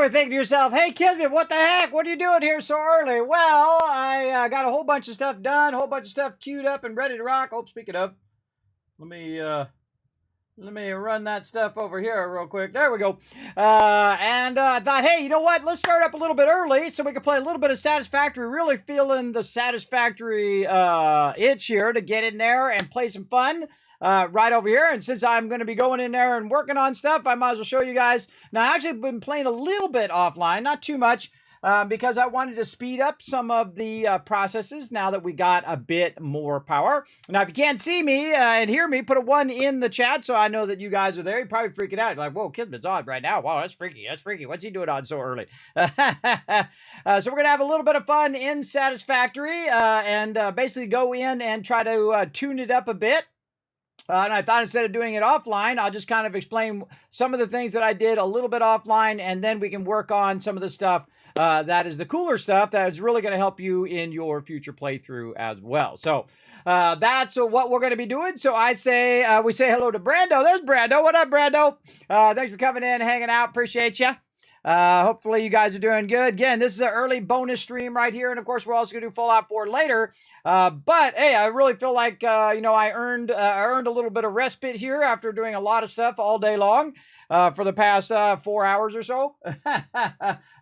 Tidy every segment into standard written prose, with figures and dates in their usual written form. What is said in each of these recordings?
probably thinking to yourself, hey, Kismet, what the heck? What are you doing here so early? Well, I got a whole bunch of stuff done, a whole bunch of stuff queued up and ready to rock. Oh, speaking of, let me run that stuff over here real quick. There we go. I thought, hey, you know what? Let's start up a little bit early so we can play a little bit of Satisfactory. Really feeling the Satisfactory itch here to get in there and play some fun. Right over here, and since I'm going to be going in there and working on stuff, I might as well show you guys. Now, I actually been playing a little bit offline, not too much, because I wanted to speed up some of the processes now that we got a bit more power. Now, if you can't see me and hear me, put a 1 in the chat so I know that you guys are there. You're probably freaking out. You're like, whoa, Kismet's on right now. Wow, that's freaky. That's freaky. What's he doing on so early? So we're going to have a little bit of fun in Satisfactory and basically go in and try to tune it up a bit. And I thought instead of doing it offline, I'll just kind of explain some of the things that I did a little bit offline, and then we can work on some of the stuff that is the cooler stuff that is really going to help you in your future playthrough as well. So that's what we're going to be doing. So I say, we say hello to Brando. There's Brando. What up, Brando? Thanks for coming in, hanging out. Appreciate you. Hopefully you guys are doing good. Again, this is an early bonus stream right here. And of course, we're also going to do Fallout 4 later. But hey, I really feel like, I earned a little bit of respite here after doing a lot of stuff all day long, for the past 4 hours or so.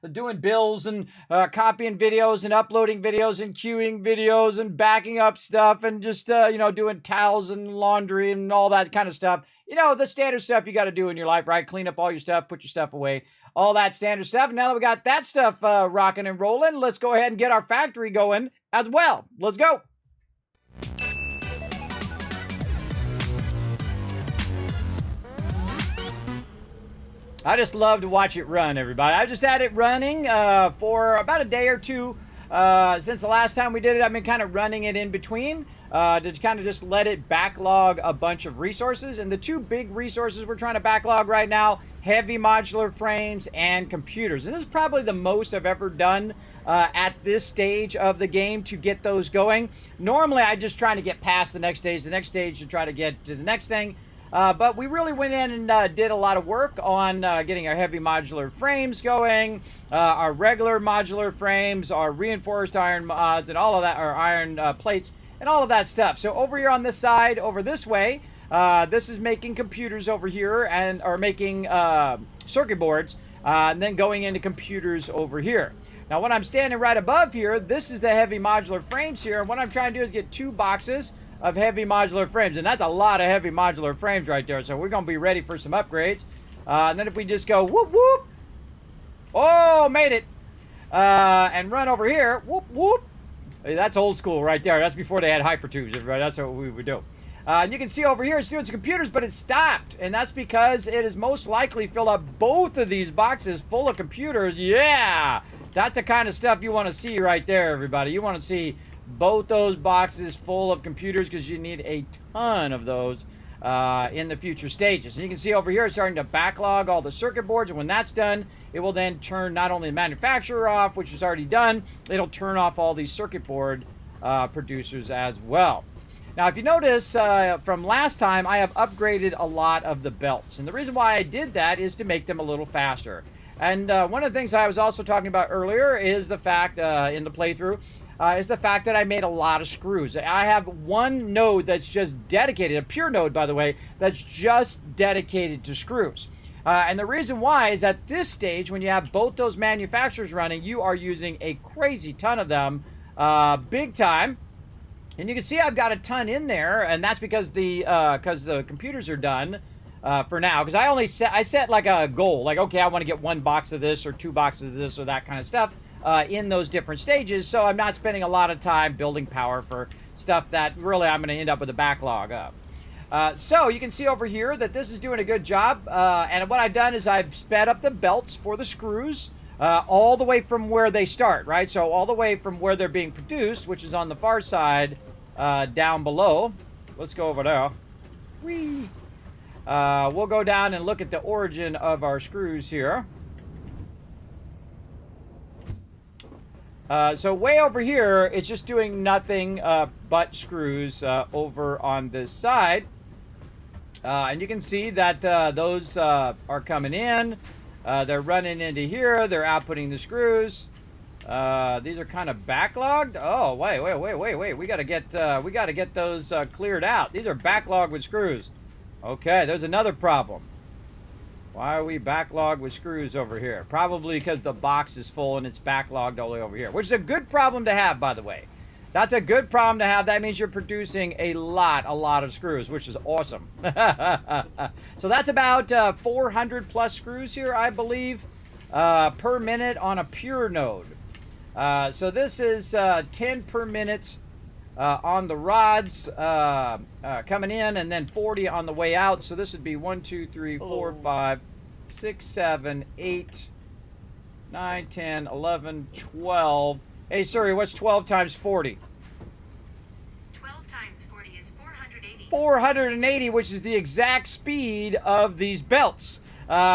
Doing bills and copying videos and uploading videos and queuing videos and backing up stuff and just, doing towels and laundry and all that kind of stuff. You know, the standard stuff you got to do in your life, right? Clean up all your stuff, put your stuff away. All that standard stuff. Now that we got that stuff rocking and rolling, let's go ahead and get our factory going as well. Let's go. I just love to watch it run, everybody. I just had it running for about a day or two since the last time we did it. I've been kind of running it in between to kind of just let it backlog a bunch of resources. And the two big resources we're trying to backlog right now, heavy modular frames and computers. And this is probably the most I've ever done at this stage of the game to get those going. Normally, I just try to get past the next stage to try to get to the next thing. But we really went in and did a lot of work on getting our heavy modular frames going, our regular modular frames, our reinforced iron mods, and all of that, our iron plates, and all of that stuff. So over here on this side, over this way, this is making computers over here and are making circuit boards, and then going into computers over here. Now, when I'm standing right above here, this is the heavy modular frames here, and what I'm trying to do is get 2 boxes of heavy modular frames, and that's a lot of heavy modular frames right there, so we're going to be ready for some upgrades. And then if we just go whoop whoop, oh, made it, and run over here, whoop whoop, that's old school right there. That's before they had hypertubes, everybody. That's what we would do. And you can see over here it's doing some computers, but it stopped, and that's because it is most likely filled up both of these boxes full of computers. Yeah, that's the kind of stuff you want to see right there, everybody. You want to see both those boxes full of computers because you need a ton of those in the future stages. And you can see over here it's starting to backlog all the circuit boards, and when that's done, it will then turn not only the manufacturer off, which is already done, it'll turn off all these circuit board producers as well. Now, if you notice from last time, I have upgraded a lot of the belts, and the reason why I did that is to make them a little faster. And one of the things I was also talking about earlier is the fact in the playthrough is the fact that I made a lot of screws. I have one node that's just dedicated, a pure node, by the way, that's just dedicated to screws. And the reason why is at this stage, when you have both those manufacturers running, you are using a crazy ton of them, big time. And you can see I've got a ton in there, and that's because the computers are done for now. Because I set like a goal, like, okay, I want to get 1 box of this or 2 boxes of this or that kind of stuff. In those different stages, so I'm not spending a lot of time building power for stuff that really I'm going to end up with a backlog of. So you can see over here that this is doing a good job, and what I've done is I've sped up the belts for the screws all the way from where they start, right? So all the way from where they're being produced, which is on the far side down below. Let's go over there. Whee! We'll go down and look at the origin of our screws here. So way over here, it's just doing nothing but screws over on this side. And you can see that those are coming in. They're running into here. They're outputting the screws. These are kind of backlogged. Oh, wait. We gotta get those cleared out. These are backlogged with screws. Okay, there's another problem. Why are we backlogged with screws over here? Probably because the box is full and it's backlogged all the way over here, which is a good problem to have, by the way. That's a good problem to have. That means you're producing a lot of screws, which is awesome. So that's about 400 plus screws here, I believe, per minute on a pure node. So this is 10 per minute on the rods coming in, and then 40 on the way out. So this would be 1, 2, 3, 4, 5, 6, 7, 8, 9, 10, 11, 12. Hey, sorry, what's 12 times 40? 12 times 40 is 480. 480, which is the exact speed of these belts,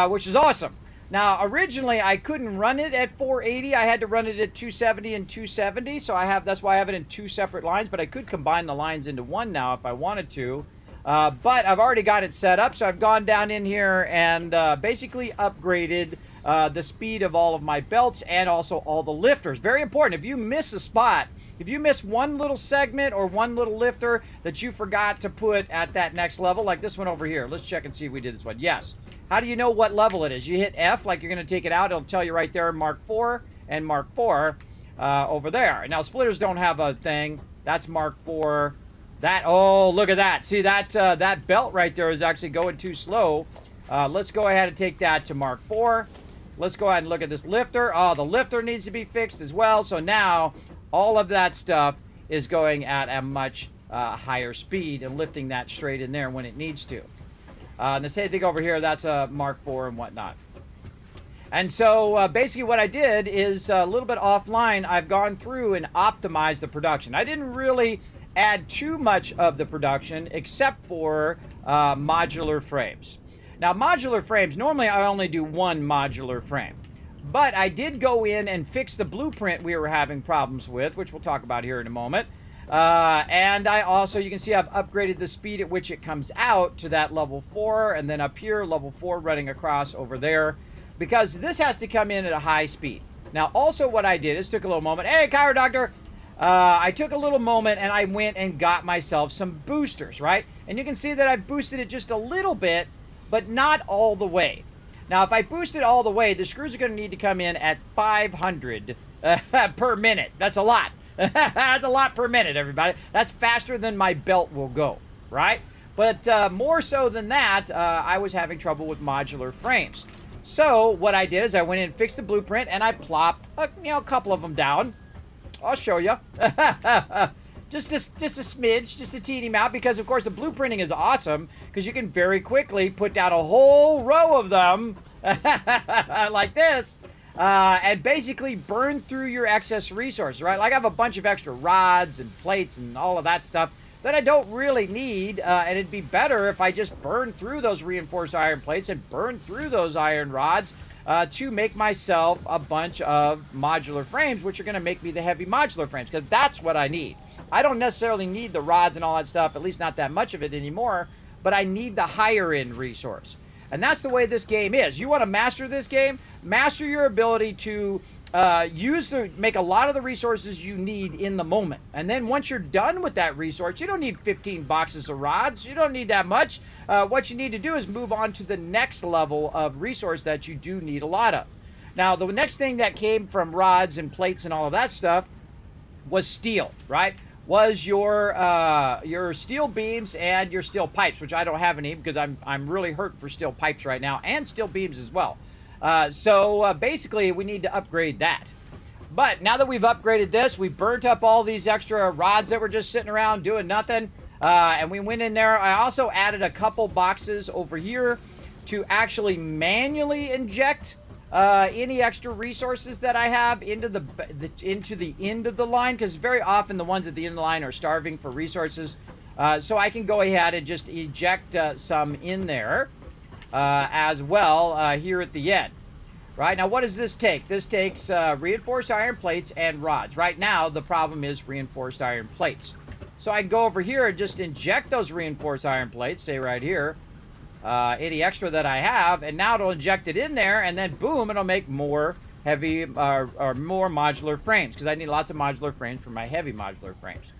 which is awesome. Now, originally, I couldn't run it at 480. I had to run it at 270 and 270, so that's why I have it in two separate lines, but I could combine the lines into one now if I wanted to. But I've already got it set up, so I've gone down in here and basically upgraded the speed of all of my belts and also all the lifters. Very important. If you miss a spot, if you miss one little segment or one little lifter that you forgot to put at that next level, like this one over here. Let's check and see if we did this one. Yes. How do you know what level it is? You hit F, like you're going to take it out. It'll tell you right there, Mark 4 and Mark 4 over there. Now, splitters don't have a thing. That's Mark 4. Oh, look at that. See, that belt right there is actually going too slow. Let's go ahead and take that to Mark 4. Let's go ahead and look at this lifter. Oh, the lifter needs to be fixed as well. So now all of that stuff is going at a much higher speed and lifting that straight in there when it needs to. And the same thing over here, that's a Mark 4 and whatnot. And so basically what I did is a little bit offline, I've gone through and optimized the production. I didn't really add too much of the production except for modular frames. Now, modular frames, normally I only do one modular frame. But I did go in and fix the blueprint we were having problems with, which we'll talk about here in a moment. And I also, you can see I've upgraded the speed at which it comes out to that level 4, and then up here, level 4 running across over there, because this has to come in at a high speed. Now, also what I did is took a little moment. Hey, Chiro Doctor! I took a little moment and I went and got myself some boosters, right? And you can see that I've boosted it just a little bit, but not all the way. Now, if I boost it all the way, the screws are going to need to come in at 500 per minute. That's a lot. That's a lot per minute, everybody. That's faster than my belt will go, right? But more so than that, I was having trouble with modular frames. So what I did is I went in and fixed the blueprint, and I plopped a couple of them down. I'll show you. just a smidge, just a teeny amount, because of course the blueprinting is awesome, because you can very quickly put down a whole row of them like this. And basically burn through your excess resources, right? Like I have a bunch of extra rods and plates and all of that stuff that I don't really need, and it'd be better if I just burn through those reinforced iron plates and burn through those iron rods to make myself a bunch of modular frames, which are going to make me the heavy modular frames, because that's what I need. I don't necessarily need the rods and all that stuff, at least not that much of it anymore, but I need the higher end resource. And that's the way this game is. You want to master this game? Master your ability to make a lot of the resources you need in the moment. And then once you're done with that resource, you don't need 15 boxes of rods. You don't need that much. What you need to do is move on to the next level of resource that you do need a lot of. Now, the next thing that came from rods and plates and all of that stuff was steel, right? Was your steel beams and your steel pipes, which I don't have any because I'm really hurt for steel pipes right now, and steel beams as well. So basically we need to upgrade that. But now that we've upgraded this, we burnt up all these extra rods that were just sitting around doing nothing, and we went in there. I also added a couple boxes over here to actually manually inject any extra resources that I have into the end of the line, because very often the ones at the end of the line are starving for resources. So I can go ahead and just eject some in there as well here at the end. Right, now what does this take? This takes reinforced iron plates and rods. Right now the problem is reinforced iron plates. So I can go over here and just inject those reinforced iron plates, say right here. any extra that I have, and now it'll inject it in there, and then boom, it'll make more heavy or more modular frames, because I need lots of modular frames for my heavy modular frames.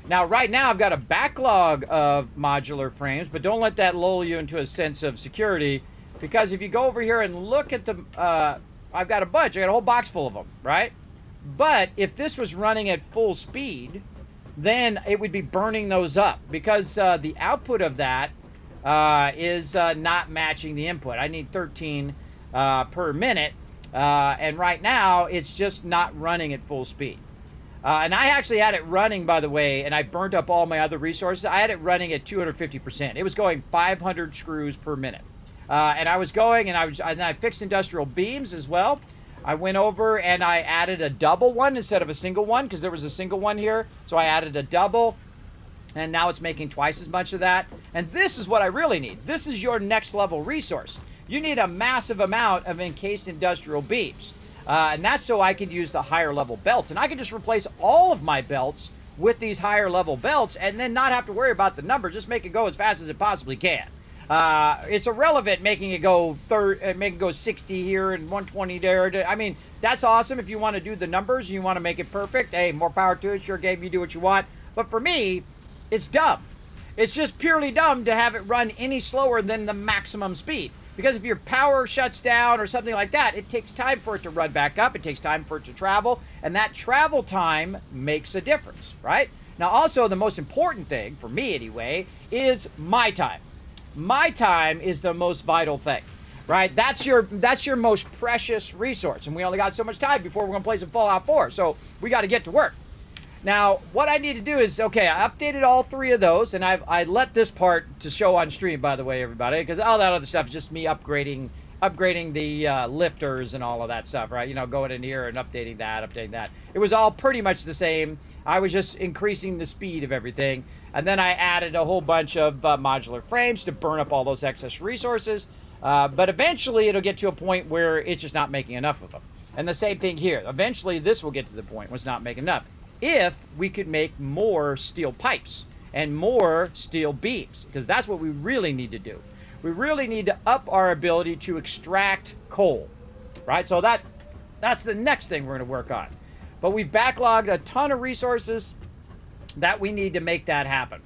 Now, right now, I've got a backlog of modular frames, but don't let that lull you into a sense of security, because if you go over here and look at the, I've got a bunch, I got a whole box full of them, right? But if this was running at full speed, then it would be burning those up, because the output of that is not matching the input. I need 13 per minute, and right now, it's just not running at full speed. And I actually had it running, by the way, and I burnt up all my other resources. I had it running at 250%. It was going 500 screws per minute. And I was going, and I fixed industrial beams as well. I went over and I added a double one instead of a single one, because there was a single one here. So I added a double, and now it's making twice as much of that. And this is what I really need. This is your next level resource. You need a massive amount of encased industrial beams. And that's so I can use the higher level belts. And I can just replace all of my belts with these higher level belts and then not have to worry about the number. Just make it go as fast as it possibly can. It's irrelevant making it go 60 here and 120 there. I mean, that's awesome if you want to do the numbers and you want to make it perfect. Hey, more power to it. Sure, Gabe, you do what you want. But for me, it's dumb. It's just purely dumb to have it run any slower than the maximum speed. Because if your power shuts down or something like that, it takes time for it to run back up. It takes time for it to travel. And that travel time makes a difference, right? Now, also, the most important thing, for me anyway, is my time. My time is the most vital thing, right? That's your most precious resource. And we only got so much time before we're going to play some Fallout 4. So we got to get to work. Now, what I need to do is, okay, I updated all three of those, and I let this part to show on stream, by the way, everybody, because all that other stuff is just me upgrading the lifters and all of that stuff, right? You know, going in here and updating that. It was all pretty much the same. I was just increasing the speed of everything, and then I added a whole bunch of modular frames to burn up all those excess resources, but eventually it'll get to a point where it's just not making enough of them. And the same thing here. Eventually, this will get to the point where it's not making enough. If we could make more steel pipes and more steel beams, because that's what we really need to do. We really need to up our ability to extract coal, right? So that's the next thing we're going to work on. But we've backlogged a ton of resources that we need to make that happen.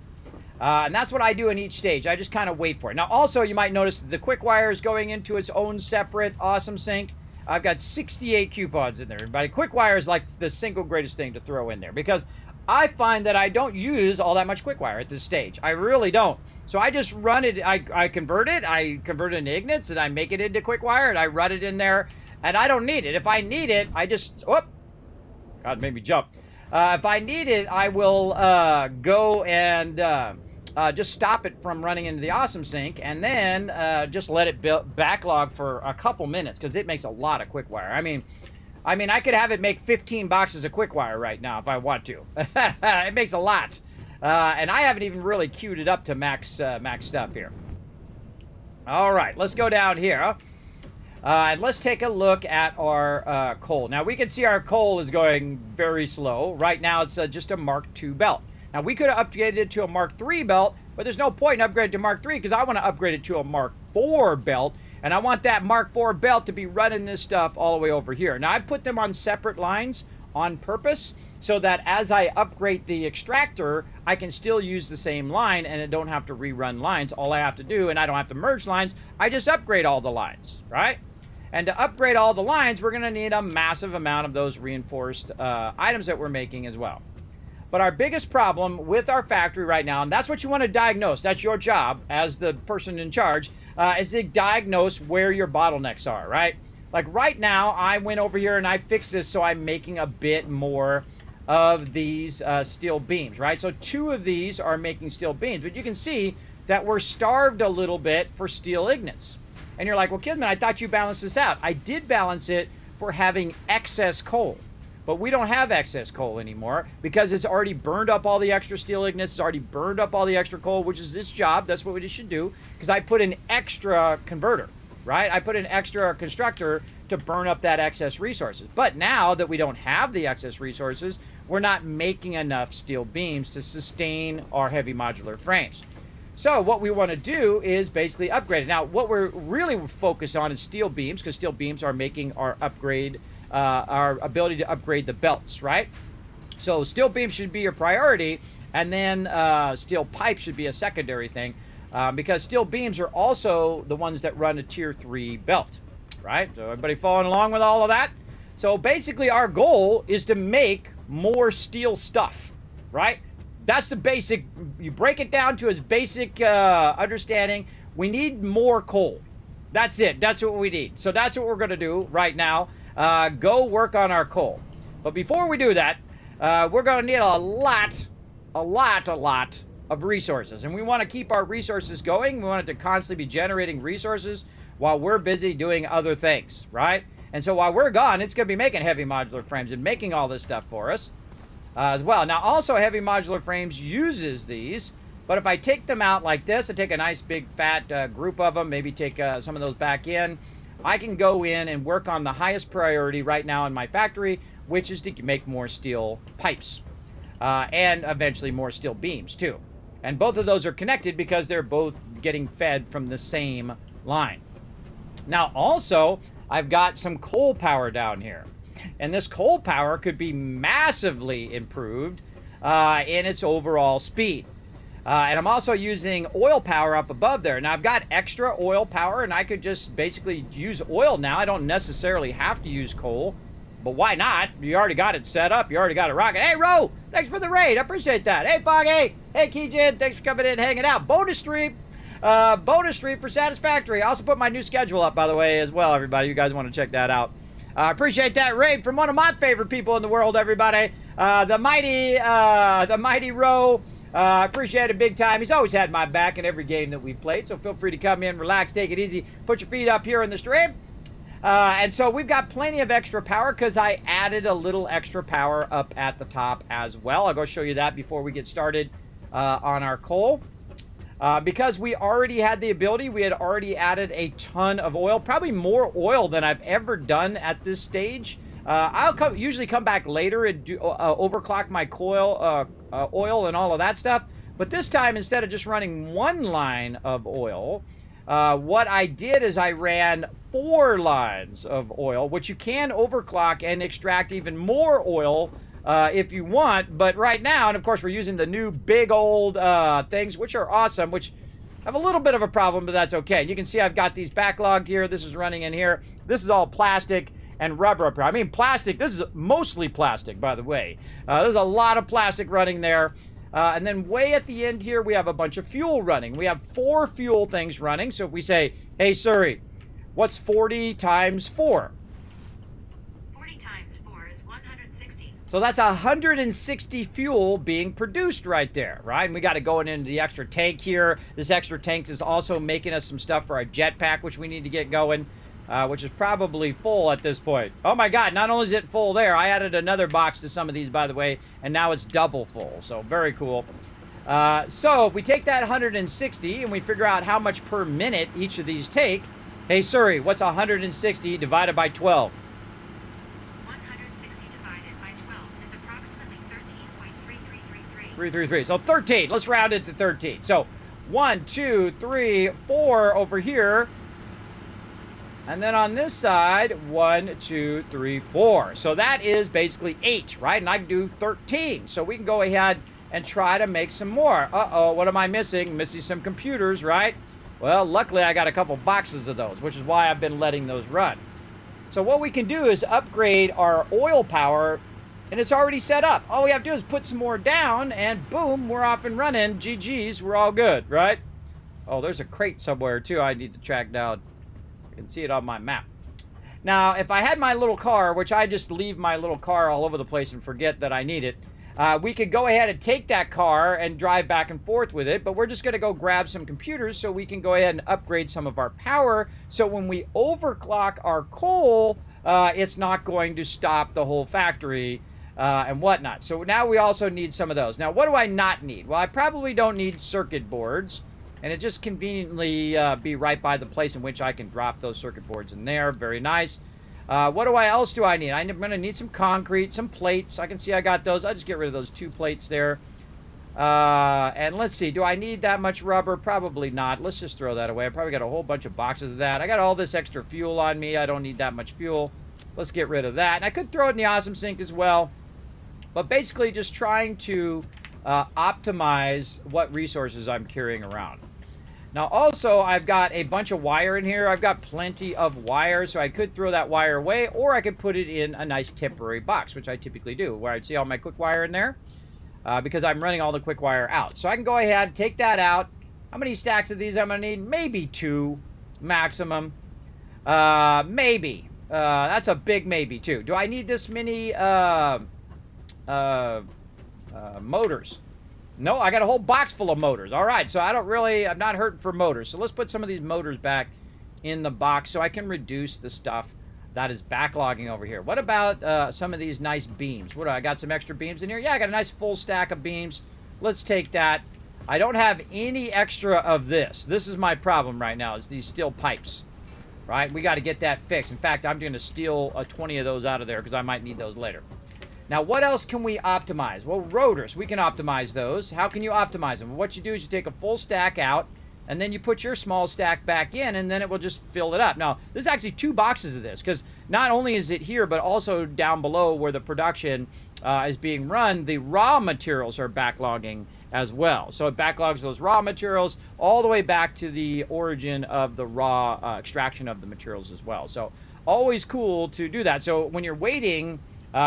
And that's what I do in each stage. I just kind of wait for it. Now, also, you might notice that the quick wire is going into its own separate awesome sink. I've got 68 coupons in there, everybody. Quickwire is like the single greatest thing to throw in there, because I find that I don't use all that much quickwire at this stage. I really don't. So I just run it. I convert it into ignits, and I make it into quickwire, and I run it in there, and I don't need it. If I need it, I just, whoop, God, made me jump. If I need it, I will go and just stop it from running into the awesome sink, and then just let it backlog for a couple minutes, because it makes a lot of quickwire. I mean, I could have it make 15 boxes of quickwire right now if I want to. It makes a lot, and I haven't even really queued it up to max stuff here. All right, let's go down here, and let's take a look at our coal. Now we can see our coal is going very slow. Right now it's just a Mark II belt. Now, we could have upgraded it to a Mark III belt, but there's no point in upgrading to Mark III, because I want to upgrade it to a Mark IV belt, and I want that Mark IV belt to be running this stuff all the way over here. Now, I put them on separate lines on purpose, so that as I upgrade the extractor, I can still use the same line, and I don't have to rerun lines. All I have to do, and I don't have to merge lines, I just upgrade all the lines, right? And to upgrade all the lines, we're going to need a massive amount of those reinforced items that we're making as well. But our biggest problem with our factory right now, and that's what you want to diagnose, that's your job as the person in charge, is to diagnose where your bottlenecks are, right? Like right now, I went over here and I fixed this so I'm making a bit more of these steel beams, right? So 2 of these are making steel beams, but you can see that we're starved a little bit for steel ignits. And you're like, well, Kismet, I thought you balanced this out. I did balance it for having excess coal. But we don't have excess coal anymore, because it's already burned up all the extra steel ignits. It's already burned up all the extra coal, which is its job. That's what we should do, because I put an extra converter, right? I put an extra constructor to burn up that excess resources. But now that we don't have the excess resources, we're not making enough steel beams to sustain our heavy modular frames. So what we want to do is basically upgrade it. Now, what we're really focused on is steel beams, because steel beams are making our upgrade, our ability to upgrade the belts, right? So steel beams should be your priority, and then steel pipe should be a secondary thing, because steel beams are also the ones that run a tier 3 belt, right? So everybody following along with all of that? So basically our goal is to make more steel stuff, right? That's the basic, you break it down to its basic understanding. We need more coal. That's it. That's what we need. So that's what we're going to do right now. Go work on our coal. But before we do that, we're going to need a lot of resources. And we want to keep our resources going. We want it to constantly be generating resources while we're busy doing other things, right? And so while we're gone, it's going to be making heavy modular frames and making all this stuff for us. As well. Now, also, Heavy Modular Frames uses these, but if I take them out like this, I take a nice big fat group of them, maybe take some of those back in, I can go in and work on the highest priority right now in my factory, which is to make more steel pipes, and eventually more steel beams, too. And both of those are connected because they're both getting fed from the same line. Now, also, I've got some coal power down here. And this coal power could be massively improved in its overall speed. And I'm also using oil power up above there. Now, I've got extra oil power, and I could just basically use oil now. I don't necessarily have to use coal, but why not? You already got it set up. You already got it rocking. Hey, Ro, thanks for the raid. I appreciate that. Hey, Foggy. Hey, Keijin, thanks for coming in, hanging out. Bonus stream for Satisfactory. I also put my new schedule up, by the way, as well, everybody. You guys want to check that out. I appreciate that raid from one of my favorite people in the world, everybody. The mighty Ro. Appreciate it big time. He's always had my back in every game that we've played, so feel free to come in, relax, take it easy, put your feet up here in the stream. And so we've got plenty of extra power because I added a little extra power up at the top as well. I'll go show you that before we get started on our coal. Because we already had the ability, we had already added a ton of oil, probably more oil than I've ever done at this stage. I'll usually come back later and do, overclock my coil, oil and all of that stuff. But this time, instead of just running one line of oil, what I did is I ran 4 lines of oil, which you can overclock and extract even more oil if you want. But right now, and of course we're using the new big old things, which are awesome, which have a little bit of a problem, but that's okay. You can see I've got these backlogged here. This is running in here. This is all plastic and rubber up here. I mean plastic. This is mostly plastic, by the way. There's a lot of plastic running there. And then way at the end here, we have a bunch of fuel running. We have 4 fuel things running. So if we say, hey, Suri, what's 40 times 4? 40 times 4 is 160. So that's 160 fuel being produced right there, right? And we got to go into the extra tank here. This extra tank is also making us some stuff for our jetpack, which we need to get going, which is probably full at this point. Oh my God, not only is it full there, I added another box to some of these, by the way, and now it's double full, so very cool. So if we take that 160 and we figure out how much per minute each of these take, hey Suri, what's 160 divided by 12? 160 divided by 12 is approximately 13.3333. 333. So 13. Let's round it to 13. So 1, 2, 3, 4 over here. And then on this side, 1, 2, 3, 4. So that is basically 8, right? And I can do 13. So we can go ahead and try to make some more. Uh-oh, what am I missing? Missing some computers, right? Well, luckily I got a couple boxes of those, which is why I've been letting those run. So what we can do is upgrade our oil power, and it's already set up. All we have to do is put some more down, and boom, we're off and running. GG's, we're all good, right? Oh, there's a crate somewhere, too, I need to track down. I can see it on my map. Now, if I had my little car, which I just leave my little car all over the place and forget that I need it, we could go ahead and take that car and drive back and forth with it, but we're just going to go grab some computers so we can go ahead and upgrade some of our power, so when we overclock our coal, it's not going to stop the whole factory and whatnot. So now we also need some of those. Now, what do I not need? Well, I probably don't need circuit boards, and it just conveniently be right by the place in which I can drop those circuit boards in there. Very nice. What else do I need? I'm going to need some concrete, some plates. I can see I got those. I'll just get rid of those 2 plates there. And let's see, do I need that much rubber? Probably not. Let's just throw that away. I probably got a whole bunch of boxes of that. I got all this extra fuel on me. I don't need that much fuel. Let's get rid of that. And I could throw it in the awesome sink as well. But basically just trying to optimize what resources I'm carrying around. Now also, I've got a bunch of wire in here. I've got plenty of wire, so I could throw that wire away, or I could put it in a nice temporary box, which I typically do, where I'd see all my quick wire in there, because I'm running all the quick wire out. So I can go ahead and take that out. How many stacks of these I'm going to need? Maybe 2 maximum. Maybe. That's a big maybe, too. Do I need this many motors? No, I got a whole box full of motors. All right, so I'm not hurting for motors. So let's put some of these motors back in the box so I can reduce the stuff that is backlogging over here. What about some of these nice beams? I got some extra beams in here? Yeah, I got a nice full stack of beams. Let's take that. I don't have any extra of this. This is my problem right now, is these steel pipes, right? We got to get that fixed. In fact, I'm going to steal 20 of those out of there because I might need those later. Now, what else can we optimize? Well, rotors, we can optimize those. How can you optimize them? Well, what you do is you take a full stack out, and then you put your small stack back in, and then it will just fill it up. Now, there's actually 2 boxes of this, because not only is it here, but also down below where the production is being run, the raw materials are backlogging as well. So it backlogs those raw materials all the way back to the origin of the raw extraction of the materials as well. So always cool to do that. So when you're waiting,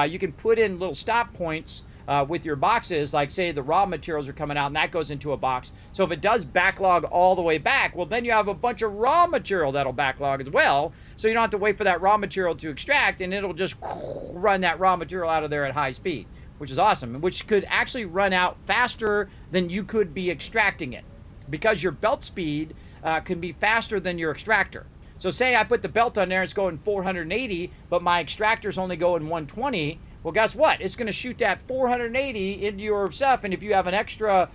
you can put in little stop points with your boxes, like say the raw materials are coming out and that goes into a box. So if it does backlog all the way back, well, then you have a bunch of raw material that'll backlog as well. So you don't have to wait for that raw material to extract, and it'll just run that raw material out of there at high speed, which is awesome, which could actually run out faster than you could be extracting it, because your belt speed can be faster than your extractor. So say I put the belt on there, it's going 480, but my extractor's only going 120. Well, guess what? It's going to shoot that 480 into your stuff, and if you have an extra,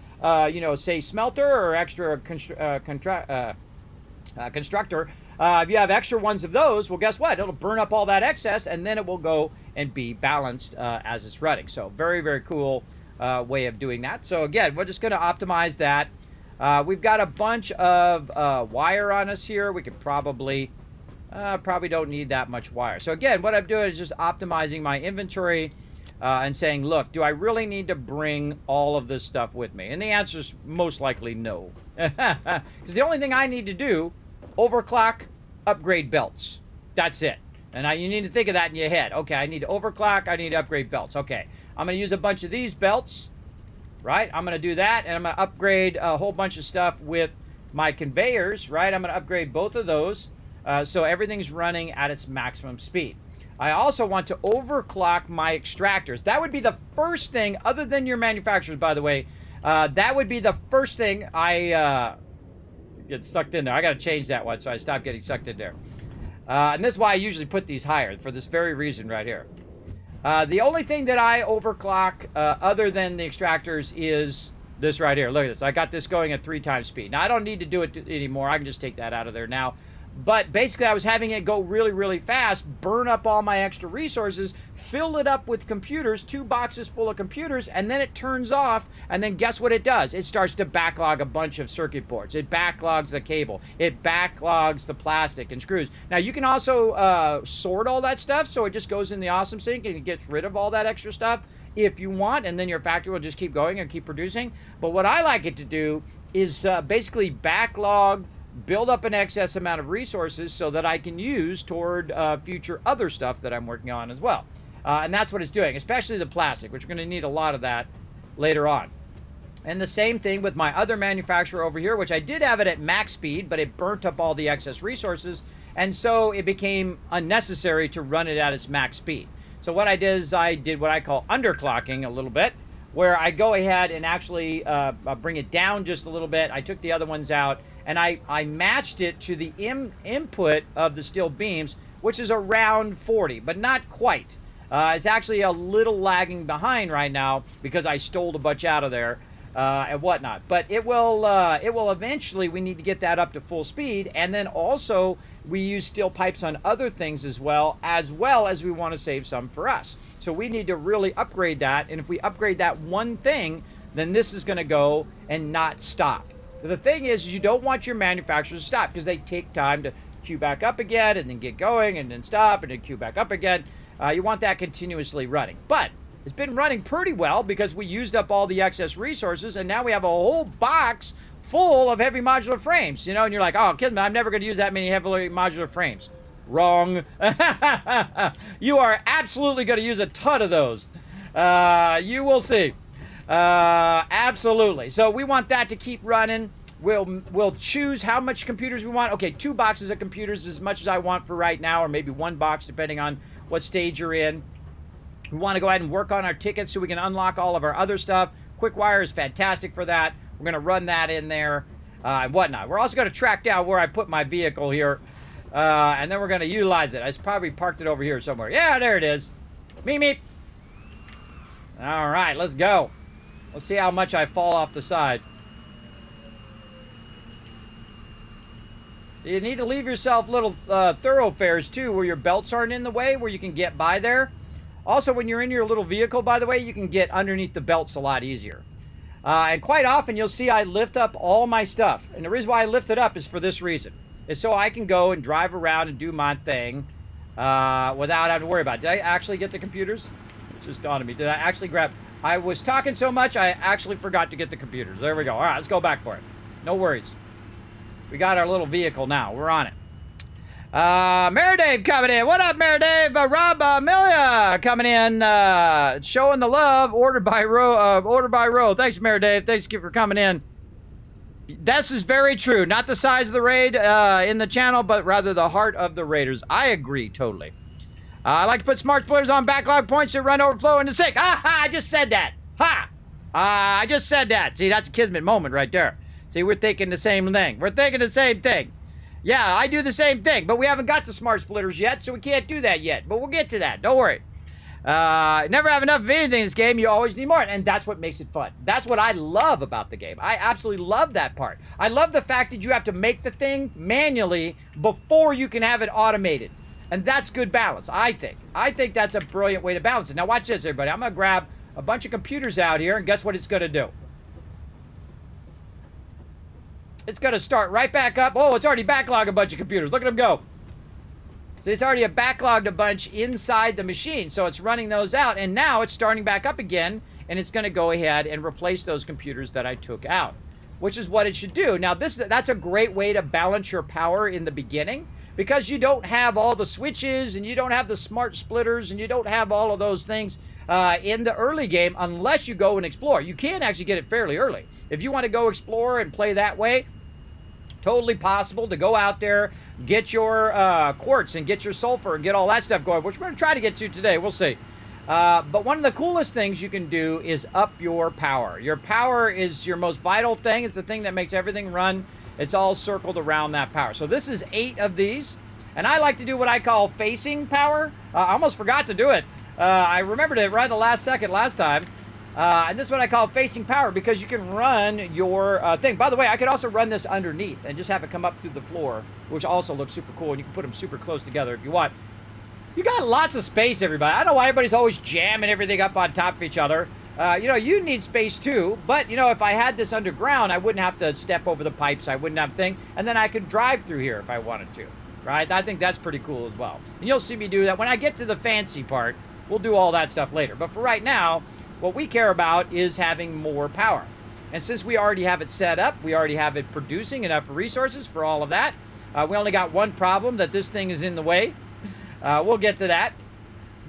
say smelter or extra constructor, if you have extra ones of those, well, guess what? It'll burn up all that excess, and then it will go and be balanced as it's running. So very, very cool way of doing that. So again, we're just going to optimize that. We've got a bunch of wire on us here. We could probably don't need that much wire. So again, what I'm doing is just optimizing my inventory and saying, look, do I really need to bring all of this stuff with me? And the answer is most likely no. Because the only thing I need to do, overclock, upgrade belts. That's it. And you need to think of that in your head. Okay, I need to overclock, I need to upgrade belts. Okay, I'm going to use a bunch of these belts. Right, I'm going to do that, and I'm going to upgrade a whole bunch of stuff with my conveyors, right? I'm going to upgrade both of those so everything's running at its maximum speed. I also want to overclock my extractors. That would be the first thing, other than your manufacturers, by the way, that would be the first thing I get sucked in there. I got to change that one so I stop getting sucked in there. And this is why I usually put these higher, for this very reason right here. The only thing that I overclock other than the extractors is this right here. Look at this. I got this going at 3 times speed. Now, I don't need to do it anymore. I can just take that out of there now. But basically, I was having it go really, really fast, burn up all my extra resources, fill it up with computers, 2 boxes full of computers, and then it turns off, and then guess what it does? It starts to backlog a bunch of circuit boards. It backlogs the cable. It backlogs the plastic and screws. Now, you can also sort all that stuff, so it just goes in the awesome sink and it gets rid of all that extra stuff if you want, and then your factory will just keep going and keep producing. But what I like it to do is basically backlog, build up an excess amount of resources so that I can use toward future other stuff that I'm working on as well. And that's what it's doing, especially the plastic, which we're going to need a lot of that later on. And the same thing with my other manufacturer over here, which I did have it at max speed, but it burnt up all the excess resources, and so it became unnecessary to run it at its max speed. So what I did is I did what I call underclocking a little bit, where I go ahead and actually bring it down just a little bit. I took the other ones out, and I matched it to the input of the steel beams, which is around 40, but not quite. It's actually a little lagging behind right now because I stole a bunch out of there and whatnot. But it will eventually, we need to get that up to full speed, and then also we use steel pipes on other things as well as we want to save some for us. So we need to really upgrade that, and if we upgrade that one thing, then this is going to go and not stop. The thing is you don't want your manufacturers to stop because they take time to queue back up again and then get going and then stop and then queue back up again. You want that continuously running. But it's been running pretty well because we used up all the excess resources, and now we have a whole box full of heavy modular frames. You know, and you're like, oh, Kismet, I'm never going to use that many heavily modular frames. Wrong. You are absolutely going to use a ton of those. You will see. Absolutely. So we want that to keep running. We'll choose how much computers we want. Okay, 2 boxes of computers is as much as I want for right now, or maybe 1 box depending on what stage you're in. We want to go ahead and work on our tickets so we can unlock all of our other stuff. QuickWire is fantastic for that. We're going to run that in there and whatnot. We're also going to track down where I put my vehicle here, and then we're going to utilize it. I probably parked it over here somewhere. Yeah, there it is. Meep, meep. All right, let's go. Let's see how much I fall off the side. You need to leave yourself little thoroughfares, too, where your belts aren't in the way, where you can get by there. Also, when you're in your little vehicle, by the way, you can get underneath the belts a lot easier. And quite often, you'll see I lift up all my stuff. And the reason why I lift it up is for this reason. Is so I can go and drive around and do my thing without having to worry about it. Did I actually get the computers? It just dawned on me. Did I actually grab... I was talking so much, I actually forgot to get the computers. There we go. All right, let's go back for it. No worries. We got our little vehicle now. We're on it. Mary Dave coming in. What up, Mary Dave? Rob Amelia coming in, showing the love. Ordered by row. Thanks, Mary Dave. Thanks for coming in. This is very true. Not the size of the raid in the channel, but rather the heart of the raiders. I agree totally. I like to put smart splitters on backlog points that run overflow into sync. Ha! I just said that. Ha! I just said that. See, that's a Kismet moment right there. See, we're thinking the same thing. We're thinking the same thing. Yeah, I do the same thing, but we haven't got the smart splitters yet, so we can't do that yet. But we'll get to that. Don't worry. Never have enough of anything in this game. You always need more, and that's what makes it fun. That's what I love about the game. I absolutely love that part. I love the fact that you have to make the thing manually before you can have it automated. And that's good balance, I think. I think that's a brilliant way to balance it. Now watch this, everybody. I'm going to grab a bunch of computers out here, and guess what it's going to do? It's going to start right back up. Oh, it's already backlogged a bunch of computers. Look at them go. So it's already backlogged a bunch inside the machine. So it's running those out. And now it's starting back up again. And it's going to go ahead and replace those computers that I took out, which is what it should do. Now, that's a great way to balance your power in the beginning, because you don't have all the switches and you don't have the smart splitters and you don't have all of those things in the early game unless you go and explore. You can actually get it fairly early. If you want to go explore and play that way, totally possible to go out there, get your quartz and get your sulfur and get all that stuff going, which we're going to try to get to today. We'll see. But one of the coolest things you can do is up your power. Your power is your most vital thing. It's the thing that makes everything run. It's all circled around that power. So this is 8 of these. And I like to do what I call facing power. I almost forgot to do it. I remembered it right at the last second last time. And this is what I call facing power, because you can run your thing. By the way, I could also run this underneath and just have it come up through the floor, which also looks super cool. And you can put them super close together if you want. You got lots of space, everybody. I don't know why everybody's always jamming everything up on top of each other. You need space too, but if I had this underground, I wouldn't have to step over the pipes. I wouldn't have a thing, and then I could drive through here if I wanted to, right? I think that's pretty cool as well. And you'll see me do that when I get to the fancy part. We'll do all that stuff later. But for right now, what we care about is having more power. And since we already have it set up, we already have it producing enough resources for all of that. We only got one problem, that this thing is in the way. We'll get to that.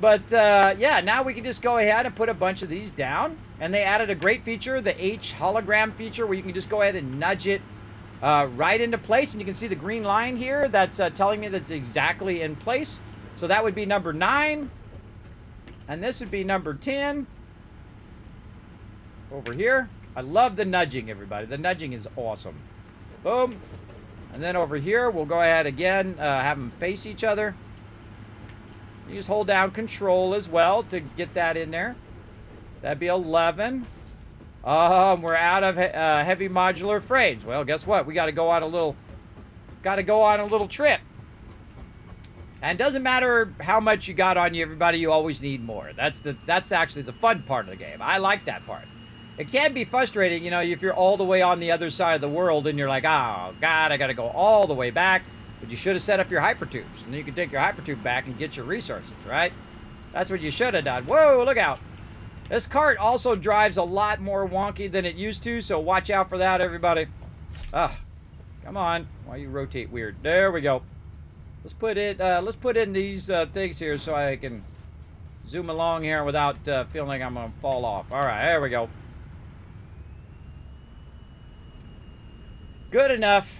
But yeah, now we can just go ahead and put a bunch of these down. And they added a great feature, the H hologram feature, where you can just go ahead and nudge it right into place. And you can see the green line here that's telling me that's exactly in place. So that would be number 9. And this would be number 10. Over here. I love the nudging, everybody. The nudging is awesome. Boom. And then over here, we'll go ahead again, have them face each other. You just hold down control as well to get that in there. That'd be 11. We're out of heavy modular frames. Well, guess what? We got to go on a little trip. And it doesn't matter how much you got on you, everybody. You always need more. That's actually the fun part of the game. I like that part. it can be frustrating, you know, if you're all the way on the other side of the world and you're like, oh, God, I got to go all the way back. But you should have set up your hypertubes. And then you can take your hypertube back and get your resources, right? That's what you should have done. Whoa, look out. This cart also drives a lot more wonky than it used to, so watch out for that, everybody. Come on. Why you rotate weird? There we go. Let's put in these things here so I can zoom along here without feeling like I'm going to fall off. All right, there we go. Good enough.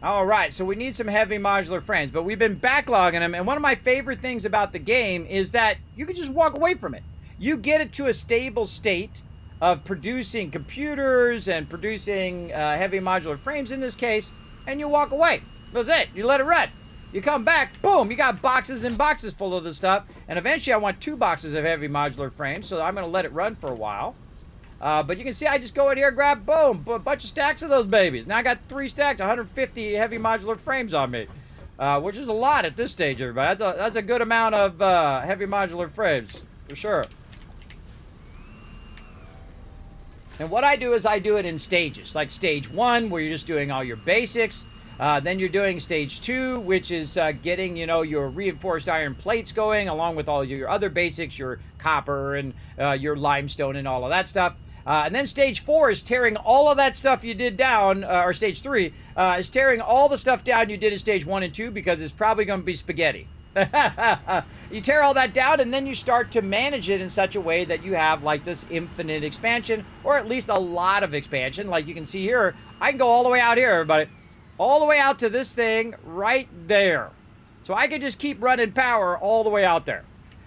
All right, so we need some heavy modular frames, but we've been backlogging them, and one of my favorite things about the game is that you can just walk away from it. You get it to a stable state of producing computers and producing heavy modular frames in this case, and you walk away. That's it. You let it run. You come back, boom, you got boxes and boxes full of this stuff, and eventually I want 2 boxes of heavy modular frames, so I'm going to let it run for a while. But you can see I just go in here, grab, boom, a bunch of stacks of those babies. Now I got 3 stacked, 150 heavy modular frames on me, which is a lot at this stage, everybody. That's a good amount of heavy modular frames, for sure. And what I do is I do it in stages, like stage 1, where you're just doing all your basics. Then you're doing stage 2, which is getting, you know, your reinforced iron plates going, along with all your other basics, your copper and your limestone and all of that stuff. And then stage 4 is tearing all of that stuff you did down, or stage 3 is tearing all the stuff down you did in stage 1 and 2, because it's probably going to be spaghetti. You tear all that down, and then you start to manage it in such a way that you have like this infinite expansion, or at least a lot of expansion. Like you can see here, I can go all the way out here, everybody. All the way out to this thing right there. So I can just keep running power all the way out there.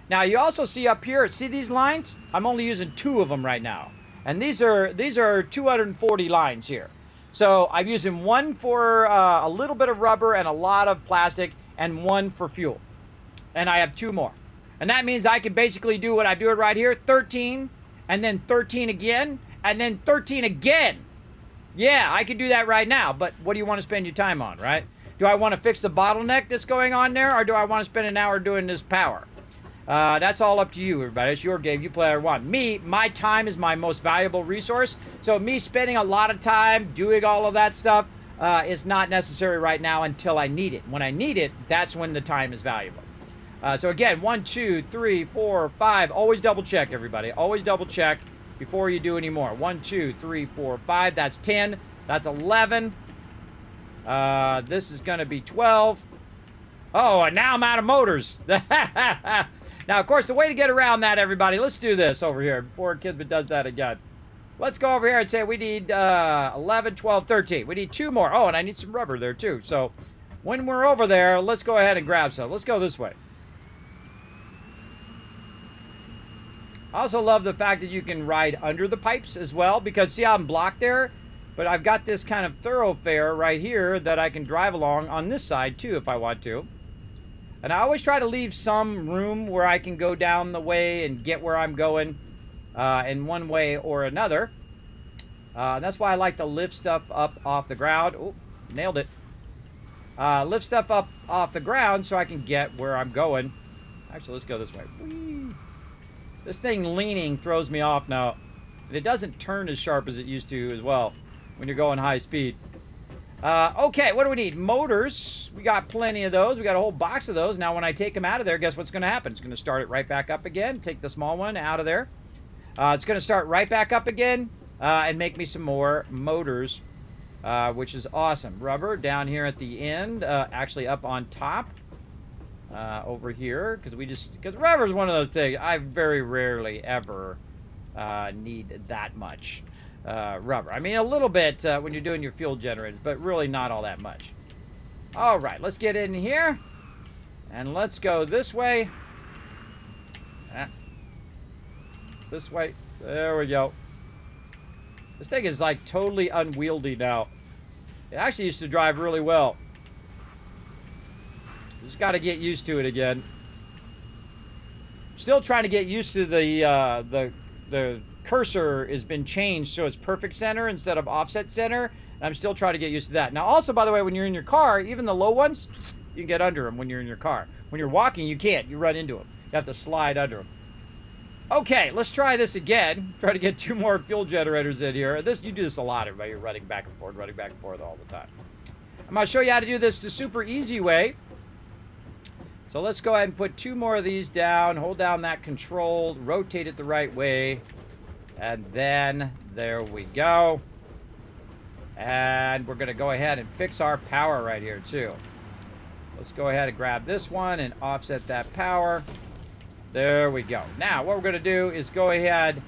Now you also see up here, see these lines? I'm only using 2 of them right now. And these are 240 lines here. So I'm using 1 for a little bit of rubber and a lot of plastic, and 1 for fuel. And I have 2 more. And that means I can basically do what I do it right here, 13, and then 13 again, and then 13 again. Yeah, I can do that right now, but what do you want to spend your time on, right? Do I want to fix the bottleneck that's going on there, or do I want to spend an hour doing this power? That's all up to you, everybody. It's your game. You play how you want. Me, my time is my most valuable resource, so me spending a lot of time doing all of that stuff is not necessary right now until I need it. When I need it, that's when the time is valuable. So again, 1, 2, 3, 4, 5. Always double check, everybody. Always double check before you do any more. 1, 2, 3, 4, 5. That's 10. That's 11. This is going to be 12. Oh, and now I'm out of motors. Now, of course, the way to get around that, everybody, let's do this over here before Kismet does that again. Let's go over here and say we need 11, 12, 13. We need 2 more. Oh, and I need some rubber there, too. So when we're over there, let's go ahead and grab some. Let's go this way. I also love the fact that you can ride under the pipes as well, because see how I'm blocked there? But I've got this kind of thoroughfare right here that I can drive along on this side too if I want to. And I always try to leave some room where I can go down the way and get where I'm going in one way or another. That's why I like to lift stuff up off the ground. Oh, nailed it. Lift stuff up off the ground so I can get where I'm going. Actually, let's go this way. Whee! This thing leaning throws me off now. And it doesn't turn as sharp as it used to as well when you're going high speed. Okay, what do we need? Motors. We got plenty of those. We got a whole box of those. Now, when I take them out of there, guess what's going to happen? It's going to start it right back up again. Take the small one out of there. It's going to start right back up again and make me some more motors, which is awesome. Rubber down here at the end, actually up on top. Over here, because rubber is one of those things I very rarely ever need that much rubber. I mean, a little bit when you're doing your fuel generators, but really not all that much. All right, let's get in here and let's go this way. This way. There we go. This thing is like totally unwieldy now. It actually used to drive really well. Just got to get used to it again. Still trying to get used to the cursor has been changed so it's perfect center instead of offset center. And I'm still trying to get used to that. Now, also, by the way, when you're in your car, even the low ones, you can get under them when you're in your car. When you're walking, you can't. You run into them. You have to slide under them. Okay, let's try this again. Try to get 2 more fuel generators in here. You do this a lot, everybody. You're running back and forth all the time. I'm going to show you how to do this the super easy way. So let's go ahead and put 2 more of these down. Hold down that control. Rotate it the right way. And then, there we go. And we're going to go ahead and fix our power right here, too. Let's go ahead and grab this one and offset that power. There we go. Now, what we're going to do is go ahead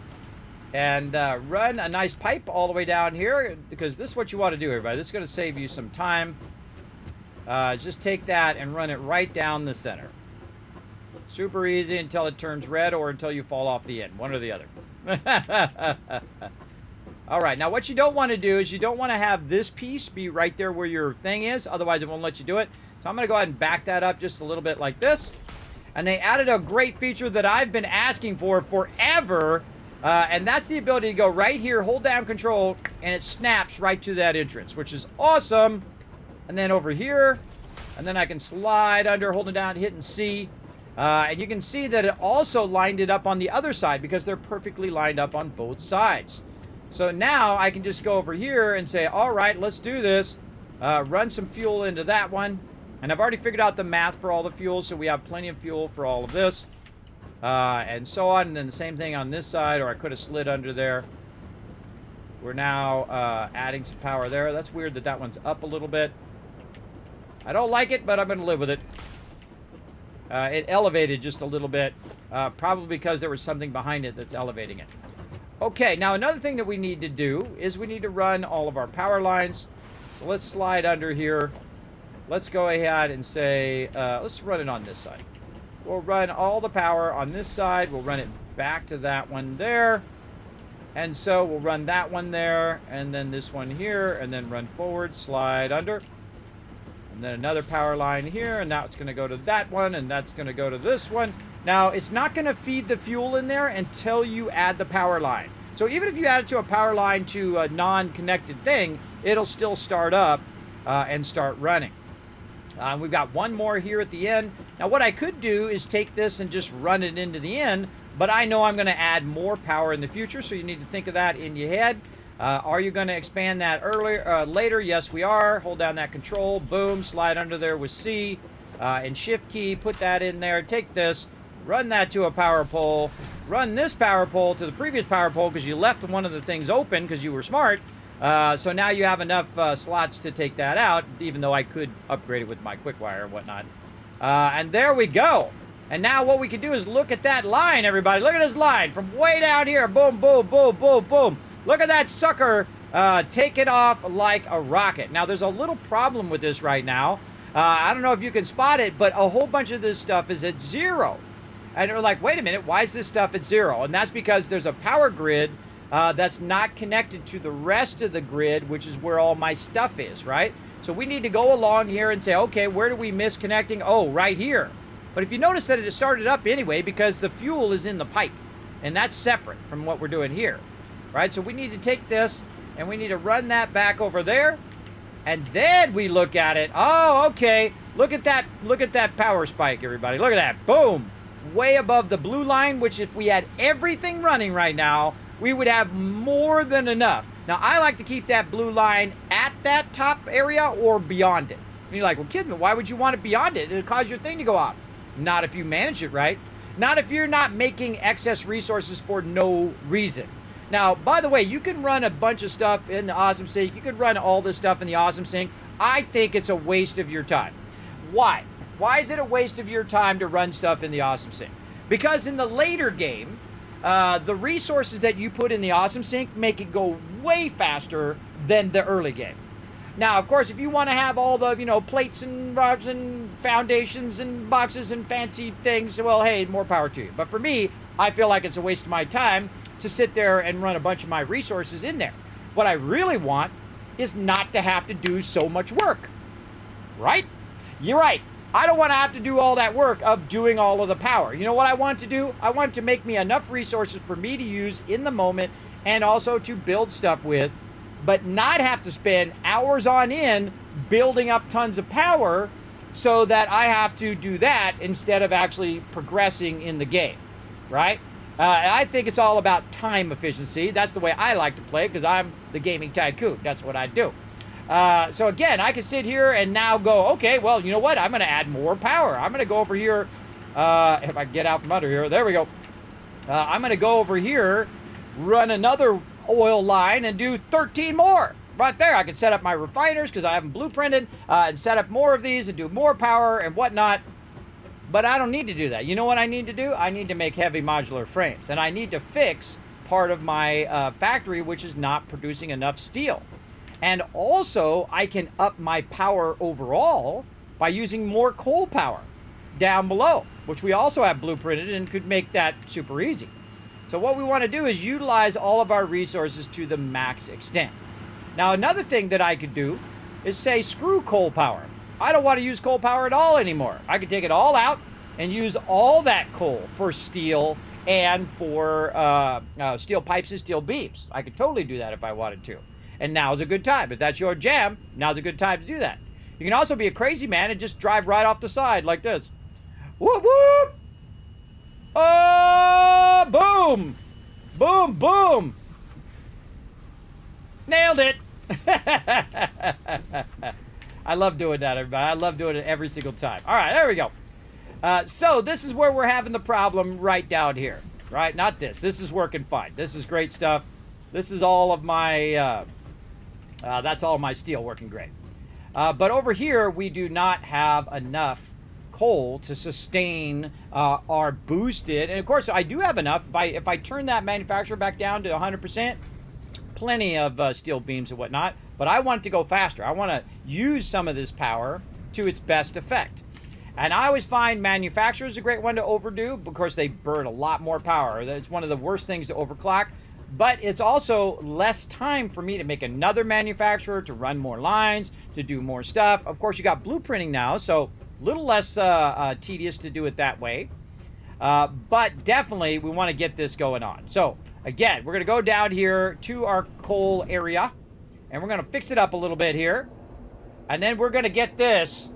and run a nice pipe all the way down here, because this is what you want to do, everybody. This is going to save you some time. Just take that and run it right down the center. Super easy until it turns red or until you fall off the end. One or the other. All right. Now, what you don't want to do is you don't want to have this piece be right there where your thing is. Otherwise, it won't let you do it. So I'm going to go ahead and back that up just a little bit like this. And they added a great feature that I've been asking for forever. And that's the ability to go right here, hold down control, and it snaps right to that entrance, which is awesome. And then over here, and then I can slide under, holding down, hitting C. And you can see that it also lined it up on the other side because they're perfectly lined up on both sides. So now I can just go over here and say, all right, let's do this. Run some fuel into that one. And I've already figured out the math for all the fuel, so we have plenty of fuel for all of this. And so on, and then the same thing on this side, or I could have slid under there. We're now adding some power there. That's weird that that one's up a little bit. I don't like it, but I'm going to live with it. It elevated just a little bit, probably because there was something behind it that's elevating it. Okay, now another thing that we need to do is we need to run all of our power lines. So let's slide under here. Let's go ahead and say, let's run it on this side. We'll run all the power on this side. We'll run it back to that one there. And so we'll run that one there, and then this one here, and then run forward, slide under. And then another power line here, and now it's going to go to that one, and that's going to go to this one. Now, it's not going to feed the fuel in there until you add the power line. So even if you add it to a power line to a non-connected thing, it'll still start up and start running. We've got one more here at the end. Now, what I could do is take this and just run it into the end, but I know I'm going to add more power in the future, so you need to think of that in your head. Are you going to expand that later? Yes, we are. Hold down that control. Boom. Slide under there with C and Shift key. Put that in there. Take this. Run that to a power pole. Run this power pole to the previous power pole because you left one of the things open because you were smart. So now you have enough slots to take that out, even though I could upgrade it with my quick wire and whatnot. And there we go. And now what we can do is look at that line, everybody. Look at this line from way down here. Boom, boom, boom, boom, boom. Look at that sucker take it off like a rocket. Now, there's a little problem with this right now. I don't know if you can spot it, but a whole bunch of this stuff is at 0. And you're like, wait a minute, why is this stuff at 0? And that's because there's a power grid that's not connected to the rest of the grid, which is where all my stuff is, right? So we need to go along here and say, okay, where do we miss connecting? Oh, right here. But if you notice that it started up anyway because the fuel is in the pipe. And that's separate from what we're doing here. Right, so we need to take this and we need to run that back over there, and then we look at it. Oh, okay. Look at that power spike, everybody. Look at that. Boom. Way above the blue line, which if we had everything running right now, we would have more than enough. Now, I like to keep that blue line at that top area or beyond it. And you're like, well, Kismet, why would you want it beyond it? It'll cause your thing to go off. Not if you manage it right. Not if you're not making excess resources for no reason. Now, by the way, you can run a bunch of stuff in the Awesome Sync. You can run all this stuff in the Awesome Sync. I think it's a waste of your time. Why? Why is it a waste of your time to run stuff in the Awesome Sync? Because in the later game, the resources that you put in the Awesome Sync make it go way faster than the early game. Now, of course, if you want to have all the, plates and rods and foundations and boxes and fancy things, well, hey, more power to you. But for me, I feel like it's a waste of my time to sit there and run a bunch of my resources in there. What I really want is not to have to do so much work. Right? You're right. I don't want to have to do all that work of doing all of the power. You know what I want to do? I want to make me enough resources for me to use in the moment and also to build stuff with, but not have to spend hours on end building up tons of power so that I have to do that instead of actually progressing in the game. Right? I think it's all about time efficiency. That's the way I like to play because I'm the gaming tycoon. That's what I do. So again, I can sit here and now go, okay, well, you know what? I'm going to add more power. I'm going to go over here. If I can get out from under here, there we go. I'm going to go over here, run another oil line and do 13 more. Right there, I can set up my refiners because I have them blueprinted and set up more of these and do more power and whatnot. But I don't need to do that. You know what I need to do? I need to make heavy modular frames. And I need to fix part of my factory, which is not producing enough steel. And also, I can up my power overall by using more coal power down below, which we also have blueprinted and could make that super easy. So what we want to do is utilize all of our resources to the max extent. Now, another thing that I could do is say, screw coal power. I don't want to use coal power at all anymore. I could take it all out and use all that coal for steel and for steel pipes and steel beams. I could totally do that if I wanted to. And now's a good time. If that's your jam, now's a good time to do that. You can also be a crazy man and just drive right off the side like this. Whoop, whoop! Oh, boom! Boom, boom! Nailed it! I love doing that, everybody. I love doing it every single time. All right, there we go. So this is where we're having the problem right down here, right? Not this. This is working fine. This is great stuff. This is all of my, that's all my steel working great. But over here, we do not have enough coal to sustain our boosted. And of course, I do have enough. If I turn that manufacturer back down to 100%, plenty of steel beams and whatnot, but I want it to go faster. I want to use some of this power to its best effect. And I always find manufacturers a great one to overdo because they burn a lot more power. It's one of the worst things to overclock, but it's also less time for me to make another manufacturer, to run more lines, to do more stuff. Of course, you got blueprinting now, so a little less tedious to do it that way. But definitely, we want to get this going on. So again, we're going to go down here to our coal area, and we're going to fix it up a little bit here. And then we're going to get this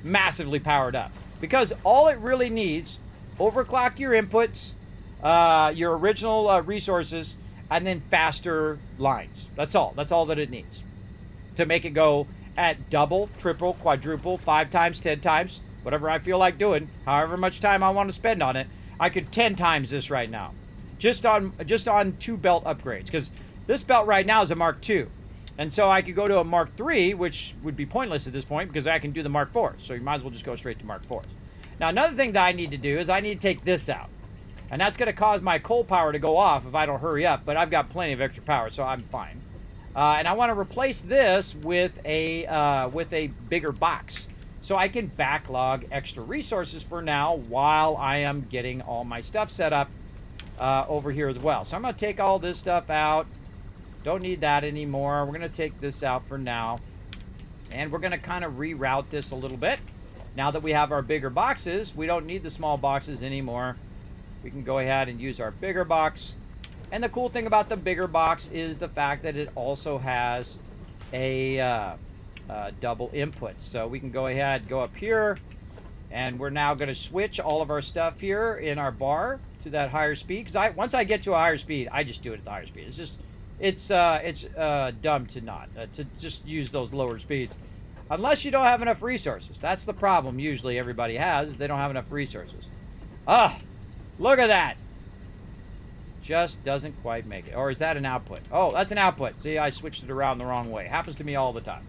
massively powered up. Because all it really needs, overclock your inputs, your original resources, and then faster lines. That's all. That's all that it needs to make it go at double, triple, quadruple, 5 times, 10 times, whatever I feel like doing, however much time I want to spend on it. I could 10 times this right now. Just on 2 belt upgrades, because this belt right now is a Mark II, and so I could go to a Mark III, which would be pointless at this point because I can do the Mark IVs. So you might as well just go straight to Mark IVs. Now another thing that I need to do is I need to take this out, and that's going to cause my coal power to go off if I don't hurry up. But I've got plenty of extra power, so I'm fine. And I want to replace this with a bigger box, so I can backlog extra resources for now while I am getting all my stuff set up over here as well. So I'm going to take all this stuff out. Don't need that anymore. We're going to take this out for now. And we're going to kind of reroute this a little bit. Now that we have our bigger boxes, we don't need the small boxes anymore. We can go ahead and use our bigger box. And the cool thing about the bigger box is the fact that it also has a double input. So we can go ahead, go up here, and we're now going to switch all of our stuff here in our bar to that higher speed. Because once I get to a higher speed, I just do it at the higher speed. It's just, it's dumb to not to just use those lower speeds, unless you don't have enough resources. That's the problem. Usually, everybody has. They don't have enough resources. Ah, look at that. Just doesn't quite make it. Or is that an output? Oh, that's an output. See, I switched it around the wrong way. Happens to me all the time.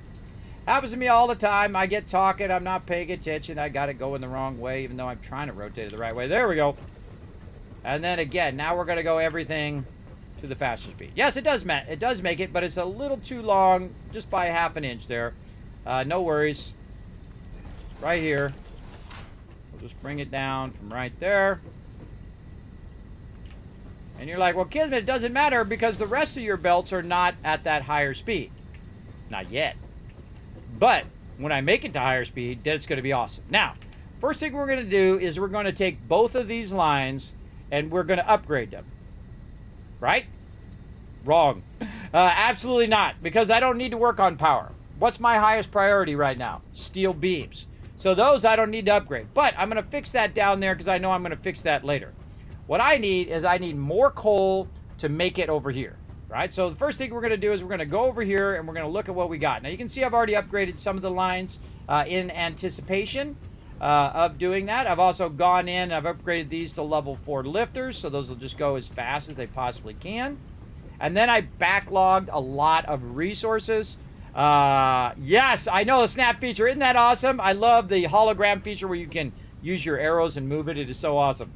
Happens to me all the time. I get talking, I'm not paying attention, I got it going the wrong way, even though I'm trying to rotate it the right way. There we go. And then again, now we're going to go everything to the faster speed. Yes, it does make it, but it's a little too long, just by ½ an inch there. No worries. Right here. We'll just bring it down from right there. And you're like, well, Kismet, it doesn't matter because the rest of your belts are not at that higher speed. Not yet. But when I make it to higher speed, then it's going to be awesome. Now, first thing we're going to do is we're going to take both of these lines and we're going to upgrade them. Right? Wrong. Absolutely not, because I don't need to work on power. What's my highest priority right now? Steel beams. So those I don't need to upgrade. But I'm going to fix that down there because I know I'm going to fix that later. What I need more coal to make it over here, right? So the first thing we're going to do is we're going to go over here and we're going to look at what we got. Now you can see I've already upgraded some of the lines in anticipation of doing that. I've also gone in, I've upgraded these to level 4 lifters, so those will just go as fast as they possibly can. And then I backlogged a lot of resources. Yes, I know the snap feature. Isn't that awesome? I love the hologram feature where you can use your arrows and move it. It is so awesome.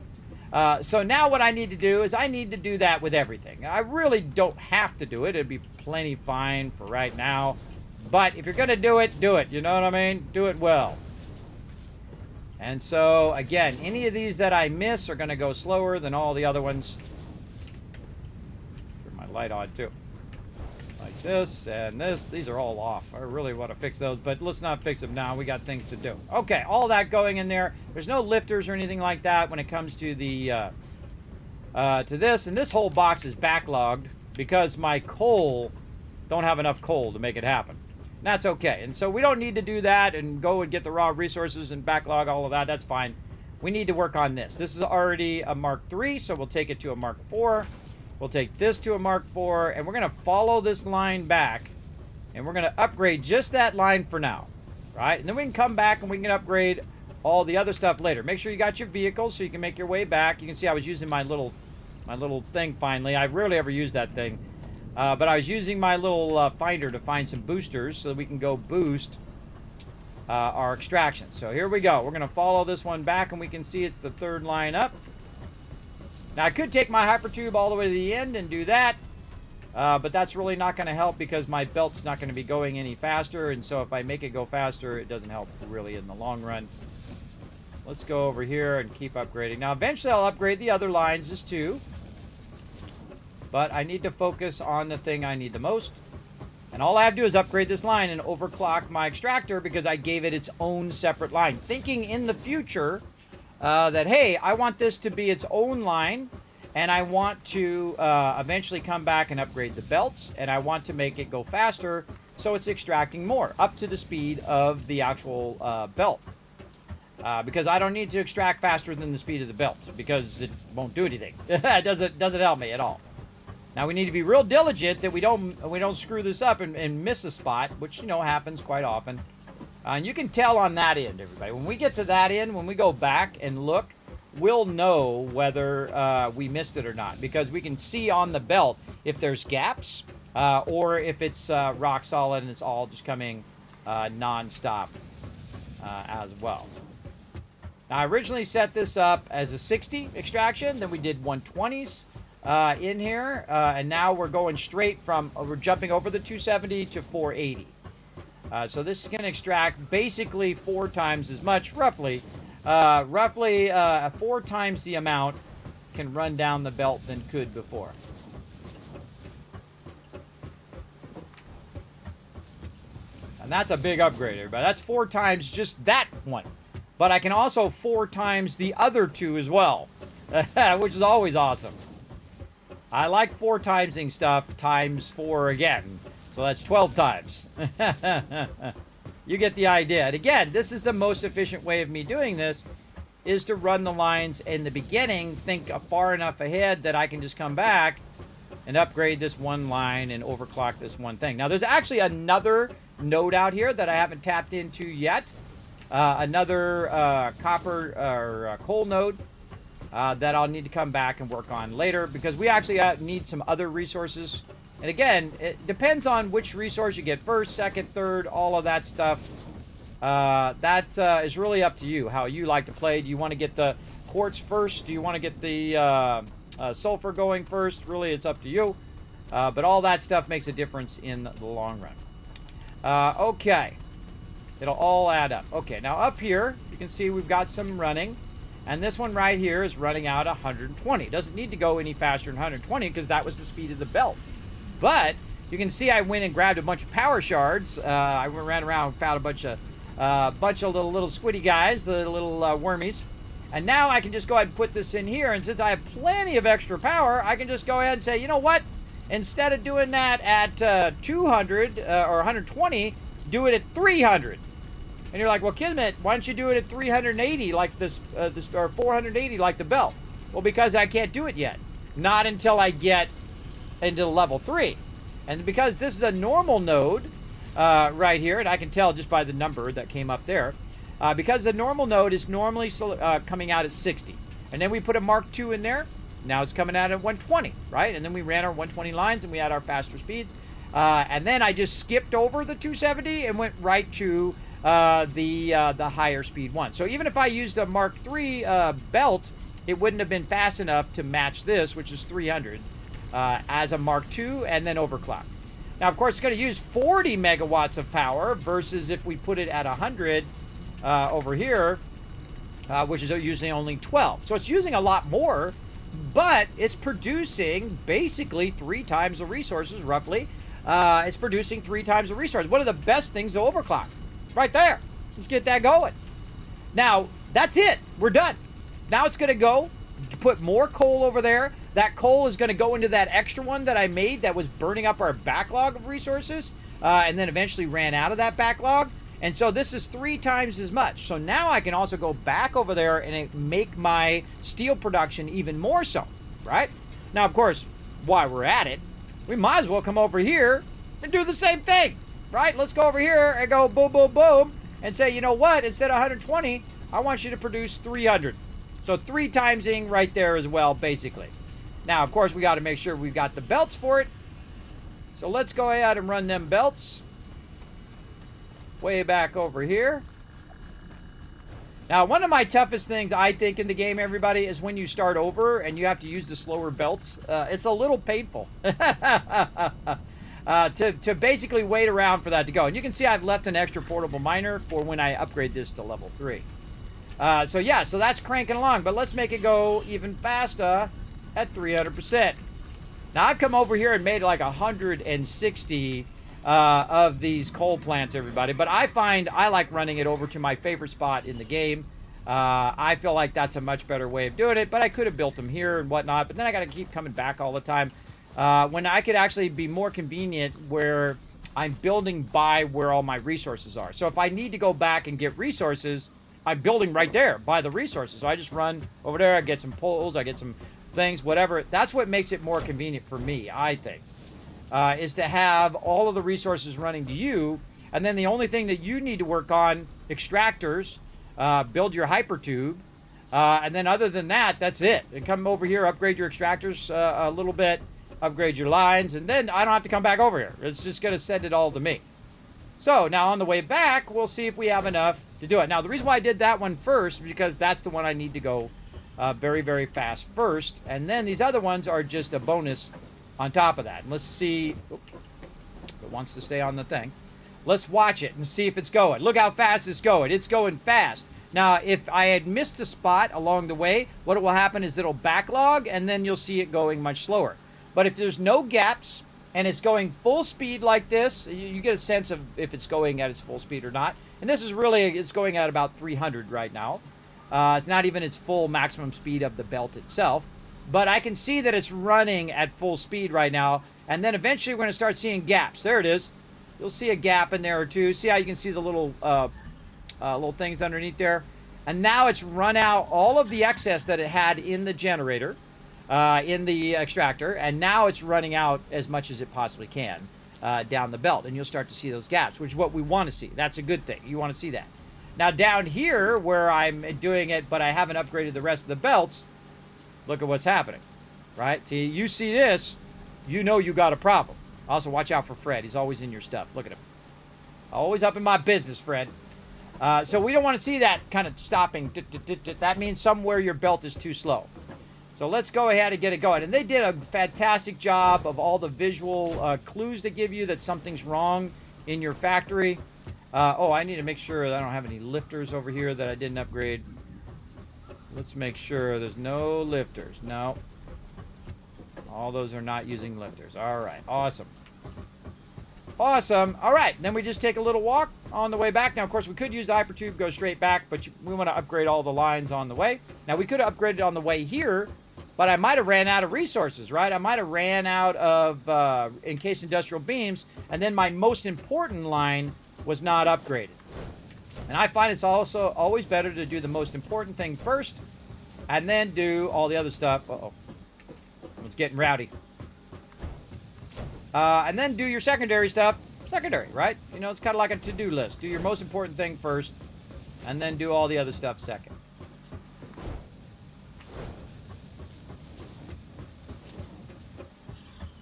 So now what I need to do is I need to do that with everything. I really don't have to do it. It'd be plenty fine for right now. But if you're going to do it, do it. You know what I mean? Do it well. And so, again, any of these that I miss are going to go slower than all the other ones. Turn my light on, too. Like this and this. These are all off. I really want to fix those, but let's not fix them now. We got things to do. Okay, all that going in there. There's no lifters or anything like that when it comes to the to this. And this whole box is backlogged because my coal don't have enough coal to make it happen. And that's okay. And so we don't need to do that and go and get the raw resources and backlog all of that. That's fine. We need to work on this. This is already a Mark III, so we'll take it to a Mark IV. We'll take this to a Mark IV, and we're going to follow this line back, and we're going to upgrade just that line for now, right? And then we can come back and we can upgrade all the other stuff later. Make sure you got your vehicles so you can make your way back. You can see I was using my little thing finally. I rarely ever use that thing, but I was using my little finder to find some boosters so that we can go boost our extraction. So here we go. We're going to follow this one back, and we can see it's the third line up. Now, I could take my hypertube all the way to the end and do that, but that's really not going to help because my belt's not going to be going any faster, and so if I make it go faster, it doesn't help really in the long run. Let's go over here and keep upgrading. Now, eventually I'll upgrade the other lines as too, but I need to focus on the thing I need the most, and all I have to do is upgrade this line and overclock my extractor because I gave it its own separate line, thinking in the future that, hey, I want this to be its own line, and I want to eventually come back and upgrade the belts, and I want to make it go faster so it's extracting more, up to the speed of the actual belt. Because I don't need to extract faster than the speed of the belt, because it won't do anything. It doesn't help me at all. Now we need to be real diligent that we don't screw this up and miss a spot, which, you know, happens quite often. And you can tell on that end, everybody. When we get to that end, when we go back and look, we'll know whether we missed it or not. Because we can see on the belt if there's gaps or if it's rock solid and it's all just coming non-stop as well. Now, I originally set this up as a 60 extraction. Then we did 120s in here. And now we're going straight from, we're jumping over the 270 to 480. So this is going to extract basically 4 times as much, roughly 4 times the amount can run down the belt than could before. And that's a big upgrade, everybody. That's 4 times just that one. But I can also 4 times the other 2 as well, which is always awesome. I like 4 timesing stuff times 4 again. So that's 12 times. You get the idea. And again, this is the most efficient way of me doing this, is to run the lines in the beginning, think far enough ahead that I can just come back and upgrade this one line and overclock this one thing. Now, there's actually another node out here that I haven't tapped into yet. Another copper or coal node that I'll need to come back and work on later because we actually need some other resources. And again, it depends on which resource you get first, second, third, all of that stuff. That is really up to you, how you like to play. Do you want to get the quartz first? Do you want to get the sulfur going first? Really, it's up to you. But all that stuff makes a difference in the long run. Okay. It'll all add up. Okay, now up here, you can see we've got some running. And this one right here is running out 120. It doesn't need to go any faster than 120 because that was the speed of the belt. But you can see I went and grabbed a bunch of power shards. I ran around and found a bunch of little squiddy guys, the little wormies. And now I can just go ahead and put this in here. And since I have plenty of extra power, I can just go ahead and say, you know what? Instead of doing that at 200 or 120, do it at 300. And you're like, well, Kismet, why don't you do it at 380 like this, or 480 like the belt? Well, because I can't do it yet. Not until I get into level 3. And because this is a normal node right here, and I can tell just by the number that came up there, because the normal node is normally coming out at 60. And then we put a Mark II in there. Now it's coming out at 120, right? And then we ran our 120 lines and we had our faster speeds. And then I just skipped over the 270 and went right to the higher speed one. So even if I used a Mark III belt, it wouldn't have been fast enough to match this, which is 300, as a Mark II and then overclock. Now, of course, it's going to use 40 megawatts of power versus if we put it at 100 over here, which is usually only 12. So it's using a lot more, but it's producing basically 3 times the resources, roughly. It's producing 3 times the resources. One of the best things to overclock. Right there. Let's get that going. Now, that's it. We're done. Now it's going to go put more coal over there. That coal is going to go into that extra one that I made that was burning up our backlog of resources, and then eventually ran out of that backlog. And so this is 3 times as much. So now I can also go back over there and make my steel production even more so, right? Now, of course, while we're at it, we might as well come over here and do the same thing, right? Let's go over here and go boom, boom, boom, and say, you know what? Instead of 120, I want you to produce 300. So 3 timesing right there as well, basically. Now, of course, we got to make sure we've got the belts for it. So let's go ahead and run them belts. Way back over here. Now, one of my toughest things, I think, in the game, everybody, is when you start over and you have to use the slower belts. It's a little painful to basically wait around for that to go. And you can see I've left an extra portable miner for when I upgrade this to level 3. So yeah, so that's cranking along. But let's make it go even faster at 300%. Now, I've come over here and made like 160 of these coal plants, everybody. But I find I like running it over to my favorite spot in the game. I feel like that's a much better way of doing it. But I could have built them here and whatnot. But then I got to keep coming back all the time. When I could actually be more convenient where I'm building by where all my resources are. So if I need to go back and get resources, I'm building right there by the resources. So I just run over there. I get some poles. I get some things, whatever. That's what makes it more convenient for me, I think. Is to have all of the resources running to you, and then the only thing that you need to work on, extractors, build your hypertube, and then other than that, that's it. And come over here, upgrade your extractors a little bit, upgrade your lines, and then I don't have to come back over here. It's just going to send it all to me. So now on the way back, we'll see if we have enough to do it. Now, the reason why I did that one first is because that's the one I need to go very, very fast first, and then these other ones are just a bonus on top of that. And let's see. Oops, if it wants to stay on the thing. Let's watch it and see if it's going. Look how fast it's going. It's going fast. Now, if I had missed a spot along the way, what will happen is it'll backlog, and then you'll see it going much slower. But if there's no gaps, and it's going full speed like this, you get a sense of if it's going at its full speed or not. And this is really, it's going at about 300 right now. It's not even its full maximum speed of the belt itself. But I can see that it's running at full speed right now. And then eventually we're going to start seeing gaps. There it is. You'll see a gap in there or two. See how you can see the little things underneath there? And now it's run out all of the excess that it had in the generator, in the extractor. And now it's running out as much as it possibly can down the belt. And you'll start to see those gaps, which is what we want to see. That's a good thing. You want to see that. Now down here where I'm doing it, but I haven't upgraded the rest of the belts, look at what's happening, right? See, you see this, you know you got a problem. Also, watch out for Fred. He's always in your stuff. Look at him. Always up in my business, Fred. So we don't want to see that kind of stopping. That means somewhere your belt is too slow. So let's go ahead and get it going. And they did a fantastic job of all the visual clues they give you that something's wrong in your factory. Oh, I need to make sure that I don't have any lifters over here that I didn't upgrade. Let's make sure there's no lifters. No. All those are not using lifters. All right. Awesome. Awesome. All right. Then we just take a little walk on the way back. Now, of course, we could use the hypertube, go straight back, but we want to upgrade all the lines on the way. Now, we could have upgraded on the way here, but I might have ran out of resources, right? I might have ran out of encased industrial beams, and then my most important line was not upgraded. And I find it's also always better to do the most important thing first and then do all the other stuff. Uh-oh. It's getting rowdy. And then do your secondary stuff. Secondary, right? You know, it's kind of like a to-do list. Do your most important thing first, and then do all the other stuff second.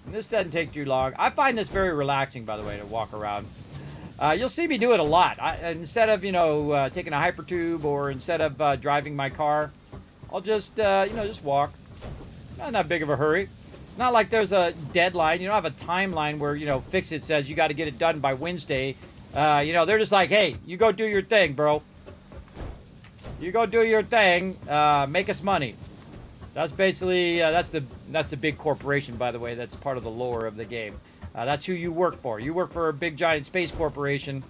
And this doesn't take too long. I find this very relaxing, by the way, to walk around. You'll see me do it a lot. Instead of, you know, taking a hypertube or instead of driving my car, I'll just, you know, just walk. Not that big of a hurry. Not like there's a deadline. You don't have a timeline where, you know, Fix-It says you got to get it done by Wednesday. You know, they're just like, hey, you go do your thing, bro. You go do your thing. Make us money. That's basically, that's the big corporation, by the way. That's part of the lore of the game. That's who you work for. You work for a big, giant space corporation.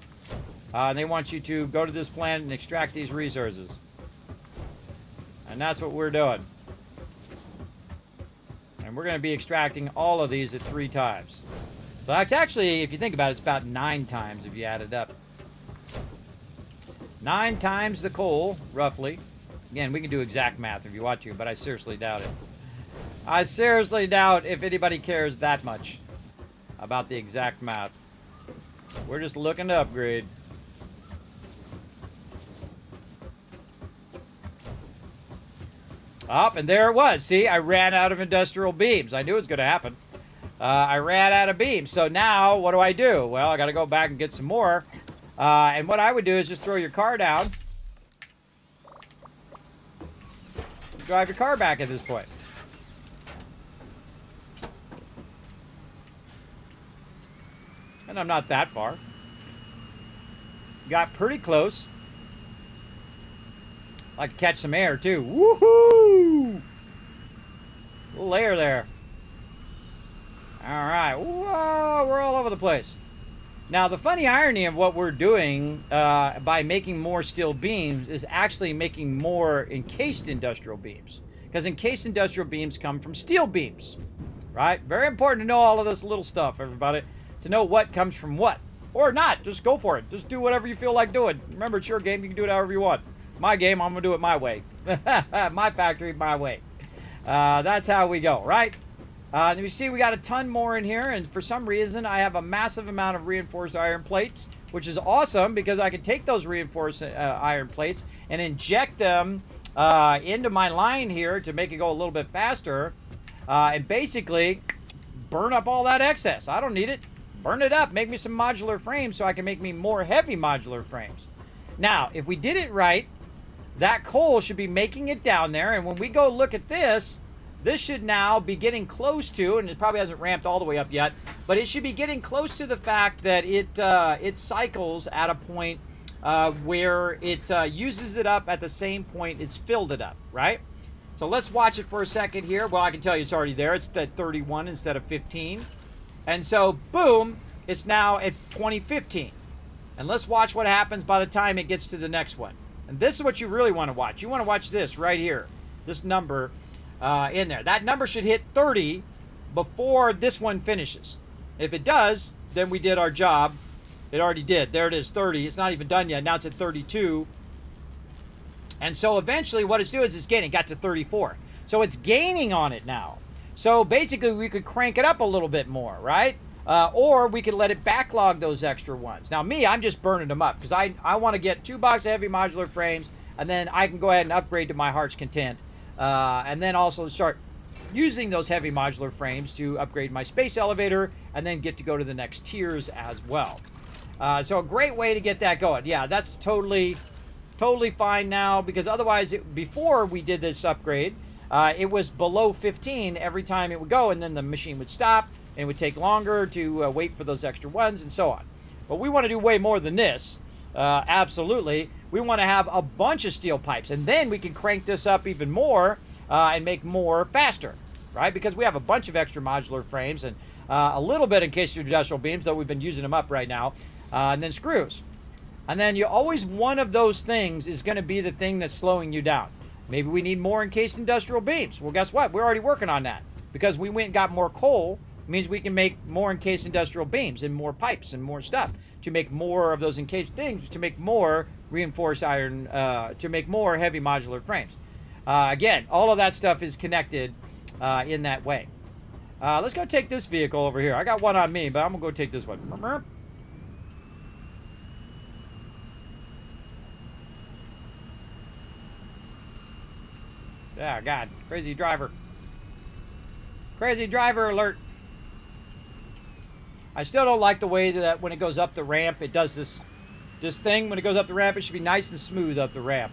And they want you to go to this planet and extract these resources. And that's what we're doing. And we're going to be extracting all of these at 3 times. So that's actually, if you think about it, it's about 9 times if you add it up. 9 times the coal, roughly. Again, we can do exact math if you want to, but I seriously doubt it. I seriously doubt if anybody cares that much about the exact math. We're just looking to upgrade. Up, and there it was. See, I ran out of industrial beams. I knew it was going to happen. I ran out of beams. So now, what do? Well, I got to go back and get some more. And what I would do is just throw your car down. Drive your car back at this point. And I'm not that far. Got pretty close. Like to catch some air too. Woohoo! Little layer there. Alright. Whoa, we're all over the place. Now, the funny irony of what we're doing by making more steel beams is actually making more encased industrial beams. Because encased industrial beams come from steel beams. Right? Very important to know all of this little stuff, everybody. To know what comes from what. Or not. Just go for it. Just do whatever you feel like doing. Remember, it's your game. You can do it however you want. My game, I'm going to do it my way. My factory, my way. That's how we go, right? You see we got a ton more in here, and for some reason I have a massive amount of reinforced iron plates, which is awesome because I can take those reinforced iron plates and inject them into my line here to make it go a little bit faster, and basically burn up all that excess. I don't need it. Burn it up. Make me some modular frames so I can make me more heavy modular frames. Now, if we did it right, that coal should be making it down there, and when we go look at this, this should now be getting close to, and it probably hasn't ramped all the way up yet, but it should be getting close to the fact that it cycles at a point where it uses it up at the same point it's filled it up, right? So let's watch it for a second here. Well, I can tell you it's already there. It's at 31 instead of 15. And so, boom, it's now at 2015. And let's watch what happens by the time it gets to the next one. And this is what you really want to watch. You want to watch this right here, this number in there. That number should hit 30 before this one finishes. If it does, then we did our job. It already did. There it is, 30. It's not even done yet. Now it's at 32. And so eventually what it's doing is it's gaining. It got to 34. So it's gaining on it now. So basically we could crank it up a little bit more, right? Or we could let it backlog those extra ones. Now me, I'm just burning them up because I want to get 2 boxes of heavy modular frames, and then I can go ahead and upgrade to my heart's content. And then also start using those heavy modular frames to upgrade my space elevator and then get to go to the next tiers as well. So a great way to get that going. Yeah, that's totally fine now, because otherwise before we did this upgrade, it was below 15 every time it would go, and then the machine would stop and it would take longer to wait for those extra ones and so on. But we want to do way more than this. Absolutely. We want to have a bunch of steel pipes, and then we can crank this up even more and make more faster, right? Because we have a bunch of extra modular frames and a little bit encased industrial beams, though we've been using them up right now, and then screws. And then you always, one of those things is going to be the thing that's slowing you down. Maybe we need more encased industrial beams. Well, guess what? We're already working on that. Because we went and got more coal, means we can make more encased industrial beams and more pipes and more stuff to make more of those encased things, to make more reinforced iron, to make more heavy modular frames. Again, all of that stuff is connected in that way. Let's go take this vehicle over here. I got one on me, but I'm going to go take this one. Yeah, God. Crazy driver. Crazy driver alert. I still don't like the way that when it goes up the ramp, it does this thing. When it goes up the ramp, it should be nice and smooth up the ramp.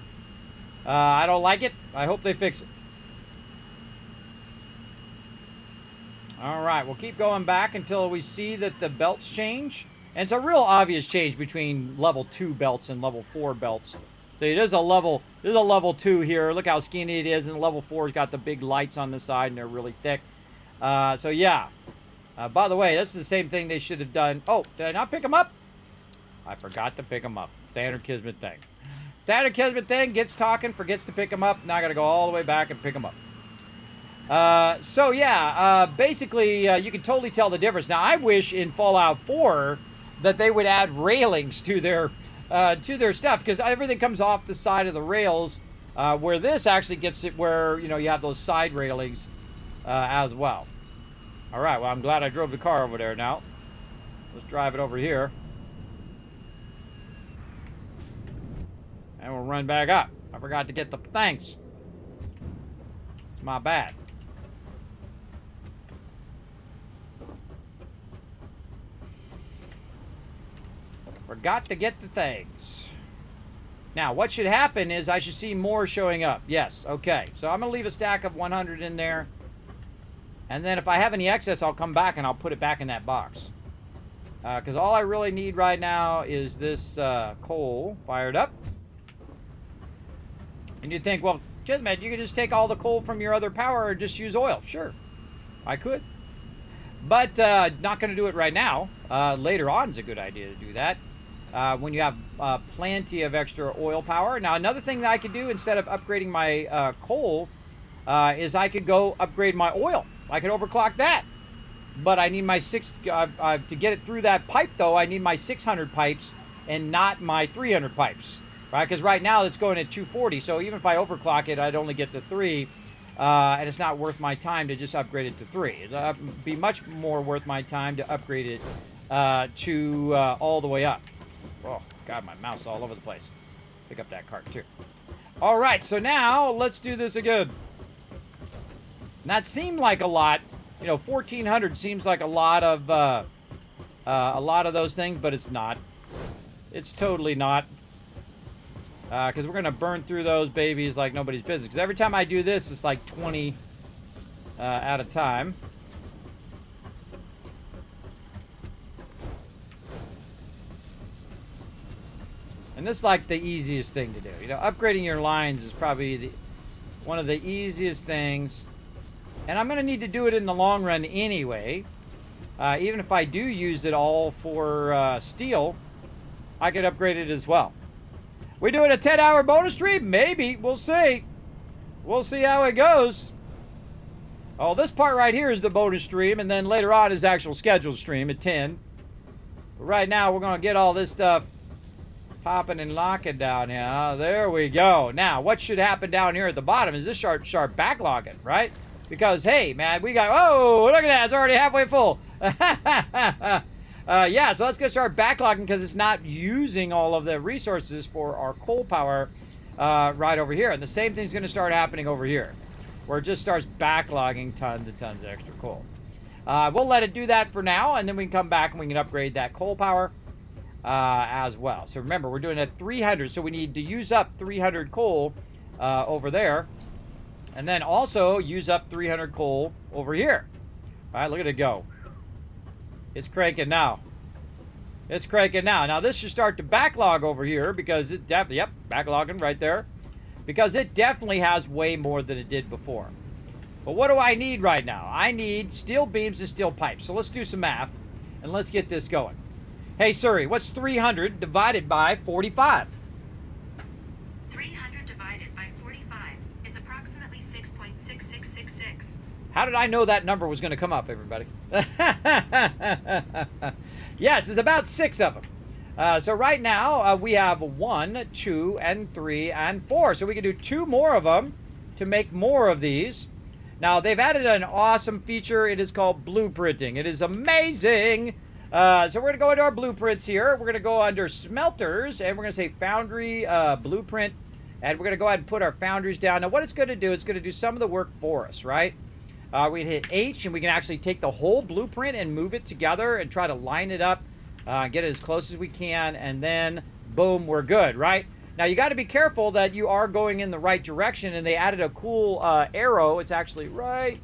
I don't like it. I hope they fix it. All right, we'll keep going back until we see that the belts change. And it's a real obvious change between level 2 belts and level 4 belts. So there's a level 2 here. Look how skinny it is. And level 4's got the big lights on the side and they're really thick. So yeah. By the way, this is the same thing they should have done. Oh, did I not pick them up? I forgot to pick them up. Standard Kismet thing. Standard Kismet thing, gets talking, forgets to pick them up. Now I got to go all the way back and pick them up. So yeah, basically you can totally tell the difference. Now I wish in Fallout 4 that they would add railings to their stuff, because everything comes off the side of the rails, where this actually gets it where, you know, you have those side railings as well. All right, well, I'm glad I drove the car over there now. Let's drive it over here. And we'll run back up. I forgot to get the thanks. It's my bad. Forgot to get the things. Now, what should happen is I should see more showing up. Yes, okay. So I'm going to leave a stack of 100 in there. And then if I have any excess, I'll come back and I'll put it back in that box. Because all I really need right now is this coal fired up. And you'd think, well, Kismet, you could just take all the coal from your other power or just use oil. Sure, I could. But not going to do it right now. Later on is a good idea to do that. When you have plenty of extra oil power. Now, another thing that I could do instead of upgrading my coal is I could go upgrade my oil. I could overclock that. But I need my to get it through that pipe, though, I need my 600 pipes and not my 300 pipes. Right? Because right now it's going at 240. So even if I overclock it, I'd only get to 3. And it's not worth my time to just upgrade it to 3. It'd be much more worth my time to upgrade it to all the way up. Oh, God, my mouse is all over the place. Pick up that cart, too. All right, so now let's do this again. And that seemed like a lot. You know, 1,400 seems like a lot of those things, but it's not. It's totally not. Because we're going to burn through those babies like nobody's business. Because every time I do this, it's like 20 at a time. And this is like the easiest thing to do. You know, upgrading your lines is probably one of the easiest things. And I'm going to need to do it in the long run anyway. Even if I do use it all for steel, I could upgrade it as well. We doing a 10-hour bonus stream? Maybe. We'll see. We'll see how it goes. Oh, this part right here is the bonus stream, and then later on is the actual scheduled stream at 10. But right now, we're going to get all this stuff popping and locking down here. There we go. Now, what should happen down here at the bottom is this sharp backlogging, right? Because, hey, man, we got... Oh, look at that. It's already halfway full. Yeah, so let's get start backlogging because it's not using all of the resources for our coal power right over here. And the same thing's going to start happening over here, where it just starts backlogging tons and tons of extra coal. We'll let it do that for now, and then we can come back and we can upgrade that coal power as well. So remember, we're doing it at 300, so we need to use up 300 coal over there. And then also use up 300 coal over here. All right, look at it go. It's cranking now. It's cranking now. Now this should start to backlog over here because it definitely, yep, backlogging right there. Because it definitely has way more than it did before. But what do I need right now? I need steel beams and steel pipes. So let's do some math and let's get this going. Hey Siri, what's 300 divided by 45? 300 divided by 45 is approximately 6.6666. How did I know that number was going to come up, everybody? Yes, it's about 6 of them. So right now, we have 1, 2, and 3, and 4. So we can do 2 more of them to make more of these. Now, they've added an awesome feature. It is called blueprinting. It is amazing. So we're going to go into our blueprints here. We're going to go under smelters, and we're going to say foundry blueprint. And we're going to go ahead and put our foundries down. Now, what it's going to do, it's going to do some of the work for us, right? We can hit H, and we can actually take the whole blueprint and move it together and try to line it up, get it as close as we can, and then, boom, we're good, right? Now, you got to be careful that you are going in the right direction, and they added a cool arrow. It's actually right...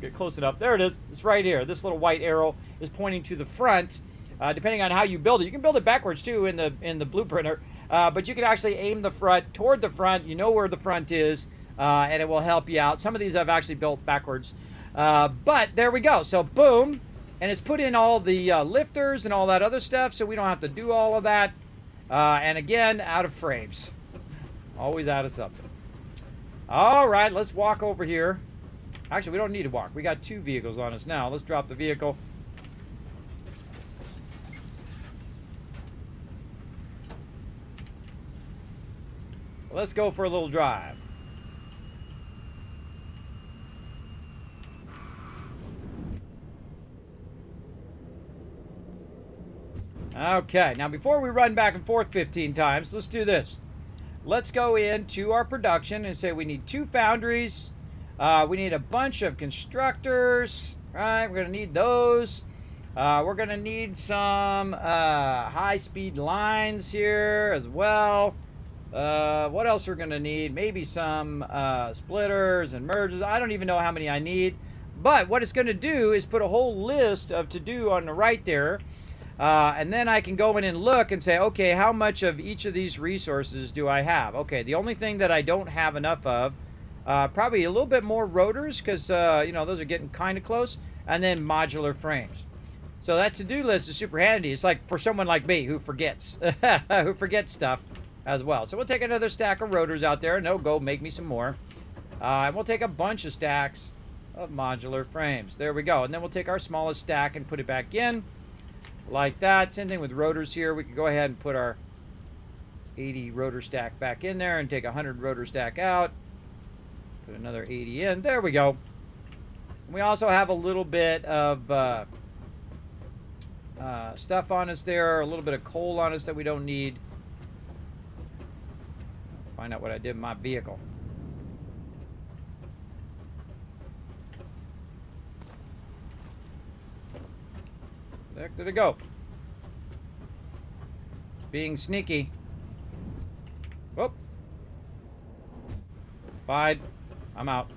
Get close enough. There it is. It's right here. This little white arrow is pointing to the front. Depending on how you build it, you can build it backwards too in the blueprinter. But you can actually aim the front toward the front. You know where the front is, and it will help you out. Some of these I've actually built backwards. But there we go. So boom, and it's put in all the lifters and all that other stuff, so we don't have to do all of that. And again, out of frames. Always out of something. All right, let's walk over here. Actually, we don't need to walk. We got 2 vehicles on us now. Let's drop the vehicle. Let's go for a little drive. Okay, now before we run back and forth 15 times, let's do this. Let's go into our production and say we need 2 foundries. We need a bunch of constructors, right? We're going to need those. We're going to need some high-speed lines here as well. What else we're going to need? Maybe some splitters and merges. I don't even know how many I need. But what it's going to do is put a whole list of to-do on the right there. And then I can go in and look and say, okay, how much of each of these resources do I have? Okay, the only thing that I don't have enough of, probably a little bit more rotors because, you know, those are getting kind of close. And then modular frames. So that to-do list is super handy. It's like for someone like me who forgets, who forgets stuff as well. So we'll take another stack of rotors out there. No, go make me some more. And we'll take a bunch of stacks of modular frames. There we go. And then we'll take our smallest stack and put it back in like that. Same thing with rotors here. We can go ahead and put our 80 rotor stack back in there and take 100 rotor stack out. Put another 80 in. There we go. We also have a little bit of stuff on us there, a little bit of coal on us that we don't need. Find out what I did with my vehicle. Where did it go? Being sneaky. Whoop. Fine. I'm out.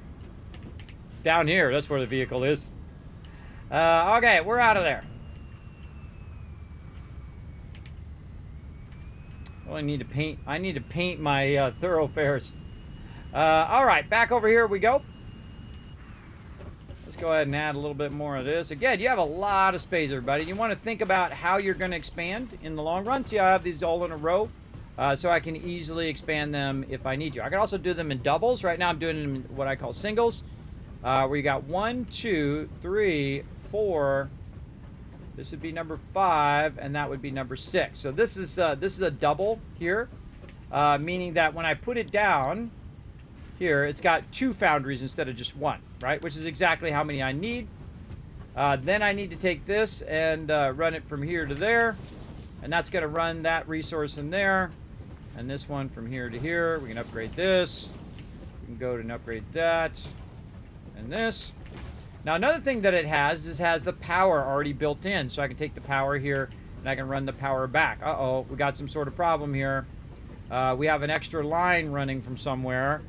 Down here, that's where the vehicle is. Okay, we're out of there. Well, I need to paint my thoroughfares. All right, back over here we go. Let's go ahead and add a little bit more of this. Again, you have a lot of space, everybody. You want to think about how you're going to expand in the long run. See, I have these all in a row, so I can easily expand them if I need to. I can also do them in doubles. Right now, I'm doing them in what I call singles, where you got 1, 2, 3, 4. This would be number 5, and that would be number 6. So this is a double here, meaning that when I put it down here, it's got 2 foundries instead of just 1, right? Which is exactly how many I need. Then I need to take this and run it from here to there, and that's going to run that resource in there, and this one from here to here. We can upgrade this. We can go and upgrade that, and this. Now, another thing that it has is the power already built in. So I can take the power here, and I can run the power back. Uh-oh, we got some sort of problem here. We have an extra line running from somewhere.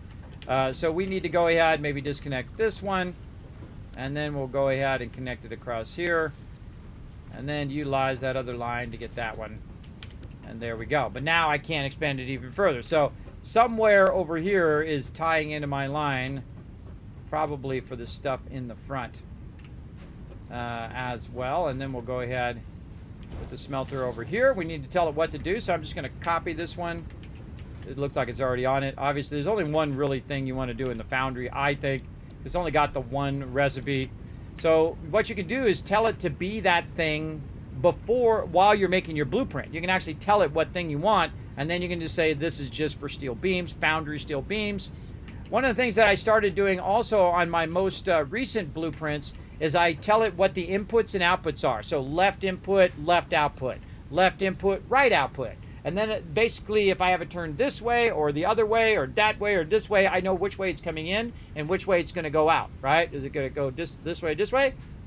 So we need to go ahead, maybe disconnect this one, and then we'll go ahead and connect it across here, and then utilize that other line to get that one. And there we go. But now I can't expand it even further. So somewhere over here is tying into my line, probably for the stuff in the front as well. And then we'll go ahead with the smelter over here. We need to tell it what to do, so I'm just going to copy this one. It looks like it's already on it. Obviously, there's only one really thing you want to do in the foundry, I think. It's only got the one recipe. So what you can do is tell it to be that thing while you're making your blueprint. You can actually tell it what thing you want, and then you can just say this is just for steel beams, foundry steel beams. One of the things that I started doing also on my most recent blueprints is I tell it what the inputs and outputs are. So left input, left output, left input, right output. And then basically if I have it turned this way or the other way or that way or this way, I know which way it's coming in and which way it's going to go out, right? Is it going to go this way,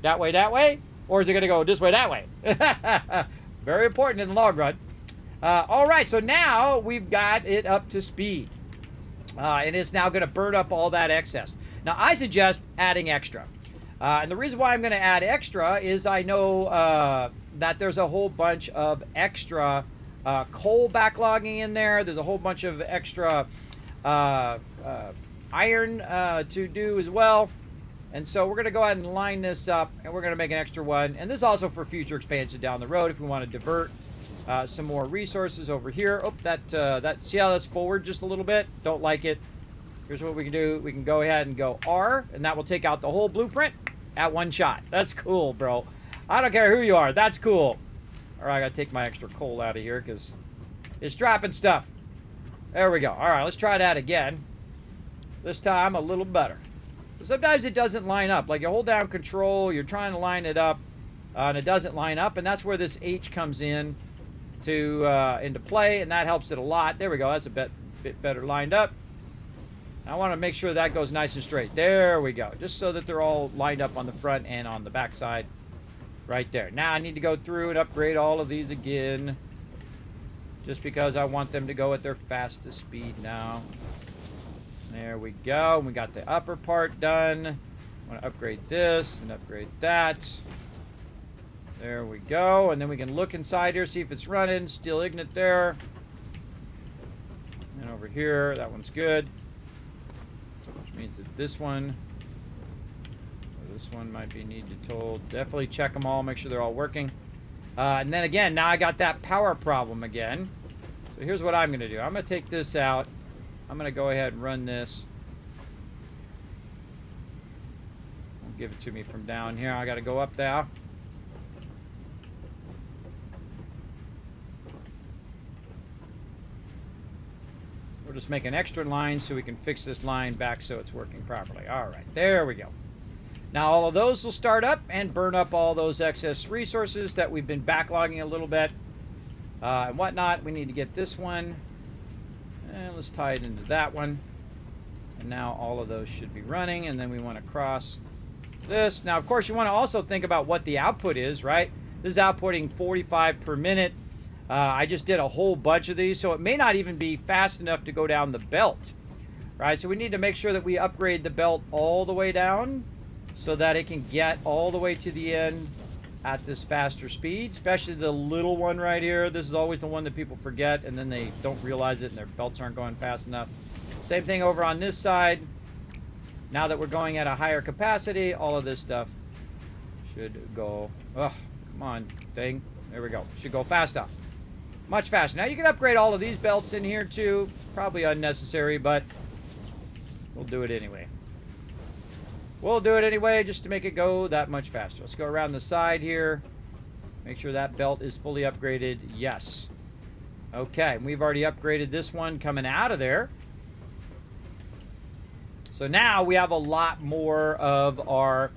that way, or is it going to go this way, that way? Very important in the long run. All right, so now we've got it up to speed. And it's now going to burn up all that excess. Now, I suggest adding extra. And the reason why I'm going to add extra is I know that there's a whole bunch of extra coal backlogging in there. There's a whole bunch of extra iron to do as well. And so we're going to go ahead and line this up, and we're going to make an extra one. And this is also for future expansion down the road if we want to divert some more resources over here. Oh, see how that's forward just a little bit? Don't like it. Here's what we can do. We can go ahead and go R, and that will take out the whole blueprint at one shot. That's cool, bro. I don't care who you are. That's cool. All right, I got to take my extra coal out of here because it's dropping stuff. There we go. All right, let's try that again. This time a little better. Sometimes it doesn't line up. Like you hold down control, you're trying to line it up, and it doesn't line up, and that's where this H comes in into play, and that helps it a lot. There we go. That's a bit better lined up. I want to make sure that goes nice and straight. There we go. Just so that they're all lined up on the front and on the back side. Right there. Now I need to go through and upgrade all of these again. Just because I want them to go at their fastest speed now. There we go. We got the upper part done. I want to upgrade this and upgrade that. There we go. And then we can look inside here, see if it's running. Still ignite there. And over here, that one's good. Which means that this one might be needed told. Definitely check them all, make sure they're all working. And then again, now I got that power problem again. So here's what I'm going to do. I'm going to take this out. I'm going to go ahead and run this. Give it to me from down here. I got to go up there. We'll just make an extra line so we can fix this line back so it's working properly. All right, there we go. Now all of those will start up and burn up all those excess resources that we've been backlogging a little bit and whatnot. We need to get this one. And let's tie it into that one. And now all of those should be running. And then we want to cross this. Now, of course, you want to also think about what the output is, right? This is outputting 45 per minute. I just did a whole bunch of these, so it may not even be fast enough to go down the belt, right? So we need to make sure that we upgrade the belt all the way down so that it can get all the way to the end at this faster speed, especially the little one right here. This is always the one that people forget, and then they don't realize it, and their belts aren't going fast enough. Same thing over on this side. Now that we're going at a higher capacity, all of this stuff should go, oh, come on, thing. There we go. Should go faster. Much faster. Now you can upgrade all of these belts in here too. Probably unnecessary, but we'll do it anyway. We'll do it anyway just to make it go that much faster. Let's go around the side here. Make sure that belt is fully upgraded. Yes. Okay, we've already upgraded this one coming out of there. So now we have a lot more of our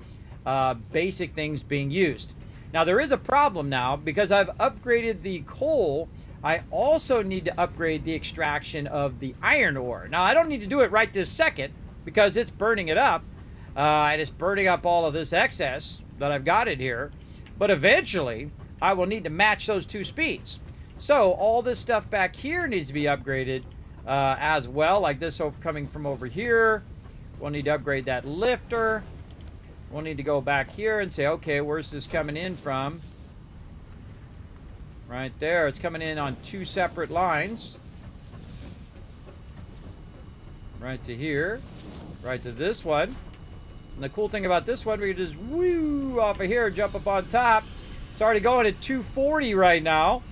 basic things being used. Now there is a problem now because I've upgraded the coal. I also need to upgrade the extraction of the iron ore. Now I don't need to do it right this second because it's burning it up. And it's burning up all of this excess that I've got in here. But eventually, I will need to match those two speeds. So all this stuff back here needs to be upgraded as well. Like this coming from over here. We'll need to upgrade that lifter. We'll need to go back here and say, okay, where's this coming in from? Right there. It's coming in on two separate lines. Right to here. Right to this one. And the cool thing about this one, we can just woo off of here, jump up on top. It's already going at 240 right now.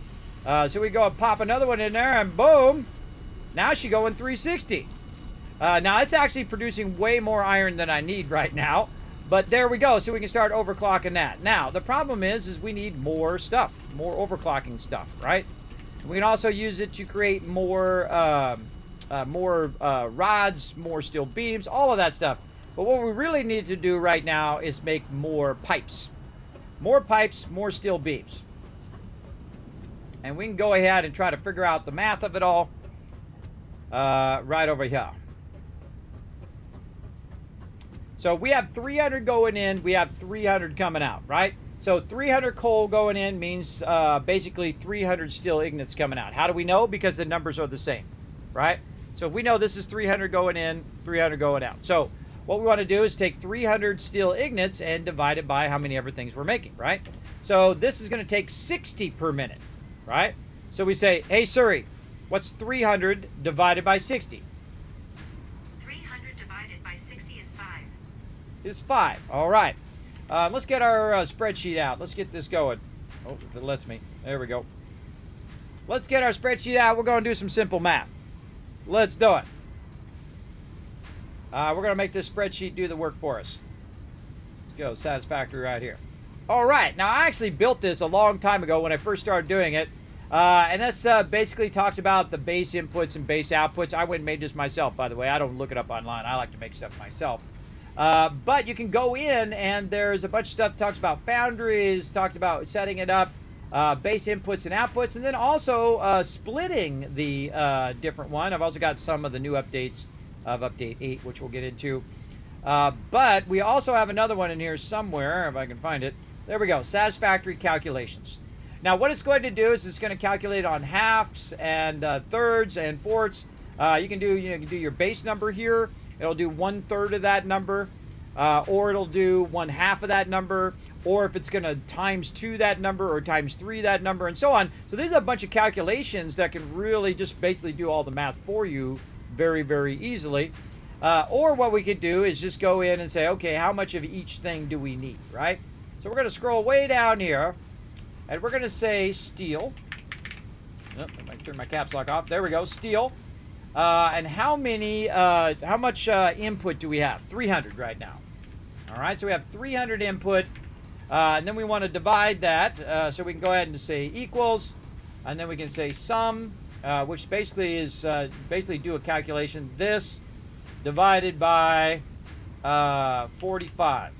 So we go and pop another one in there and boom. Now she's going 360. Now it's actually producing way more iron than I need right now. But there we go. So we can start overclocking that. Now, the problem is we need more stuff. More overclocking stuff, right? We can also use it to create more more rods, more steel beams, all of that stuff. But what we really need to do right now is make more pipes. More pipes, more steel beams. And we can go ahead and try to figure out the math of it all right over here. So we have 300 going in, we have 300 coming out, right? So 300 coal going in means basically 300 steel ingots coming out. How do we know? Because the numbers are the same, right? So if we know this is 300 going in, 300 going out. So what we want to do is take 300 steel ingots and divide it by how many ever things we're making, right? So this is going to take 60 per minute, right? So we say, hey Siri, what's 300 divided by 60? 300 divided by 60 is 5. It's 5. All right. Let's get our spreadsheet out. Let's get this going. Oh, if it lets me. There we go. Let's get our spreadsheet out. We're going to do some simple math. Let's do it. We're going to make this spreadsheet do the work for us. Let's go. Satisfactory right here. All right. Now, I actually built this a long time ago when I first started doing it. And this basically talks about the base inputs and base outputs. I went and made this myself, by the way. I don't look it up online. I like to make stuff myself. But you can go in and there's a bunch of stuff that talks about foundries, talks about setting it up, base inputs and outputs, and then also splitting the different one. I've also got some of the new updates of update 8, which we'll get into. But we also have another one in here somewhere, if I can find it. There we go, Satisfactory calculations. Now what it's going to do is it's going to calculate on halves and thirds and fourths. You can do your base number here. It'll do 1/3 of that number, or it'll do 1/2 of that number, or if it's going to times 2 that number or times 3 that number, and so on. So there's a bunch of calculations that can really just basically do all the math for you very, very easily. Or what we could do is just go in and say, okay, how much of each thing do we need, right? So we're going to scroll way down here, and we're going to say steel. Oh, I might turn my caps lock off. There we go, steel. And how much input do we have? 300 right now. All right, so we have 300 input, and then we want to divide that, so we can go ahead and say equals, and then we can say sum, which basically is basically do a calculation. This divided by 45.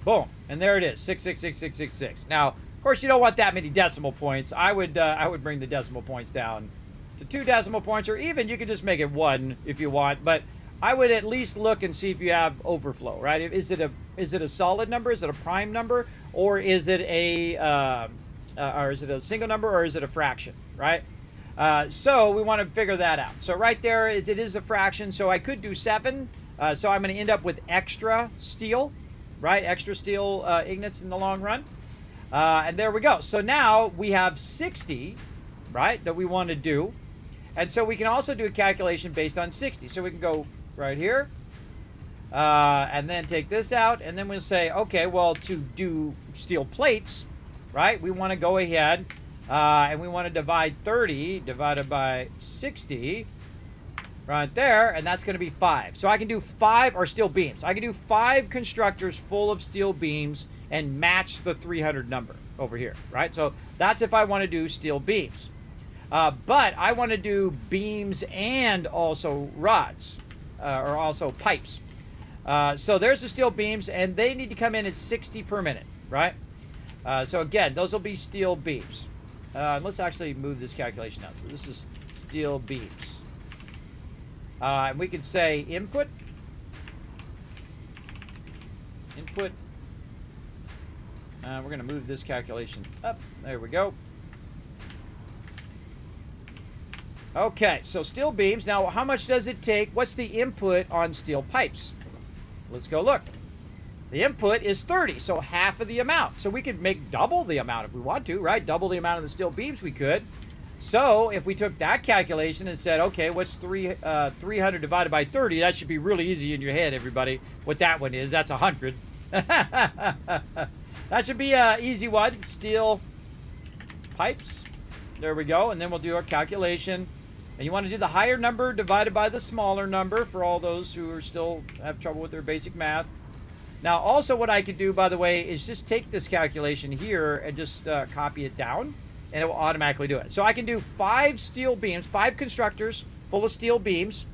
Boom, and there it is, 6666666. Now, of course, you don't want that many decimal points. I would bring the decimal points down to 2 decimal points, or even you could just make it 1 if you want. But I would at least look and see if you have overflow, right? Is it a solid number? Is it a prime number, or is it a single number, or is it a fraction, right? So we want to figure that out. So right there, it is a fraction. So I could do 7. So I'm going to end up with extra steel, right? Extra steel ingots in the long run. And there we go. So now we have 60, right, that we want to do. And so we can also do a calculation based on 60. So we can go right here, and then take this out, and then we'll say, okay, well, to do steel plates, right, we want to go ahead, and we want to divide 30 divided by 60 right there, and that's going to be 5. So I can do 5, or steel beams. I can do 5 constructors full of steel beams and match the 300 number over here, right? So that's if I want to do steel beams. But I want to do beams and also rods, or also pipes. So there's the steel beams, and they need to come in at 60 per minute, right? So again, those will be steel beams. Let's actually move this calculation out. So this is steel beams. And we can say input. We're going to move this calculation up. There we go. Okay, so steel beams. Now, how much does it take? What's the input on steel pipes? Let's go look. The input is 30, so half of the amount. So we could make double the amount if we want to, right? Double the amount of the steel beams we could. So if we took that calculation and said, okay, what's 300 divided by 30? That should be really easy in your head, everybody. What that one is, that's 100. That should be an easy one. Steel pipes. There we go. And then we'll do our calculation. And you want to do the higher number divided by the smaller number for all those who are still have trouble with their basic math. Now, also what I could do, by the way, is just take this calculation here and just copy it down. and it will automatically do it. So I can do 5 steel beams, 5 constructors full of steel beams,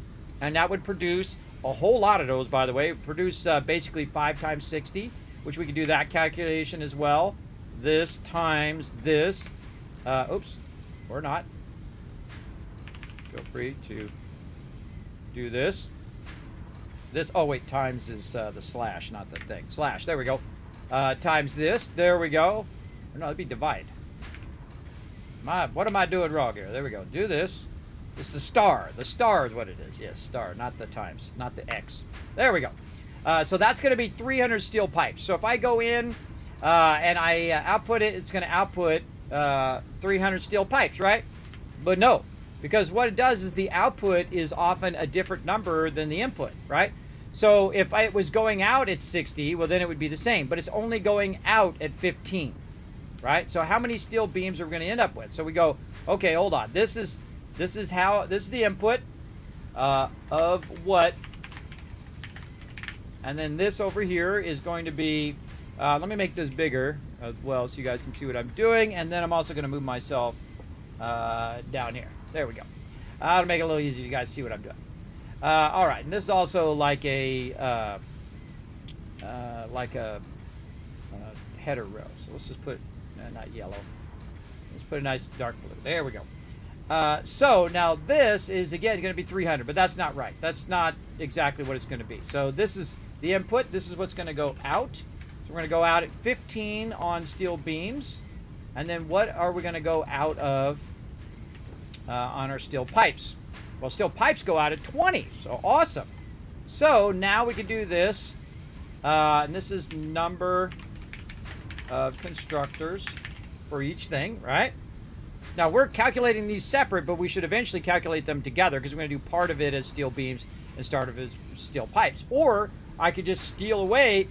and that would produce a whole lot of those, by the way. Produce basically 5 times 60, which we can do that calculation as well. This times this. Oops, or not. Feel free to do this. This, oh wait, times is the slash, not the thing. Slash, there we go. Times this, there we go. Or no, it'd be divide. What am I doing wrong here? There we go. Do this. It's the star. The star is what it is. Yes, star, not the times, not the X. There we go. So that's going to be 300 steel pipes. So if I go in and I output it, it's going to output 300 steel pipes, right? But no, because what it does is the output is often a different number than the input, right? So if it was going out at 60, well, then it would be the same, but it's only going out at 15, right? So how many steel beams are we going to end up with? So we go, okay, hold on. This is the input of what, and then this over here is going to be, let me make this bigger as well so you guys can see what I'm doing, and then I'm also going to move myself down here. There we go. To make it a little easier, you guys see what I'm doing. All right, and this is also like a header row. So let's just put not yellow. Let's put a nice dark blue. There we go. So now this is again going to be 300, but that's not right. That's not exactly what it's going to be. So this is the input. This is what's going to go out. So we're going to go out at 15 on steel beams, and then what are we going to go out of on our steel pipes? Well, steel pipes go out at 20, so awesome. So now we can do this, and this is number of constructors for each thing, right? Now we're calculating these separate, but we should eventually calculate them together because we're going to do part of it as steel beams and start of it as steel pipes. Or I could just steal away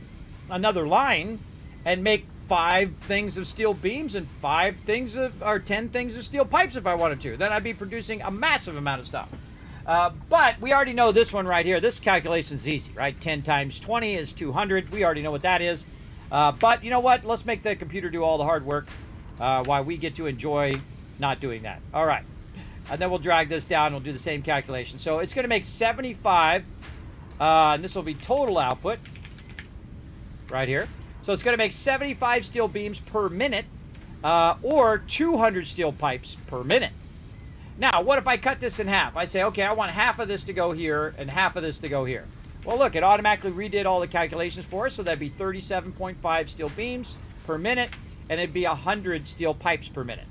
another line and make 5 things of steel beams and 5 things of, or 10 things of steel pipes if I wanted to. Then I'd be producing a massive amount of stuff. But we already know this one right here. This calculation is easy, right? 10 times 20 is 200. We already know what that is. But you know what? Let's make the computer do all the hard work while we get to enjoy not doing that. All right. And then we'll drag this down. We'll do the same calculation. So it's going to make 75. And this will be total output right here. So it's going to make 75 steel beams per minute or 200 steel pipes per minute. Now, what if I cut this in half? I say, okay, I want half of this to go here and half of this to go here. Well, look, it automatically redid all the calculations for us, so that'd be 37.5 steel beams per minute, and it'd be 100 steel pipes per minute,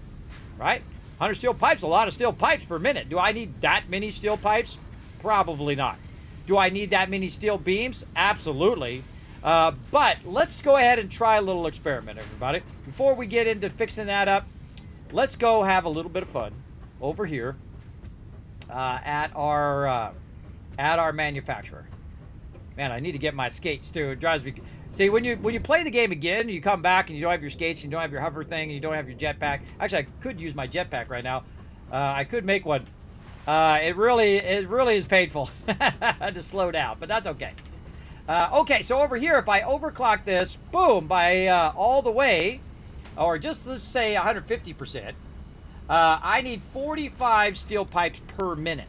right? 100 steel pipes, a lot of steel pipes per minute. Do I need that many steel pipes? Probably not. Do I need that many steel beams? Absolutely. But let's go ahead and try a little experiment, everybody. Before we get into fixing that up, let's go have a little bit of fun over here at our manufacturer. Man, I need to get my skates too. It drives me. See, when you play the game again, you come back and you don't have your skates, and you don't have your hover thing, and you don't have your jetpack. Actually, I could use my jetpack right now. I could make one. It really is painful to slow down, but that's okay. Okay, so over here, if I overclock this, boom, by all the way, or just let's say 150%, I need 45 steel pipes per minute.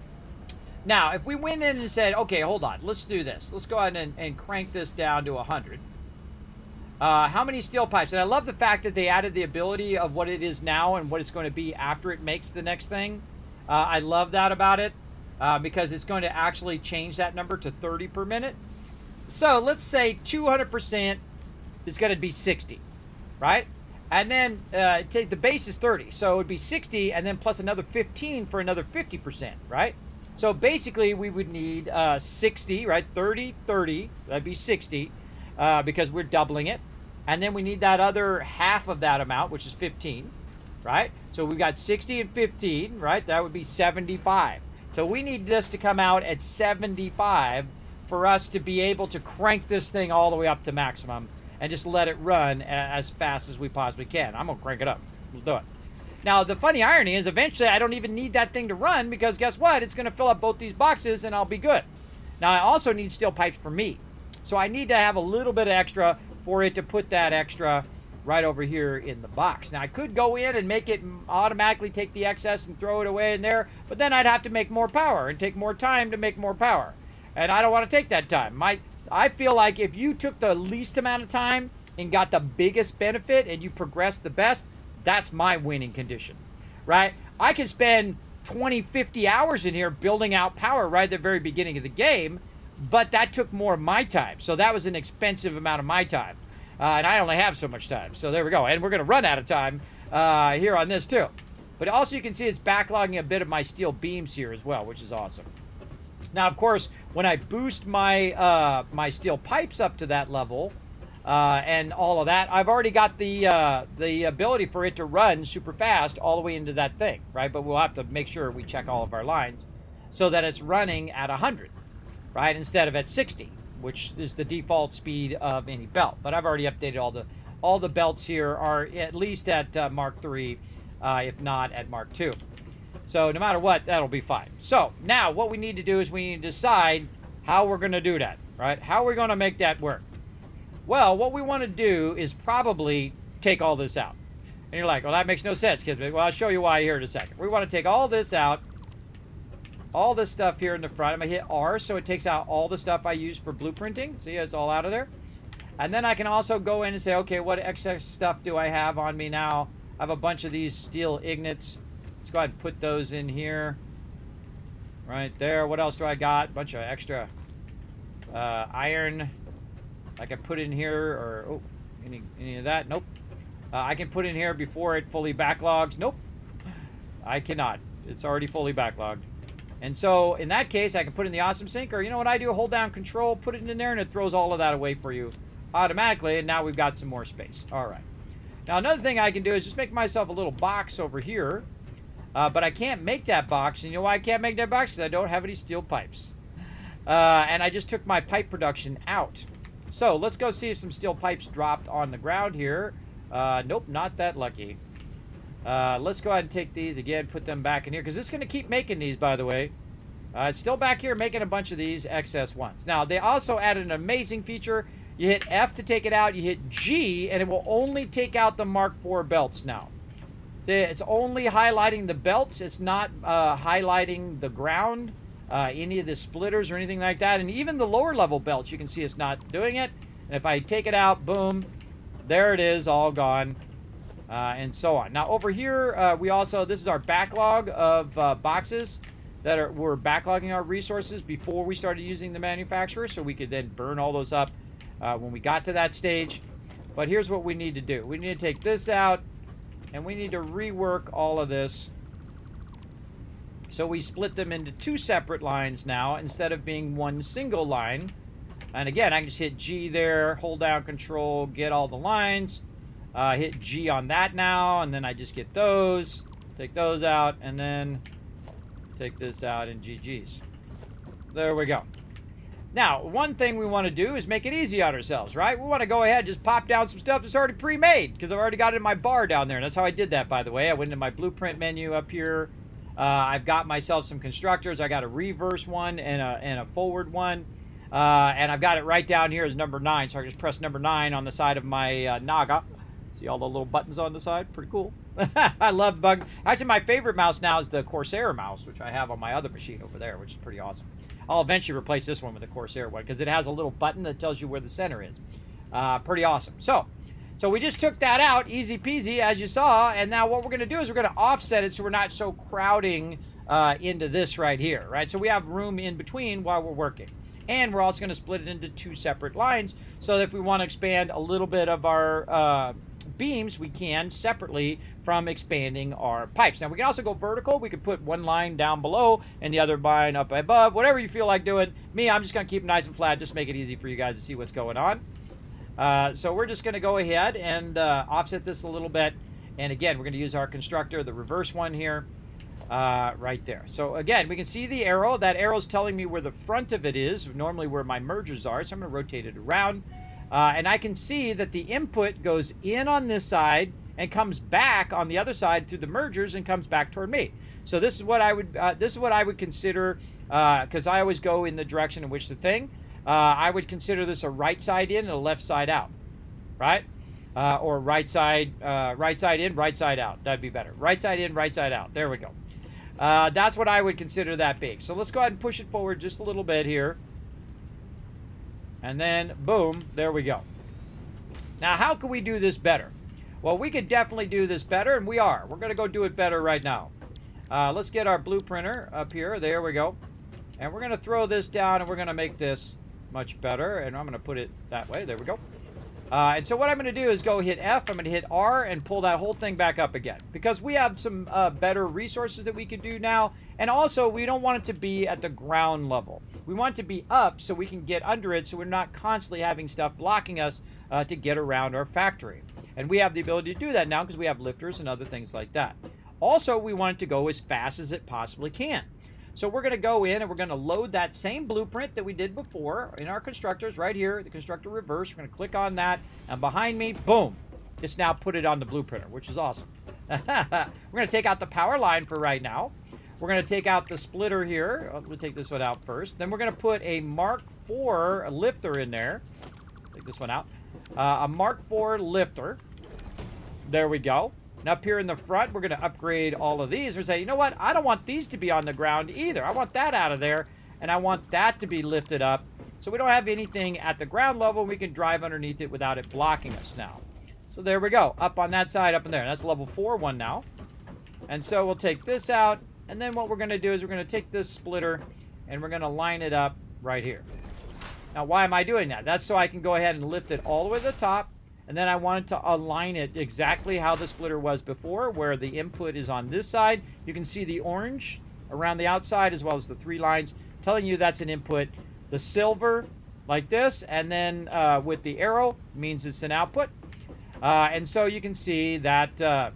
Now, if we went in and said, okay, hold on, let's do this. Let's go ahead and crank this down to 100. How many steel pipes? And I love the fact that they added the ability of what it is now and what it's going to be after it makes the next thing. I love that about it because it's going to actually change that number to 30 per minute. So let's say 200% is going to be 60, right? And then take the base is 30, so it would be 60, and then plus another 15 for another 50%, right? So basically, we would need 60, right? 30, 30, that'd be 60, because we're doubling it. And then we need that other half of that amount, which is 15, right? So we've got 60 and 15, right? That would be 75. So we need this to come out at 75 for us to be able to crank this thing all the way up to maximum and just let it run as fast as we possibly can. I'm going to crank it up. Let's do it. Now, the funny irony is eventually I don't even need that thing to run because guess what? It's going to fill up both these boxes and I'll be good. Now, I also need steel pipes for me. So I need to have a little bit of extra for it to put that extra right over here in the box. Now, I could go in and make it automatically take the excess and throw it away in there, but then I'd have to make more power and take more time to make more power. And I don't want to take that time. I feel like if you took the least amount of time and got the biggest benefit and you progressed the best, that's my winning condition, right? I could spend 20, 50 hours in here building out power right at the very beginning of the game, but that took more of my time. So that was an expensive amount of my time. And I only have so much time. So there we go. And we're going to run out of time here on this too. But also you can see it's backlogging a bit of my steel beams here as well, which is awesome. Now, of course, when I boost my my steel pipes up to that level and all of that, I've already got the ability for it to run super fast all the way into that thing, right? But we'll have to make sure we check all of our lines so that it's running at 100, right, instead of at 60. Which is the default speed of any belt. But I've already updated all the belts here are at least at Mark III, if not at Mark II. So no matter what, that'll be fine. So now what we need to do is we need to decide how we're going to do that, right? How are we going to make that work? Well, what we want to do is probably take all this out. And you're like, well, that makes no sense, Kismet. Well, I'll show you why here in a second. We want to take all this out. All this stuff here in the front. I'm going to hit R, so it takes out all the stuff I use for blueprinting. See, it's all out of there. And then I can also go in and say, okay, what excess stuff do I have on me now? I have a bunch of these steel ignits. Let's go ahead and put those in here. Right there. What else do I got? A bunch of extra iron. I can put in here, or, oh, any of that? Nope. I can put in here before it fully backlogs. Nope. I cannot. It's already fully backlogged. And so, in that case, I can put in the awesome sink, or you know what I do? Hold down control, put it in there, and it throws all of that away for you automatically, and now we've got some more space. All right. Now, another thing I can do is just make myself a little box over here, but I can't make that box, and you know why I can't make that box? Because I don't have any steel pipes. And I just took my pipe production out. So, let's go see if some steel pipes dropped on the ground here. Nope, not that lucky. Let's go ahead and take these again, put them back in here, because it's going to keep making these, by the way. It's still back here making a bunch of these excess ones. Now, they also added an amazing feature. You hit F to take it out, you hit G, and it will only take out the Mark IV belts now. See, it's only highlighting the belts. It's not highlighting the ground, any of the splitters or anything like that. And even the lower level belts, you can see it's not doing it. And if I take it out, boom, there it is, all gone. And so on. Now over here, we also, this is our backlog of boxes that we're backlogging our resources before we started using the manufacturer, so we could then burn all those up when we got to that stage. But here's what we need to do. We need to take this out, and we need to rework all of this. So we split them into two separate lines now, instead of being one single line. And again, I can just hit G there, hold down control, get all the lines. Hit G on that now, and then I just get those, take those out, and then take this out in GG's. There we go. Now, one thing we want to do is make it easy on ourselves, right? We want to go ahead and just pop down some stuff that's already pre-made, because I've already got it in my bar down there, and that's how I did that, by the way. I went into my blueprint menu up here. I've got myself some constructors. I got a reverse one and a forward one. And I've got it right down here as number 9, so I just press number 9 on the side of my Naga. See all the little buttons on the side? Pretty cool. I love bug. Actually, my favorite mouse now is the Corsair mouse, which I have on my other machine over there, which is pretty awesome. I'll eventually replace this one with the Corsair one, because it has a little button that tells you where the center is. Pretty awesome. So we just took that out, easy peasy, as you saw, and now what we're going to do is we're going to offset it so we're not so crowding into this right here, right? So we have room in between while we're working. And we're also going to split it into two separate lines, so that if we want to expand a little bit of our beams, we can separately from expanding our pipes. Now we can also go vertical. We could put one line down below and the other line up above, whatever you feel like doing. Me, I'm just going to keep it nice and flat, just make it easy for you guys to see what's going on. So we're just going to go ahead and offset this a little bit, and again, we're going to use our constructor, the reverse one here, right there. So again, we can see the arrow. That arrow is telling me where the front of it is, normally where my mergers are, so I'm going to rotate it around. And I can see that the input goes in on this side and comes back on the other side through the mergers and comes back toward me. So this is what I would consider, because I always go in the direction in which the thing. I would consider this a right side in and a left side out, right? or right side in, right side out. That'd be better. Right side in, right side out. There we go. That's what I would consider that big. So let's go ahead and push it forward just a little bit here. And then, boom, there we go. Now, how can we do this better? Well, we could definitely do this better, and we are. We're going to go do it better right now. Let's get our blueprinter up here. There we go. And we're going to throw this down, and we're going to make this much better. And I'm going to put it that way. There we go. And so what I'm going to do is go hit F. I'm going to hit R and pull that whole thing back up again. Because we have some better resources that we can do now. And also, we don't want it to be at the ground level. We want it to be up so we can get under it so we're not constantly having stuff blocking us to get around our factory. And we have the ability to do that now because we have lifters and other things like that. Also, we want it to go as fast as it possibly can. So we're going to go in and we're going to load that same blueprint that we did before in our constructors right here, the constructor reverse. We're going to click on that, and behind me, boom, it's now put it on the blueprinter, which is awesome. We're going to take out the power line for right now. We're going to take out the splitter here. We'll take this one out first. Then we're going to put a Mark IV lifter in there. Take this one out. A Mark IV lifter. There we go. And up here in the front, we're going to upgrade all of these. We're say, you know what? I don't want these to be on the ground either. I want that out of there, and I want that to be lifted up. So we don't have anything at the ground level. We can drive underneath it without it blocking us now. So there we go. Up on that side, up in there. That's level 4 one now. And so we'll take this out, and then what we're going to do is we're going to take this splitter, and we're going to line it up right here. Now, why am I doing that? That's so I can go ahead and lift it all the way to the top. And then I wanted to align it exactly how the splitter was before, where the input is on this side. You can see the orange around the outside as well as the 3 lines telling you that's an input. The silver like this, and then with the arrow means it's an output. And so you can see that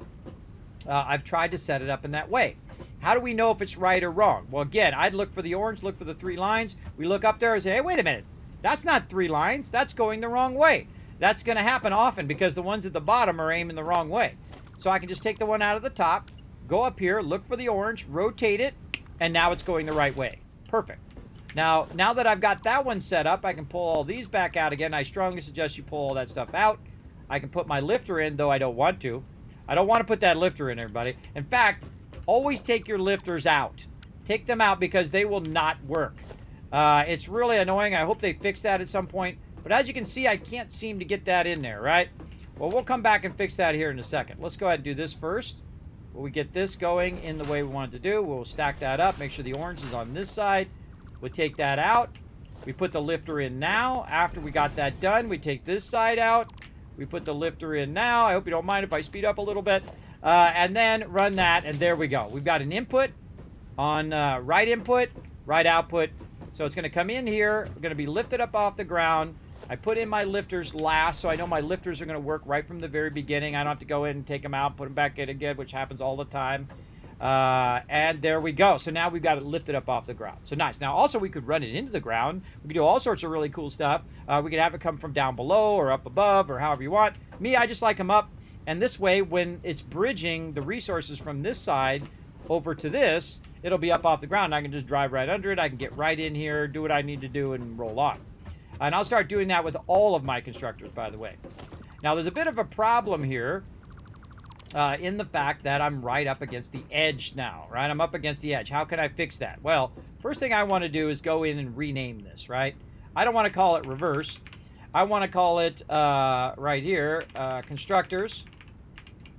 I've tried to set it up in that way. How do we know if it's right or wrong? Well, again, I'd look for the orange, look for the 3 lines. We look up there and say, hey, wait a minute. That's not 3 lines. That's going the wrong way. That's going to happen often because the ones at the bottom are aiming the wrong way. So I can just take the one out of the top, go up here, look for the orange, rotate it, and now it's going the right way. Perfect. Now that I've got that one set up, I can pull all these back out again. I strongly suggest you pull all that stuff out. I can put my lifter in, though I don't want to. I don't want to put that lifter in, everybody. In fact, always take your lifters out. Take them out because they will not work. It's really annoying. I hope they fix that at some point. But as you can see, I can't seem to get that in there, right? Well, we'll come back and fix that here in a second. Let's go ahead and do this first. When we get this going in the way we want it to do, we'll stack that up. Make sure the orange is on this side. We'll take that out. We put the lifter in now. After we got that done, we take this side out. We put the lifter in now. I hope you don't mind if I speed up a little bit. And then run that, and there we go. We've got an input on right input, right output. So it's going to come in here. We're going to be lifted up off the ground. I put in my lifters last, so I know my lifters are going to work right from the very beginning. I don't have to go in and take them out, put them back in again, which happens all the time. And there we go. So now we've got it lifted up off the ground. So nice. Now, also, we could run it into the ground. We could do all sorts of really cool stuff. We could have it come from down below or up above or however you want. Me, I just like them up. And this way, when it's bridging the resources from this side over to this, it'll be up off the ground. I can just drive right under it. I can get right in here, do what I need to do, and roll on. And I'll start doing that with all of my constructors, by the way. Now, there's a bit of a problem here in the fact that I'm right up against the edge now, right? I'm up against the edge. How can I fix that? Well, first thing I want to do is go in and rename this, right? I don't want to call it reverse. I want to call it right here, constructors.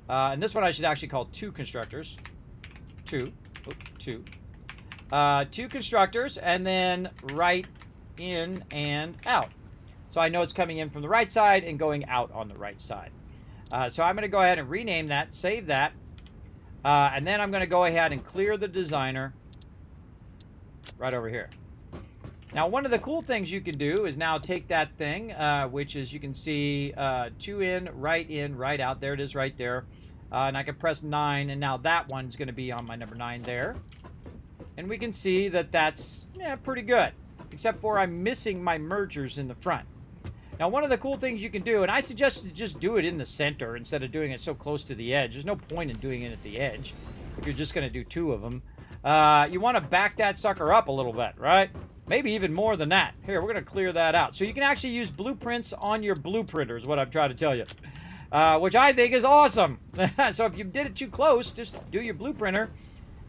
And this one I should actually call 2 constructors. 2 constructors, and then right in and out. So I know it's coming in from the right side and going out on the right side. So I'm going to go ahead and rename that, save that, and then I'm going to go ahead and clear the designer right over here. Now, one of the cool things you can do is now take that thing, which is you can see 2 in, right out. There it is right there. And I can press 9, and now that one's going to be on my number 9 there. And we can see that that's pretty good, except for I'm missing my mergers in the front. Now, one of the cool things you can do, and I suggest to just do it in the center instead of doing it so close to the edge. There's no point in doing it at the edge if you're just going to do 2 of them. You want to back that sucker up a little bit, right? Maybe even more than that. Here, we're going to clear that out. So you can actually use blueprints on your blueprinter is what I'm trying to tell you. which I think is awesome. So if you did it too close, just do your blueprinter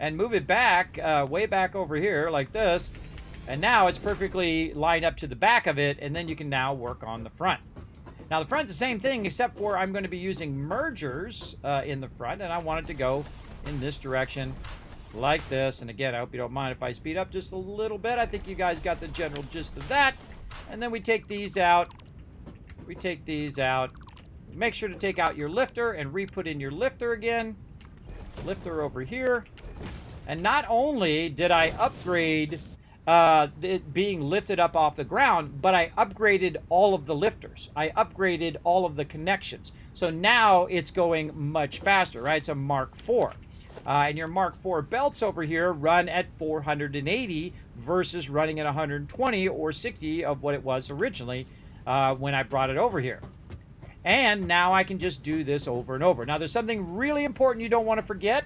and move it back, way back over here like this. And now it's perfectly lined up to the back of it, and then you can now work on the front. Now the front's the same thing, except for I'm going to be using mergers in the front, and I want it to go in this direction like this. And again, I hope you don't mind if I speed up just a little bit. I think you guys got the general gist of that. And then we take these out. We take these out. Make sure to take out your lifter and re-put in your lifter again. Lifter over here. And not only did I upgrade it being lifted up off the ground, but I upgraded all of the lifters. I upgraded all of the connections. So now it's going much faster, right? It's a Mark IV. And your Mark IV belts over here run at 480 versus running at 120 or 60 of what it was originally when I brought it over here. And now I can just do this over and over. Now there's something really important you don't want to forget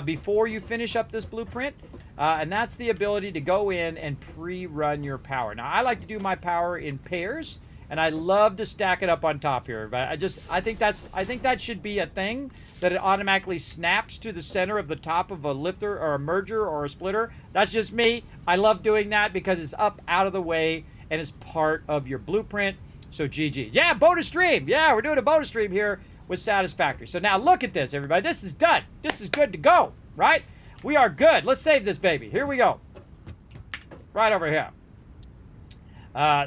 before you finish up this blueprint. And that's the ability to go in and pre-run your power. Now, I like to do my power in pairs, and I love to stack it up on top here. But I think that should be a thing, that it automatically snaps to the center of the top of a lifter or a merger or a splitter. That's just me. I love doing that because it's up out of the way and it's part of your blueprint. So GG. Yeah, bonus stream. Yeah, we're doing a bonus stream here with Satisfactory. So now look at this, everybody. This is done. This is good to go, right? We are good. Let's save this baby. Here we go. Right over here.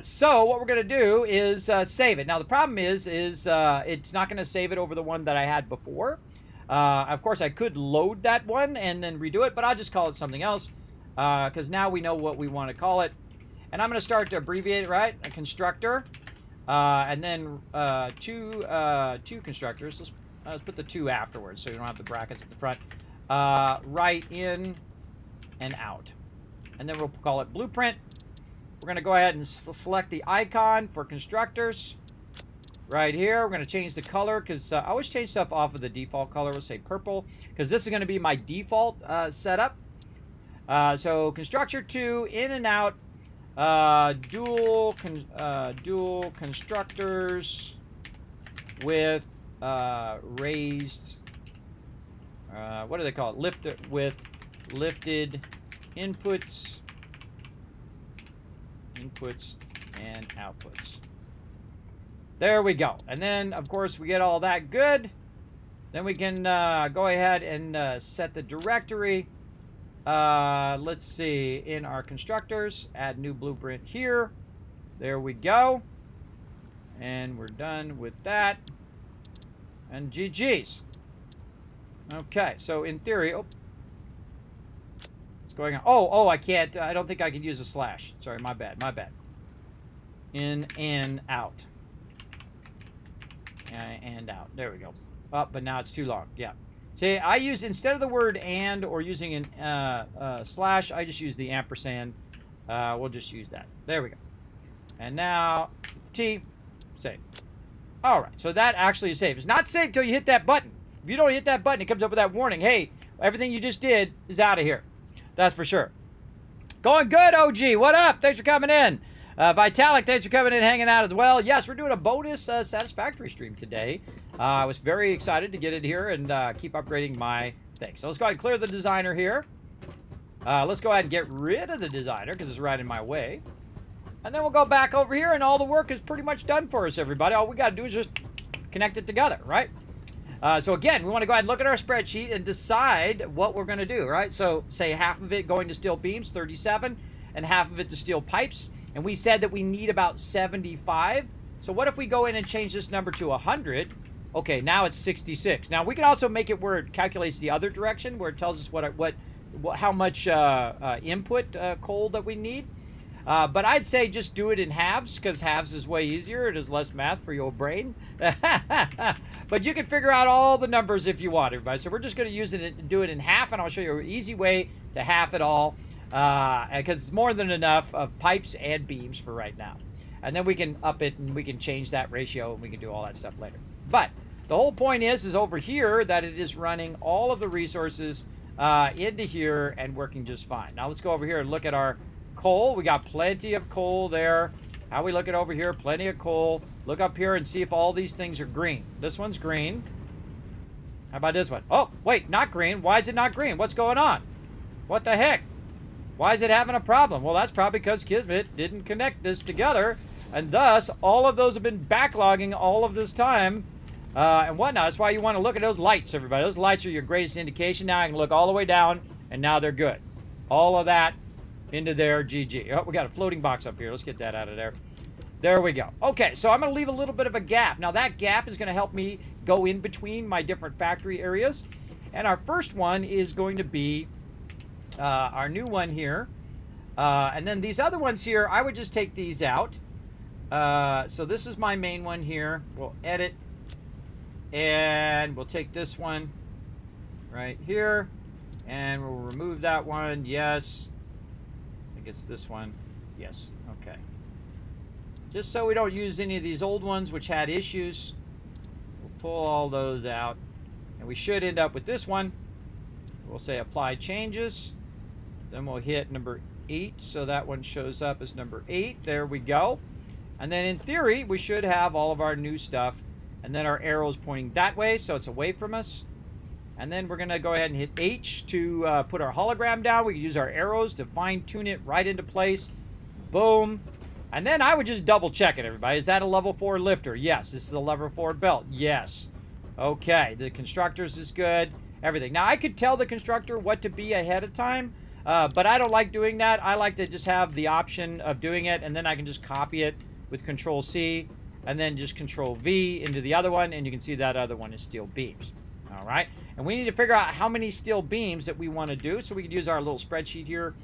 So what we're going to do is save it. Now the problem is it's not going to save it over the one that I had before. Of course, I could load that one and then redo it, but I'll just call it something else because now we know what we want to call it. And I'm going to start to abbreviate it, right? A constructor. And then two constructors. Let's put the two afterwards so you don't have the brackets at the front. Right in and out. And then we'll call it blueprint. We're going to go ahead and select the icon for constructors. Right here, we're going to change the color because I always change stuff off of the default color. We'll say purple because this is going to be my default setup. So constructor 2, in and out, dual constructors with raised, what do they call it? With lifted inputs and outputs. There we go. And then, of course, we get all that good. Then we can go ahead and set the directory. Let's see, in our constructors, add new blueprint here. There we go. And we're done with that. And GG's. Okay, so in theory, what's going on? Oh, I can't, I don't think I can use a slash. Sorry, my bad. In and out. And out. There we go. Oh, but now it's too long. Yeah. See, I use, instead of the word and or using an slash, I just use the ampersand. We'll just use that. There we go. And now, T, save. All right, so that actually is saved. It's not saved until you hit that button. If you don't hit that button, it comes up with that warning. Hey, everything you just did is out of here. That's for sure. Going good, OG. What up? Thanks for coming in. Vitalik, thanks for coming in, hanging out as well. Yes, we're doing a bonus Satisfactory stream today. I was very excited to get it here and keep upgrading my thing. So let's go ahead and clear the designer here. Let's go ahead and get rid of the designer because it's right in my way. And then we'll go back over here and all the work is pretty much done for us, everybody. All we got to do is just connect it together, right? So again, we want to go ahead and look at our spreadsheet and decide what we're going to do, right? So say half of it going to steel beams, 37, and half of it to steel pipes. And we said that we need about 75. So what if we go in and change this number to 100? Okay, now it's 66. Now we can also make it where it calculates the other direction, where it tells us how much input coal that we need. But I'd say just do it in halves, because halves is way easier. It is less math for your brain. But you can figure out all the numbers if you want, everybody. So we're just going to use it and do it in half, and I'll show you an easy way to half it all, because it's more than enough of pipes and beams for right now. And then we can up it, and we can change that ratio, and we can do all that stuff later. But the whole point is over here that it is running all of the resources into here and working just fine. Now let's go over here and look at our coal. We got plenty of coal there. How we looking over here? Plenty of coal. Look up here and see if all these things are green. This one's green. How about this one? Oh, wait, not green. Why is it not green? What's going on? What the heck? Why is it having a problem? Well, that's probably because Kismet didn't connect this together, and thus all of those have been backlogging all of this time and whatnot. That's why you want to look at those lights, everybody. Those lights are your greatest indication. Now I can look all the way down, and now they're good. All of that into there, GG. Oh, we got a floating box up here. Let's get that out of there. There we go. Okay, so I'm going to leave a little bit of a gap. Now, that gap is going to help me go in between my different factory areas. And our first one is going to be our new one here. And then these other ones here, I would just take these out. So this is my main one here. We'll edit. And we'll take this one right here. And we'll remove that one. Yes. I think it's this one. Yes. Okay. Just so we don't use any of these old ones which had issues. We'll pull all those out. And we should end up with this one. We'll say apply changes. Then we'll hit number 8. So that one shows up as number 8. There we go. And then in theory, we should have all of our new stuff. And then our arrow's pointing that way, so it's away from us. And then we're going to go ahead and hit H to put our hologram down. We can use our arrows to fine-tune it right into place. Boom. And then I would just double check it, everybody. Is that a level 4 lifter? Yes. This is a level 4 belt. Yes. Okay. The constructors is good. Everything. Now, I could tell the constructor what to be ahead of time, but I don't like doing that. I like to just have the option of doing it, and then I can just copy it with Control-C, and then just Control-V into the other one, and you can see that other one is steel beams. All right. And we need to figure out how many steel beams that we want to do, so we can use our little spreadsheet here.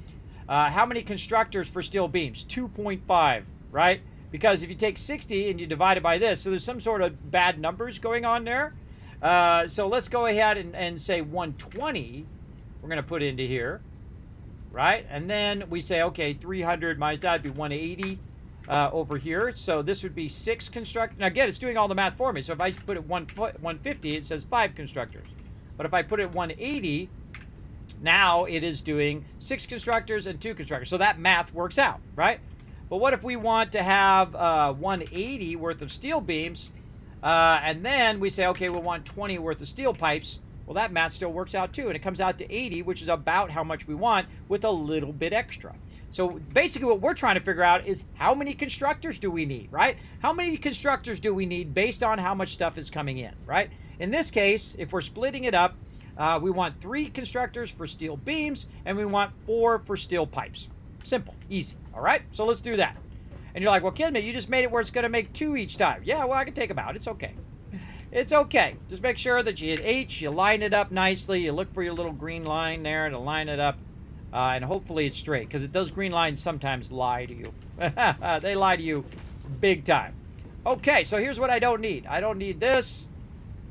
How many constructors for steel beams? 2.5, right? Because if you take 60 and you divide it by this, so there's some sort of bad numbers going on there. So let's go ahead and say 120 we're going to put into here, right? And then we say, okay, 300 minus that would be 180 over here. So this would be 6 constructors. Now, again, it's doing all the math for me. So if I put it 150, it says 5 constructors. But if I put it 180, now it is doing 6 constructors and 2 constructors. So that math works out, right? But what if we want to have 180 worth of steel beams, and then we say, okay, we'll want 20 worth of steel pipes. Well, that math still works out too, and it comes out to 80, which is about how much we want with a little bit extra. So basically what we're trying to figure out is how many constructors do we need, right? How many constructors do we need based on how much stuff is coming in, right? In this case, if we're splitting it up, we want 3 constructors for steel beams, and we want 4 for steel pipes. Simple, easy, all right? So let's do that. And you're like, well, Kismet, you just made it where it's going to make 2 each time. Yeah, well, I can take them out. It's okay. It's okay. Just make sure that you hit H, you line it up nicely, you look for your little green line there to line it up, and hopefully it's straight, because those green lines sometimes lie to you. They lie to you big time. Okay, so here's what I don't need. I don't need this.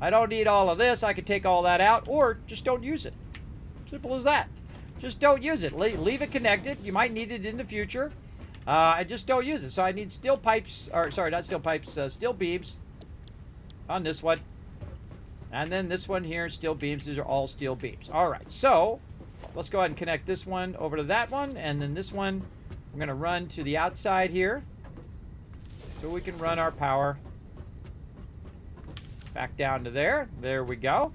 I don't need all of this. I could take all that out, or just don't use it. Simple as that. Just don't use it. Leave it connected. You might need it in the future. And just don't use it. So I need steel pipes, or sorry, not steel pipes, steel beams on this one. And then this one here, steel beams. These are all steel beams. All right, so let's go ahead and connect this one over to that one. And then this one, we're going to run to the outside here, so we can run our power back down to there. There we go.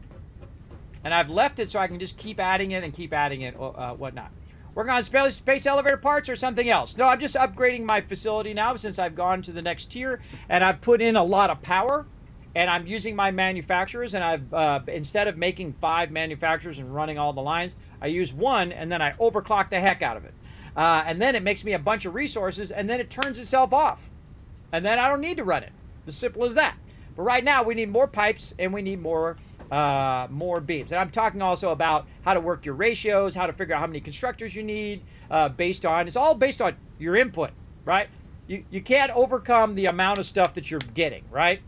And I've left it so I can just keep adding it and keep adding it, whatnot. Working on space elevator parts or something else? No, I'm just upgrading my facility now since I've gone to the next tier, and I've put in a lot of power, and I'm using my manufacturers, and I've instead of making 5 manufacturers and running all the lines, I use 1, and then I overclock the heck out of it. And then it makes me a bunch of resources, and then it turns itself off. And then I don't need to run it. As simple as that. But right now, we need more pipes, and we need more beams. And I'm talking also about how to work your ratios, how to figure out how many constructors you need, it's all based on your input, right? You can't overcome the amount of stuff that you're getting, right?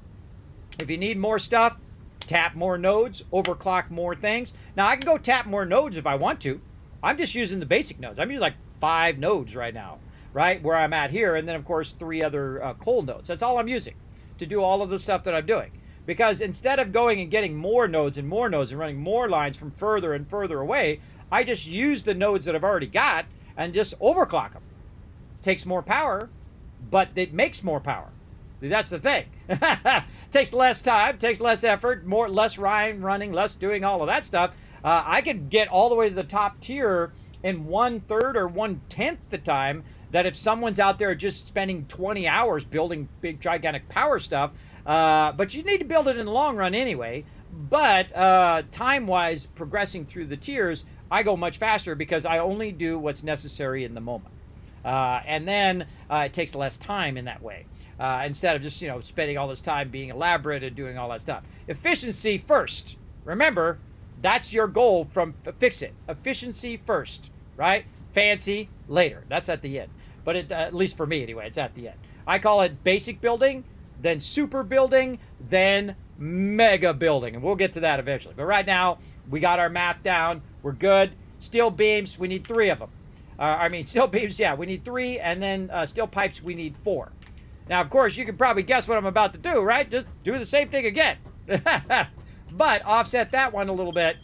If you need more stuff, tap more nodes, overclock more things. Now, I can go tap more nodes if I want to. I'm just using the basic nodes. I'm using like 5 nodes right now, right? Where I'm at here, and then, of course, 3 other coal nodes. That's all I'm using to do all of the stuff that I'm doing. Because instead of going and getting more nodes and running more lines from further and further away, I just use the nodes that I've already got and just overclock them. Takes more power, but it makes more power. That's the thing. Takes less time, takes less effort, less running, less doing all of that stuff. I could get all the way to the top tier in 1/3 or 1/10 the time that if someone's out there just spending 20 hours building big, gigantic power stuff. But you need to build it in the long run anyway. But time-wise, progressing through the tiers, I go much faster because I only do what's necessary in the moment. And then it takes less time in that way. Instead of just, spending all this time being elaborate and doing all that stuff. Efficiency first. Remember, that's your goal from Fix It. Efficiency first, right? Fancy later. That's at the end. But at least for me anyway, it's at the end. I call it basic building, then super building, then mega building. And we'll get to that eventually. But right now, we got our map down. We're good. Steel beams, we need 3 of them. Steel beams, yeah, we need 3. And then steel pipes, we need 4. Now, of course, you can probably guess what I'm about to do, right? Just do the same thing again. But offset that one a little bit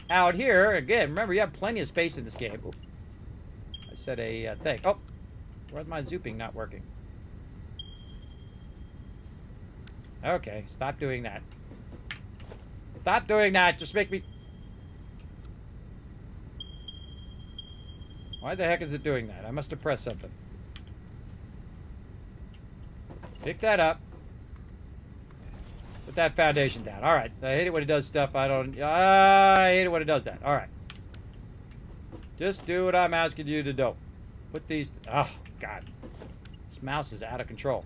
out here. Again, remember, you have plenty of space in this game. Oops. I said a thing. Oh, where's my zooping not working? Okay, stop doing that. Stop doing that. Just make me... Why the heck is it doing that? I must have pressed something. Pick that up. Put that foundation down. All right. I hate it when it does stuff. I hate it when it does that. All right. Just do what I'm asking you to do. Put these... Oh, God. This mouse is out of control.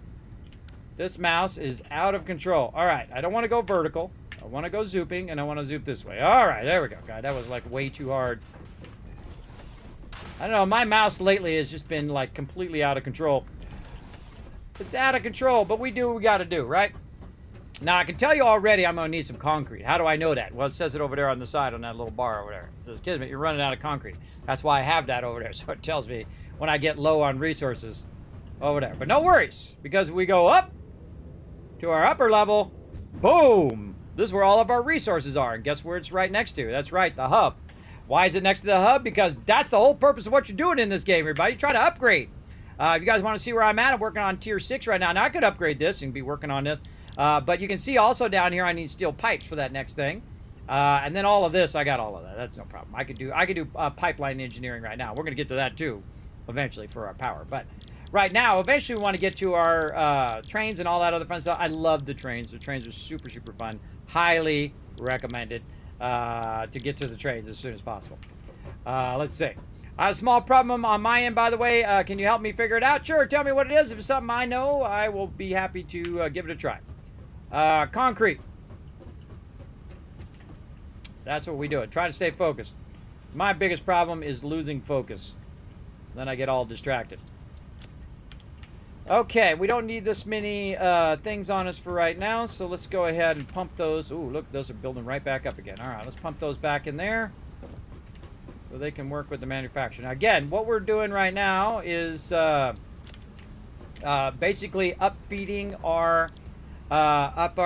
This mouse is out of control. All right. I don't want to go vertical. I want to go zooping, and I want to zoop this way. All right. There we go. God, that was like way too hard. I don't know. My mouse lately has just been like completely out of control. It's out of control, but we do what we got to do, right? Now, I can tell you already I'm going to need some concrete. How do I know that? Well, it says it over there on the side on that little bar over there. It says, Kismet, you're running out of concrete. That's why I have that over there. So it tells me when I get low on resources over there. But no worries, because we go up to our upper level, boom! This is where all of our resources are. And guess where it's right next to? That's right, the hub. Why is it next to the hub? Because that's the whole purpose of what you're doing in this game, everybody. Try to upgrade. If you guys want to see where I'm at, I'm working on tier 6 right now. Now, I could upgrade this and be working on this. But you can see also down here I need steel pipes for that next thing. And then all of this, I got all of that. That's no problem. I could do pipeline engineering right now. We're going to get to that too eventually for our power. But right now, eventually we want to get to our trains and all that other fun stuff. I love the trains. The trains are super, super fun. Highly recommended to get to the trains as soon as possible. Let's see. I have a small problem on my end, by the way. Can you help me figure it out? Sure, tell me what it is. If it's something I know, I will be happy to give it a try. Concrete. That's what we do. Try to stay focused. My biggest problem is losing focus. Then I get all distracted. Okay, we don't need this many things on us for right now, so let's go ahead and pump those. Ooh, look, those are building right back up again. All right, let's pump those back in there so they can work with the manufacturer. Now, again, what we're doing right now is basically upfeeding our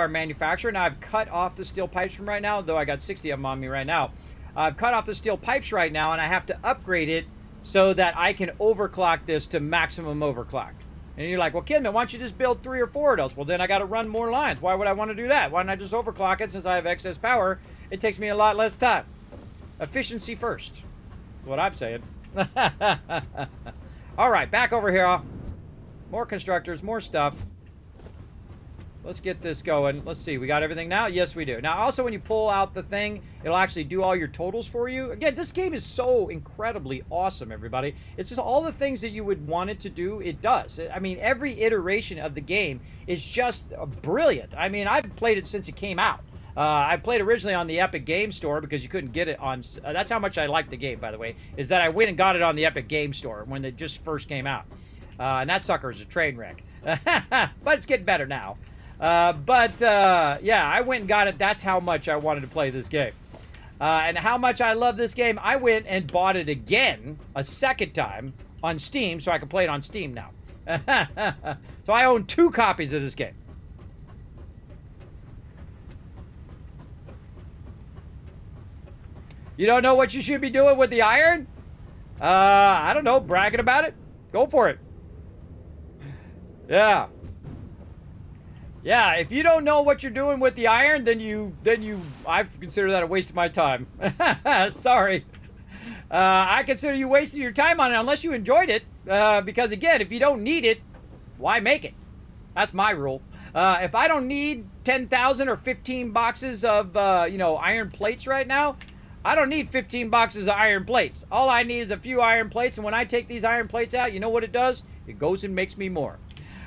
manufacturer. Now, I've cut off the steel pipes from right now, though I got 60 of them on me right now. I've cut off the steel pipes right now, and I have to upgrade it so that I can overclock this to maximum overclock. And you're like, well, Kismet, why don't you just build 3 or 4 of those? Well, then I got to run more lines. Why would I want to do that? Why don't I just overclock it? Since I have excess power, it takes me a lot less time. Efficiency first. What I'm saying. All right, back over here. More constructors, more stuff. Let's get this going. Let's see. We got everything now? Yes, we do. Now, also, when you pull out the thing, it'll actually do all your totals for you. Again, this game is so incredibly awesome, everybody. It's just all the things that you would want it to do, it does. I mean, every iteration of the game is just brilliant. I mean, I've played it since it came out. I played originally on the Epic Game Store because you couldn't get it on... that's how much I like the game, by the way, is that I went and got it on the Epic Game Store when it just first came out. And that sucker is a train wreck. But it's getting better now. Yeah, I went and got it. That's how much I wanted to play this game. And how much I love this game, I went and bought it again, a second time, on Steam, so I can play it on Steam now. So I own 2 copies of this game. You don't know what you should be doing with the iron? I don't know, bragging about it? Go for it. Yeah. Yeah, if you don't know what you're doing with the iron, I consider that a waste of my time. Sorry. I consider you wasting your time on it unless you enjoyed it. Because again, if you don't need it, why make it? That's my rule. If I don't need 10,000 or 15 boxes of, iron plates right now, I don't need 15 boxes of iron plates. All I need is a few iron plates, and when I take these iron plates out, you know what it does? It goes and makes me more.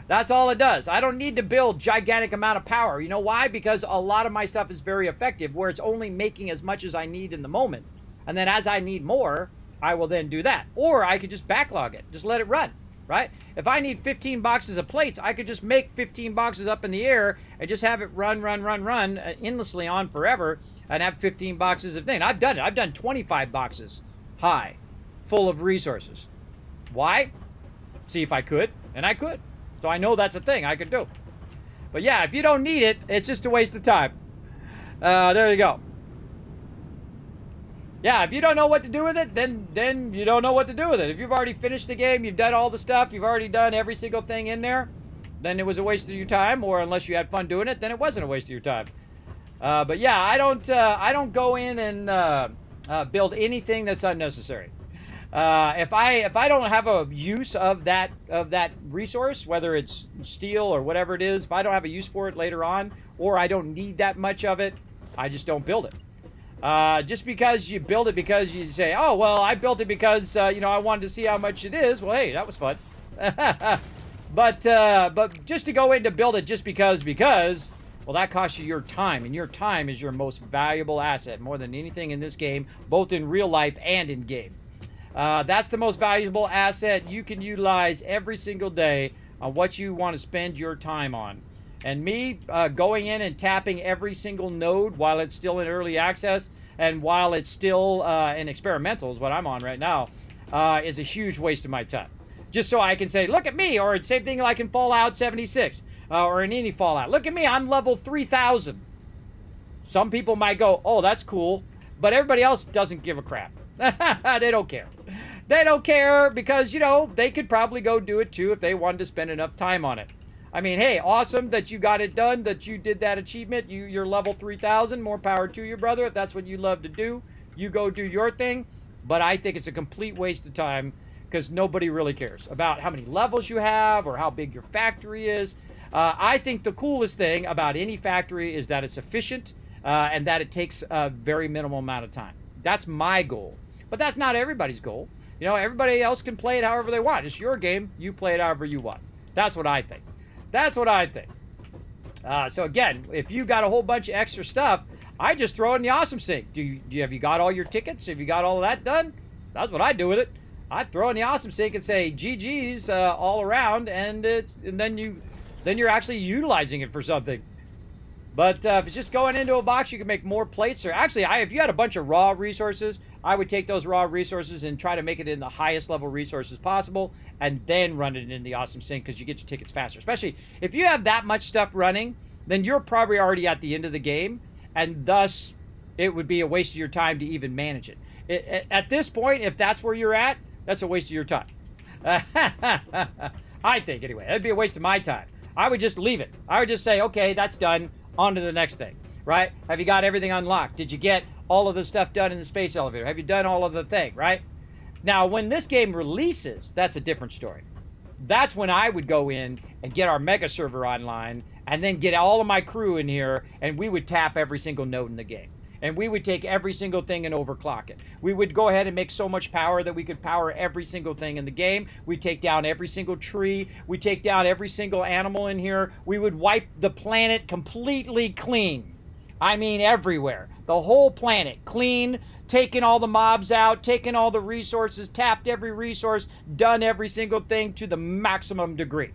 That's all it does. I don't need to build gigantic amount of power. You know why? Because a lot of my stuff is very effective, where it's only making as much as I need in the moment. And then as I need more, I will then do that. Or I could just backlog it. Just let it run, right? If I need 15 boxes of plates, I could just make 15 boxes up in the air and just have it run endlessly on forever and have 15 boxes of things. I've done it. I've done 25 boxes high, full of resources. Why? See if I could, and I could. So I know that's a thing I could do. But yeah, if you don't need it, it's just a waste of time. There you go. Yeah, if you don't know what to do with it, then you don't know what to do with it. If you've already finished the game, you've done all the stuff, you've already done every single thing in there, then it was a waste of your time. Or unless you had fun doing it, then it wasn't a waste of your time. But yeah, I don't go in and build anything that's unnecessary. If I don't have a use of that resource, whether it's steel or whatever it is, if I don't have a use for it later on, or I don't need that much of it, I just don't build it. Just because you build it because you say, oh well, I built it because I wanted to see how much it is. Well, hey, that was fun. But just to go in to build it just because, well, that costs you your time, and your time is your most valuable asset, more than anything in this game, both in real life and in game. That's the most valuable asset you can utilize every single day on what you want to spend your time on. And me going in and tapping every single node while it's still in early access and while it's still in experimental, is what I'm on right now, is a huge waste of my time. Just so I can say, look at me, or same thing like in Fallout 76 or in any Fallout. Look at me, I'm level 3,000. Some people might go, oh, that's cool, but everybody else doesn't give a crap. They don't care. They don't care because, they could probably go do it too if they wanted to spend enough time on it. I mean, hey, awesome that you got it done, that you did that achievement. You're level 3,000. More power to you, brother. If that's what you love to do, you go do your thing. But I think it's a complete waste of time because nobody really cares about how many levels you have or how big your factory is. I think the coolest thing about any factory is that it's efficient and that it takes a very minimal amount of time. That's my goal. But that's not everybody's goal. Everybody else can play it however they want. It's your game. You play it however you want. That's what I think. That's what I think. So again, if you got a whole bunch of extra stuff, I just throw it in the awesome sink. Have you got all your tickets? Have you got all of that done? That's what I do with it. I throw it in the awesome sink and say GG's all around, and then you're actually utilizing it for something. But if it's just going into a box, you can make more plates. Or actually, if you had a bunch of raw resources, I would take those raw resources and try to make it in the highest level resources possible, and then run it in the awesome sink because you get your tickets faster. Especially if you have that much stuff running, then you're probably already at the end of the game, and thus it would be a waste of your time to even manage it. At this point, if that's where you're at, that's a waste of your time. I think anyway. It'd be a waste of my time. I would just leave it. I would just say, okay, that's done. On to the next thing, right? Have you got everything unlocked? Did you get all of the stuff done in the space elevator? Have you done all of the thing, right? Now, when this game releases, that's a different story. That's when I would go in and get our mega server online and then get all of my crew in here, and we would tap every single node in the game. And we would take every single thing and overclock it. We would go ahead and make so much power that we could power every single thing in the game. We'd take down every single tree. We'd take down every single animal in here. We would wipe the planet completely clean. I mean everywhere. The whole planet clean, taking all the mobs out, taking all the resources, tapped every resource, done every single thing to the maximum degree.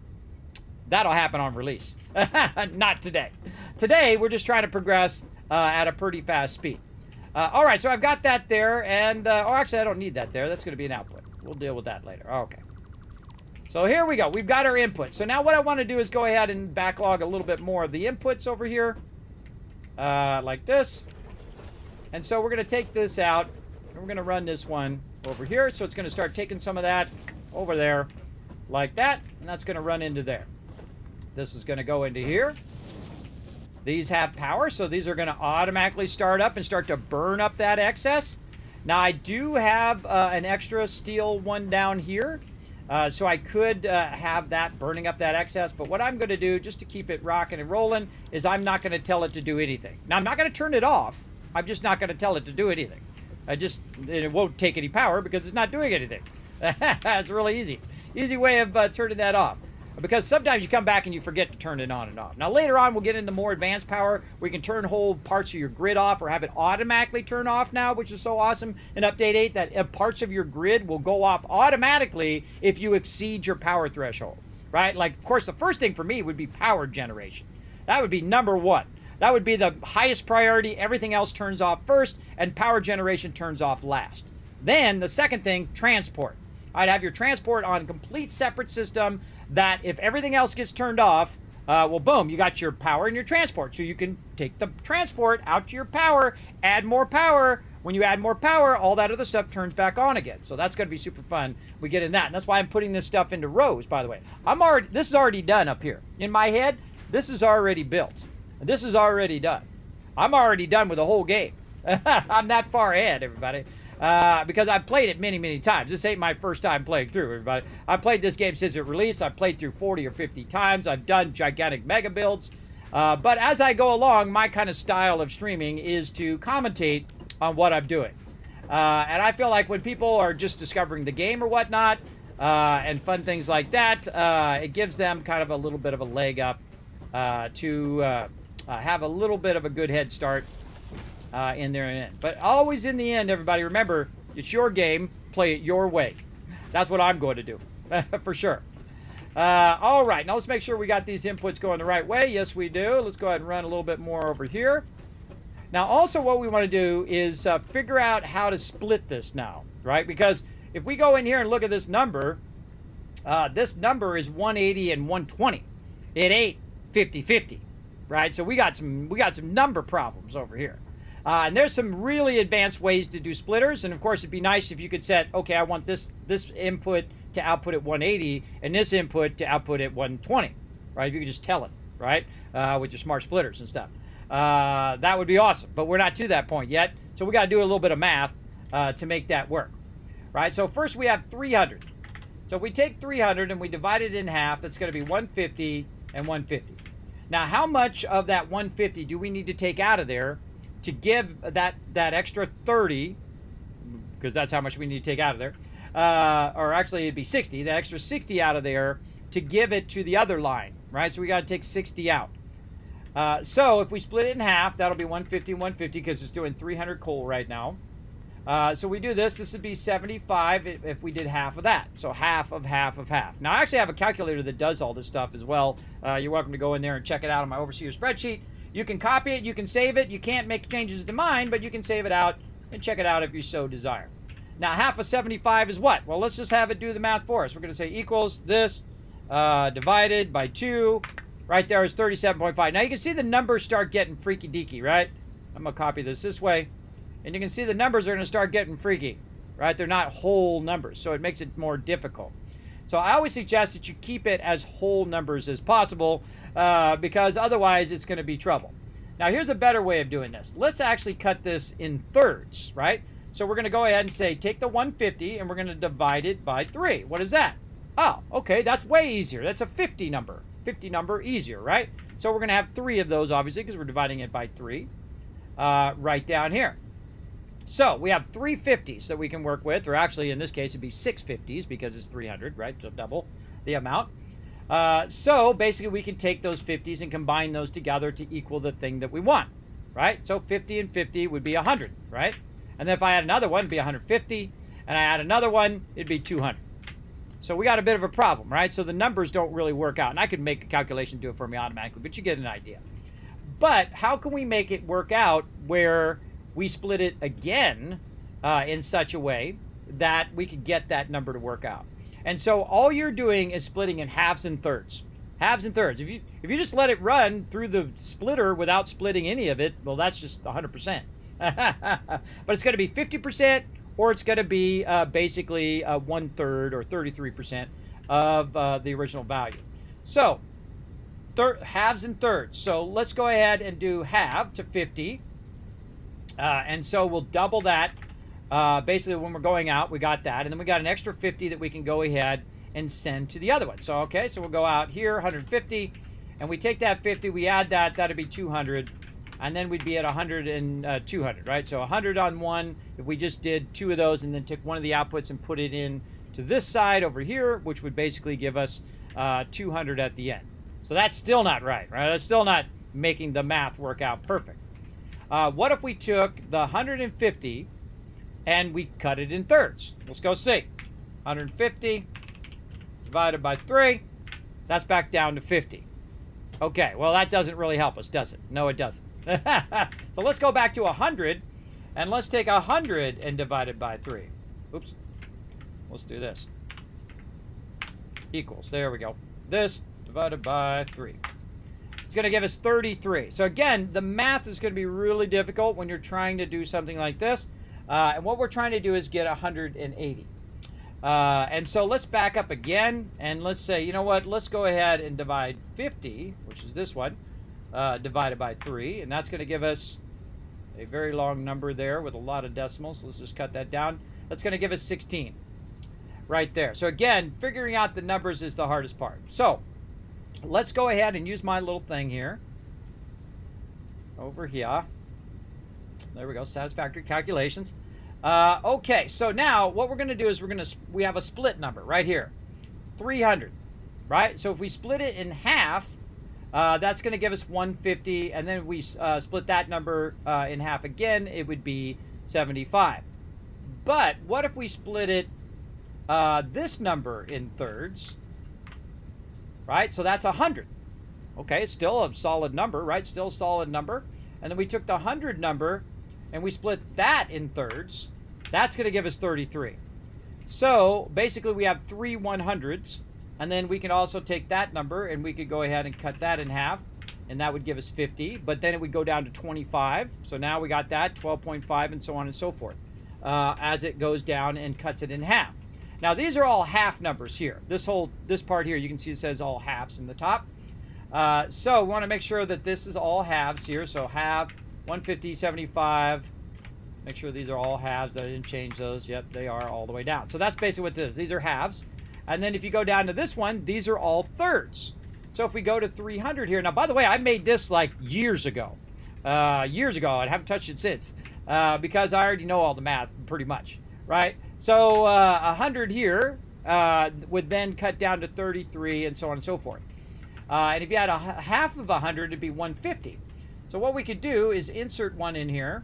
That'll happen on release. Not today. Today, we're just trying to progress at a pretty fast speed. All right, so I've got that there, and actually I don't need that there. That's going to be an output. We'll deal with that later. Okay. So here we go. We've got our input. So now what I want to do is go ahead and backlog a little bit more of the inputs over here, like this. And so we're going to take this out, and we're going to run this one over here. So it's going to start taking some of that over there, like that, and that's going to run into there. This is going to go into here. These have power, so these are going to automatically start up and start to burn up that excess. Now, I do have an extra steel one down here, so I could have that burning up that excess. But what I'm going to do, just to keep it rocking and rolling, is I'm not going to tell it to do anything. Now, I'm not going to turn it off. I'm just not going to tell it to do anything. It won't take any power because it's not doing anything. It's really easy. Easy way of turning that off. Because sometimes you come back and you forget to turn it on and off. Now later on we'll get into more advanced power where you can turn whole parts of your grid off or have it automatically turn off now, which is so awesome in Update 8 that parts of your grid will go off automatically if you exceed your power threshold, right? Like, of course, the first thing for me would be power generation. That would be number one. That would be the highest priority. Everything else turns off first and power generation turns off last. Then the second thing, transport. I'd have your transport on a complete separate system that if everything else gets turned off, well, boom, you got your power and your transport. So you can take the transport out to your power, add more power. When you add more power, all that other stuff turns back on again. So that's going to be super fun. We get in that. And that's why I'm putting this stuff into rows, by the way. This is already done up here. In my head, this is already built. This is already done. I'm already done with the whole game. I'm that far ahead, everybody. Because I've played it many, many times. This ain't my first time playing through, everybody. I've played this game since it released. I've played through 40 or 50 times. I've done gigantic mega builds. But as I go along, my kind of style of streaming is to commentate on what I'm doing. And I feel like when people are just discovering the game or whatnot, and fun things like that, it gives them kind of a little bit of a leg up to have a little bit of a good head start in there and in. But always in the end, everybody, remember, it's your game. Play it your way. That's what I'm going to do, for sure. All right, now let's make sure we got these inputs going the right way. Yes, we do. Let's go ahead and run a little bit more over here. Now, also what we want to do is figure out how to split this now, right? Because if we go in here and look at this number is 180 and 120. It ain't 50-50, right? So we got some number problems over here. And there's some really advanced ways to do splitters. And of course, it'd be nice if you could set, okay, I want this input to output at 180 and this input to output at 120, right? If you could just tell it, right? With your smart splitters and stuff. That would be awesome. But we're not to that point yet. So we got to do a little bit of math to make that work, right? So first we have 300. So if we take 300 and we divide it in half, that's going to be 150 and 150. Now, how much of that 150 do we need to take out of there to give that extra 30, because that's how much we need to take out of there, or actually it'd be 60, the extra 60 out of there to give it to the other line, right? So we got to take 60 out. So if we split it in half, that'll be 150, 150, because it's doing 300 coal right now. So we do this would be 75 if we did half of that. So half of half of half. Now I actually have a calculator that does all this stuff as well. You're welcome to go in there and check it out on my Overseer spreadsheet. You can copy it, you can save it, you can't make changes to mine, but you can save it out and check it out if you so desire. Now half of 75 is what? Well, let's just have it do the math for us. We're going to say equals this divided by 2. Right there is 37.5. Now you can see the numbers start getting freaky deaky, right? I'm going to copy this way. And you can see the numbers are going to start getting freaky, right? They're not whole numbers, so it makes it more difficult. So I always suggest that you keep it as whole numbers as possible because otherwise it's going to be trouble. Now here's a better way of doing this. Let's actually cut this in thirds, right? So we're going to go ahead and say take the 150 and we're going to divide it by 3. What is that? Oh, okay, that's way easier. That's a 50 number. 50 number easier, right? So we're going to have 3 of those, obviously, because we're dividing it by 3 right down here. So we have 3 50s that we can work with, or actually in this case it'd be 6 50s because it's 300, right? So double the amount. So basically we can take those 50s and combine those together to equal the thing that we want, right? So 50 and 50 would be 100, right? And then if I add another one, it'd be 150, and I add another one, it'd be 200. So we got a bit of a problem, right? So the numbers don't really work out, and I could make a calculation do it for me automatically, but you get an idea. But how can we make it work out where we split it again in such a way that we could get that number to work out? And so all you're doing is splitting in halves and thirds. Halves and thirds. If you just let it run through the splitter without splitting any of it, well, that's just 100%. But it's going to be 50%, or it's going to be basically 1/3 or 33% of the original value. So halves and thirds. So let's go ahead and do half to 50. And so we'll double that. Basically, when we're going out, we got that. And then we got an extra 50 that we can go ahead and send to the other one. So, okay, so we'll go out here, 150. And we take that 50, we add that. That'd be 200. And then we'd be at 100 and 200, right? So 100 on one, if we just did 2 of those and then took one of the outputs and put it in to this side over here, which would basically give us 200 at the end. So that's still not right? That's still not making the math work out perfect. What if we took the 150 and we cut it in thirds? Let's go see. 150 divided by 3, that's back down to 50. Okay, well, that doesn't really help us, does it? No, it doesn't. So let's go back to 100, and let's take 100 and divide it by 3. Oops. Let's do this. Equals. There we go. This divided by 3. It's going to give us 33. So again, the math is going to be really difficult when you're trying to do something like this. And what we're trying to do is get 180. And so let's back up again, and let's say, you know what, let's go ahead and divide 50, which is this one, divided by 3, and that's going to give us a very long number there with a lot of decimals. So let's just cut that down. That's going to give us 16 right there. So again, figuring out the numbers is the hardest part. So let's go ahead and use my little thing here. Over here. There we go, satisfactory calculations. Okay, so now what we're going to do is we have a split number right here, 300, right? So if we split it in half, that's going to give us 150, and then if we split that number in half again, it would be 75. But what if we split it this number in thirds, right? So that's 100. Okay, it's still a solid number, right? Still a solid number. And then we took the 100 number and we split that in thirds. That's going to give us 33. So basically we have 3 100s, and then we can also take that number and we could go ahead and cut that in half, and that would give us 50, but then it would go down to 25. So now we got that, 12.5, and so on and so forth, as it goes down and cuts it in half. Now these are all half numbers here. This part here, you can see it says all halves in the top. So we want to make sure that this is all halves here. So half, 150, 75. Make sure these are all halves. I didn't change those. Yep, they are all the way down. So that's basically what this is. These are halves. And then if you go down to this one, these are all thirds. So if we go to 300 here. Now, by the way, I made this like years ago. I haven't touched it since because I already know all the math pretty much, right? So 100 here would then cut down to 33 and so on and so forth. And if you had a half of 100, it'd be 150. So what we could do is insert one in here,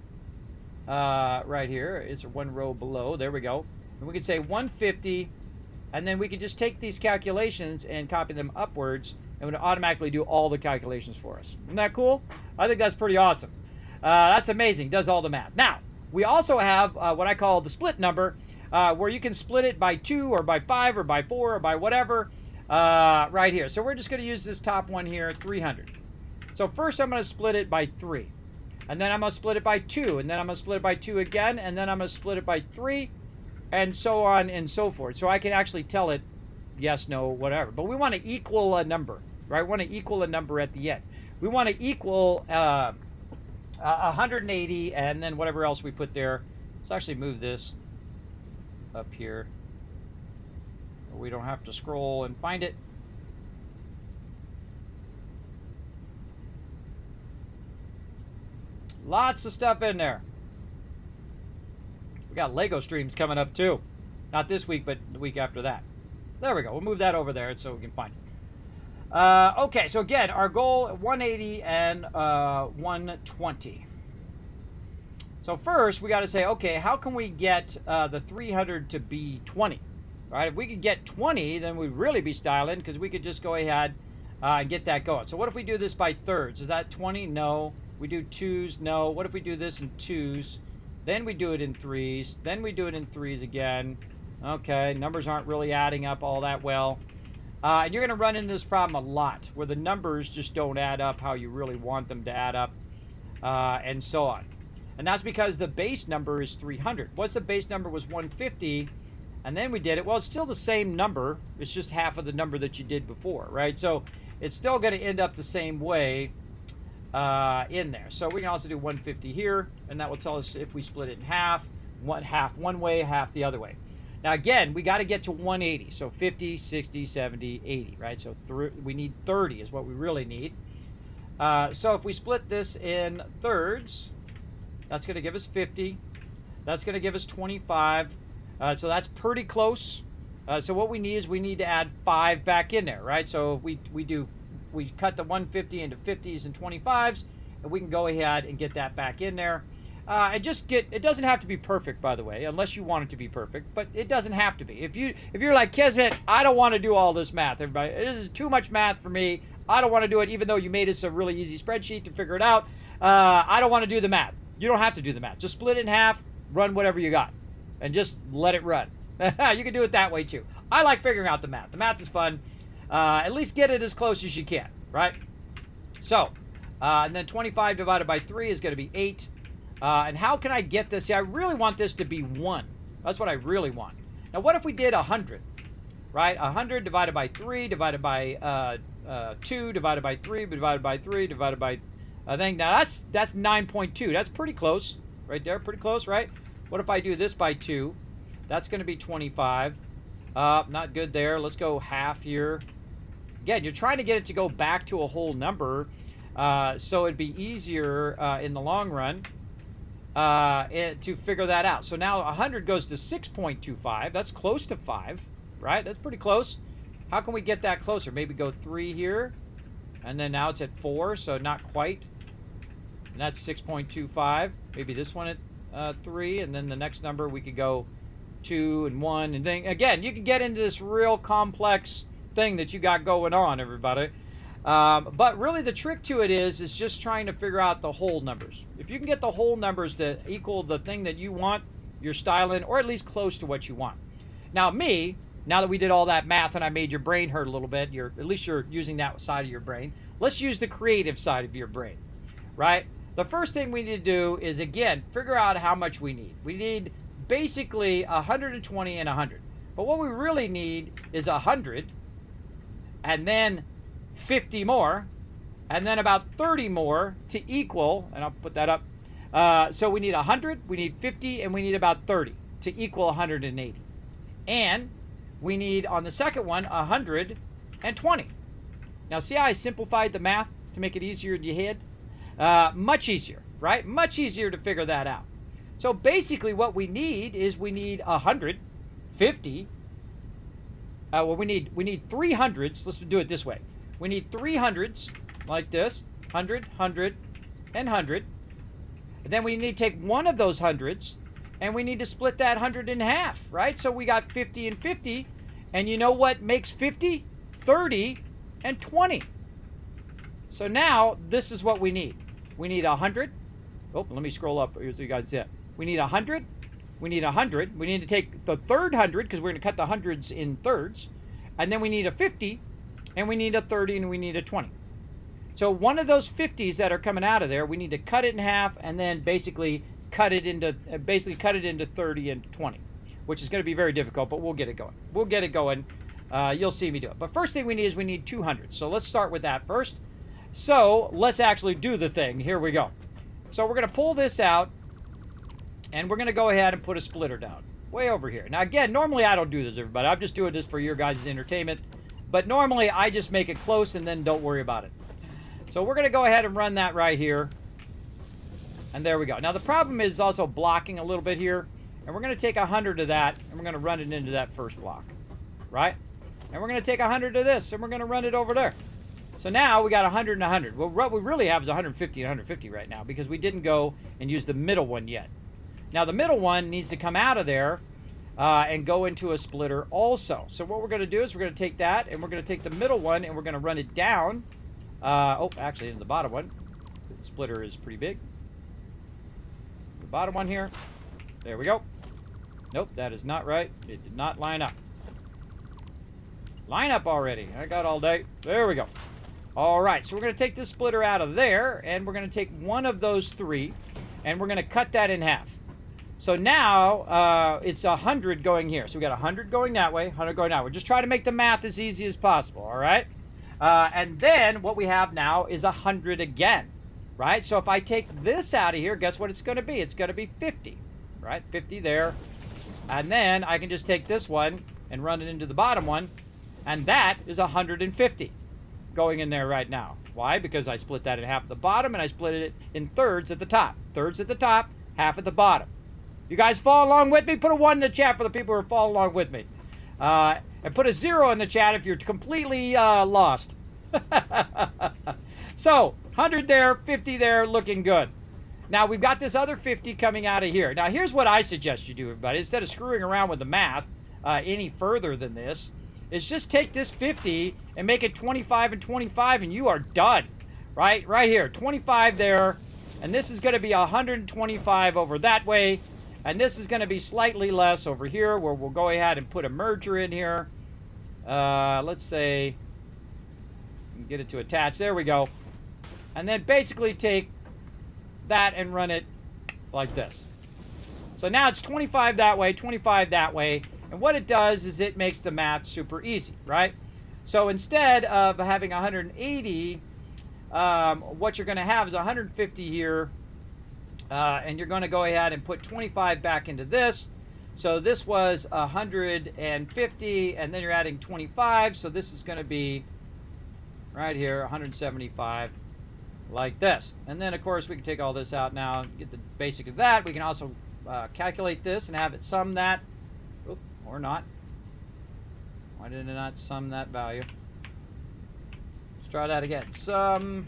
right here. It's one row below. There we go. And we could say 150, and then we could just take these calculations and copy them upwards, and it would automatically do all the calculations for us. Isn't that cool? I think that's pretty awesome. That's amazing. Does all the math. Now, we also have what I call the split number, where you can split it by 2 or by 5 or by 4 or by whatever, right here. So we're just going to use this top one here, 300. So first I'm going to split it by 3. And then I'm going to split it by 2. And then I'm going to split it by 2 again. And then I'm going to split it by 3. And so on and so forth. So I can actually tell it yes, no, whatever. But we want to equal a number, right? We want to equal a number at the end. We want to equal 180 and then whatever else we put there. Let's actually move this up here. We don't have to scroll and find it. Lots of stuff in there. We got Lego streams coming up too. Not this week, but the week after that. There we go. We'll move that over there so we can find it. Okay, so again, our goal 180 and 120. So first, we got to say, okay, how can we get the 300 to be 20? Right? If we could get 20, then we'd really be styling, because we could just go ahead and get that going. So what if we do this by thirds? Is that 20? No. We do 2s? No. What if we do this in 2s? Then we do it in 3s. Then we do it in 3s again. Okay, numbers aren't really adding up all that well. And you're going to run into this problem a lot, where the numbers just don't add up how you really want them to add up, and so on. And that's because the base number is 300. What's the base number was 150, and then we did it. Well, it's still the same number. It's just half of the number that you did before, right? So it's still going to end up the same way in there. So we can also do 150 here, and that will tell us if we split it in half one way, half the other way. Now again, we got to get to 180. So 50, 60, 70, 80, right? So we need 30 is what we really need. So if we split this in thirds, that's going to give us 50. That's going to give us 25. So that's pretty close. So what we need is we need to add 5 back in there, right? So we cut the 150 into 50s and 25s, and we can go ahead and get that back in there. It doesn't have to be perfect, by the way, unless you want it to be perfect, but it doesn't have to be. If you're like, Kismet, I don't want to do all this math, everybody. It is too much math for me. I don't want to do it, even though you made us a really easy spreadsheet to figure it out. I don't want to do the math. You don't have to do the math. Just split it in half, run whatever you got, and just let it run. You can do it that way too. I like figuring out the math. The math is fun. At least get it as close as you can, right? So, and then 25 divided by 3 is going to be 8. And how can I get this? See, I really want this to be 1. That's what I really want. Now, what if we did 100, right? 100 divided by 3 divided by 2 divided by 3 divided by 3 divided by, I think, now that's 9.2. That's pretty close right there. Pretty close, right? What if I do this by 2? That's going to be 25. Not good there. Let's go half here. Again, you're trying to get it to go back to a whole number, so it'd be easier in the long run to figure that out. So now 100 goes to 6.25. That's close to 5, right? That's pretty close. How can we get that closer? Maybe go 3 here, and then now it's at 4, so not quite. And that's 6.25. Maybe this one at 3, and then the next number we could go 2 and 1, and then again, you can get into this real complex thing that you got going on, everybody. But really the trick to it is just trying to figure out the whole numbers. If you can get the whole numbers to equal the thing that you want, you're styling, or at least close to what you want. Now now that we did all that math and I made your brain hurt a little bit, at least you're using that side of your brain. Let's use the creative side of your brain, right? The first thing we need to do is, again, figure out how much we need. We need basically 120 and 100. But what we really need is 100, and then 50 more, and then about 30 more to equal, and I'll put that up. So we need 100, we need 50, and we need about 30 to equal 180. And we need, on the second one, 120. Now see how I simplified the math to make it easier in your head? Much easier, right? Much easier to figure that out. So basically what we need is we need 150. Well, we need 300s. Let's do it this way. We need 300s like this, 100, 100, and 100. And then we need to take one of those hundreds, and we need to split that 100 in half, right? So we got 50 and 50. And you know what makes 50? 30 and 20. So now this is what we need. We need 100. Oh, let me scroll up so you guys see it. We need 100. We need 100. We need to take the third 100 because we're going to cut the hundreds in thirds. And then we need a 50, and we need a 30, and we need a 20. So one of those 50s that are coming out of there, we need to cut it in half and then basically cut it into 30 and 20, which is going to be very difficult, but we'll get it going. We'll get it going. You'll see me do it. But first thing we need is we need 200. So let's start with that first. So let's actually do the thing. Here we go. So we're going to pull this out, and we're going to go ahead and put a splitter down way over here. Now, again, normally I don't do this, everybody. I'm just doing this for your guys' entertainment. But normally I just make it close and then don't worry about it. So we're going to go ahead and run that right here. And there we go. Now, the problem is also blocking a little bit here. And we're going to take 100 of that, and we're going to run it into that first block, right? And we're going to take 100 of this, and we're going to run it over there. So now we got 100 and 100. Well, what we really have is 150 and 150 right now because we didn't go and use the middle one yet. Now, the middle one needs to come out of there and go into a splitter also. So what we're going to do is we're going to take that, and we're going to take the middle one, and we're going to run it down. Actually, into the bottom one. The splitter is pretty big. The bottom one here. There we go. Nope, that is not right. It did not line up. Line up already. I got all day. There we go. All right, so we're going to take this splitter out of there, and we're going to take one of those 3, and we're going to cut that in half. So now it's 100 going here. So we got 100 going that way, 100 going that way. Just try to make the math as easy as possible, all right? And then what we have now is 100 again, right? So if I take this out of here, guess what it's going to be? It's going to be 50, right? 50 there. And then I can just take this one and run it into the bottom one, and that is 150 going in there right now. Why? Because I split that in half at the bottom, and I split it in thirds at the top. Thirds at the top, half at the bottom. You guys follow along with me? Put a 1 in the chat for the people who are following along with me. And put a 0 in the chat if you're completely lost. So, 100 there, 50 there, looking good. Now, we've got this other 50 coming out of here. Now, here's what I suggest you do, everybody. Instead of screwing around with the math any further than this, is just take this 50 and make it 25 and 25, and you are done. Right here, 25 there, and this is going to be 125 over that way, and this is going to be slightly less over here, where we'll go ahead and put a merger in here. Let's say, get it to attach. There we go. And then basically take that and run it like this. So now it's 25 that way, 25 that way. And what it does is it makes the math super easy, right? So instead of having 180, what you're going to have is 150 here. And you're going to go ahead and put 25 back into this. So this was 150, and then you're adding 25. So this is going to be right here, 175, like this. And then, of course, we can take all this out now and get the basic of that. We can also calculate this and have it sum that. Oop, or not. Why did it not sum that value? Let's try that again. Sum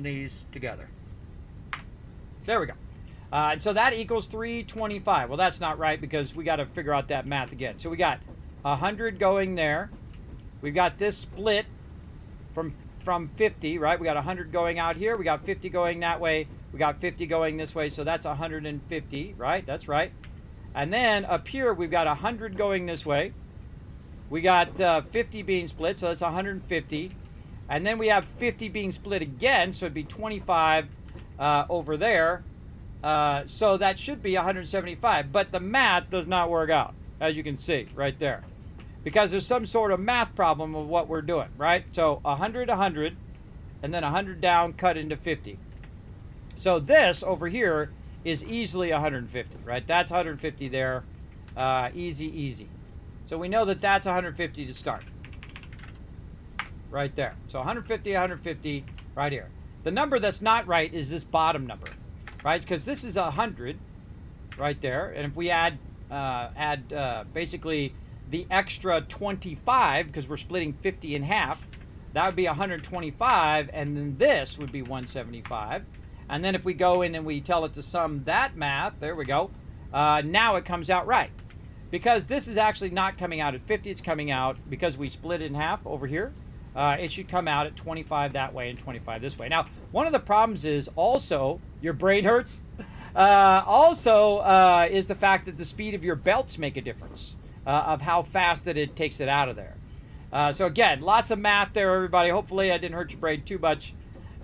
these together. There we go. And so that equals 325. Well, that's not right because we got to figure out that math again. So we got 100 going there. We've got this split from 50, right? We got 100 going out here. We got 50 going that way. We got 50 going this way. So that's 150, right? That's right. And then up here, we've got 100 going this way. We got 50 being split, so that's 150. And then we have 50 being split again, so it'd be 25 over there. So that should be 175. But the math does not work out, as you can see right there, because there's some sort of math problem of what we're doing, right? So 100, 100, and then 100 down, cut into 50. So this over here is easily 150, right? That's 150 there. Easy, easy. So we know that that's 150 to start. Right there. So 150, 150, right here. The number that's not right is this bottom number, right? Because this is 100 right there. And if we add basically the extra 25, because we're splitting 50 in half, that would be 125, and then this would be 175. And then if we go in and we tell it to sum that math, there we go, now it comes out right. Because this is actually not coming out at 50, it's coming out, because we split it in half over here, it should come out at 25 that way and 25 this way. Now, one of the problems is also, your brain hurts, is the fact that the speed of your belts make a difference, of how fast that it takes it out of there. So again, lots of math there, everybody. Hopefully I didn't hurt your brain too much.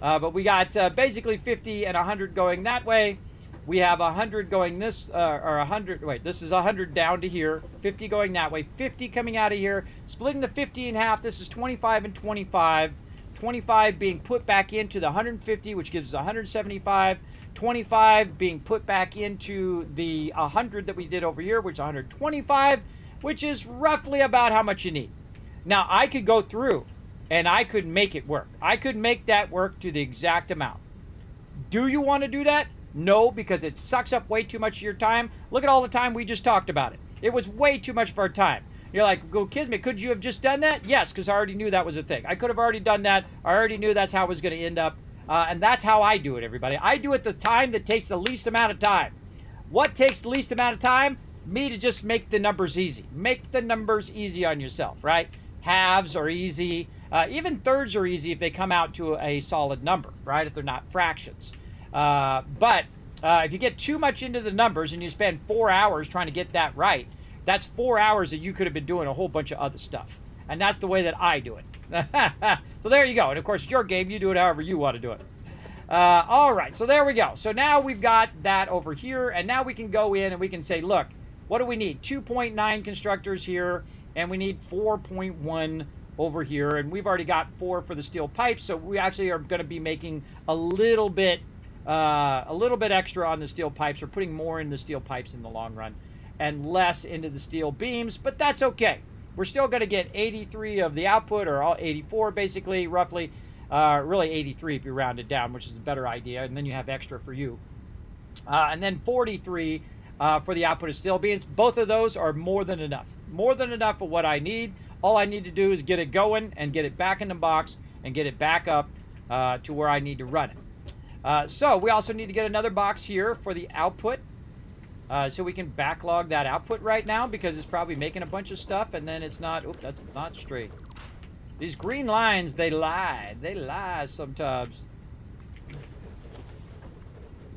But we got basically 50 and 100 going that way. We have 100 going this, or 100, wait, this is 100 down to here, 50 going that way, 50 coming out of here, splitting the 50 in half. This is 25 and 25. 25 being put back into the 150, which gives us 175. 25 being put back into the 100 that we did over here, which is 125, which is roughly about how much you need. Now, I could go through and I could make it work. I could make that work to the exact amount. Do you want to do that? No, because it sucks up way too much of your time. Look at all the time we just talked about it. It was way too much of our time. You're like, go Kismet, could you have just done that? Yes, because I already knew that was a thing. I could have already done that. I already knew that's how it was going to end up. And that's how I do it, everybody. I do it the time that takes the least amount of time. What takes the least amount of time? Me to just make the numbers easy. Make the numbers easy on yourself, right? Halves are easy. Even thirds are easy if they come out to a solid number, right? If they're not fractions. But if you get too much into the numbers and you spend 4 hours trying to get that right, that's 4 hours that you could have been doing a whole bunch of other stuff. And that's the way that I do it. So there you go. And of course, it's your game. You do it however you want to do it. All right. So there we go. So now we've got that over here. And now we can go in and we can say, look, what do we need? 2.9 constructors here, and we need 4.1 over here, and we've already got 4 for the steel pipes, so we actually are going to be making a little bit extra on the steel pipes, or putting more in the steel pipes in the long run, and less into the steel beams, but that's okay. We're still going to get 83 of the output, or all 84 basically, roughly. Really 83 if you round it down, which is a better idea, and then you have extra for you. And then 43 for the output of steel beams. Both of those are more than enough. More than enough for what I need. All I need to do is get it going and get it back in the box and get it back up to where I need to run it. So we also need to get another box here for the output. So we can backlog that output right now, because it's probably making a bunch of stuff and then it's not. Oops, that's not straight. These green lines, they lie. They lie sometimes.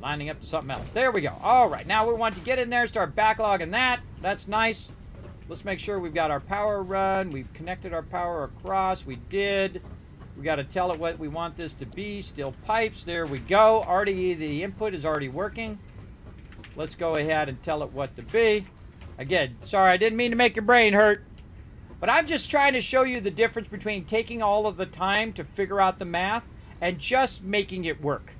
Lining up to something else. There we go. All right, now we want to get in there, start backlogging that. That's nice. Let's make sure we've got our power run. We've connected our power across. We did. We got to tell it what we want this to be. Steel pipes. There we go. Already, the input is already working. Let's go ahead and tell it what to be. Again, sorry, I didn't mean to make your brain hurt. But I'm just trying to show you the difference between taking all of the time to figure out the math and just making it work.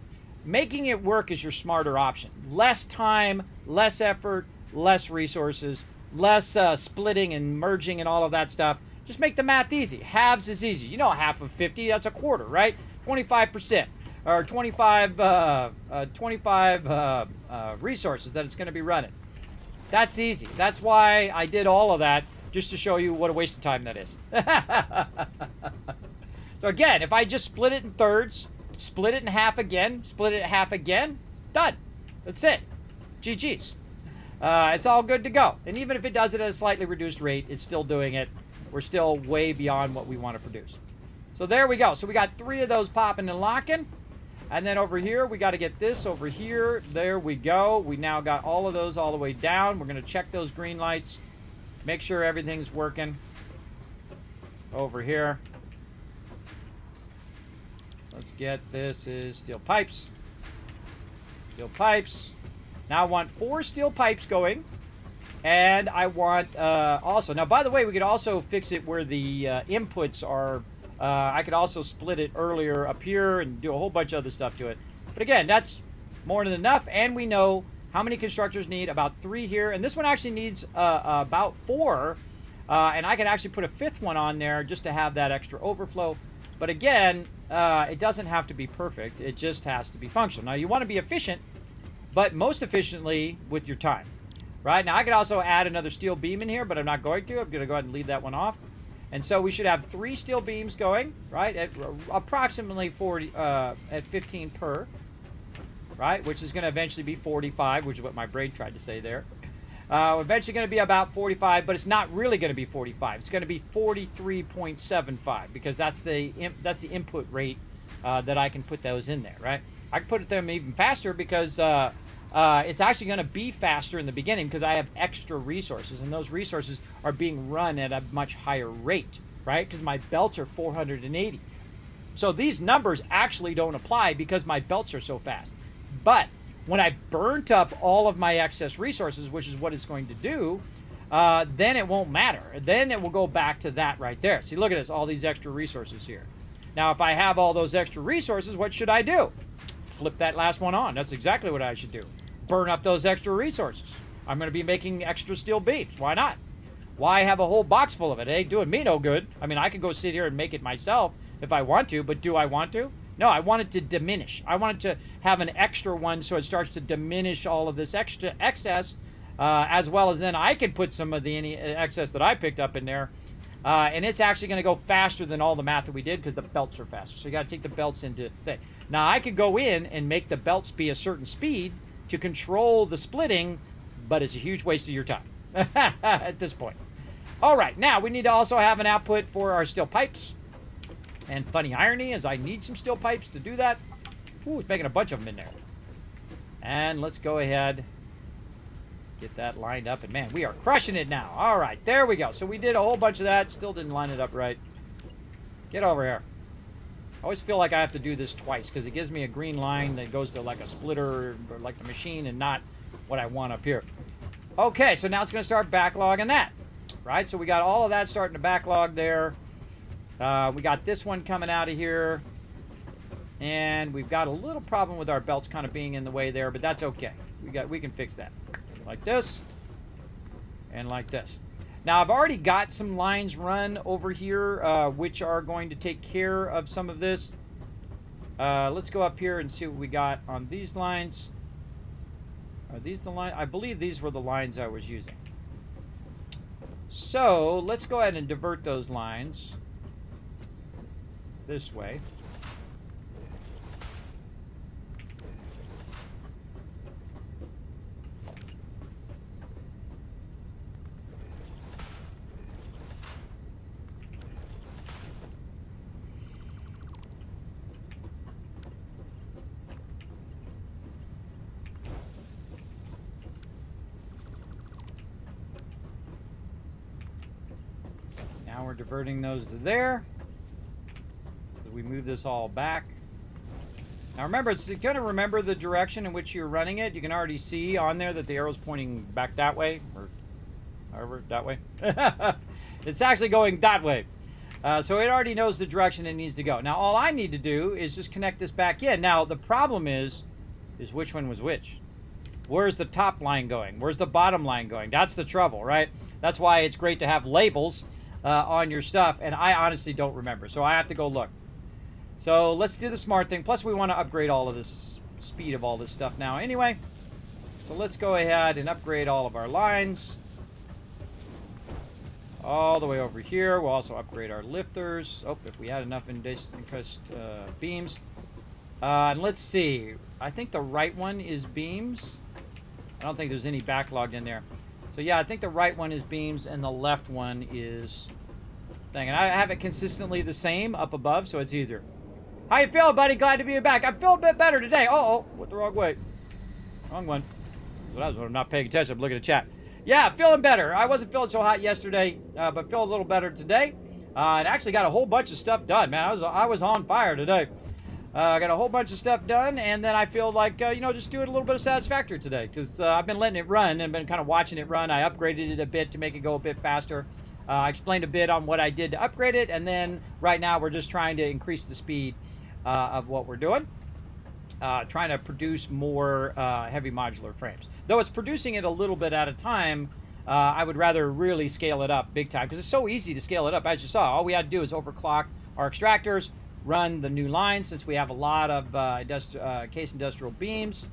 Making it work is your smarter option. Less time, less effort, less resources, less splitting and merging and all of that stuff. Just make the math easy. Halves is easy. You know, half of 50, that's a quarter, right? 25%. Or 25 resources that it's going to be running. That's easy. That's why I did all of that, just to show you what a waste of time that is. So again, if I just split it in thirds, split it in half again, split it in half again, done. That's it. GG's. It's all good to go. And even if it does it at a slightly reduced rate, it's still doing it. We're still way beyond what we want to produce. So there we go. So we got 3 of those popping and locking. And then over here, we got to get this over here. There we go. We now got all of those all the way down. We're going to check those green lights. Make sure everything's working. Over here. Let's get this is steel pipes. Steel pipes. Now I want 4 steel pipes going. And I want also, now by the way, we could also fix it where the inputs are. I could also split it earlier up here and do a whole bunch of other stuff to it. But again, that's more than enough. And we know how many constructors need. About 3 here. And this one actually needs about 4. And I could actually put a 5th one on there just to have that extra overflow. But again, it doesn't have to be perfect. It just has to be functional. Now, you want to be efficient, but most efficiently with your time. Right? Now, I could also add another steel beam in here, but I'm not going to. I'm going to go ahead and leave that one off. And so we should have 3 steel beams going, right, at approximately 40, at 15 per, right, which is going to eventually be 45, which is what my brain tried to say there. Eventually going to be about 45, but it's not really going to be 45. It's going to be 43.75, because that's the input rate that I can put those in there, right? I can put them even faster because it's actually going to be faster in the beginning because I have extra resources, and those resources are being run at a much higher rate, right? Because my belts are 480. So these numbers actually don't apply because my belts are so fast. But when I burnt up all of my excess resources, which is what it's going to do, then it won't matter. Then it will go back to that right there. See, look at this, all these extra resources here. Now, if I have all those extra resources, what should I do? Flip that last one on. That's exactly what I should do. Burn up those extra resources. I'm going to be making extra steel beams. Why not? Why have a whole box full of it? It ain't doing me no good. I mean, I can go sit here and make it myself if I want to, but do I want to? No, I want it to diminish. I want it to have an extra one so it starts to diminish all of this extra excess, as well as then I can put some of the any excess that I picked up in there. And it's actually going to go faster than all the math that we did because the belts are faster. So you got to take the belts into thing. Now, I could go in and make the belts be a certain speed to control the splitting, but it's a huge waste of your time at this point. All right, now we need to also have an output for our steel pipes. And funny irony is I need some steel pipes to do that. Ooh, it's making a bunch of them in there. And let's go ahead, get that lined up. And man, we are crushing it now. All right, there we go. So we did a whole bunch of that. Still didn't line it up right. Get over here. I always feel like I have to do this twice because it gives me a green line that goes to like a splitter or like the machine and not what I want up here. Okay, so now it's going to start backlogging that, right? So we got all of that starting to backlog there. We got this one coming out of here. And we've got a little problem with our belts kind of being in the way there, but that's okay. We can fix that. Like this. And like this. Now, I've already got some lines run over here, which are going to take care of some of this. Let's go up here and see what we got on these lines. Are these the lines? I believe these were the lines I was using. So, let's go ahead and divert those lines this way. Now we're diverting those to there. So we move this all back. Now remember, it's going to remember the direction in which you're running it. You can already see on there that the arrow's pointing back that way, or however, that way. It's actually going that way. So it already knows the direction it needs to go. Now all I need to do is just connect this back in. Now the problem is which one was which? Where's the top line going? Where's the bottom line going? That's the trouble, right? That's why it's great to have labels on your stuff, and I honestly don't remember, so I have to go look. So let's do the smart thing. Plus we want to upgrade all of this speed of all this stuff now anyway. So let's go ahead and upgrade all of our lines all the way over here. We'll also upgrade our lifters. Oh, if we had enough interest beams. And let's see. I think the right one is beams. I don't think there's any backlogged in there. So yeah, I think the right one is beams and the left one is thing. And I have it consistently the same up above, so it's easier. How you feeling, buddy? Glad to be back. I feel a bit better today. Uh-oh, went the wrong way. Wrong one. Well, that was when I'm not paying attention. I'm looking at chat. Yeah, feeling better. I wasn't feeling so hot yesterday, but feel a little better today. And actually got a whole bunch of stuff done, man. I was on fire today. I got a whole bunch of stuff done, and then I feel like, just doing a little bit of Satisfactory today, because I've been letting it run and been kind of watching it run. I upgraded it a bit to make it go a bit faster. I explained a bit on what I did to upgrade it, and then right now we're just trying to increase the speed of what we're doing. Trying to produce more heavy modular frames. Though it's producing it a little bit at a time, I would rather really scale it up big time, because it's so easy to scale it up. As you saw, all we had to do is overclock our extractors, run the new line, since we have a lot of case industrial beams.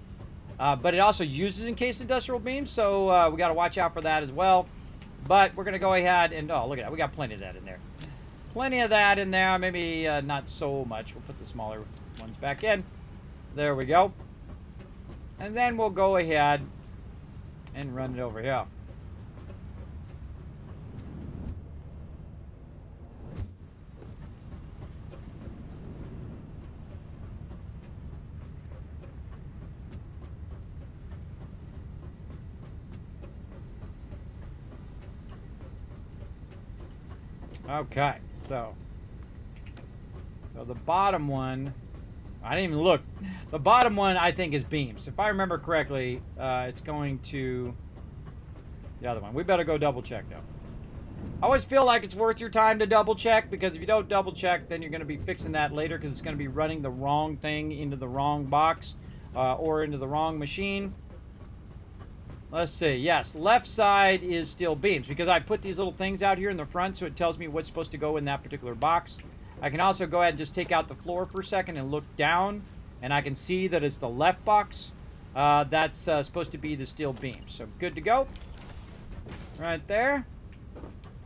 But it also uses encased industrial beams, so we got to watch out for that as well. But we're going to go ahead and, oh, look at that. We got plenty of that in there. Plenty of that in there. Maybe not so much. We'll put the smaller ones back in. There we go. And then we'll go ahead and run it over here. Okay, so the bottom one, I didn't even look. The bottom one I think is beams. If I remember correctly, it's going to the other one. We better go double check though. I always feel like it's worth your time to double check, because if you don't double check, then you're going to be fixing that later, because it's going to be running the wrong thing into the wrong box or into the wrong machine. Let's see. Yes, left side is still beams, because I put these little things out here in the front, so it tells me what's supposed to go in that particular box. I can also go ahead and just take out the floor for a second and look down, and I can see that it's the left box that's supposed to be the steel beams. So good to go. Right there.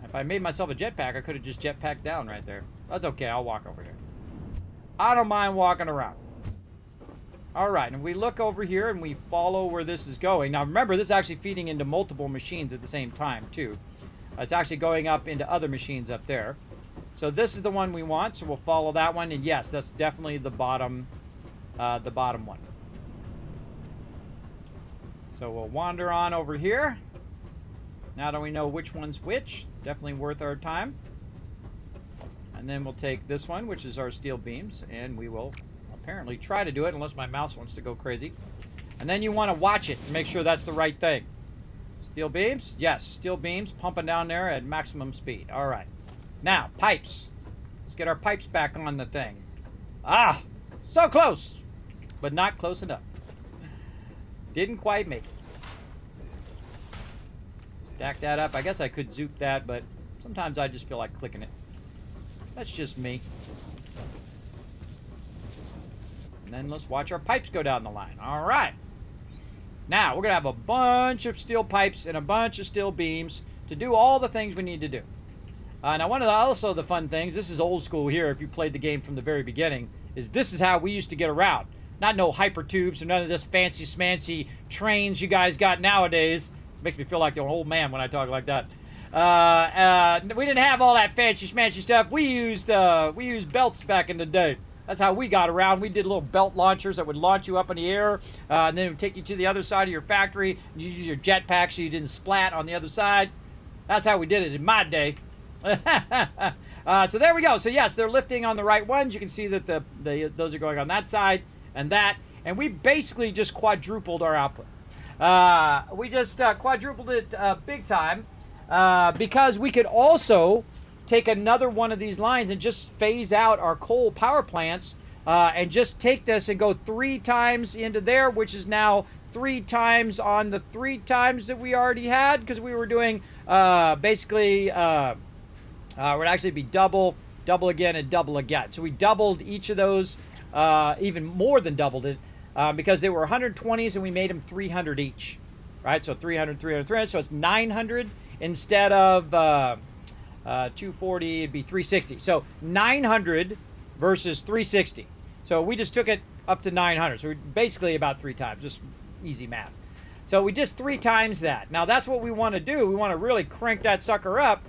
If I made myself a jetpack, I could have just jetpacked down right there. That's okay. I'll walk over here. I don't mind walking around. All right, and we look over here and we follow where this is going. Now remember, this is actually feeding into multiple machines at the same time too. It's actually going up into other machines up there. So this is the one we want, so we'll follow that one. And yes, that's definitely the bottom one. So we'll wander on over here. Now that we know which one's which, definitely worth our time. And then we'll take this one, which is our steel beams, and we will apparently try to do it, unless my mouse wants to go crazy. And then you want to watch it and make sure that's the right thing. Steel beams? Yes, steel beams pumping down there at maximum speed. All right. Now, pipes. Let's get our pipes back on the thing. Ah, so close, but not close enough. Didn't quite make it. Stack that up. I guess I could zoop that, but sometimes I just feel like clicking it. That's just me. And then let's watch our pipes go down the line. All right. Now, we're going to have a bunch of steel pipes and a bunch of steel beams to do all the things we need to do. Now, one of the fun things, this is old school here if you played the game from the very beginning, is this is how we used to get around. Not no hyper tubes or none of this fancy smancy trains you guys got nowadays. Makes me feel like an old man when I talk like that. We didn't have all that fancy smancy stuff. We used belts back in the day. That's how we got around. We did little belt launchers that would launch you up in the air, and then it would take you to the other side of your factory. You use your jetpack so you didn't splat on the other side. That's how we did it in my day. So there we go. So yes, they're lifting on the right ones. You can see that those are going on that side and that. And we basically just quadrupled our output. We just quadrupled it big time because we could also take another one of these lines and just phase out our coal power plants and just take this and go 3 times into there, which is now 3 times on the 3 times that we already had, because we were doing basically would actually be double again, and double again. So we doubled each of those, even more than doubled it, because they were 120s and we made them 300 each, right? So 300, 300, 300. So it's 900 instead of 240. It'd be 360. So 900 versus 360. So we just took it up to 900. So we're basically about 3 times, just easy math. So we just 3 times that. Now that's what we want to do. We want to really crank that sucker up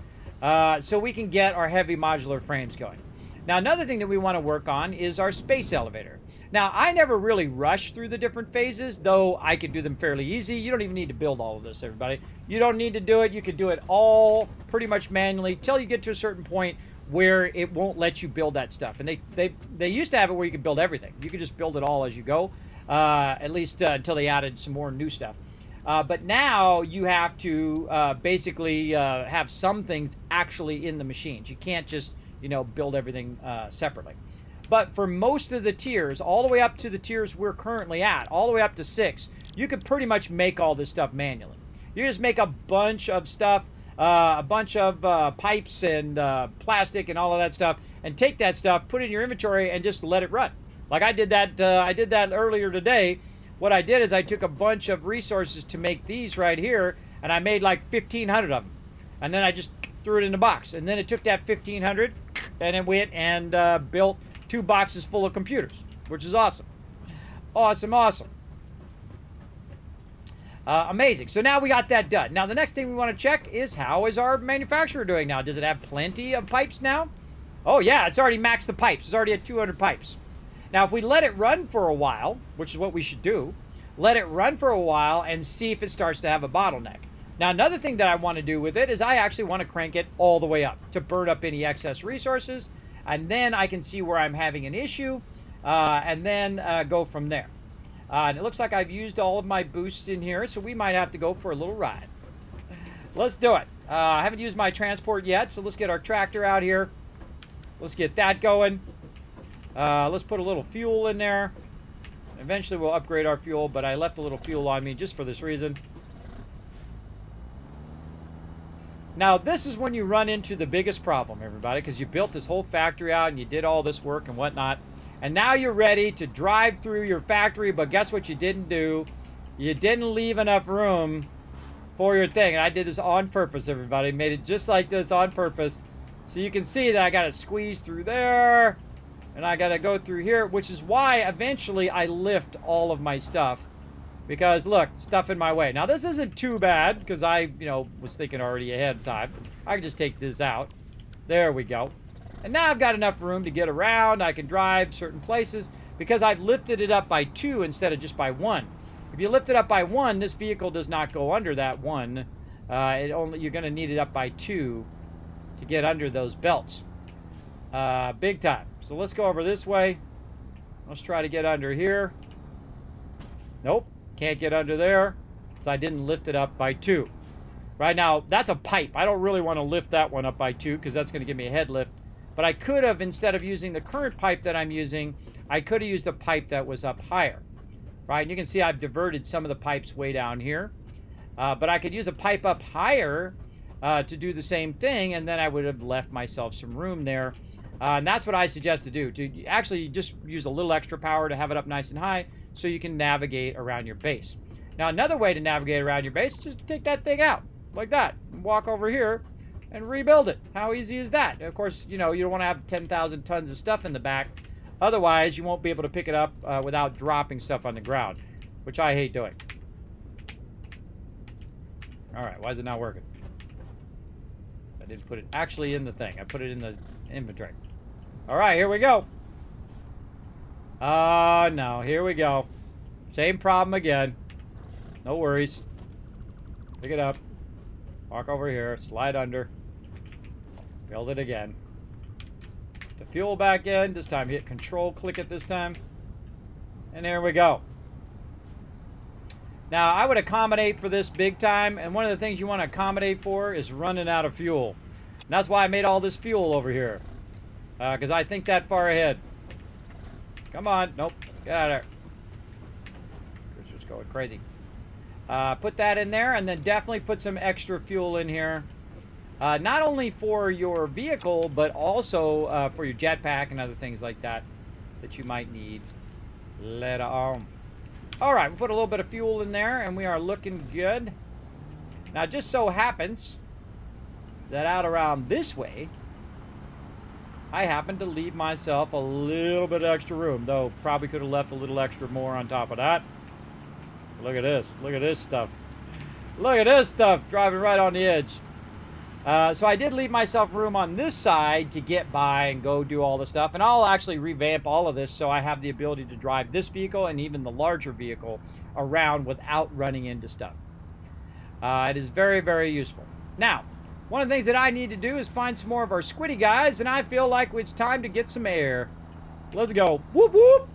so we can get our heavy modular frames going. Now, another thing that we want to work on is our space elevator. Now, I never really rush through the different phases, though I can do them fairly easy. You don't even need to build all of this, everybody. You don't need to do it. You can do it all pretty much manually till you get to a certain point where it won't let you build that stuff. And they used to have it where you could build everything. You could just build it all as you go, at least until they added some more new stuff. But now you have to basically have some things actually in the machines. You can't just, build everything separately. But for most of the tiers, all the way up to the tiers we're currently at, all the way up to 6, you could pretty much make all this stuff manually. You just make a bunch of stuff, a bunch of pipes and plastic and all of that stuff, and take that stuff, put it in your inventory, and just let it run. Like I did that earlier today. What I did is I took a bunch of resources to make these right here, and I made like 1,500 of them. And then I just threw it in the box. And then it took that 1,500, and it went and built 2 boxes full of computers, which is awesome. Awesome. Amazing. So now we got that done. Now the next thing we want to check is, how is our manufacturer doing now? Does it have plenty of pipes now? Oh yeah, it's already maxed the pipes. It's already at 200 pipes. Now, if we let it run for a while, which is what we should do, let it run for a while and see if it starts to have a bottleneck. Now, another thing that I want to do with it is I actually want to crank it all the way up to burn up any excess resources, and then I can see where I'm having an issue, and then go from there. And it looks like I've used all of my boosts in here, so we might have to go for a little ride. Let's do it. I haven't used my transport yet, so let's get our tractor out here. Let's get that going. Let's put a little fuel in there. Eventually we'll upgrade our fuel, but I left a little fuel on me just for this reason. Now, this is when you run into the biggest problem, everybody, because you built this whole factory out and you did all this work and whatnot. And now you're ready to drive through your factory, but guess what you didn't do? You didn't leave enough room for your thing. And I did this on purpose, everybody. Made it just like this on purpose. So you can see that I got to squeeze through there. And I got to go through here, which is why eventually I lift all of my stuff. Because, look, stuff in my way. Now, this isn't too bad, because I, was thinking already ahead of time. I can just take this out. There we go. And now I've got enough room to get around. I can drive certain places, because I've lifted it up by 2 instead of just by 1. If you lift it up by 1, this vehicle does not go under that 1. You're going to need it up by 2 to get under those belts. Big time. So let's go over this way. Let's try to get under here. Nope. Can't get under there, so I didn't lift it up by 2. Right now, that's a pipe. I don't really want to lift that one up by 2 because that's going to give me a head lift. But I could have, instead of using the current pipe that I'm using, I could have used a pipe that was up higher. Right, and you can see I've diverted some of the pipes way down here. But I could use a pipe up higher to do the same thing, and then I would have left myself some room there. And that's what I suggest to do. To actually just use a little extra power to have it up nice and high so you can navigate around your base. Now, another way to navigate around your base is just to take that thing out, like that. And walk over here and rebuild it. How easy is that? Of course, you know, you don't want to have 10,000 tons of stuff in the back. Otherwise, you won't be able to pick it up without dropping stuff on the ground, which I hate doing. All right, why is it not working? I didn't put it actually in the thing. I put it in the inventory. All right, here we go. No, here we go. Same problem again. No worries. Pick it up. Walk over here. Slide under. Build it again. The fuel back in. This time hit control. Click it this time. And there we go. Now, I would accommodate for this big time, and one of the things you want to accommodate for is running out of fuel. And that's why I made all this fuel over here. Because I think that far ahead. Come on. Nope. Get out of there. It's just going crazy. Put that in there, and then definitely put some extra fuel in here. Not only for your vehicle, but also for your jetpack and other things like that that you might need later on. All right, we'll put a little bit of fuel in there, and we are looking good. Now, it just so happens that out around this way, I happen to leave myself a little bit of extra room, though probably could have left a little extra more on top of that. Look at this. Look at this stuff. Look at this stuff driving right on the edge. So I did leave myself room on this side to get by and go do all the stuff. And I'll actually revamp all of this so I have the ability to drive this vehicle and even the larger vehicle around without running into stuff. It is very, very useful. Now, one of the things that I need to do is find some more of our squiddy guys, and I feel like it's time to get some air. Let's go. Whoop, whoop.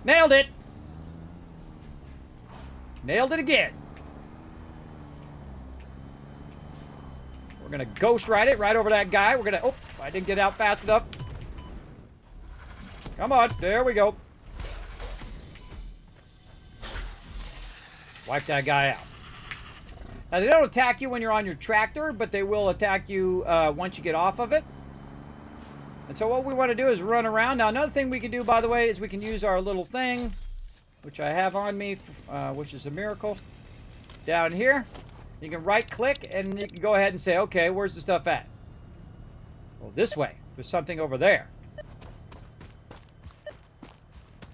Nailed it. Nailed it again. We're going to ghost ride it right over that guy. We're going to... Oh, I didn't get out fast enough. Come on. There we go. Wipe that guy out. Now, they don't attack you when you're on your tractor, but they will attack you once you get off of it. And so what we want to do is run around. Now, another thing we can do, by the way, is we can use our little thing, which I have on me, which is a miracle. Down here, you can right-click, and you can go ahead and say, okay, where's the stuff at? Well, this way. There's something over there.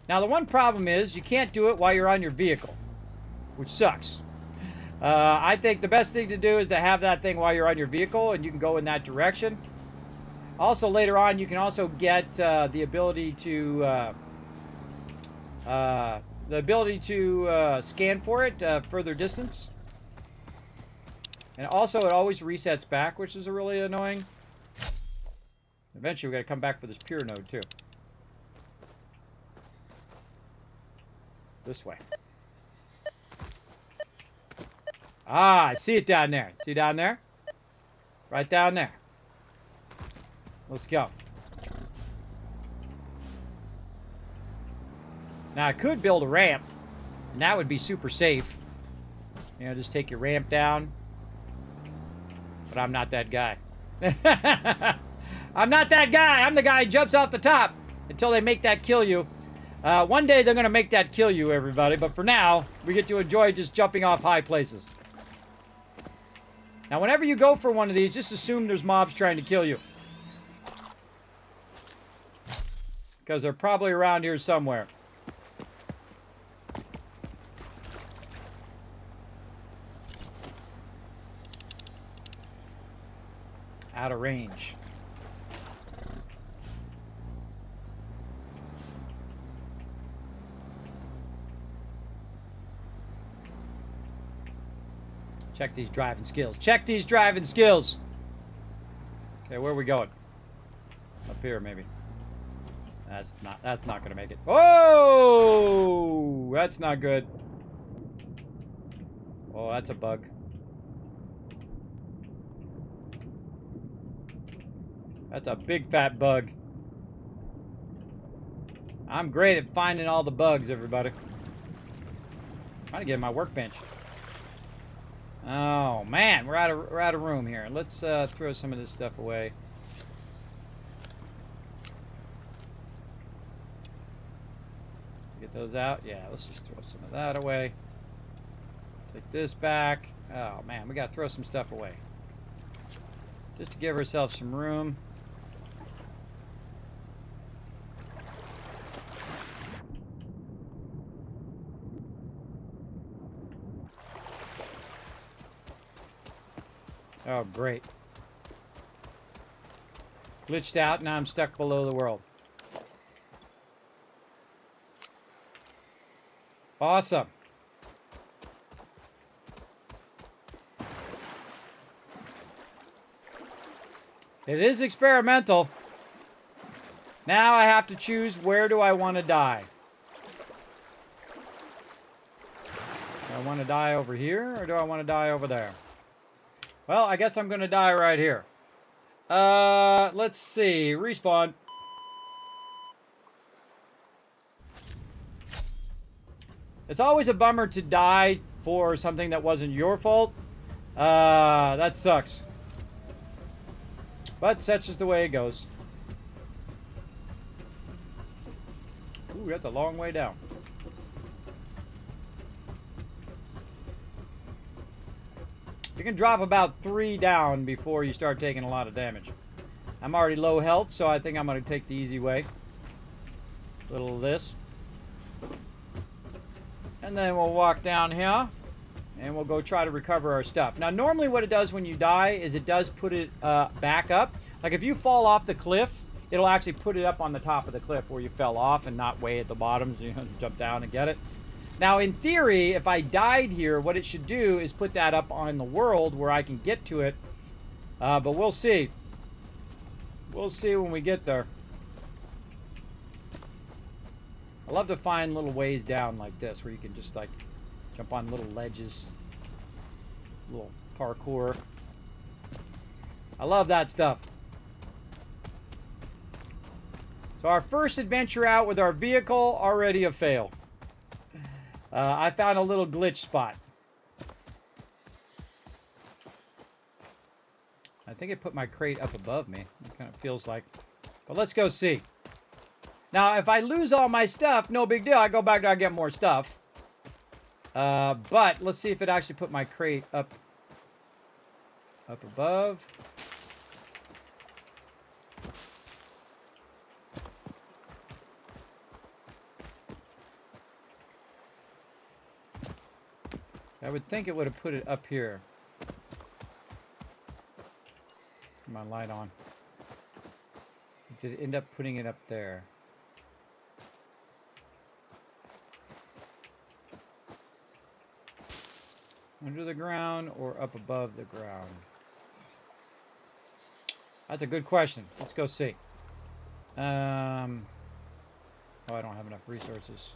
Now, the one problem is you can't do it while you're on your vehicle, which sucks. I think the best thing to do is to have that thing while you're on your vehicle, and you can go in that direction. Also, later on, you can also get the ability to scan for it further distance. And also, it always resets back, which is really annoying. Eventually, we're going to come back for this pure node, too. This way. Ah, I see it down there. See down there? Right down there. Let's go. Now, I could build a ramp, and that would be super safe. You know, just take your ramp down. But I'm not that guy. I'm not that guy. I'm the guy who jumps off the top until they make that kill you. One day they're going to make that kill you, everybody. But for now, we get to enjoy just jumping off high places. Now, whenever you go for one of these, just assume there's mobs trying to kill you. Because they're probably around here somewhere. Out of range. Check these driving skills. Check these driving skills. Okay, where are we going? Up here, maybe. That's not gonna make it. Whoa! That's not good. Oh, that's a bug. That's a big fat bug. I'm great at finding all the bugs, everybody. Trying to get my workbench. Oh man, we're out of room here. Let's throw some of this stuff away. Get those out. Yeah, let's just throw some of that away. Take this back. Oh man, we gotta throw some stuff away. Just to give ourselves some room. Oh, great. Glitched out, now I'm stuck below the world. Awesome. It is experimental. Now I have to choose, where do I want to die? Do I want to die over here, or do I want to die over there? Well, I guess I'm going to die right here. Let's see. Respawn. It's always a bummer to die for something that wasn't your fault. That sucks. But such is the way it goes. Ooh, that's a long way down. You can drop about 3 down before you start taking a lot of damage. I'm already low health, so I think I'm going to take the easy way. A little of this. And then we'll walk down here. And we'll go try to recover our stuff. Now, normally what it does when you die is it does put it back up. Like if you fall off the cliff, it'll actually put it up on the top of the cliff where you fell off and not way at the bottom. So you have to jump down and get it. Now, in theory, if I died here, what it should do is put that up on the world where I can get to it. But we'll see. We'll see when we get there. I love to find little ways down like this where you can just like jump on little ledges. Little parkour. I love that stuff. So our first adventure out with our vehicle, already a fail. I found a little glitch spot. I think it put my crate up above me. It kind of feels like. But let's go see. Now, if I lose all my stuff, no big deal. I go back and I get more stuff. But let's see if it actually put my crate up above. I would think it would have put it up here. Put my light on. Did it end up putting it up there? Under the ground or up above the ground? That's a good question. Let's go see. Oh, I don't have enough resources.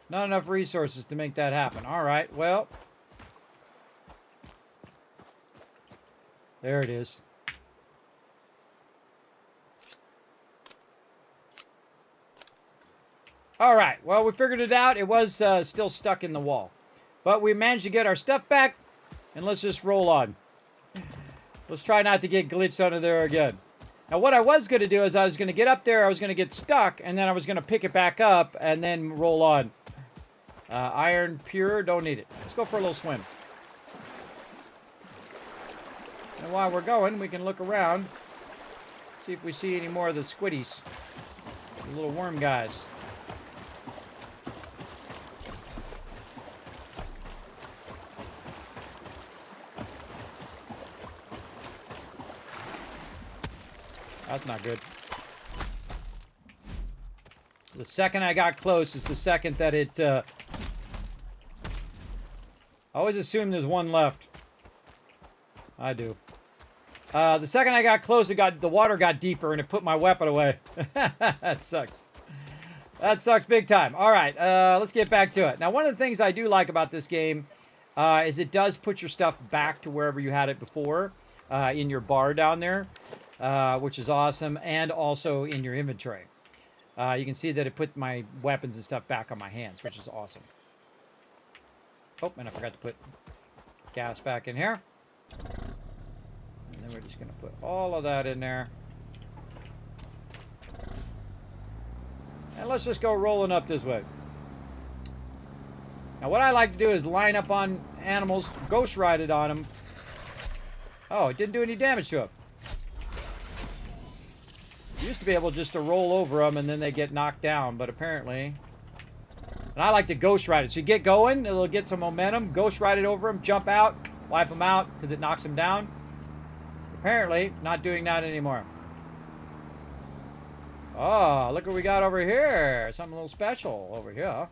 Not enough resources to make that happen. All right, well. There it is. All right, well, we figured it out. It was still stuck in the wall. But we managed to get our stuff back, and let's just roll on. Let's try not to get glitched under there again. Now, what I was going to do is I was going to get up there, I was going to get stuck, and then I was going to pick it back up and then roll on. Iron pure, don't need it. Let's go for a little swim. And while we're going, we can look around, see if we see any more of the squiddies, the little worm guys. That's not good. The second I got close is the second that it... I always assume there's one left. I do. The second I got close, the water got deeper and it put my weapon away. That sucks. That sucks big time. All right, let's get back to it. Now, one of the things I do like about this game is it does put your stuff back to wherever you had it before in your bar down there, which is awesome, and also in your inventory. You can see that it put my weapons and stuff back on my hands, which is awesome. Oh, and I forgot to put gas back in here. And then we're just going to put all of that in there. And let's just go rolling up this way. Now what I like to do is line up on animals, ghost ride it on them. Oh, it didn't do any damage to them. Used to be able just to roll over them and then they get knocked down, but apparently... And I like to ghost ride it. So you get going, it'll get some momentum, ghost ride it over them, jump out, wipe them out because it knocks them down. Apparently, not doing that anymore. Oh, look what we got over here. Something a little special over here.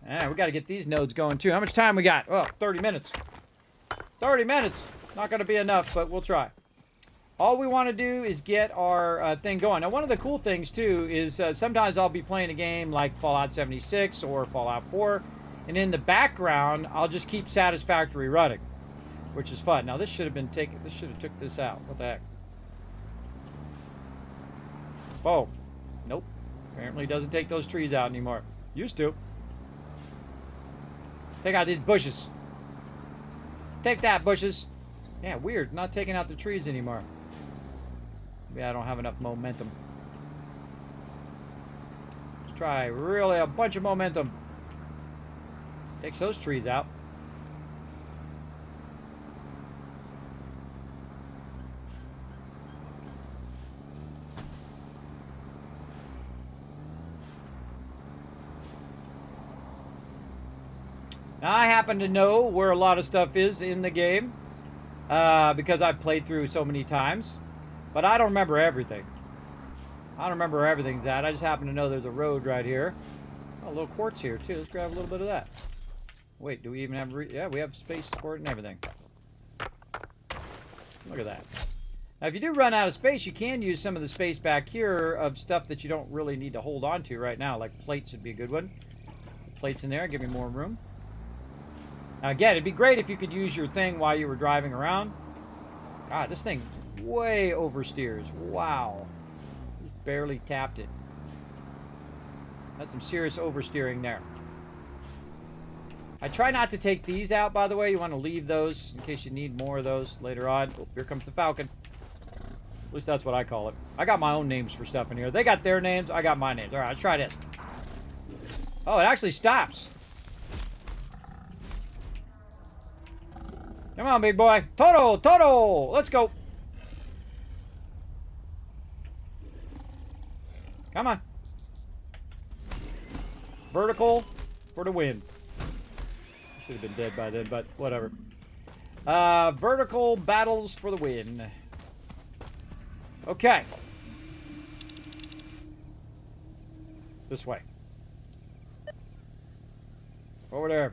Yeah, we got to get these nodes going too. How much time we got? Oh, 30 minutes. 30 minutes. Not going to be enough, but we'll try. All we want to do is get our thing going. Now, one of the cool things, too, is sometimes I'll be playing a game like Fallout 76 or Fallout 4, and in the background, I'll just keep Satisfactory running, which is fun. Now, this should have been taken. This should have took this out. What the heck? Oh, nope. Apparently doesn't take those trees out anymore. Used to. Take out these bushes. Take that, bushes. Yeah, weird. Not taking out the trees anymore. Maybe I don't have enough momentum. Let's try really a bunch of momentum. Takes those trees out. Now, I happen to know where a lot of stuff is in the game because I've played through so many times, but I don't remember everything. I don't remember everything's at. I just happen to know there's a road right here. Oh, a little quartz here too. Let's grab a little bit of that. Wait, do we even have? Yeah, we have space for it and everything. Look at that. Now, if you do run out of space, you can use some of the space back here of stuff that you don't really need to hold on to right now. Like plates would be a good one. Plates in there, give me more room. Now again, it'd be great if you could use your thing while you were driving around. God, this thing way oversteers. Wow. Just barely tapped it. That's some serious oversteering there. I try not to take these out, by the way. You want to leave those in case you need more of those later on. Oh, here comes the Falcon. At least that's what I call it. I got my own names for stuff in here. They got their names. I got my names. All right, let's try this. Oh, it actually stops. Come on, big boy. Toto! Toto! Let's go. Come on. Vertical for the win. Should have been dead by then, but whatever. Vertical battles for the win. Okay. This way. Over there.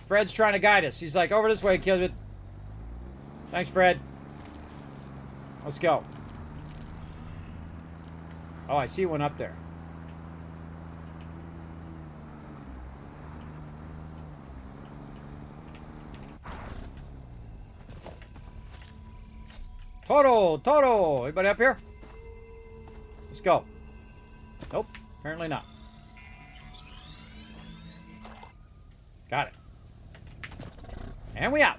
Fred's trying to guide us. He's like, over this way, Kismet. Thanks, Fred. Let's go. Oh, I see one up there. Toto! Toto! Anybody up here? Let's go. Nope. Apparently not. Got it. And we out.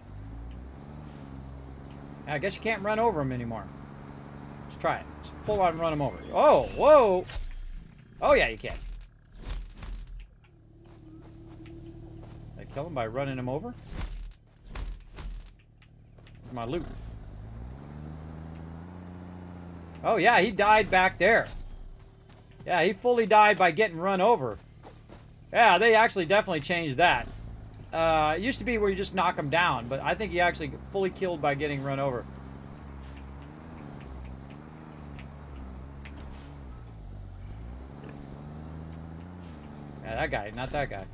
I guess you can't run over them anymore. Let's try it. Let's pull on and run them over. Oh, whoa. Oh, yeah, you can. Did I kill him by running him over? Where's my loot? Oh, yeah, he died back there. Yeah, he fully died by getting run over. Yeah, they actually definitely changed that. It used to be where you just knock him down, but I think he actually fully killed by getting run over. Yeah, that guy, not that guy.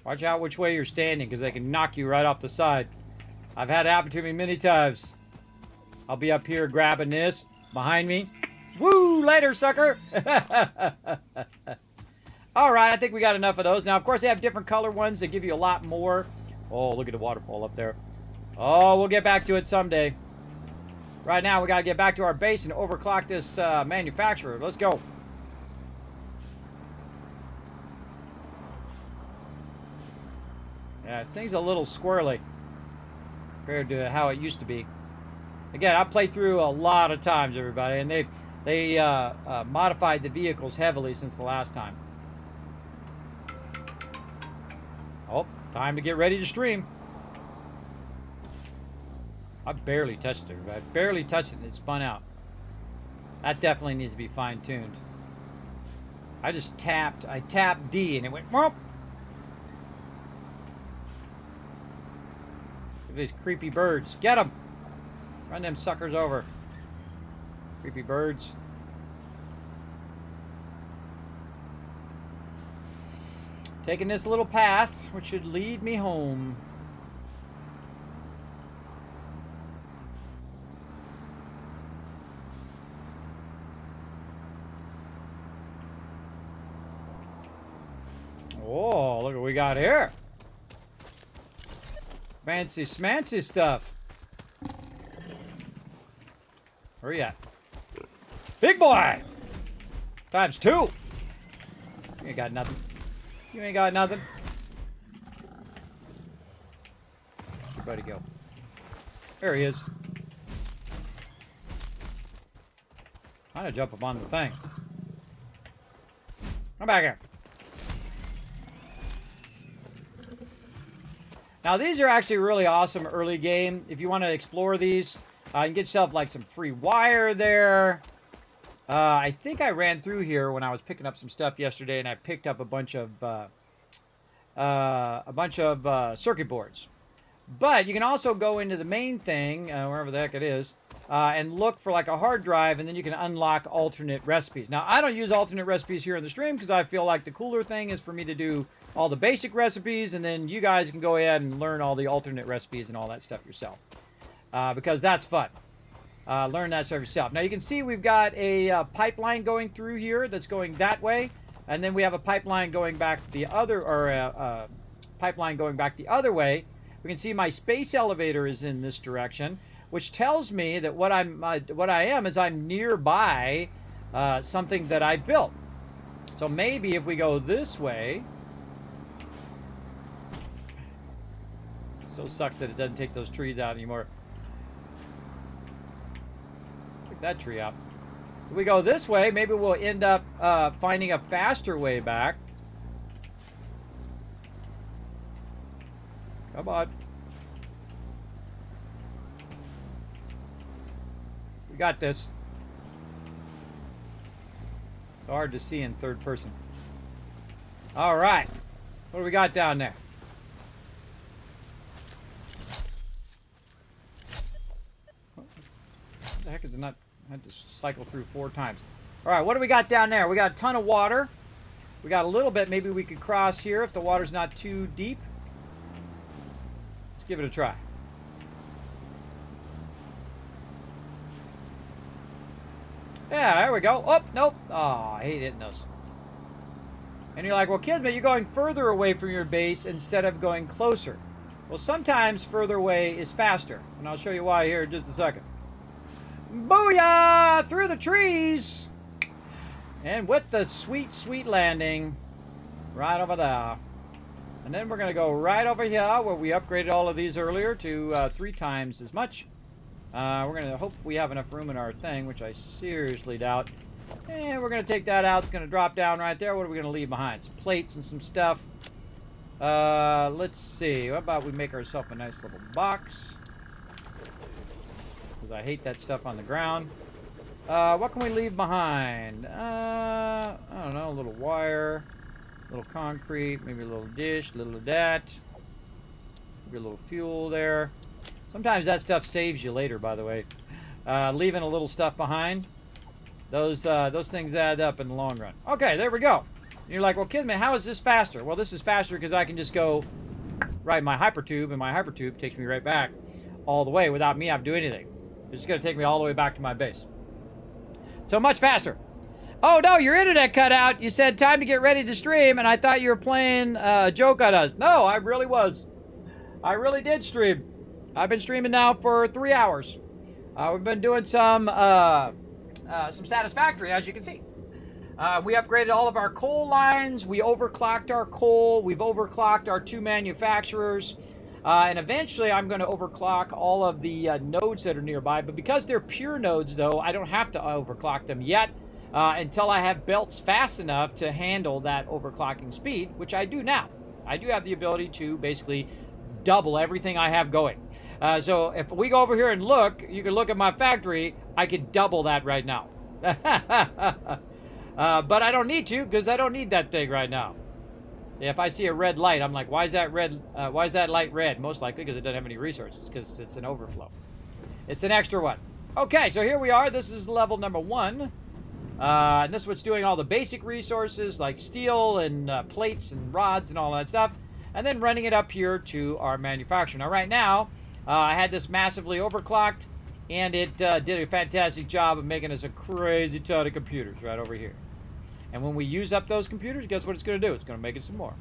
Watch out which way you're standing, because they can knock you right off the side. I've had it happen to me many times. I'll be up here grabbing this behind me. Woo! Later, sucker! All right, I think we got enough of those. Now, of course, they have different color ones that give you a lot more. Oh, look at the waterfall up there. Oh, we'll get back to it someday. Right now, we got to get back to our base and overclock this manufacturer. Let's go. Yeah, this thing's a little squirrely compared to how it used to be. Again, I played through a lot of times, everybody, and they modified the vehicles heavily since the last time. Oh, time to get ready to stream. I barely touched it. I barely touched it and it spun out. That definitely needs to be fine-tuned. I tapped D and it went, whoop. Look at these creepy birds. Get them. Run them suckers over. Creepy birds. Taking this little path, which should lead me home. Oh, look what we got here. Fancy smancy stuff. Where you at? Big boy! Times 2. You ain't got nothing. You ain't got nothing. Where'd your buddy go? There he is. I'm gonna jump up on the thing. Come back here. Now, these are actually really awesome early game. If you want to explore these, you can get yourself like some free wire there. I think I ran through here when I was picking up some stuff yesterday, and I picked up a bunch of circuit boards. But you can also go into the main thing, wherever the heck it is, and look for like a hard drive, and then you can unlock alternate recipes. Now, I don't use alternate recipes here in the stream because I feel like the cooler thing is for me to do all the basic recipes, and then you guys can go ahead and learn all the alternate recipes and all that stuff yourself. Because that's fun. Learn that stuff yourself. Now you can see we've got a pipeline going through here that's going that way, and then we have a pipeline going back the other, or pipeline going back the other way. We can see my space elevator is in this direction, which tells me that what I am is I'm nearby something that I built. So maybe if we go this way. So sucks that it doesn't take those trees out anymore. Take that tree out. If we go this way, maybe we'll end up finding a faster way back. Come on. We got this. It's hard to see in third person. All right. What do we got down there? What the heck is it not? I had to cycle through 4 times. All right, what do we got down there? We got a ton of water. We got a little bit. Maybe we could cross here if the water's not too deep. Let's give it a try. Yeah, there we go. Oh, nope. Oh, I hate hitting those. And you're like, well, Kismet, you're going further away from your base instead of going closer. Well, sometimes further away is faster. And I'll show you why here in just a second. Booyah! Through the trees! And with the sweet, sweet landing right over there. And then we're going to go right over here where we upgraded all of these earlier to 3 times as much. We're going to hope we have enough room in our thing, which I seriously doubt. And we're going to take that out. It's going to drop down right there. What are we going to leave behind? Some plates and some stuff. Let's see. What about we make ourselves a nice little box? Because I hate that stuff on the ground. What can we leave behind? I don't know. A little wire. A little concrete. Maybe a little dish. A little of that. Maybe a little fuel there. Sometimes that stuff saves you later, by the way. Leaving a little stuff behind. Those things add up in the long run. Okay, there we go. And you're like, well, Kismet, how is this faster? Well, this is faster because I can just go ride my hypertube, and my hypertube takes me right back all the way without me having to do anything. It's just going to take me all the way back to my base. So much faster. Oh, no, your internet cut out. You said time to get ready to stream, and I thought you were playing a joke on us. No, I really was. I really did stream. I've been streaming now for 3 hours. We've been doing some Satisfactory, as you can see. We upgraded all of our coal lines. We overclocked our coal. We've overclocked our 2 manufacturers. And eventually I'm going to overclock all of the nodes that are nearby. But because they're pure nodes, though, I don't have to overclock them yet until I have belts fast enough to handle that overclocking speed, which I do now. I do have the ability to basically double everything I have going. So if we go over here and look, you can look at my factory. I could double that right now. But I don't need to, because I don't need that thing right now. If I see a red light, I'm like, why is that red? Why is that light red? Most likely because it doesn't have any resources, because it's an overflow. It's an extra one. Okay, so here we are. This is level number 1. And this is what's doing all the basic resources like steel and plates and rods and all that stuff. And then running it up here to our manufacturer. Now, right now, I had this massively overclocked, and it did a fantastic job of making us a crazy ton of computers right over here. And when we use up those computers, guess what it's going to do? It's going to make it some more.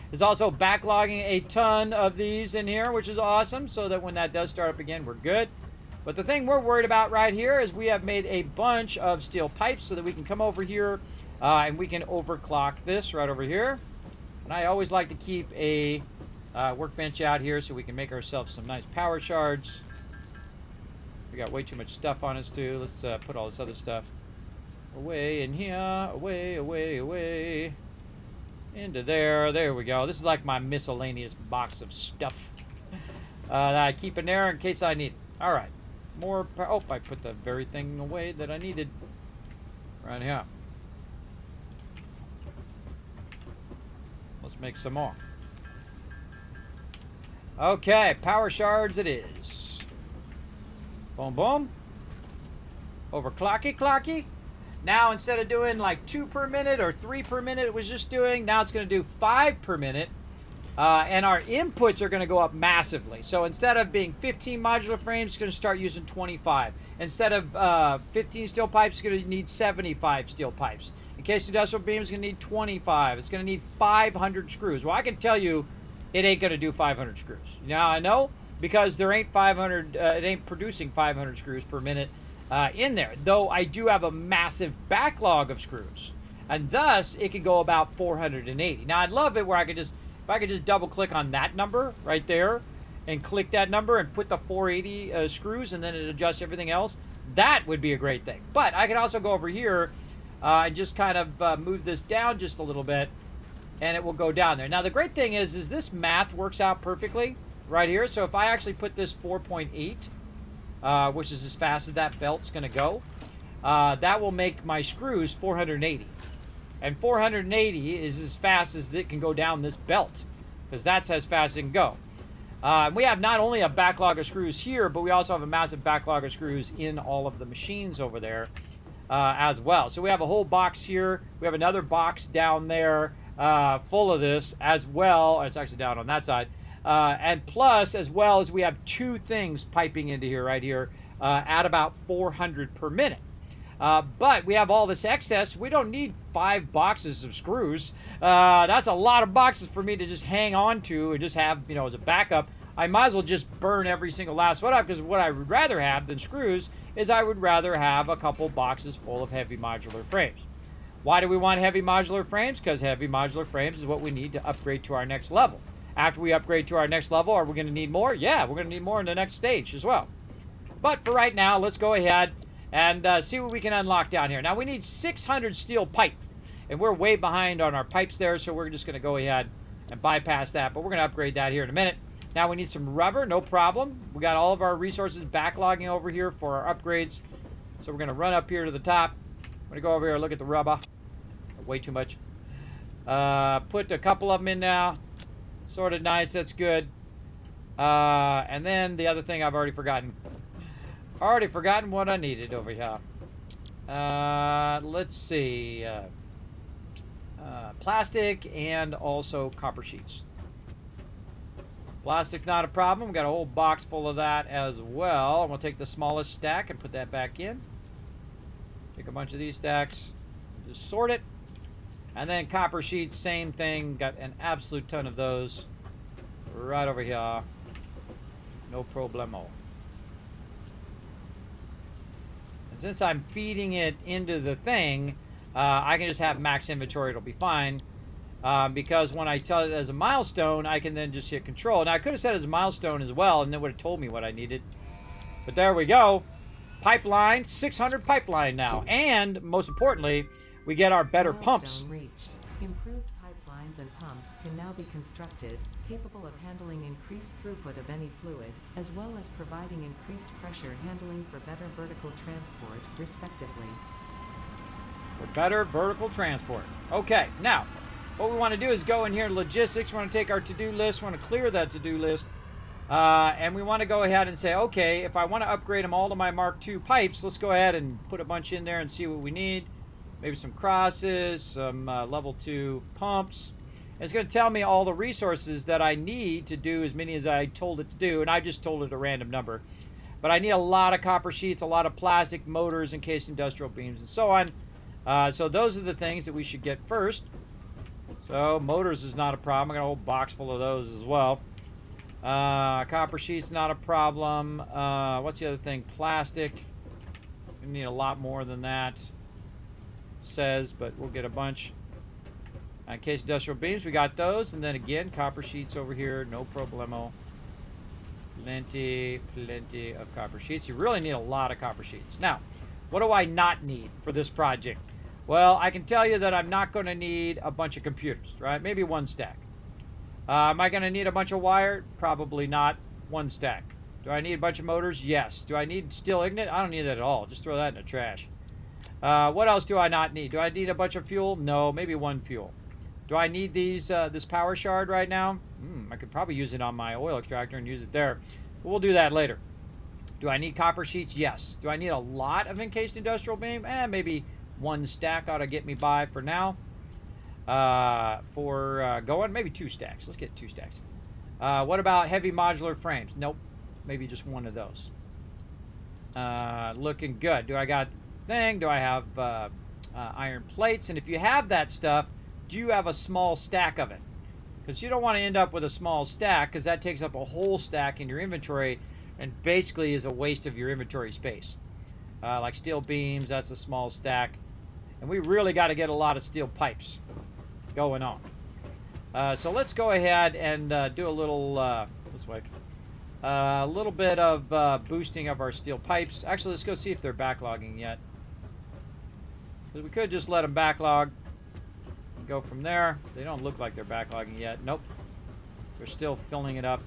There's also backlogging a ton of these in here, which is awesome, so that when that does start up again, we're good. But the thing we're worried about right here is we have made a bunch of steel pipes so that we can come over here and we can overclock this right over here. And I always like to keep a workbench out here so we can make ourselves some nice power shards. We got way too much stuff on us too. Let's put all this other stuff away in here, away, away, away, into there. There we go. This is like my miscellaneous box of stuff that I keep in there in case I need it. All right, more. Oh, I put the very thing away that I needed right here. Let's make some more. Okay, power shards it is. Boom, boom. Overclocky, clocky. Now, instead of doing like 2 per minute or 3 per minute, it was just doing, now it's going to do 5 per minute. And our inputs are going to go up massively. So instead of being 15 modular frames, it's going to start using 25. Instead of 15 steel pipes, it's going to need 75 steel pipes. In case industrial beam, it's going to need 25. It's going to need 500 screws. Well, I can tell you it ain't going to do 500 screws. Now, I know because there ain't 500, it ain't producing 500 screws per minute. In there, though I do have a massive backlog of screws, and thus it could go about 480. Now I'd love it where I could just, if I could just double click on that number right there and click that number and put the 480 screws, and then it adjusts everything else. That would be a great thing. But I could also go over here and just kind of move this down just a little bit, and it will go down there. Now the great thing is this math works out perfectly right here. So if I actually put this 4.8, which is as fast as that belt's going to go, that will make my screws 480. And 480 is as fast as it can go down this belt, because that's as fast as it can go. We have not only a backlog of screws here, but we also have a massive backlog of screws in all of the machines over there as well. So we have a whole box here. We have another box down there full of this as well. It's actually down on that side. And plus, as well as we have 2 things piping into here right here at about 400 per minute. But we have all this excess. We don't need 5 boxes of screws. That's a lot of boxes for me to just hang on to and just have, you know, as a backup. I might as well just burn every single last one up, because what I would rather have than screws is I would rather have a couple boxes full of heavy modular frames. Why do we want heavy modular frames? Because heavy modular frames is what we need to upgrade to our next level. After we upgrade to our next level, are we going to need more? Yeah, we're going to need more in the next stage as well. But for right now, let's go ahead and see what we can unlock down here. Now, we need 600 steel pipe, and we're way behind on our pipes there, so we're just going to go ahead and bypass that. But we're going to upgrade that here in a minute. Now, we need some rubber, no problem. We got all of our resources backlogging over here for our upgrades. So we're going to run up here to the top. I'm going to go over here and look at the rubber. Way too much. Put a couple of them in now. Sort of nice, that's good. And then the other thing I've already forgotten. Already forgotten what I needed over here. Let's see. Plastic and also copper sheets. Plastic, not a problem. We got a whole box full of that as well. I'm going to take the smallest stack and put that back in. Take a bunch of these stacks. just sort it. And then copper sheets, same thing. Got an absolute ton of those right over here. No problemo. And since I'm feeding it into the thing, I can just have max inventory. It'll be fine. Because when I tell it as a milestone, I can then just hit control. Now, I could have said it as a milestone as well, and it would have told me what I needed. But there we go. Pipeline, 600 pipeline now. And, most importantly, we get our better pumps. Reached. Improved pipelines and pumps can now be constructed, capable of handling increased throughput of any fluid, as well as providing increased pressure handling for better vertical transport, respectively. For better vertical transport. Okay, now, what we want to do is go in here in logistics. We want to take our to-do list. We want to clear that to-do list. And we want to go ahead and say, okay, if I want to upgrade them all to my Mark II pipes, let's go ahead and put a bunch in there and see what we need. Maybe some crosses, some level 2 pumps. And it's going to tell me all the resources that I need to do as many as I told it to do. And I just told it a random number. But I need a lot of copper sheets, a lot of plastic, motors, encased industrial beams, and so on. So those are the things that we should get first. So motors is not a problem. I got a whole box full of those as well. Copper sheets, not a problem. What's the other thing? Plastic. We need a lot more than that. Says, but we'll get a bunch. Encased industrial beams, we got those. And then again, copper sheets over here, no problemo. Plenty of copper sheets. You really need a lot of copper sheets. Now, what do I not need for this project? Well, I can tell you that I'm not going to need a bunch of computers, right? Maybe one stack. Am I going to need a bunch of wire? Probably not. One stack. Do I need a bunch of motors? Yes. Do I need steel ignite? I don't need that at all. Just throw that in the trash. What else do I not need? Do I need a bunch of fuel? No, maybe one fuel. Do I need this power shard right now? I could probably use it on my oil extractor and use it there. But we'll do that later. Do I need copper sheets? Yes. Do I need a lot of encased industrial beam? Maybe one stack ought to get me by for now. Going, maybe 2 stacks. Let's get 2 stacks. What about heavy modular frames? Nope. Maybe just one of those. Looking good. Do I got thing? Do I have iron plates? And if you have that stuff, do you have a small stack of it? Because you don't want to end up with a small stack, because that takes up a whole stack in your inventory and basically is a waste of your inventory space. Like steel beams, that's a small stack. And we really got to get a lot of steel pipes going on. So let's go ahead and do a little this way. A little bit of boosting of our steel pipes. Actually, let's go see if they're backlogging yet. Because we could just let them backlog and go from there. They don't look like they're backlogging yet. Nope. They're still filling it up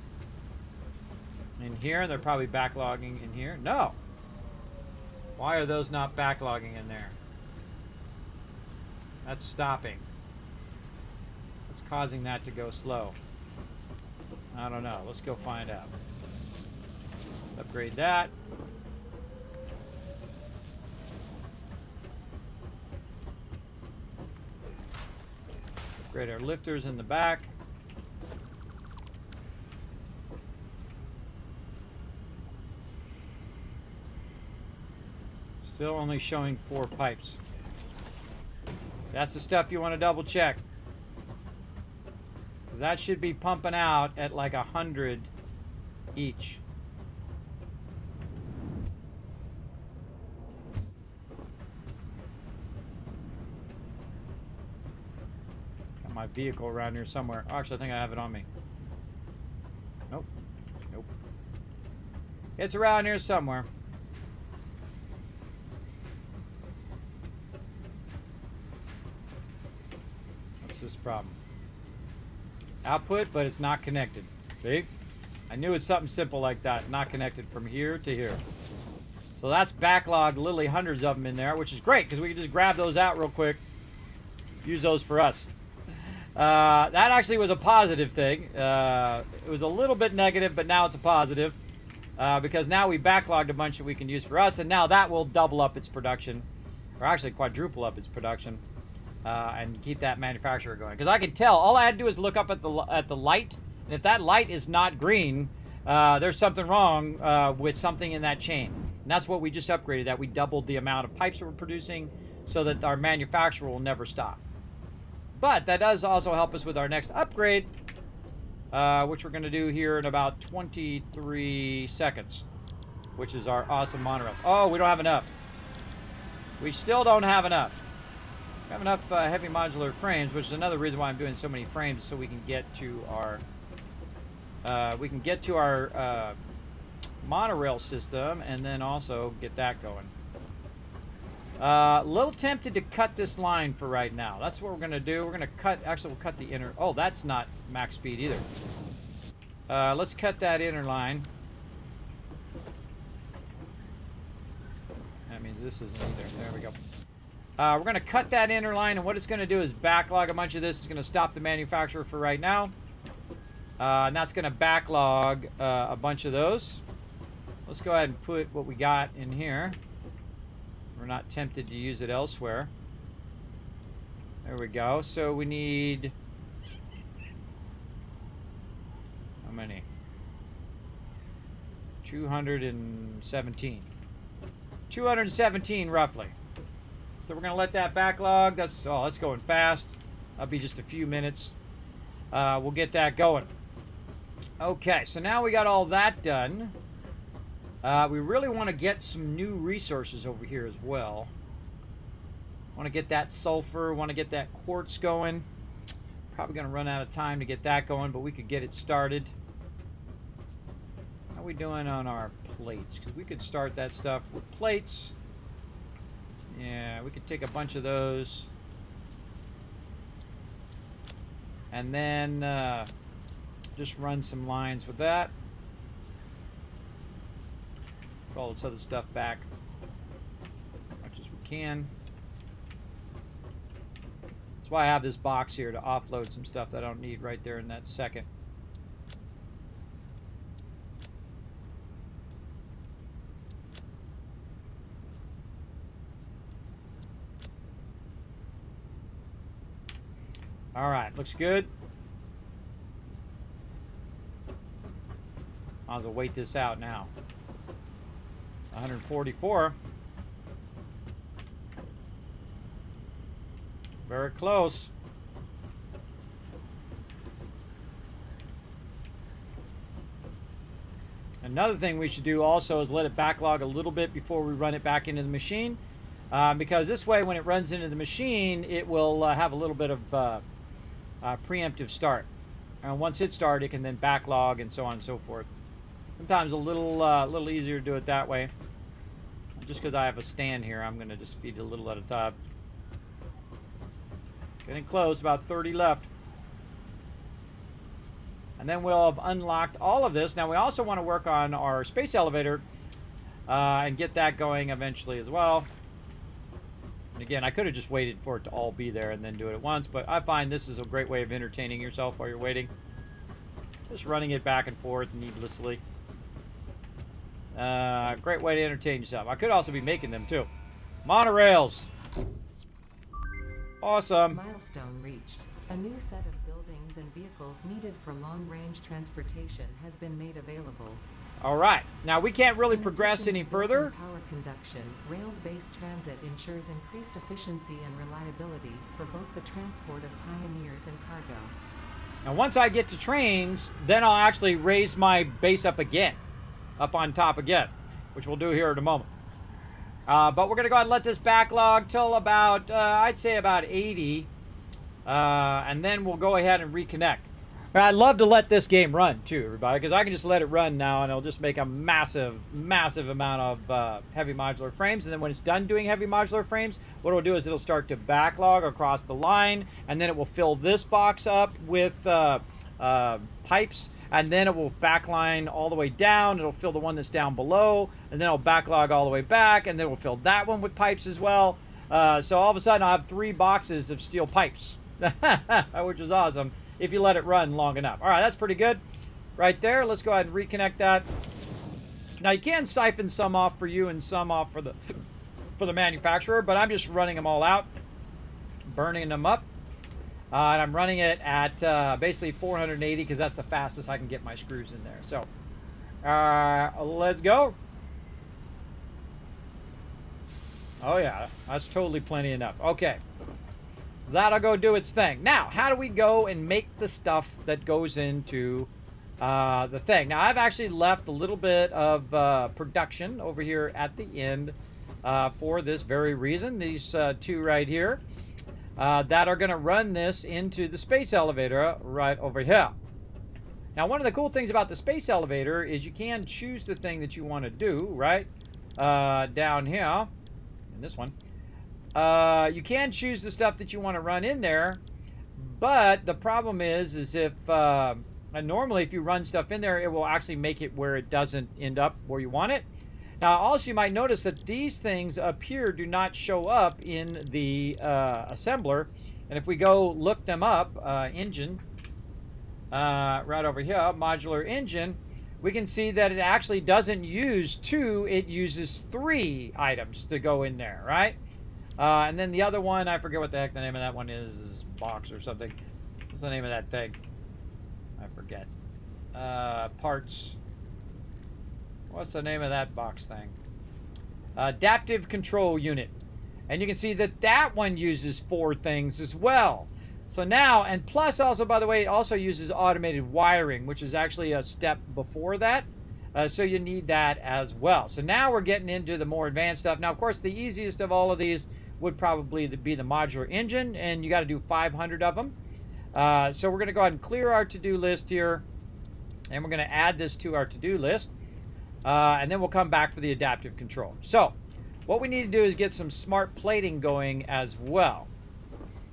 in here. They're probably backlogging in here. No. Why are those not backlogging in there? That's stopping. What's causing that to go slow? I don't know. Let's go find out. Upgrade that. Upgrade our lifters in the back. Still only showing 4 pipes. That's the stuff you want to double check. That should be pumping out at like 100 each. Got my vehicle around here somewhere. Oh, actually, I think I have it on me. Nope. Nope. It's around here somewhere. This problem. Output, but it's not connected. See? I knew it's something simple like that. Not connected from here to here. So that's backlogged, literally hundreds of them in there, which is great because we can just grab those out real quick. Use those for us. That actually was a positive thing. It was a little bit negative, but now it's a positive because now we backlogged a bunch that we can use for us, and now that will double up its production, or actually quadruple up its production. And keep that manufacturer going. Because I can tell, all I had to do is look up at the light, and if that light is not green, there's something wrong with something in that chain. And that's what we just upgraded, that we doubled the amount of pipes that we're producing, so that our manufacturer will never stop. But that does also help us with our next upgrade, which we're going to do here in about 23 seconds, which is our awesome monorails. Oh, we don't have enough. We still don't have enough. We have enough heavy modular frames, which is another reason why I'm doing so many frames, so we can get to our monorail system, and then also get that going. A little tempted to cut this line for right now. That's what we're going to do. We're going to cut, actually we'll cut the inner, oh, that's not max speed either. Let's cut that inner line. That means this isn't either. There we go. We're going to cut that inner line, and what it's going to do is backlog a bunch of this. It's going to stop the manufacturer for right now. And that's going to backlog a bunch of those. Let's go ahead and put what we got in here. We're not tempted to use it elsewhere. There we go. So we need... how many? 217. 217 roughly. So we're going to let that backlog. That's going fast. That'll be just a few minutes. We'll get that going. Okay, so now we got all that done. We really want to get some new resources over here as well. Want to get that sulfur, want to get that quartz going. Probably going to run out of time to get that going, but we could get it started. How are we doing on our plates? Because we could start that stuff with plates. Yeah, we could take a bunch of those. And then just run some lines with that. Put all this other stuff back as much as we can. That's why I have this box here to offload some stuff that I don't need right there in that second. All right, looks good. I'll have to wait this out now. 144. Very close. Another thing we should do also is let it backlog a little bit before we run it back into the machine. Because this way, when it runs into the machine, it will have a little bit of preemptive start. And once it starts, it can then backlog and so on and so forth. Sometimes a little easier to do it that way. Just because I have a stand here, I'm going to just feed it a little at a time. Getting close, about 30 left. And then we'll have unlocked all of this. Now we also want to work on our space elevator and get that going eventually as well. And again, I could have just waited for it to all be there and then do it at once, but I find this is a great way of entertaining yourself while you're waiting. Just running it back and forth needlessly. Great way to entertain yourself. I could also be making them too. Monorails. Awesome. Milestone reached. A new set of buildings and vehicles needed for long-range transportation has been made available. All right. Now we can't really progress addition any to further. built-in power conduction, rails-based transit ensures increased efficiency and reliability for both the transport of pioneers and cargo. Now once I get to trains, then I'll actually raise my base up again. Up on top again, which we'll do here in a moment. But we're going to go ahead and let this backlog till about, I'd say about 80. And then we'll go ahead and reconnect. I'd love to let this game run too, everybody, because I can just let it run now and it'll just make a massive, massive amount of heavy modular frames. And then when it's done doing heavy modular frames, what it'll do is it'll start to backlog across the line, and then it will fill this box up with pipes. And then it will backline all the way down. It'll fill the one that's down below. And then it'll backlog all the way back. And then we'll fill that one with pipes as well. So all of a sudden, I'll have 3 boxes of steel pipes. Which is awesome if you let it run long enough. All right, that's pretty good right there. Let's go ahead and reconnect that. Now, you can siphon some off for you and some off for the manufacturer. But I'm just running them all out. Burning them up. And I'm running it at basically 480 because that's the fastest I can get my screws in there. So, let's go. Oh yeah, that's totally plenty enough. Okay. That'll go do its thing. Now, how do we go and make the stuff that goes into the thing? Now, I've actually left a little bit of production over here at the end for this very reason. These two right here that are going to run this into the space elevator right over here. Now, one of the cool things about the space elevator is you can choose the thing that you want to do, right? Down here, in this one. You can choose the stuff that you want to run in there, but the problem is if normally if you run stuff in there, it will actually make it where it doesn't end up where you want it. Now, also you might notice that these things up here do not show up in the assembler, and if we go look them up, engine, right over here, modular engine, we can see that it actually doesn't use 2, it uses 3 items to go in there, right? And then the other one, I forget what the heck the name of that one is box or something. What's the name of that thing? I forget. Parts. What's the name of that box thing? Adaptive control unit. And you can see that that one uses 4 things as well. So now, and plus also, by the way, it also uses automated wiring, which is actually a step before that. So you need that as well. So now we're getting into the more advanced stuff. Now, of course, the easiest of all of these would probably be the modular engine, and you got to do 500 of them. So we're going to go ahead and clear our to-do list here, and we're going to add this to our to-do list, and then we'll come back for the adaptive control. So what we need to do is get some smart plating going as well.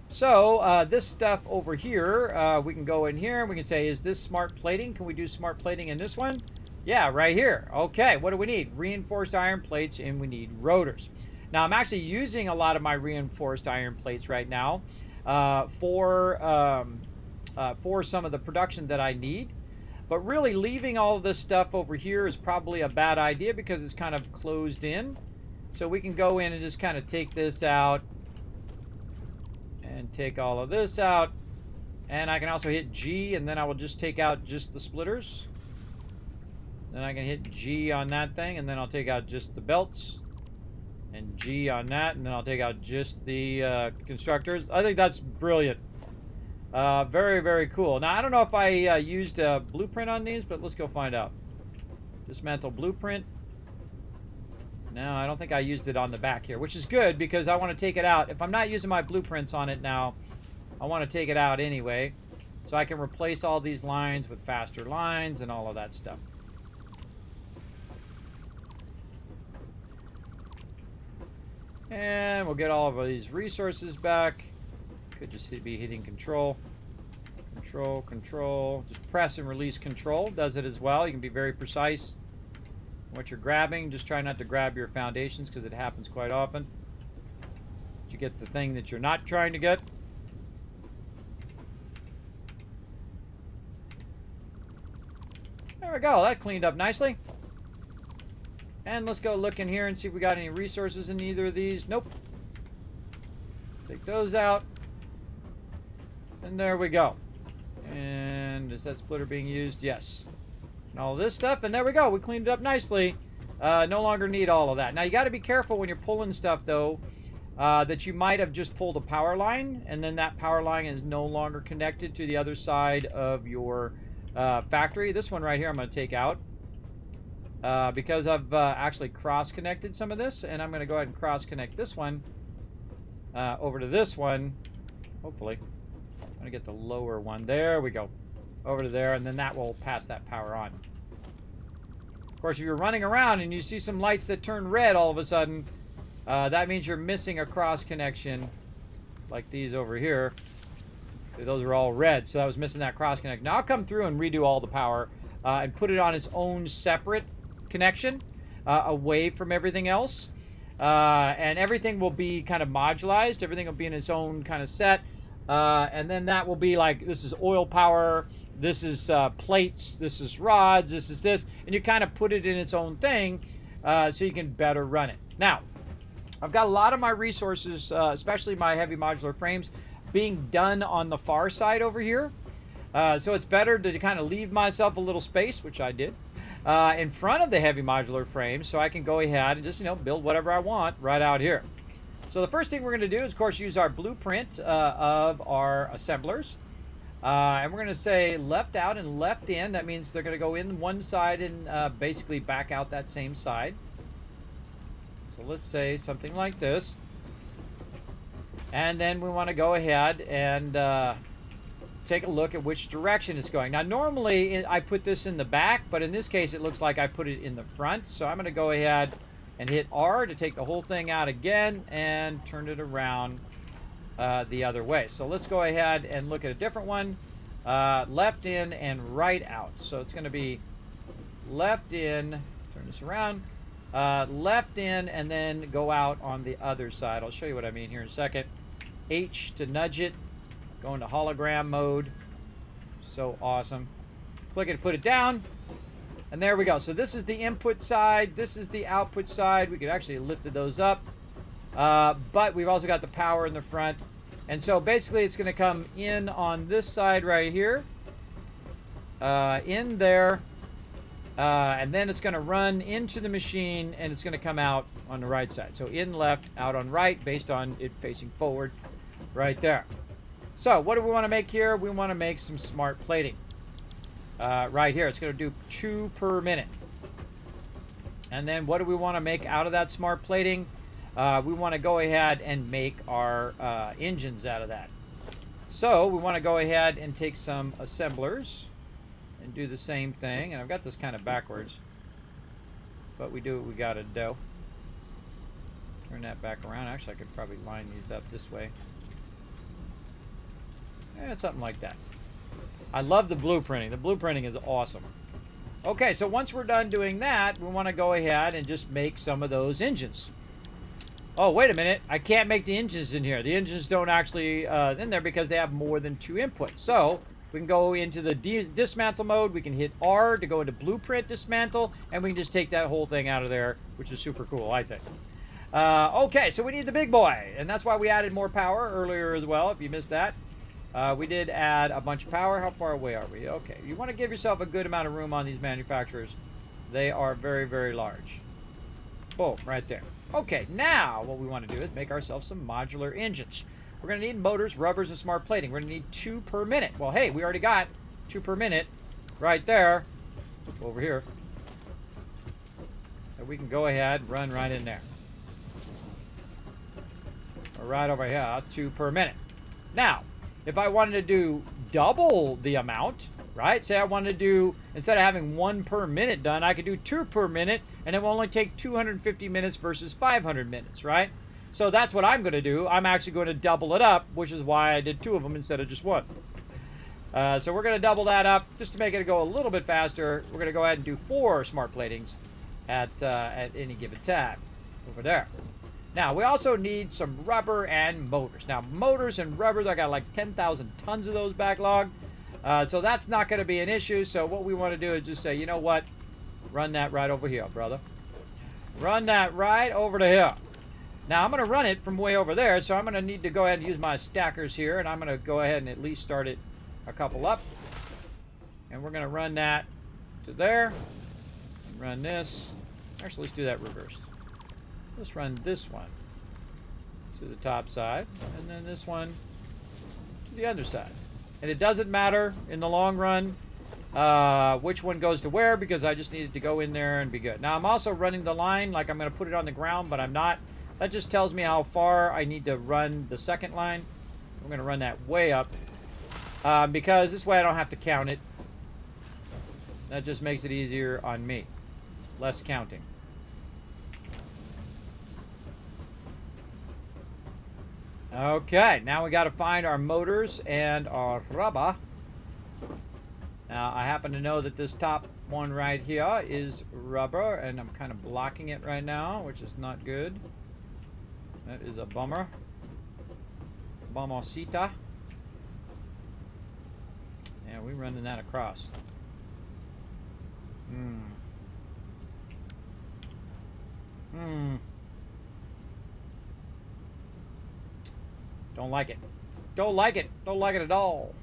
So this stuff over here, we can go in here and we can say, is this smart plating? Can we do smart plating in this one? Yeah, right here. Okay, what do we need? Reinforced iron plates, and we need rotors. Now, I'm actually using a lot of my reinforced iron plates right now for some of the production that I need. But really, leaving all of this stuff over here is probably a bad idea because it's kind of closed in. So we can go in and just kind of take this out and take all of this out. And I can also hit G, and then I will just take out just the splitters. Then I can hit G on that thing, and then I'll take out just the belts. And G on that, and then I'll take out just the constructors. I think that's brilliant. Very, very cool. Now, I don't know if I used a blueprint on these, but let's go find out. Dismantle blueprint. No, I don't think I used it on the back here, which is good because I want to take it out. If I'm not using my blueprints on it now, I want to take it out anyway. So I can replace all these lines with faster lines and all of that stuff. And we'll get all of these resources back. Could just be hitting control. Control, control. Just press and release control. Does it as well. You can be very precise in what you're grabbing. Just try not to grab your foundations because it happens quite often. You get the thing that you're not trying to get. There we go. That cleaned up nicely. And let's go look in here and see if we got any resources in either of these. Nope. Take those out. And there we go. And is that splitter being used? Yes. And all this stuff. And there we go. We cleaned it up nicely. No longer need all of that. Now, you got to be careful when you're pulling stuff, though, that you might have just pulled a power line, and then that power line is no longer connected to the other side of your factory. This one right here I'm going to take out. Because I've actually cross-connected some of this, and I'm going to go ahead and cross-connect this one over to this one, hopefully. I'm going to get the lower one. There we go. Over to there, and then that will pass that power on. Of course, if you're running around and you see some lights that turn red all of a sudden, that means you're missing a cross-connection, like these over here. Those are all red, so I was missing that cross-connect. Now I'll come through and redo all the power and put it on its own separate connection away from everything else, and everything will be kind of modularized. Everything will be in its own kind of set, and then that will be like, this is oil power, this is plates, this is rods, this is this, and you kind of put it in its own thing so you can better run it. Now, I've got a lot of my resources, especially my heavy modular frames, being done on the far side over here. So it's better to kind of leave myself a little space, which I did, in front of the heavy modular frame, so I can go ahead and just, build whatever I want right out here. So the first thing we're going to do is, of course, use our blueprint of our assemblers. And we're going to say left out and left in. That means they're going to go in one side and basically back out that same side. So let's say something like this. And then we want to go ahead and take a look at which direction it's going. Now, normally I put this in the back, but in this case, it looks like I put it in the front. So I'm going to go ahead and hit R to take the whole thing out again and turn it around the other way. So let's go ahead and look at a different one. Left in and right out. So it's going to be left in, turn this around, left in, and then go out on the other side. I'll show you what I mean here in a second. H to nudge it, go into hologram mode. So awesome. Click it to put it down. And there we go. So this is the input side. This is the output side. We could actually have lifted those up. But we've also got the power in the front. And so basically it's going to come in on this side right here. In there. And then it's going to run into the machine and it's going to come out on the right side. So in left, out on right, based on it facing forward right there. So what do we want to make here? We want to make some smart plating. Right here, it's going to do 2 per minute. And then what do we want to make out of that smart plating? We want to go ahead and make our engines out of that. So we want to go ahead and take some assemblers and do the same thing. And I've got this kind of backwards, but we do what we got to do. Turn that back around. Actually, I could probably line these up this way. Yeah, something like that. I love the blueprinting. The blueprinting is awesome. Okay, so once we're done doing that, we want to go ahead and just make some of those engines. Oh, wait a minute. I can't make the engines in here. The engines don't actually in there because they have more than 2 inputs. So we can go into the dismantle mode. We can hit R to go into blueprint dismantle, and we can just take that whole thing out of there, which is super cool, I think. Okay, so we need the big boy, and that's why we added more power earlier as well, if you missed that. We did add a bunch of power. How far away are we? Okay, you want to give yourself a good amount of room on these manufacturers. They are very, very large. Boom, right there. Okay, now what we want to do is make ourselves some modular engines. We're going to need motors, rubbers, and smart plating. We're going to need 2 per minute. Well, hey, we already got 2 per minute right there. Over here. So we can go ahead and run right in there. Or right over here, 2 per minute. Now, if I wanted to do double the amount, right? Say I wanted to do, instead of having 1 per minute done, I could do 2 per minute, and it will only take 250 minutes versus 500 minutes, right? So that's what I'm going to do. I'm actually going to double it up, which is why I did 2 of them instead of just 1. So we're going to double that up just to make it go a little bit faster. We're going to go ahead and do 4 smart platings at any given time over there. Now, we also need some rubber and motors. Now, motors and rubbers, I got like 10,000 tons of those backlog. So that's not going to be an issue. So what we want to do is just say, you know what? Run that right over here, brother. Run that right over to here. Now, I'm going to run it from way over there. So I'm going to need to go ahead and use my stackers here. And I'm going to go ahead and at least start it a couple up. And we're going to run that to there. And run this. Actually, let's do that reversed. Let's run this one to the top side, and then this one to the other side. And it doesn't matter in the long run which one goes to where, because I just needed to go in there and be good. Now, I'm also running the line like I'm going to put it on the ground, but I'm not. That just tells me how far I need to run the second line. I'm going to run that way up because this way I don't have to count it. That just makes it easier on me. Less counting. Okay, now we got to find our motors and our rubber. Now, I happen to know that this top one right here is rubber, and I'm kind of blocking it right now, which is not good. That is a bummer. Bumosita. Yeah, we're running that across. Don't like it. Don't like it. Don't like it at all.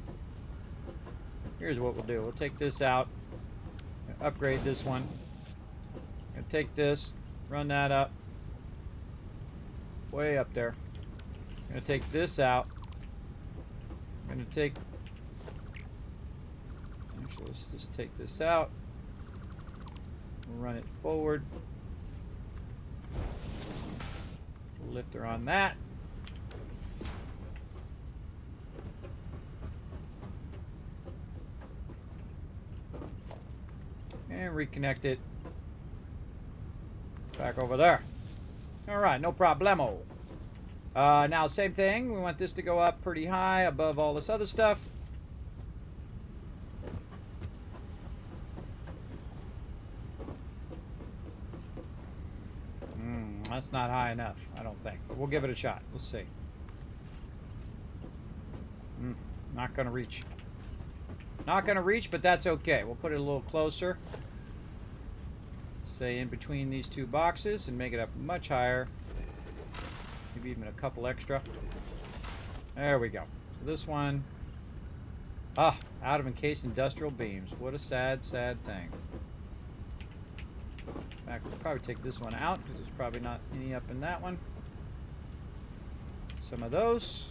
Here's what we'll do. We'll take this out. Upgrade this one. Gonna take this. Run that up. way up there. I'm going to take this out. I'm going to take... Actually, let's just take this out. Run it forward. Lifter on that. And reconnect it back over there. Alright, no problemo. Now, same thing. We want this to go up pretty high above all this other stuff. That's not high enough, I don't think. But we'll give it a shot. Let's see. Not going to reach. Not going to reach, but that's okay. We'll put it a little closer. Say in between these two boxes and make it up much higher. Maybe even a couple extra. There we go. So this one. Out of encased industrial beams. What a sad, sad thing. In fact, we'll probably take this one out because there's probably not any up in that one. Some of those.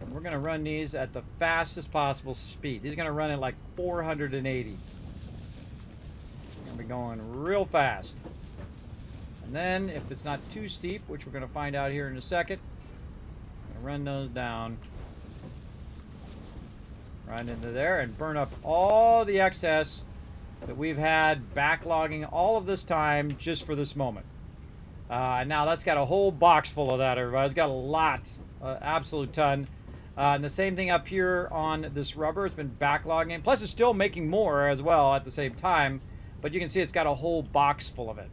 And we're going to run these at the fastest possible speed. These are going to run at like 480. We're going to be going real fast. And then, if it's not too steep, which we're going to find out here in a second, I'm going to run those down right into there and burn up all the excess that we've had backlogging all of this time just for this moment. Now that's got a whole box full of that, everybody. It's got a lot, absolute ton. And the same thing up here on this rubber. It's been backlogging. Plus it's still making more as well at the same time. But you can see it's got a whole box full of it.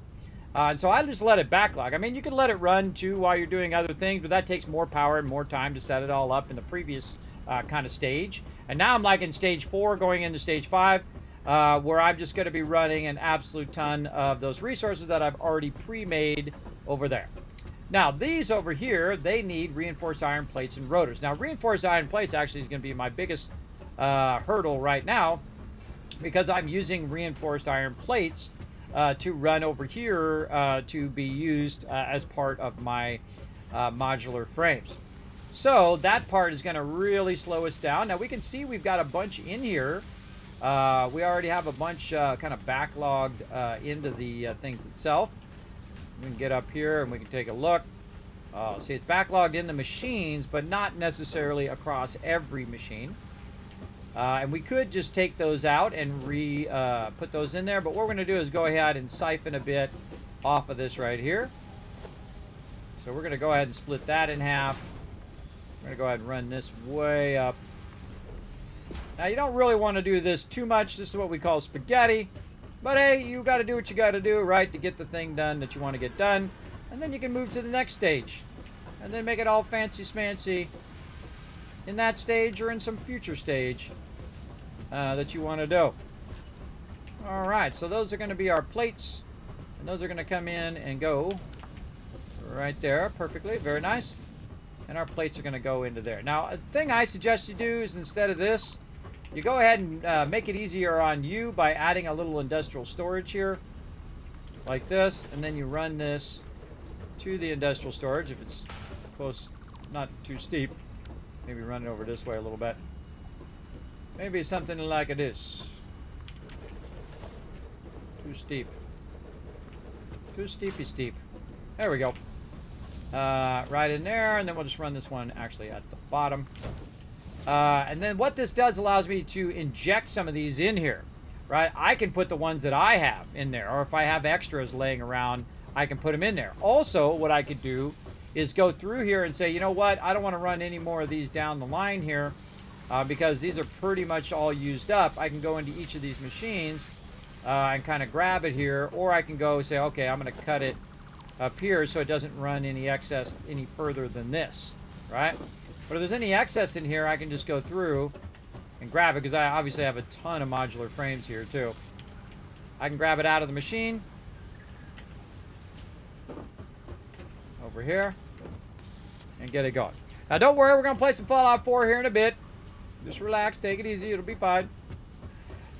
And so I just let it backlog. I mean, you can let it run too while you're doing other things, but that takes more power and more time to set it all up in the previous kind of stage. And now I'm like in stage 4 going into stage 5. Where I'm just going to be running an absolute ton of those resources that I've already pre-made over there. Now, these over here, they need reinforced iron plates and rotors. Now, reinforced iron plates actually is going to be my biggest hurdle right now because I'm using reinforced iron plates to run over here to be used as part of my modular frames. So that part is going to really slow us down. Now, we can see we've got a bunch in here. We already have a bunch kind of backlogged into the things itself. We can get up here and we can take a look. See, it's backlogged in the machines, but not necessarily across every machine. And we could just take those out and put those in there, but what we're going to do is go ahead and siphon a bit off of this right here. So we're going to go ahead and split that in half. We're going to go ahead and run this way up. Now, you don't really want to do this too much. This is what we call spaghetti. But, hey, you got to do what you got to do, right, to get the thing done that you want to get done. And then you can move to the next stage. And then make it all fancy-smancy in that stage or in some future stage that you want to do. All right, so those are going to be our plates. And those are going to come in and go right there perfectly. Very nice. And our plates are going to go into there. Now, a thing I suggest you do is instead of this, you go ahead and make it easier on you by adding a little industrial storage here, like this, and then you run this to the industrial storage if it's close, not too steep. Maybe run it over this way a little bit. Maybe something like this. Too steep. Too steepy steep. There we go. Right in there, and then we'll just run this one actually at the bottom. And then what this does allows me to inject some of these in here, right? I can put the ones that I have in there, or if I have extras laying around, I can put them in there. Also, what I could do is go through here and say, you know what, I don't want to run any more of these down the line here because these are pretty much all used up. I can go into each of these machines and kind of grab it here, or I can go say, okay, I'm going to cut it up here so it doesn't run any excess any further than this, right? But if there's any excess in here, I can just go through and grab it because I obviously have a ton of modular frames here too. I can grab it out of the machine over here and get it going. Now don't worry, we're going to play some Fallout 4 here in a bit. Just relax, take it easy, it'll be fine.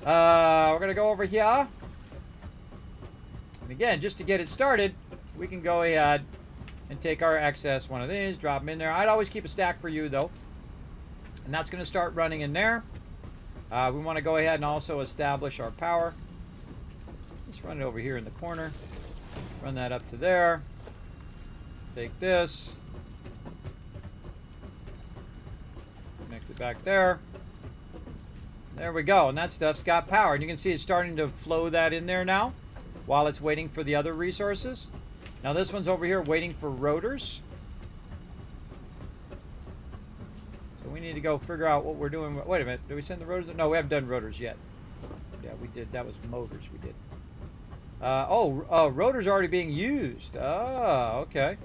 We're going to go over here. And again, just to get it started, we can go ahead and take our excess one of these, drop them in there. I'd always keep a stack for you, though. And that's going to start running in there. We want to go ahead and also establish our power. Let's run it over here in the corner. Run that up to there. Take this. Connect it back there. There we go. And that stuff's got power. And you can see it's starting to flow that in there now while it's waiting for the other resources. Now this one's over here waiting for rotors. So we need to go figure out what we're doing. Wait a minute. Did we send the rotors? No, we haven't done rotors yet. Yeah, we did. That was motors we did. Rotors are already being used. Oh, okay.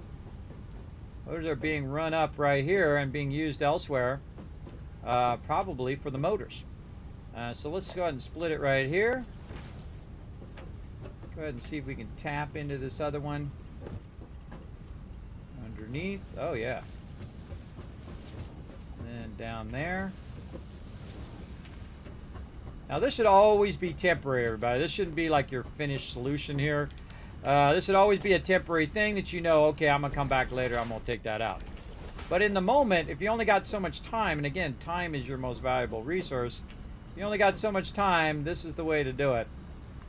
Rotors are being run up right here and being used elsewhere. Probably for the motors. So let's go ahead and split it right here. Go ahead and see if we can tap into this other one. Underneath. Oh, yeah. And then down there. Now, this should always be temporary, everybody. This shouldn't be like your finished solution here. This should always be a temporary thing that you know, okay, I'm going to come back later. I'm going to take that out. But in the moment, if you only got so much time, and again, time is your most valuable resource. If you only got so much time, this is the way to do it.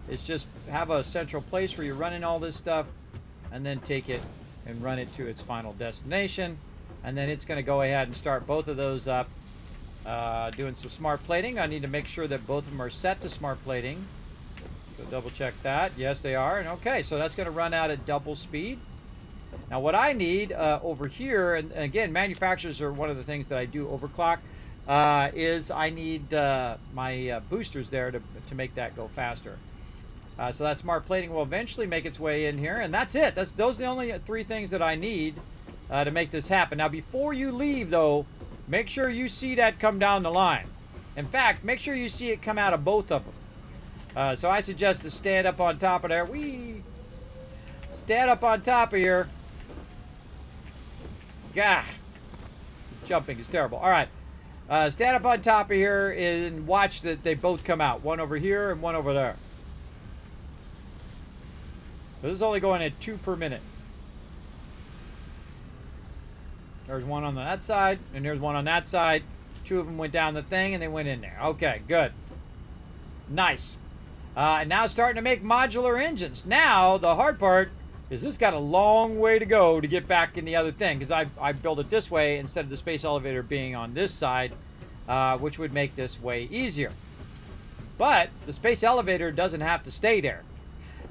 It's just have a central place where you're running all this stuff, and then take it and run it to its final destination. And then it's going to go ahead and start both of those up. Doing some smart plating. I need to make sure that both of them are set to smart plating. So double check that. Yes, they are. And okay, so that's going to run out at double speed. Now what I need over here, and again, manufacturers are one of the things that I do overclock, is I need my boosters there to make that go faster. So that smart plating will eventually make its way in here, and that's it. Those are the only three things that I need to make this happen. Now before you leave, though, make sure you see that come down the line. In fact, make sure you see it come out of both of them. So I suggest to stand up on top of there. Stand up on top of here. Gah. Jumping is terrible. All right. Stand up on top of here and watch that they both come out. One over here and one over there. So this is only going at 2 per minute. There's one on that side, and there's one on that side. 2 of them went down the thing, and they went in there. Okay, good. Nice. And now starting to make modular engines. Now, the hard part is this got a long way to go to get back in the other thing, because I built it this way instead of the space elevator being on this side, which would make this way easier. But the space elevator doesn't have to stay there.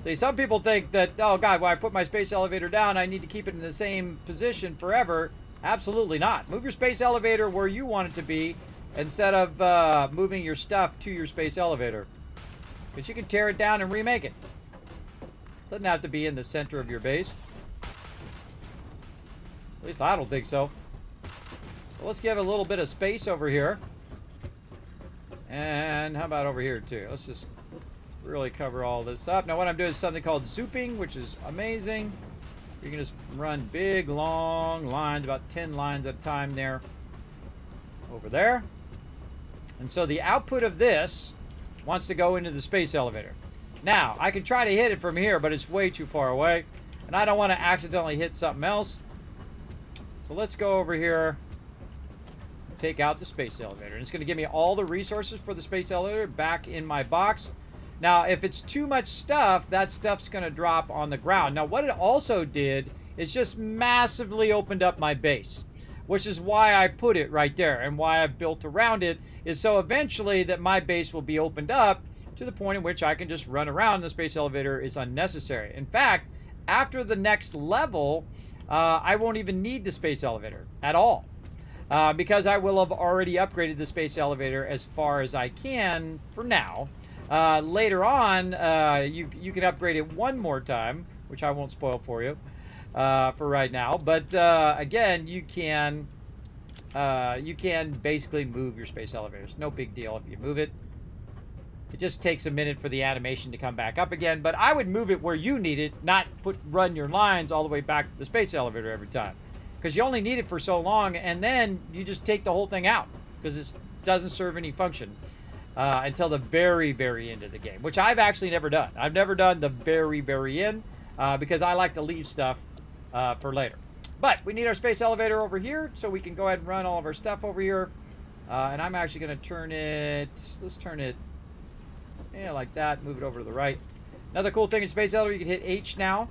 See, some people think that, oh, God, when I put my space elevator down, I need to keep it in the same position forever. Absolutely not. Move your space elevator where you want it to be instead of moving your stuff to your space elevator. Because you can tear it down and remake it. Doesn't have to be in the center of your base. At least I don't think so. So let's give a little bit of space over here. And how about over here too? Let's just really cover all this up. Now what I'm doing is something called zooping, which is amazing. You can just run big, long lines, about 10 lines at a time there, over there. And so the output of this wants to go into the space elevator. Now, I could try to hit it from here, but it's way too far away. And I don't want to accidentally hit something else. So let's go over here and take out the space elevator. And it's going to give me all the resources for the space elevator back in my box. Now, if it's too much stuff, that stuff's going to drop on the ground. Now, what it also did is just massively opened up my base, which is why I put it right there, and why I've built around it, is so eventually that my base will be opened up to the point in which I can just run around. The space elevator is unnecessary. In fact, after the next level, I won't even need the space elevator at all, because I will have already upgraded the space elevator as far as I can for now. Later on, you can upgrade it one more time, which I won't spoil for you for right now. But again, you can basically move your space elevators. No big deal if you move it. It just takes a minute for the animation to come back up again. But I would move it where you need it, not run your lines all the way back to the space elevator every time, because you only need it for so long, and then you just take the whole thing out because it doesn't serve any function. Until the very, very end of the game, which I've actually never done. I've never done the very, very end. because I like to leave stuff for later. But we need our space elevator over here, so we can go ahead and run all of our stuff over here. And I'm actually going to turn it, let's turn it, yeah, like that, move it over to the right. Another cool thing in space elevator, you can hit H now.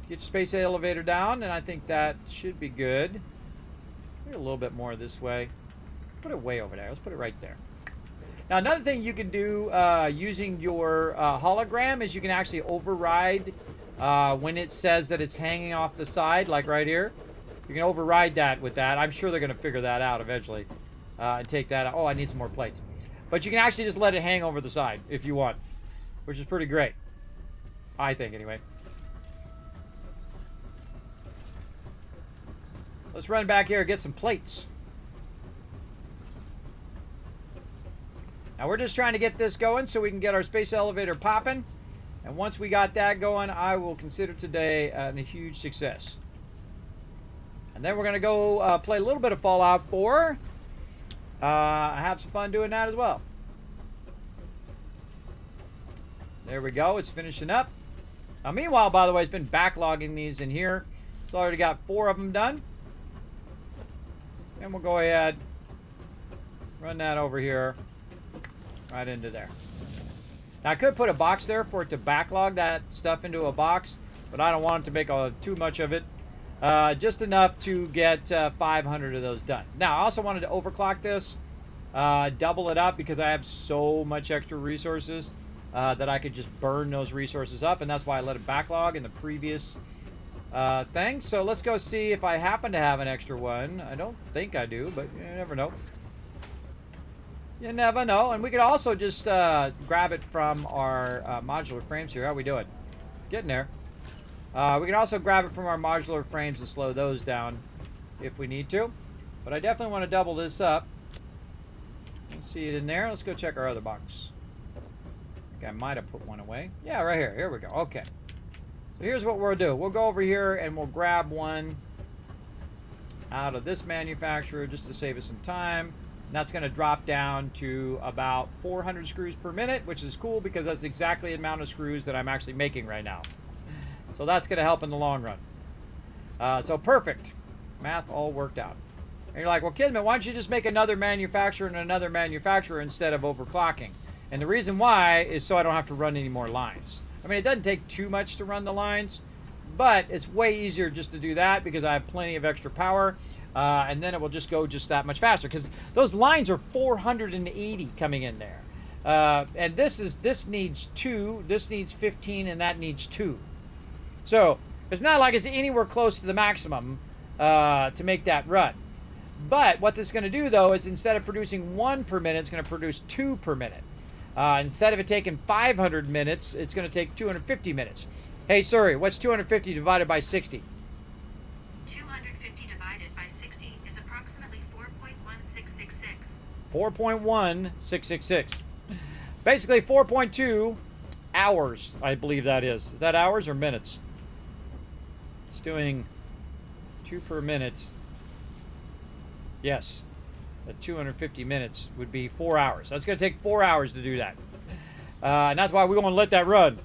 Get your space elevator down, and I think that should be good. Maybe a little bit more this way. Put it way over there. Let's put it right there. Now, another thing you can do using your hologram is you can actually override when it says that it's hanging off the side, like right here. You can override that with that. I'm sure they're going to figure that out eventually and take that out. Oh, I need some more plates. But you can actually just let it hang over the side if you want, which is pretty great. I think, anyway. Let's run back here and get some plates. Now, we're just trying to get this going so we can get our space elevator popping. And once we got that going, I will consider today a huge success. And then we're going to go play a little bit of Fallout 4. Have some fun doing that as well. There we go. It's finishing up. Now, meanwhile, by the way, it's been backlogging these in here. It's already got 4 of them done. And we'll go ahead, run that over here, right into there. Now, I could put a box there for it to backlog that stuff into a box, but I don't want it to make too much of it. Just enough to get 500 of those done. Now, I also wanted to overclock this, double it up, because I have so much extra resources that I could just burn those resources up, and that's why I let it backlog in the previous thing. So let's go see if I happen to have an extra one. I don't think I do, but you never know. You never know. And we could also just grab it from our modular frames here. How we doing? Getting there. We can also grab it from our modular frames and slow those down if we need to. But I definitely want to double this up. Let's see it in there. Let's go check our other box. I think I might have put one away. Yeah, right here. Here we go. Okay. So here's what we'll do. We'll go over here and we'll grab one out of this manufacturer just to save us some time. And that's going to drop down to about 400 screws per minute, which is cool because that's exactly the amount of screws that I'm actually making right now. So that's going to help in the long run. So perfect. Math all worked out. And you're like, well, Kismet, why don't you just make another manufacturer and another manufacturer instead of overclocking? And the reason why is so I don't have to run any more lines. I mean, it doesn't take too much to run the lines, but it's way easier just to do that because I have plenty of extra power, and then it will just go just that much faster because those lines are 480 coming in there. And this needs 2, this needs 15, and that needs 2. So it's not like it's anywhere close to the maximum to make that run. But what this is going to do, though, is instead of producing 1 per minute, it's going to produce 2 per minute. Instead of it taking 500 minutes, it's going to take 250 minutes. Hey, Suri, what's 250 divided by 60? 250 divided by 60 is approximately 4.1666. 4.1666. Basically 4.2 hours, I believe that is. Is that hours or minutes? It's doing 2 per minute. Yes. At 250 minutes would be 4 hours. That's going to take 4 hours to do that. And that's why we want to let that run.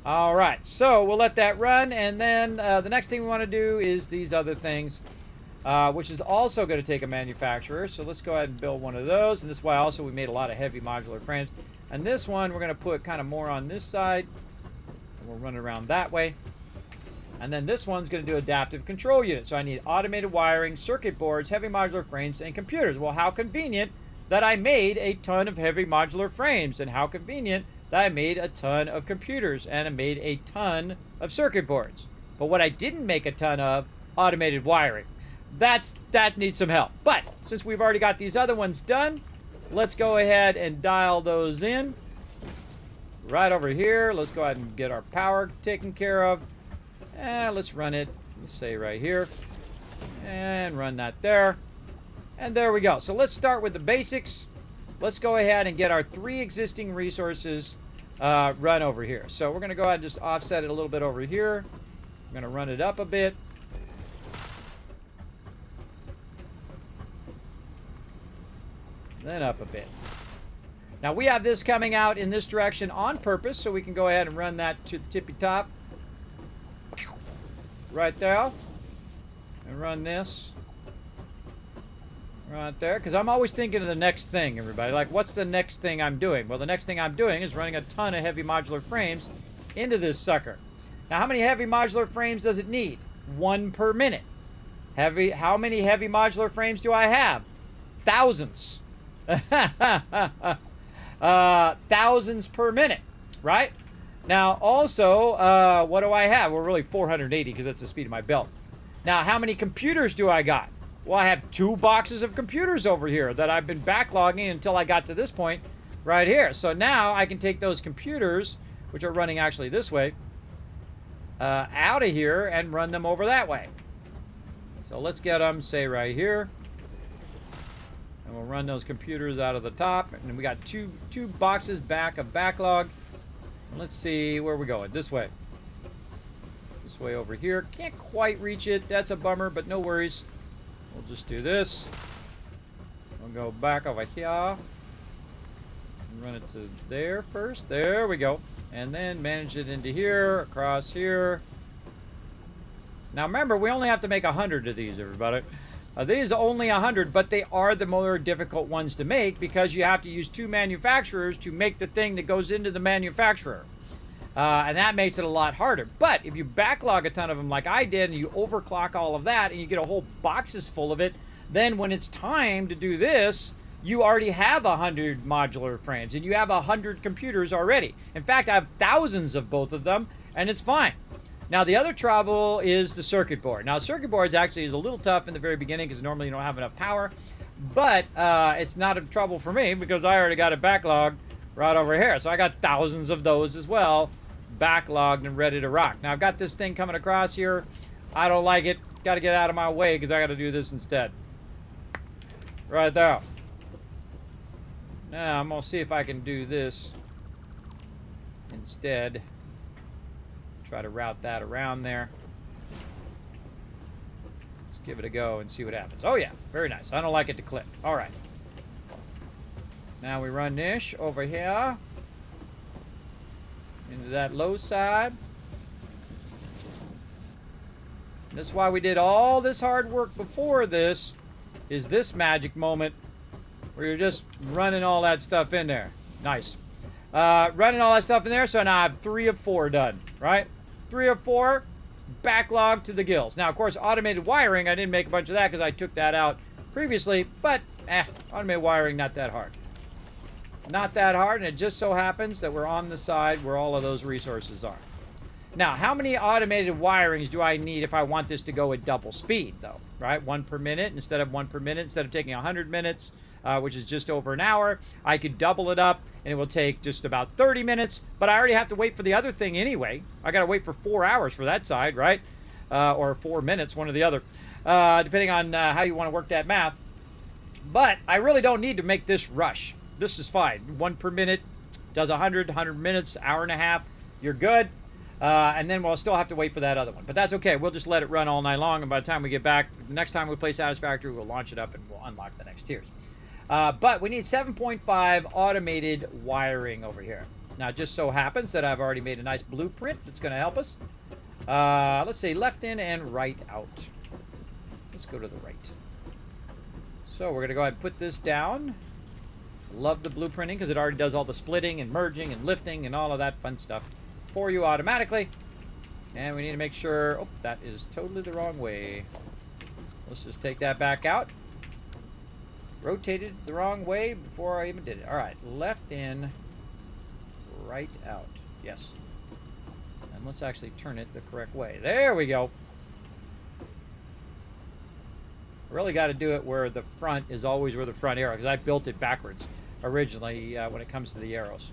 All right. So we'll let that run. And then the next thing we want to do is these other things, which is also going to take a manufacturer. So let's go ahead and build one of those. And this is why also we made a lot of heavy modular frames. And this one, we're going to put kind of more on this side. And we'll run it around that way. And then this one's going to do adaptive control unit. So I need automated wiring, circuit boards, heavy modular frames, and computers. Well, how convenient that I made a ton of heavy modular frames, and how convenient that I made a ton of computers, and I made a ton of circuit boards. But what I didn't make a ton of, automated wiring. That needs some help. But since we've already got these other ones done, let's go ahead and dial those in. Right over here, let's go ahead and get our power taken care of. And let's run it, let's say right here, and run that there. And there we go. So let's start with the basics. Let's go ahead and get our 3 existing resources run over here. So we're going to go ahead and just offset it a little bit over here. I'm going to run it up a bit. Then up a bit. Now we have this coming out in this direction on purpose, so we can go ahead and run that to the tippy top. Right there. And run this. Right there. Because I'm always thinking of the next thing, everybody. Like, what's the next thing I'm doing? Well, the next thing I'm doing is running a ton of heavy modular frames into this sucker. Now, how many heavy modular frames does it need? 1 per minute. How many heavy modular frames do I have? Thousands. Thousands per minute, right? Now, also, what do I have? Well, really 480 because that's the speed of my belt. Now, how many computers do I got? Well, I have 2 boxes of computers over here that I've been backlogging until I got to this point right here. So now I can take those computers, which are running actually this way, out of here and run them over that way. So let's get them, say, right here. And we'll run those computers out of the top. And we got two boxes back of backlog. And let's see where we're going. This way. This way over here. Can't quite reach it. That's a bummer, but no worries. We'll just do this. We'll go back over here. And run it to there first. There we go. And then manage it into here, across here. Now remember, we only have to make 100 of these, everybody. These are only 100, but they are the more difficult ones to make because you have to use 2 manufacturers to make the thing that goes into the manufacturer. And that makes it a lot harder. But if you backlog a ton of them like I did and you overclock all of that and you get a whole boxes full of it, then when it's time to do this, you already have 100 modular frames and you have 100 computers already. In fact, I have thousands of both of them and it's fine. Now, the other trouble is the circuit board. Now, circuit boards actually is a little tough in the very beginning because normally you don't have enough power. But it's not a trouble for me because I already got a backlog right over here. So I got thousands of those as well, backlogged and ready to rock. Now, I've got this thing coming across here. I don't like it. Got to get out of my way because I got to do this instead. Right there. Now, I'm going to see if I can do this instead. Try to route that around there. Let's give it a go and see what happens. Oh yeah, very nice. I don't like it to click. All right. Now we run this over here into that low side. That's why we did all this hard work before this, is this magic moment where you're just running all that stuff in there. Nice. Running all that stuff in there, so now I have 3 of 4 done, right? 3 of 4, backlog to the gills. Now, of course, automated wiring, I didn't make a bunch of that because I took that out previously, but automated wiring, not that hard. Not that hard, and it just so happens that we're on the side where all of those resources are. Now, how many automated wirings do I need if I want this to go at double speed, though? Right? 1 per minute instead of 1 per minute. Instead of taking 100 minutes, which is just over an hour, I could double it up, and it will take just about 30 minutes. But I already have to wait for the other thing anyway. I got to wait for 4 hours for that side, right? Or 4 minutes, one or the other, depending on how you want to work that math. But I really don't need to make this rush. This is fine. 1 per minute does 100 minutes, hour and a half. You're good. And then we'll still have to wait for that other one. But that's okay. We'll just let it run all night long. And by the time we get back, the next time we play Satisfactory, we'll launch it up and we'll unlock the next tiers. But we need 7.5 automated wiring over here. Now, it just so happens that I've already made a nice blueprint that's going to help us. Let's say left in and right out. Let's go to the right. So we're going to go ahead and put this down. Love the blueprinting because it already does all the splitting and merging and lifting and all of that fun stuff for you automatically. And we need to make sure... Oh, that is totally the wrong way. Let's just take that back out. Rotated the wrong way before I even did it. All right, left in, right out. Yes. And let's actually turn it the correct way. There we go. Really got to do it where the front is always where the front arrow, because I built it backwards originally when it comes to the arrows.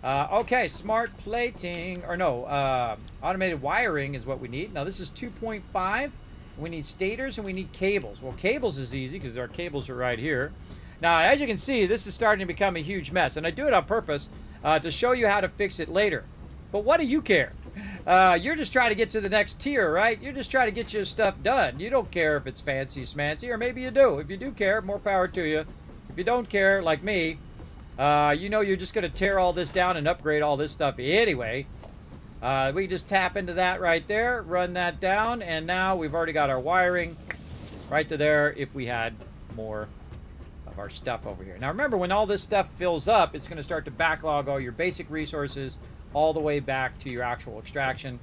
Okay, smart plating, or no, automated wiring is what we need. Now this is 2.5. We need stators and we need cables. Well, cables is easy because our cables are right here. Now, as you can see, this is starting to become a huge mess, and I do it on purpose to show you how to fix it later. But what do you care? You're just trying to get to the next tier, right? You're just trying to get your stuff done. You don't care if it's fancy smancy, or maybe you do. If you do care, more power to you. If you don't care, like me, You know you're just going to tear all this down and upgrade all this stuff anyway. We can just tap into that right there, run that down, and now we've already got our wiring right to there if we had more of our stuff over here. Now remember, when all this stuff fills up, it's going to start to backlog all your basic resources all the way back to your actual extraction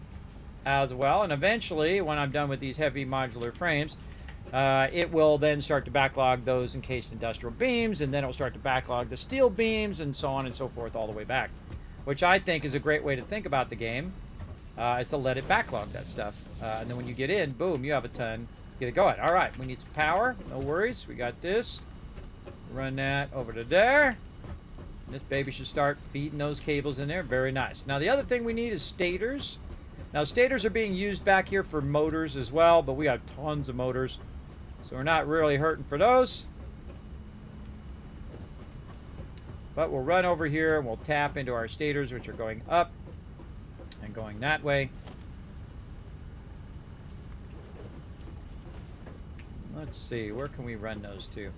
as well. And eventually, when I'm done with these heavy modular frames, it will then start to backlog those encased industrial beams, and then it will start to backlog the steel beams, and so on and so forth all the way back. Which I think is a great way to think about the game, is to let it backlog that stuff. And then when you get in, boom, you have a ton. Get it going. All right, we need some power. No worries. We got this. Run that over to there. This baby should start feeding those cables in there. Very nice. Now, the other thing we need is stators. Now, stators are being used back here for motors as well, but we have tons of motors, so we're not really hurting for those. But we'll run over here and we'll tap into our stators, which are going up and going that way. Let's see, where can we run those to?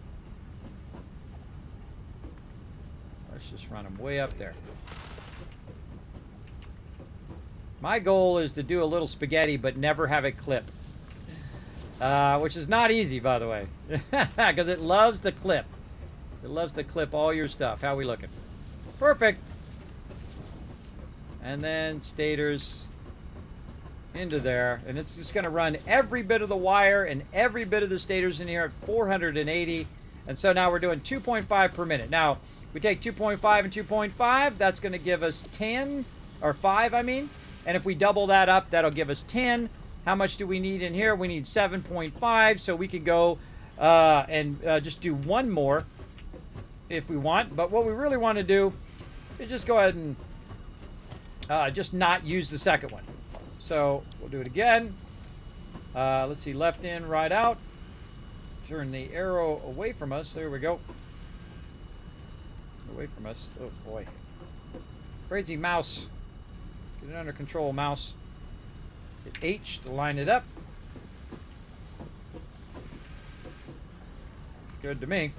Let's just run them way up there. My goal is to do a little spaghetti, but never have it clip. Which is not easy, by the way, because it loves to clip. It loves to clip all your stuff. How we looking? Perfect. And then stators into there. And it's just going to run every bit of the wire and every bit of the stators in here at 480. And so now we're doing 2.5 per minute. Now, we take 2.5 and 2.5. That's going to give us 10, or 5, I mean. And if we double that up, that'll give us 10. How much do we need in here? We need 7.5. So we could go and just do one more if we want. But what we really want to do is just go ahead and just not use the second one. So we'll do it again. Let's see, left in, right out. Turn the arrow away from us. There we go. Away from us. Oh boy. Crazy mouse. Get it under control, mouse. Hit H to line it up. Good to me.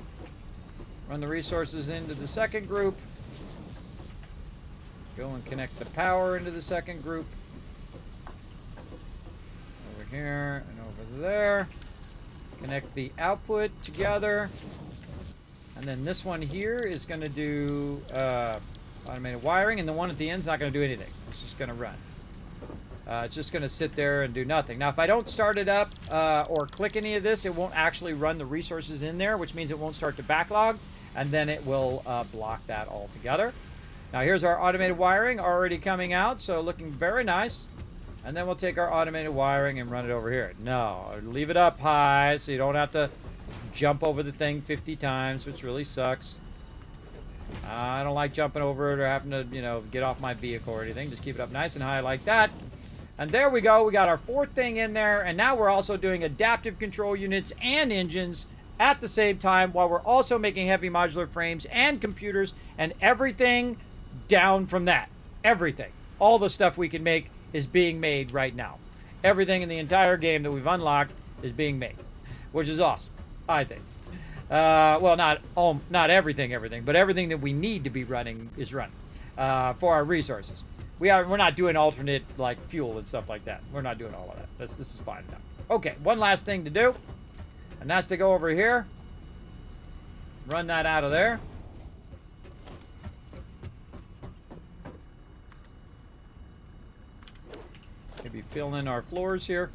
Run the resources into the second group. Go and connect the power into the second group. Over here and over there. Connect the output together. And then this one here is going to do automated wiring, and the one at the end is not going to do anything. It's just going to run. It's just going to sit there and do nothing. Now, if I don't start it up or click any of this, it won't actually run the resources in there, which means it won't start to backlog, and then it will block that altogether. Now, here's our automated wiring already coming out, so looking very nice. And then we'll take our automated wiring and run it over here. No, leave it up high so you don't have to jump over the thing 50 times, which really sucks. I don't like jumping over it or having to, you know, get off my vehicle or anything. Just keep it up nice and high like that. And there we go. We got our fourth thing in there. And now we're also doing adaptive control units and engines at the same time, while we're also making heavy modular frames and computers and everything down from that. Everything. All the stuff we can make is being made right now. Everything in the entire game that we've unlocked is being made, which is awesome, I think. Well, not everything, but everything that we need to be running is running for our resources. We're not doing alternate like fuel and stuff like that. We're not doing all of that. This is fine now. Okay, one last thing to do, and that's to go over here, run that out of there. Maybe fill in our floors here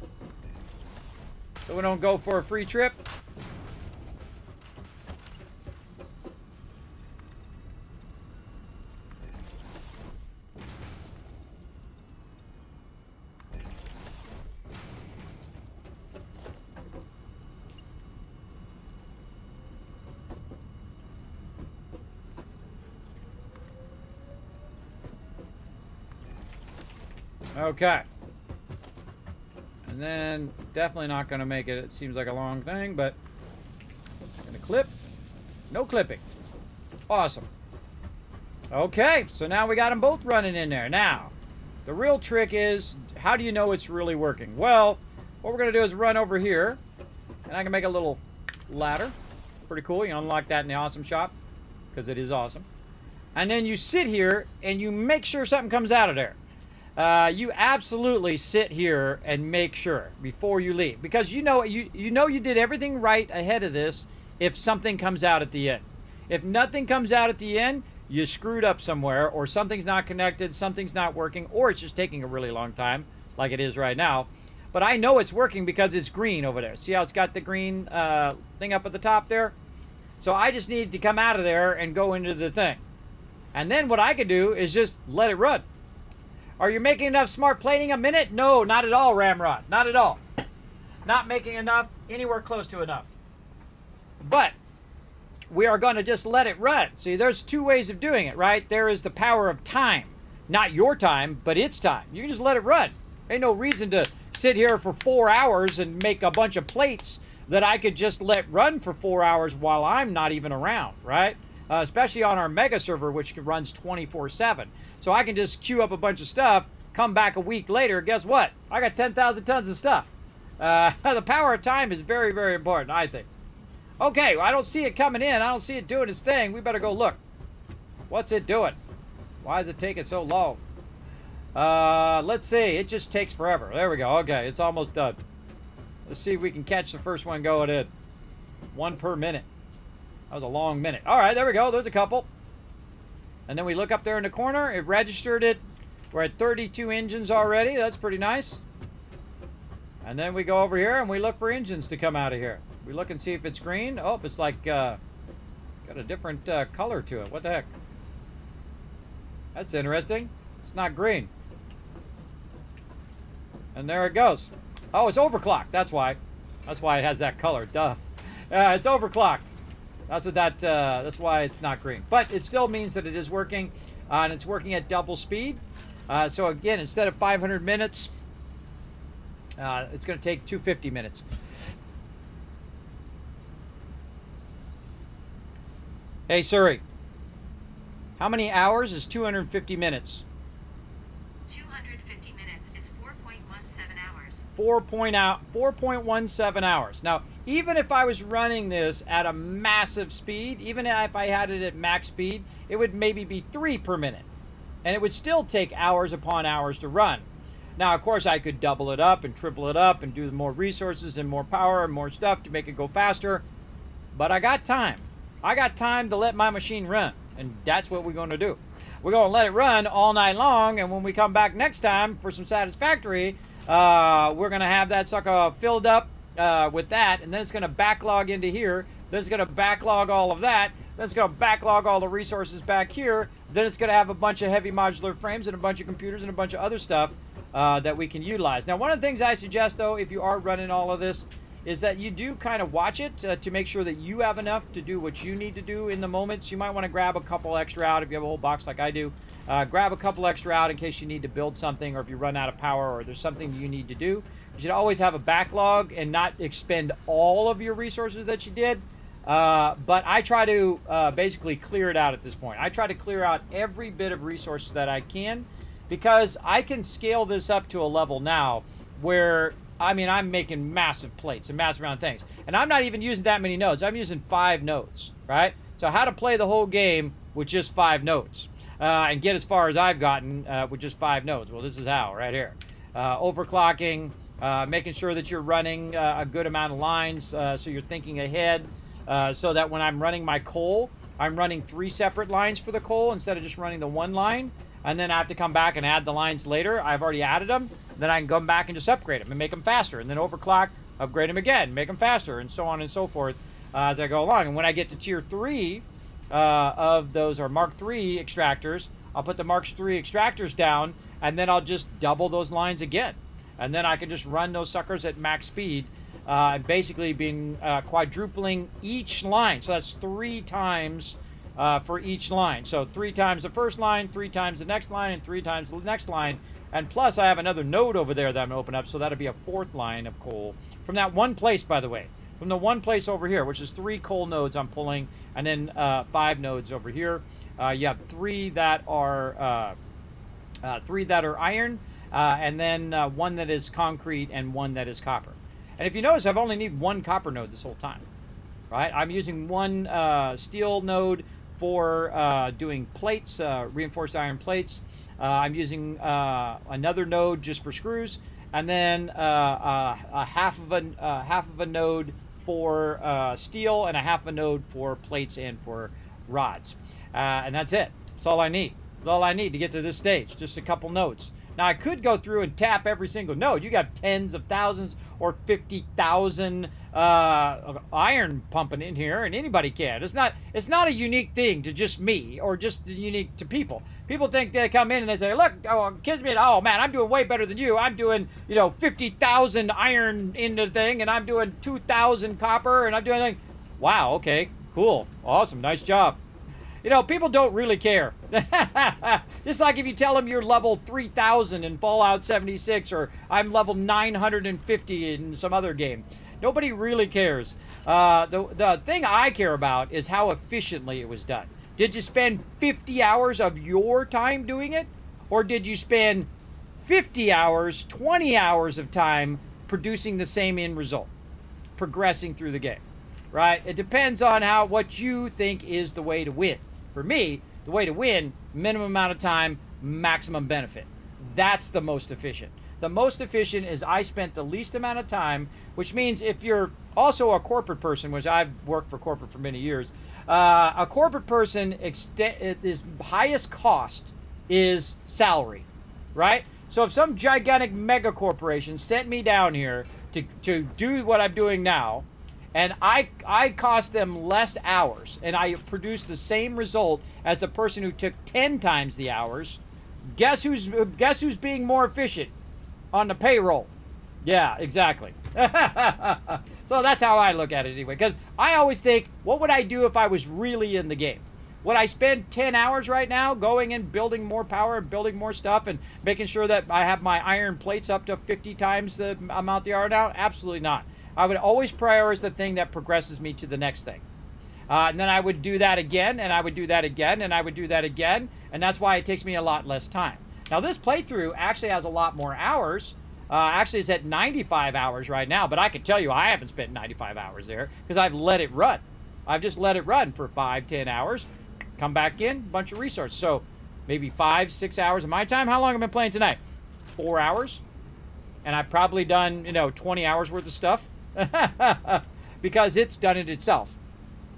so we don't go for a free trip. Okay. And then, definitely not going to make it. It seems like a long thing, but going to clip. No clipping. Awesome. Okay, so now we got them both running in there. Now, the real trick is, how do you know it's really working? Well, what we're going to do is run over here, and I can make a little ladder. Pretty cool. You unlock that in the awesome shop, because it is awesome. and then you sit here and you make sure something comes out of there. You absolutely sit here and make sure before you leave, because you know you did everything right ahead of this. If something comes out at the end, if nothing comes out at the end, you screwed up somewhere, or something's not connected, something's not working, or it's just taking a really long time, like it is right now. But I know it's working because it's green over there. See how it's got the green thing up at the top there? So I just need to come out of there and go into the thing. And then what I could do is just let it run. Are you making enough smart plating a minute? No, not at all, Ramrod. Not at all. Not making enough, anywhere close to enough. But we are going to just let it run. See, there's two ways of doing it, right? There is the power of time. Not your time, but its time. You can just let it run. Ain't no reason to sit here for 4 hours and make a bunch of plates that I could just let run for 4 hours while I'm not even around, right? Especially on our mega server, which runs 24/7. So I can just queue up a bunch of stuff, come back a week later, guess what? I got 10,000 tons of stuff. The power of time is very, very important, I think. Okay, well, I don't see it coming in. I don't see it doing its thing. We better go look. What's it doing? Why is it taking so long? Let's see. It just takes forever. There we go. Okay, it's almost done. Let's see if we can catch the first one going in. 1 per minute. That was a long minute. All right, there we go. There's a couple. And then we look up there in the corner. It registered it. We're at 32 engines already. That's pretty nice. And then we go over here and we look for engines to come out of here. We look and see if it's green. Oh, it's like got a different color to it. What the heck? That's interesting. It's not green. And there it goes. Oh, it's overclocked. That's why. That's why it has that color. Duh. It's overclocked. That's what that. That's why it's not green. But it still means that it is working, and it's working at double speed. So again, instead of 500 minutes, it's going to take 250 minutes. Hey Siri, how many hours is 250 minutes? 250 minutes is 4.17 hours. 4.17 hours. Now, even if I was running this at a massive speed, even if I had it at max speed, it would maybe be 3 per minute. And it would still take hours upon hours to run. Now, of course, I could double it up and triple it up and do more resources and more power and more stuff to make it go faster. But I got time. I got time to let my machine run. And that's what we're going to do. We're going to let it run all night long. And when we come back next time for some Satisfactory, we're going to have that sucker filled up with that. And then it's going to backlog into here. Then it's going to backlog all of that. Then it's going to backlog all the resources back here. Then it's going to have a bunch of heavy modular frames and a bunch of computers and a bunch of other stuff that we can utilize. Now, one of the things I suggest, though, if you are running all of this, is that you do kind of watch it to make sure that you have enough to do what you need to do in the moments. You might want to grab a couple extra out if you have a whole box like I do. Grab a couple extra out in case you need to build something, or if you run out of power, or there's something you need to do. You should always have a backlog and not expend all of your resources that you did. But I try to basically clear it out at this point. I try to clear out every bit of resources that I can, because I can scale this up to a level now where, I mean, I'm making massive plates and massive amount of things. And I'm not even using that many nodes. I'm using 5 nodes, right? So how to play the whole game with just 5 nodes and get as far as I've gotten with just 5 nodes. Well, this is how, right here. Overclocking, making sure that you're running a good amount of lines so you're thinking ahead so that when I'm running my coal, I'm running 3 separate lines for the coal instead of just running the 1 line. And then I have to come back and add the lines later. I've already added them. Then I can come back and just upgrade them and make them faster. And then overclock, upgrade them again, make them faster, and so on and so forth as I go along. And when I get to tier 3 of those, or Mark 3 extractors, I'll put the Mark 3 extractors down, and then I'll just double those lines again. And then I can just run those suckers at max speed, basically being quadrupling each line. So that's 3 times for each line. So 3 times the first line, 3 times the next line, and 3 times the next line. And plus I have another node over there that I'm going to open up, so that'll be a 4th line of coal. From that one place, by the way. From the one place over here, which is 3 coal nodes I'm pulling, and then 5 nodes over here. You have 3 that are iron, and then 1 that is concrete and 1 that is copper. And if you notice, I've only need 1 copper node this whole time. Right? I'm using 1 steel node, for doing plates, reinforced iron plates. I'm using another node just for screws, and then a half of a node for steel, and a half a node for plates and for rods. And that's it. That's all I need. That's all I need to get to this stage. Just a couple nodes. Now I could go through and tap every single node. You got tens of thousands or 50,000 iron pumping in here, and anybody can. It's not a unique thing to just me or just unique to people. People think they come in and they say, "Look, oh, Kismet, oh man, I'm doing way better than you. I'm doing 50,000 iron in the thing, and I'm doing 2,000 copper, and I'm doing like, wow, okay, cool, awesome, nice job." People don't really care. Just like if you tell them you're level 3,000 in Fallout 76, or I'm level 950 in some other game. Nobody really cares. The thing I care about is how efficiently it was done. Did you spend 50 hours of your time doing it? Or did you spend 50 hours, 20 hours of time producing the same end result? Progressing through the game, right? It depends on what you think is the way to win. For me, the way to win, minimum amount of time, maximum benefit. That's the most efficient. The most efficient is I spent the least amount of time, which means if you're also a corporate person, which I've worked for corporate for many years, a corporate person, his highest cost is salary, right? So if some gigantic mega corporation sent me down here to do what I'm doing now, and I cost them less hours, and I produce the same result as the person who took 10 times the hours, guess who's being more efficient on the payroll? Yeah, exactly. So that's how I look at it anyway, because I always think, what would I do if I was really in the game? Would I spend 10 hours right now going and building more power and building more stuff and making sure that I have my iron plates up to 50 times the amount they are now? Absolutely not. I would always prioritize the thing that progresses me to the next thing. And then I would do that again, and I would do that again, and I would do that again, and that's why it takes me a lot less time. Now, this playthrough actually has a lot more hours. Actually, it's at 95 hours right now, but I can tell you I haven't spent 95 hours there because I've let it run. I've just let it run for 5-10 hours, come back in, bunch of resources. So maybe 5-6 hours of my time. How long have I been playing tonight? 4 hours. And I've probably done, 20 hours worth of stuff. Because it's done it itself.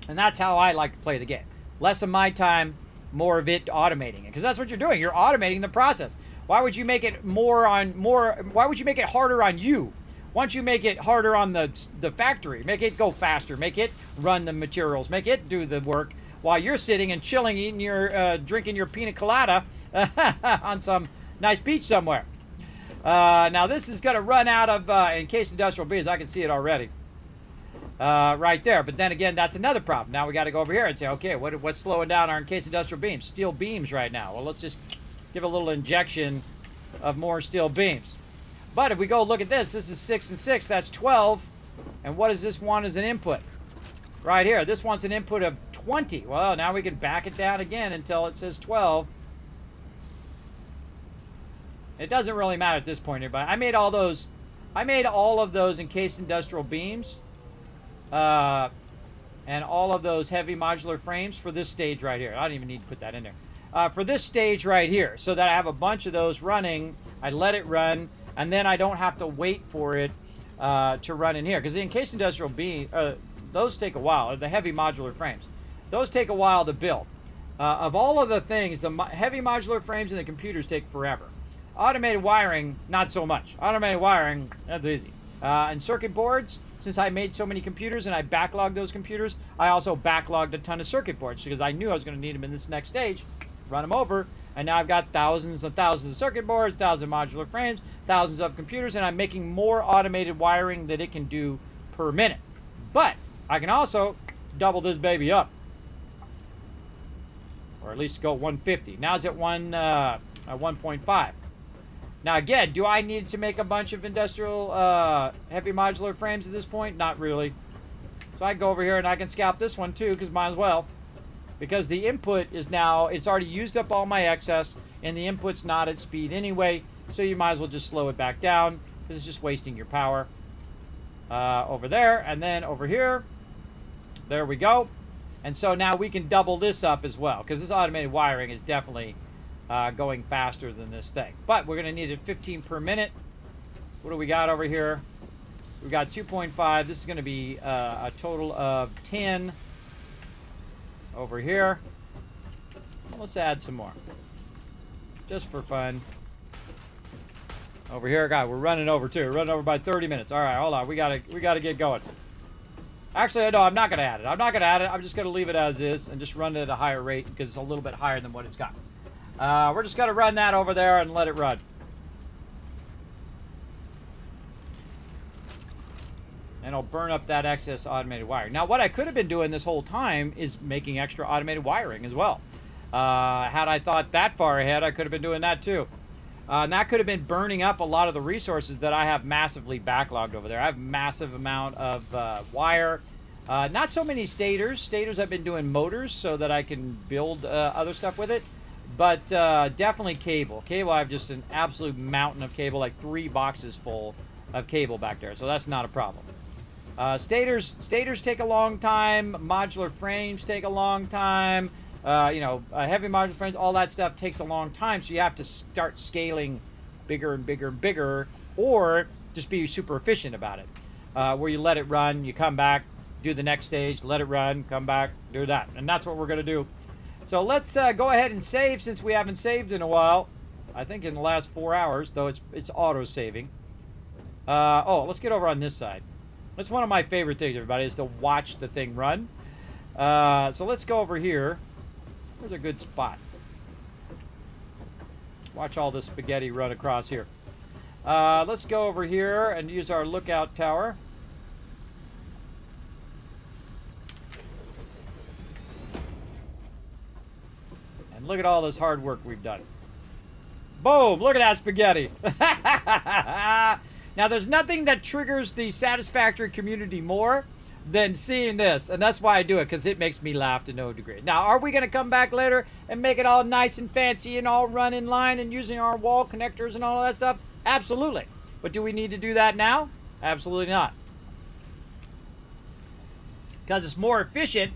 And that's how I like to play the game. Less of my time, more of it automating it. Because that's what you're doing. You're automating the process. Why would you make it why would you make it harder on you? Why don't you make it harder on the factory? Make it go faster. Make it run the materials. Make it do the work while you're sitting and chilling, eating drinking your pina colada on some nice beach somewhere. Now this is going to run out of encased industrial beams. I can see it already. Right there. But then again, that's another problem. Now we got to go over here and say, okay, what's slowing down our encased industrial beams? Steel beams right now. Well, let's just give a little injection of more steel beams. But if we go look at this is 6 and 6. That's 12. And what does this want as an input? Right here. This wants an input of 20. Well, now we can back it down again until it says 12. It doesn't really matter at this point, everybody. I made all of those encased industrial beams, and all of those heavy modular frames for this stage right here. I don't even need to put that in there. For this stage right here, so that I have a bunch of those running. I let it run, and then I don't have to wait for it to run in here, because the encased industrial beam, those take a while. The heavy modular frames, those take a while to build. Of all of the things, the heavy modular frames and the computers take forever. Automated wiring, not so much. Automated wiring, that's easy. And circuit boards, since I made so many computers and I backlogged those computers, I also backlogged a ton of circuit boards because I knew I was going to need them in this next stage. Run them over, and now I've got thousands and thousands of circuit boards, thousands of modular frames, thousands of computers, and I'm making more automated wiring that it can do per minute. But I can also double this baby up, or at least go 150. Now it's at 1.5. Now again, do I need to make a bunch of industrial heavy modular frames at this point? Not really. So I can go over here and I can scalp this one too, because might as well. Because the input is now, it's already used up all my excess, and the input's not at speed anyway, so you might as well just slow it back down, because it's just wasting your power. Over there, and then over here. There we go. And so now we can double this up as well, because this automated wiring is definitely going faster than this thing. But we're going to need it 15 per minute. What do we got over here? We got 2.5. This is going to be a total of 10 over here. Let's add some more, just for fun. Over here, God, we're running over too. We're running over by 30 minutes. All right, hold on. We gotta get going. Actually, no, I'm not gonna add it. I'm not gonna add it. I'm just gonna leave it as is and just run it at a higher rate because it's a little bit higher than what it's got. We're just gonna run that over there and let it run. And I'll burn up that excess automated wiring. Now, what I could have been doing this whole time is making extra automated wiring as well. Had I thought that far ahead, I could have been doing that too. And that could have been burning up a lot of the resources that I have massively backlogged over there. I have massive amount of wire. Not so many stators. Stators, I've been doing motors so that I can build other stuff with it. But definitely cable. Cable, I have just an absolute mountain of cable, like 3 boxes full of cable back there. So that's not a problem. Stators take a long time. Modular frames take a long time. Heavy modular frames, all that stuff takes a long time, so you have to start scaling bigger and bigger and bigger, or just be super efficient about it, where you let it run, you come back, do the next stage, let it run, come back, do that, and that's what we're going to do. So let's go ahead and save, since we haven't saved in a while. I think in the last 4 hours, though it's auto-saving. Let's get over on this side. That's one of my favorite things, everybody, is to watch the thing run. So let's go over here. Where's a good spot? Watch all this spaghetti run across here. Let's go over here and use our lookout tower. And look at all this hard work we've done. Boom! Look at that spaghetti. Now, there's nothing that triggers the Satisfactory community more than seeing this, and that's why I do it, because it makes me laugh to no degree. Now, are we going to come back later and make it all nice and fancy and all run in line and using our wall connectors and all that stuff? Absolutely. But do we need to do that now? Absolutely not. Because it's more efficient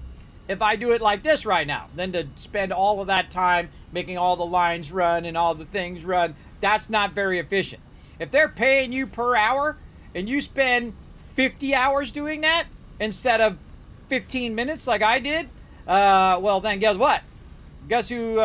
if I do it like this right now than to spend all of that time making all the lines run and all the things run. That's not very efficient. If they're paying you per hour and you spend 50 hours doing that, instead of 15 minutes like I did, well then guess what? Guess who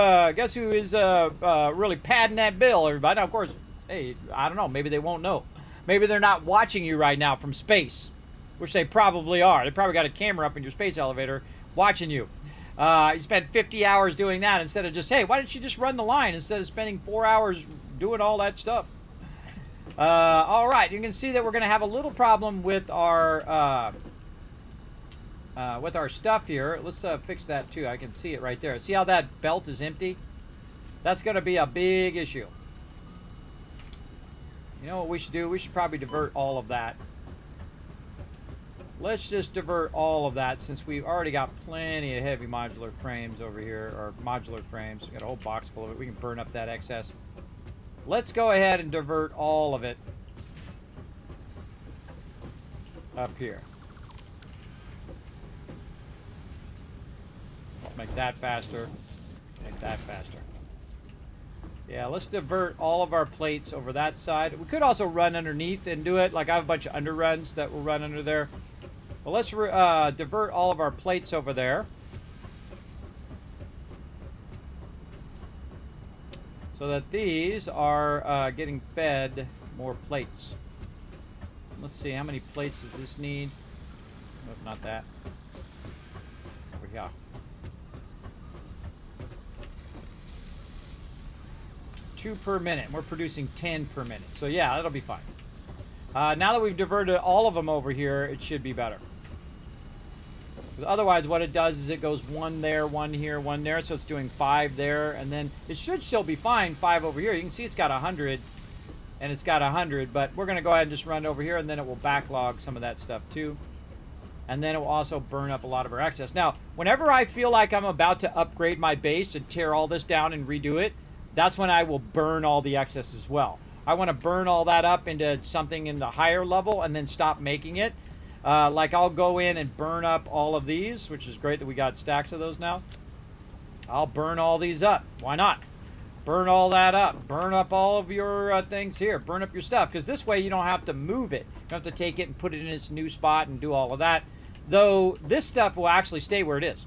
is really padding that bill, everybody? Now, of course, hey, I don't know, maybe they won't know. Maybe they're not watching you right now from space, which they probably are. They probably got a camera up in your space elevator watching you. You spent 50 hours doing that instead of just, hey, why don't you just run the line instead of spending 4 hours doing all that stuff? All right, you can see that we're going to have a little problem with our stuff here. Let's fix that too. I can see it right there. See how that belt is empty? That's going to be a big issue. You know what we should do? We should probably divert all of that. Let's just divert all of that, since we've already got plenty of heavy modular frames over here, or modular frames. We've got a whole box full of it. We can burn up that excess. Let's go ahead and divert all of it up here. Make that faster. Make that faster. Yeah, let's divert all of our plates over that side. We could also run underneath and do it. Like, I have a bunch of underruns that will run under there. Well, let's divert all of our plates over there, so that these are getting fed more plates. Let's see, how many plates does this need? Nope, not that. Over here. Two per minute. We're producing 10 per minute. So yeah, that'll be fine. Now that we've diverted all of them over here, it should be better. Otherwise, what it does is it goes 1 there, 1 here, 1 there. So it's doing 5 there, and then it should still be fine, 5 over here. You can see it's got 100, and it's got 100, but we're going to go ahead and just run over here, and then it will backlog some of that stuff too. And then it will also burn up a lot of our excess. Now, whenever I feel like I'm about to upgrade my base and tear all this down and redo it, that's when I will burn all the excess as well. I want to burn all that up into something in the higher level and then stop making it. Like I'll go in and burn up all of these, which is great that we got stacks of those now. I'll burn all these up. Why not? Burn all that up. Burn up all of your things here. Burn up your stuff, because this way you don't have to move it. You don't have to take it and put it in its new spot and do all of that. Though this stuff will actually stay where it is.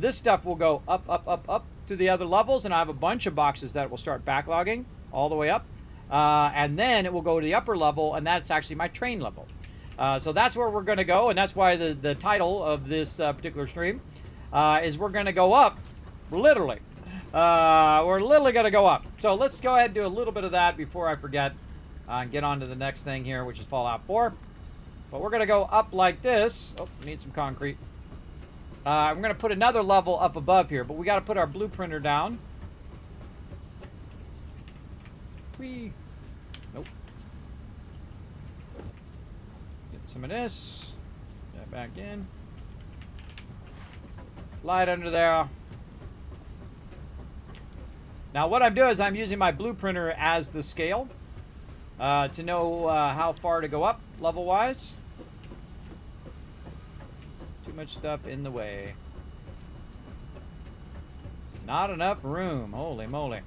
This stuff will go up to the other levels, and I have a bunch of boxes that will start backlogging all the way up. And then it will go to the upper level, and that's actually my train level. So that's where we're going to go, and that's why the title of this particular stream is we're going to go up, literally. We're literally going to go up. So let's go ahead and do a little bit of that before I forget and get on to the next thing here, which is Fallout 4. But we're going to go up like this. Oh, need some concrete. I'm going to put another level up above here, but we got to put our blueprinter down. Whee. Nope. Get some of this. Put that back in. Slide under there. Now what I'm doing is I'm using my blueprinter as the scale to know how far to go up level-wise. Too much stuff in the way. Not enough room. Holy moly.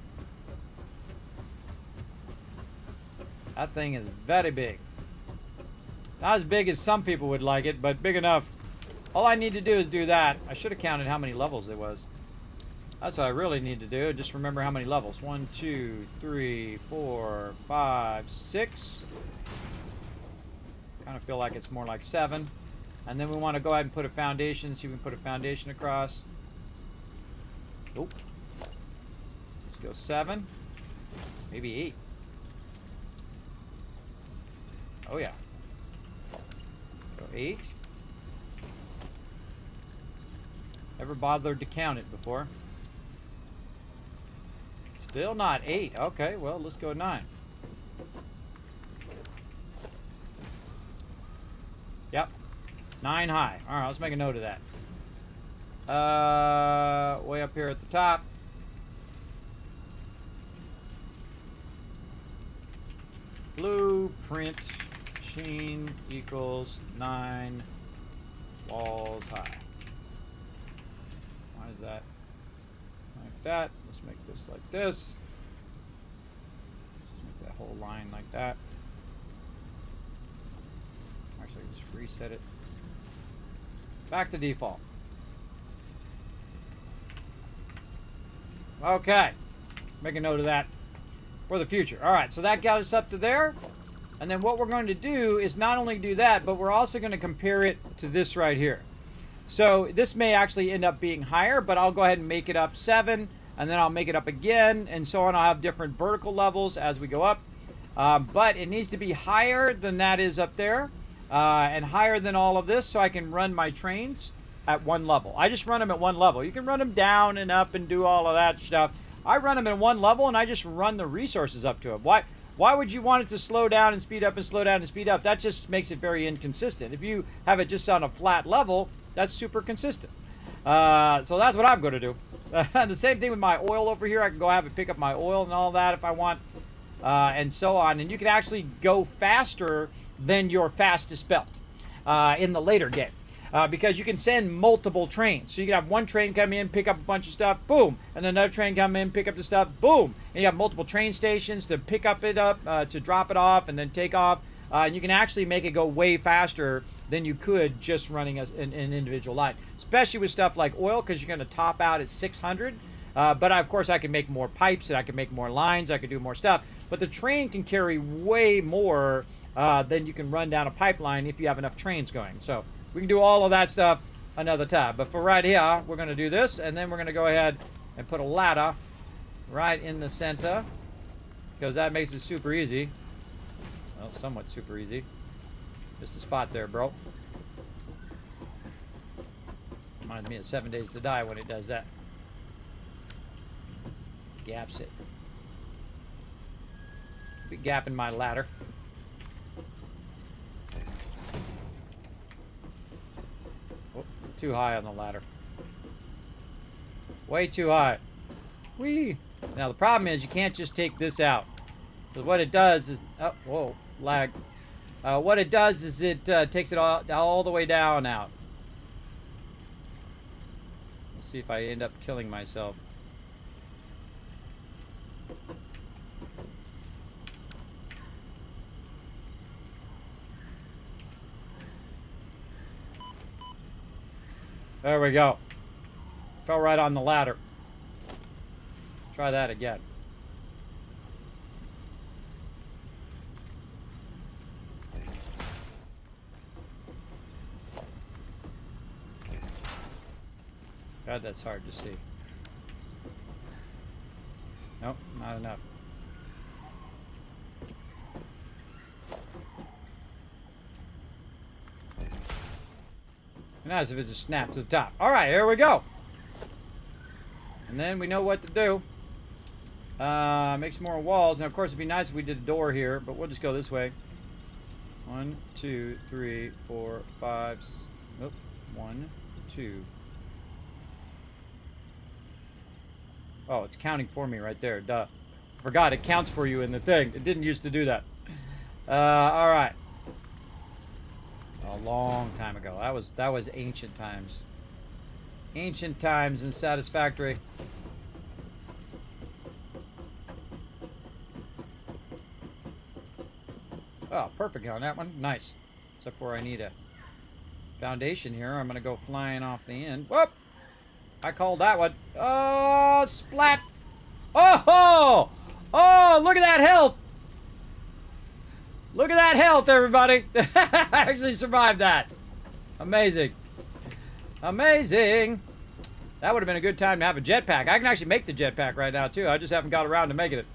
That thing is very big. Not as big as some people would like it, but big enough. All I need to do is do that. I should have counted how many levels there was. That's what I really need to do. Just remember how many levels. 1, 2, 3, 4, 5, 6. Kind of feel like it's more like 7. And then we want to go ahead and put a foundation. See if we can put a foundation across. Nope. Let's go 7. Maybe 8. Oh yeah. So 8. Ever bothered to count it before? Still not 8. Okay, well, let's go 9. Yep. 9 high. Alright, let's make a note of that. Way up here at the top. Blueprint machine equals 9 walls high. Why is that? Like that. Let's make this like this. Make that whole line like that. Actually, just reset it. Back to default. Okay. Make a note of that for the future. Alright, so that got us up to there. And then what we're going to do is not only do that, but we're also going to compare it to this right here. So this may actually end up being higher, but I'll go ahead and make it up 7, and then I'll make it up again, and so on. I'll have different vertical levels as we go up. But it needs to be higher than that is up there, and higher than all of this, so I can run my trains at one level. I just run them at one level. You can run them down and up and do all of that stuff. I run them at one level, and I just run the resources up to it. Why would you want it to slow down and speed up and slow down and speed up? That just makes it very inconsistent. If you have it just on a flat level, that's super consistent. So that's what I'm going to do. The same thing with my oil over here. I can go have it pick up my oil and all that if I want, and so on. And you can actually go faster than your fastest belt in the later game. Because you can send multiple trains. So you can have one train come in, pick up a bunch of stuff, boom. And then another train come in, pick up the stuff, boom. And you have multiple train stations to pick up it up, to drop it off, and then take off. And you can actually make it go way faster than you could just running an individual line. Especially with stuff like oil, because you're going to top out at 600. But of course I can make more pipes, and I can make more lines, I can do more stuff. But the train can carry way more than you can run down a pipeline if you have enough trains going. So we can do all of that stuff another time. But for right here, we're going to do this, and then we're going to go ahead and put a ladder right in the center, because that makes it super easy. Well, somewhat super easy. Just a spot there, bro. Reminds me of 7 Days to Die when it does that. Gaps it. Be gapping my ladder. Oh, too high on the ladder. Way too high. Whee! Now the problem is you can't just take this out. So what it does is, oh, whoa, lag. What it does is it takes it all the way down out. Let's see if I end up killing myself. There we go. Fell right on the ladder. Try that again. God, that's hard to see. Nope, not enough. And as if it just snapped to the top. All right, here we go. And then we know what to do. Make some more walls. Now, of course, it'd be nice if we did a door here, but we'll just go this way. 1, 2, 3, 4, 5. Nope. 1, 2. Oh, it's counting for me right there. Duh. Forgot it counts for you in the thing. It didn't used to do that. All right. A long time ago. That was ancient times. Ancient times in Satisfactory. Oh, perfect on that one. Nice. Except for I need a foundation here. I'm going to go flying off the end. Whoop! I called that one. Oh, splat! Oh! Oh, look at that health! Look at that health, everybody! I actually survived that. Amazing. Amazing. That would have been a good time to have a jetpack. I can actually make the jetpack right now, too. I just haven't got around to making it.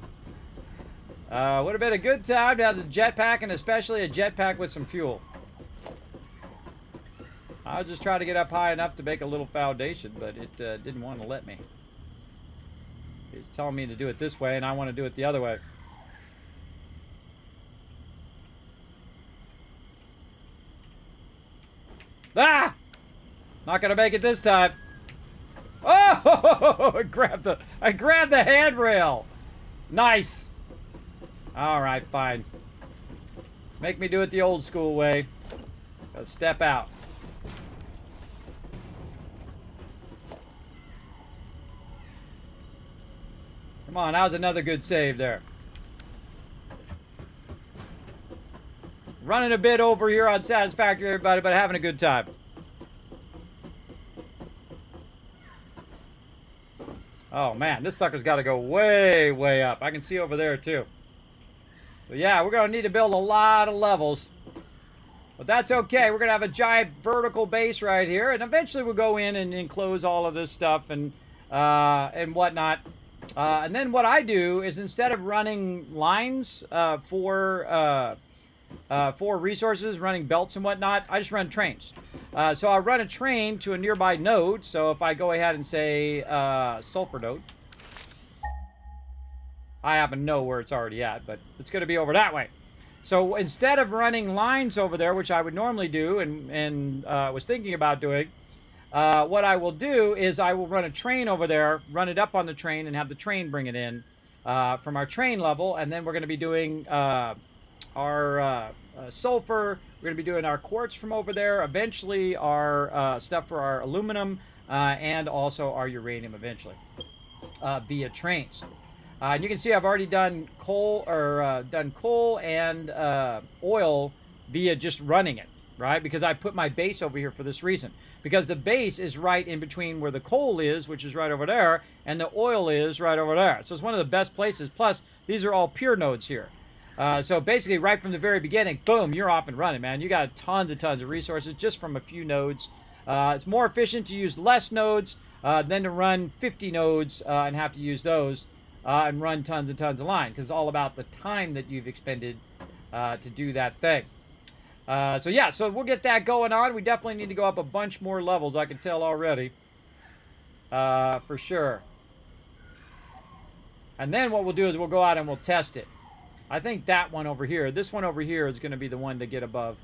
Would have been a good time to have the jetpack, and especially a jetpack with some fuel. I was just trying to get up high enough to make a little foundation, but it didn't want to let me. It's telling me to do it this way, and I want to do it the other way. Ah! Not gonna make it this time. Oh! I grabbed the handrail. Nice. All right, fine. Make me do it the old school way. Gotta step out. Come on, that was another good save there. Running a bit over here on Satisfactory, everybody, but having a good time. Oh, man, this sucker's got to go way, way up. I can see over there, too. So, yeah, we're going to need to build a lot of levels. But that's okay. We're going to have a giant vertical base right here. And eventually we'll go in and enclose all of this stuff and whatnot. And then what I do is instead of running lines for resources, running belts and whatnot, I just run trains. So I'll run a train to a nearby node. So if I go ahead and say sulfur node, I happen to know where it's already at, but it's going to be over that way. So instead of running lines over there, which I would normally do and was thinking about doing, what I will do is I will run a train over there, run it up on the train, and have the train bring it in from our train level. And then we're going to be doing our sulfur. We're going to be doing our quartz from over there. Eventually, our stuff for our aluminum and also our uranium eventually via trains. And you can see I've already done coal and oil via just running it, right? Because I put my base over here for this reason. Because the base is right in between where the coal is, which is right over there, and the oil is right over there. So it's one of the best places. Plus, these are all pure nodes here. So basically, right from the very beginning, boom, you're off and running, man. You got tons of resources just from a few nodes. It's more efficient to use less nodes than to run 50 nodes and have to use those and run tons and tons of line, because it's all about the time that you've expended to do that thing. So yeah, so we'll get that going on. We definitely need to go up a bunch more levels, I can tell already. For sure. And then what we'll do is we'll go out and we'll test it. I think that one over here, this one over here is going to be the one to get above.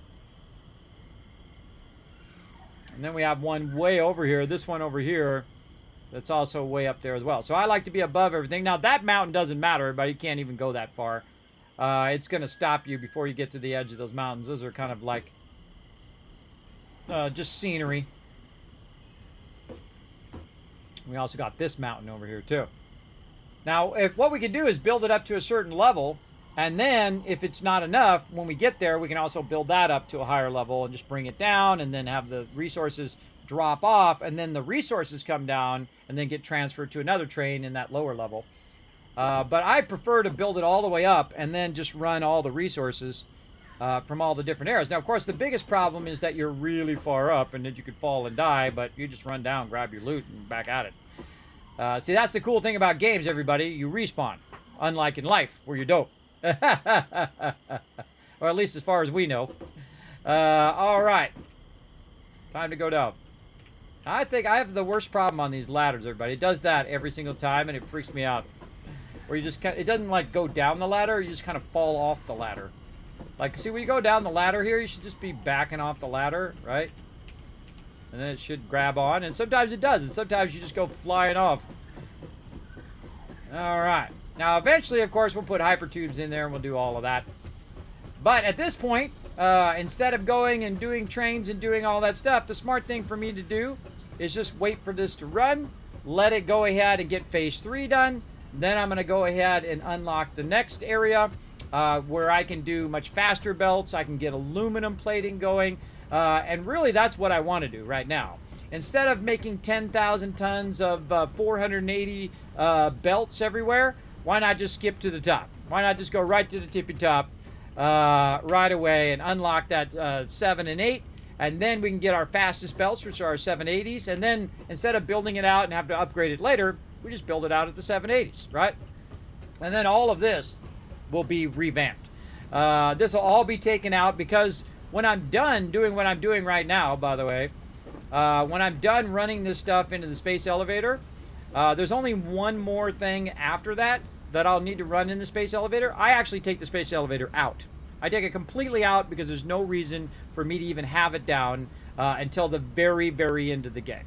And then we have one way over here, this one over here, that's also way up there as well. So I like to be above everything. Now that mountain doesn't matter, but you can't even go that far. it's going to stop you before you get to the edge of those mountains. Those are kind of like just scenery. We also got this mountain over here too. Now, what we can do is build it up to a certain level, and then if it's not enough, when we get there, we can also build that up to a higher level and just bring it down, and then have the resources drop off, and then the resources come down and then get transferred to another train in that lower level. But I prefer to build it all the way up and then just run all the resources from all the different areas. Now, of course, the biggest problem is that you're really far up and that you could fall and die, but you just run down, grab your loot, and back at it. See, that's the cool thing about games, everybody. You respawn, unlike in life, where you don't. Or at least as far as we know. All right. Time to go down. I think I have the worst problem on these ladders, everybody. It does that every single time, and it freaks me out. Where you just it doesn't like go down the ladder, you just kind of fall off the ladder. Like, see, when you go down the ladder here, you should just be backing off the ladder, right? And then it should grab on, and sometimes it does, and sometimes you just go flying off. All right. Now, eventually, of course, we'll put hypertubes in there, and we'll do all of that. But at this point, instead of going and doing trains and doing all that stuff, the smart thing for me to do is just wait for this to run, let it go ahead and get phase 3 done. Then I'm going to go ahead and unlock the next area where I can do much faster belts. I can get aluminum plating going. And really, that's what I want to do right now. Instead of making 10,000 tons of 480 belts everywhere, why not just skip to the top? Why not just go right to the tippy top right away and unlock that 7 and 8? And then we can get our fastest belts, which are our 780s. And then instead of building it out and have to upgrade it later, we just build it out at the 780s, right? And then all of this will be revamped. This will all be taken out because when I'm done doing what I'm doing right now, by the way, when I'm done running this stuff into the space elevator, there's only one more thing after that I'll need to run in the space elevator. I actually take the space elevator out. I take it completely out because there's no reason for me to even have it down until the very, very end of the game.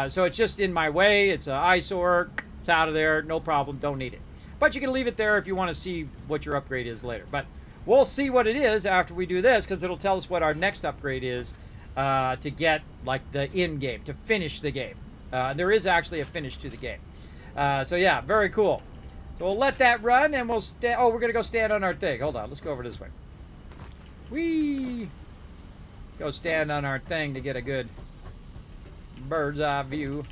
So it's just in my way. It's an eyesore. It's out of there. No problem. Don't need it. But you can leave it there if you want to see what your upgrade is later. But we'll see what it is after we do this, because it'll tell us what our next upgrade is to get like the end game, to finish the game. There is actually a finish to the game. So yeah, very cool. So we'll let that run, and we'll stand. Oh, we're gonna go stand on our thing. Hold on. Let's go over this way. Whee! Go stand on our thing to get a good bird's eye view.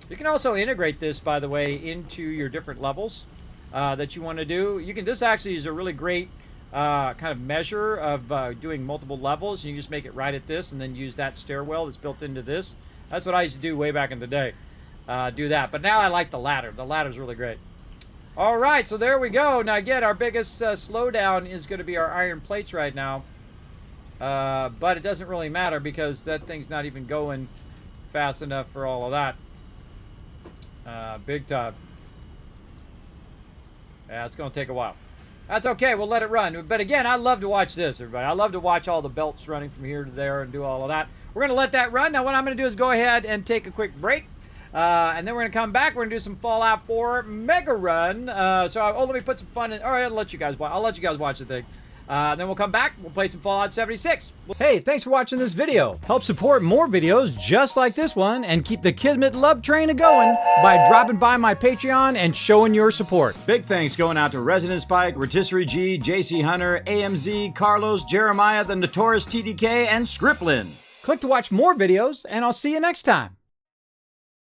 You can also integrate this, by the way, into your different levels that you want to do. You can. This actually is a really great kind of measure of doing multiple levels. You can just make it right at this, and then use that stairwell that's built into this. That's what I used to do way back in the day. Do that. But now I like the ladder. The ladder's really great. All right, so there we go. Now again, our biggest slowdown is going to be our iron plates right now. But it doesn't really matter because that thing's not even going fast enough for all of that. Big time. Yeah, it's going to take a while. That's okay. We'll let it run. But again, I love to watch this, everybody. I love to watch all the belts running from here to there and do all of that. We're going to let that run. Now, what I'm going to do is go ahead and take a quick break. And then we're going to come back. We're going to do some Fallout 4 Mega Run. Let me put some fun in. All right, I'll let you guys watch the thing. Then we'll come back. We'll play some Fallout 76. Hey, thanks for watching this video. Help support more videos just like this one and keep the Kismet love train a-going by dropping by my Patreon and showing your support. Big thanks going out to Resident Spike, Rotisserie G, JC Hunter, AMZ, Carlos, Jeremiah, the Notorious TDK, and Scriplin. Click to watch more videos, and I'll see you next time.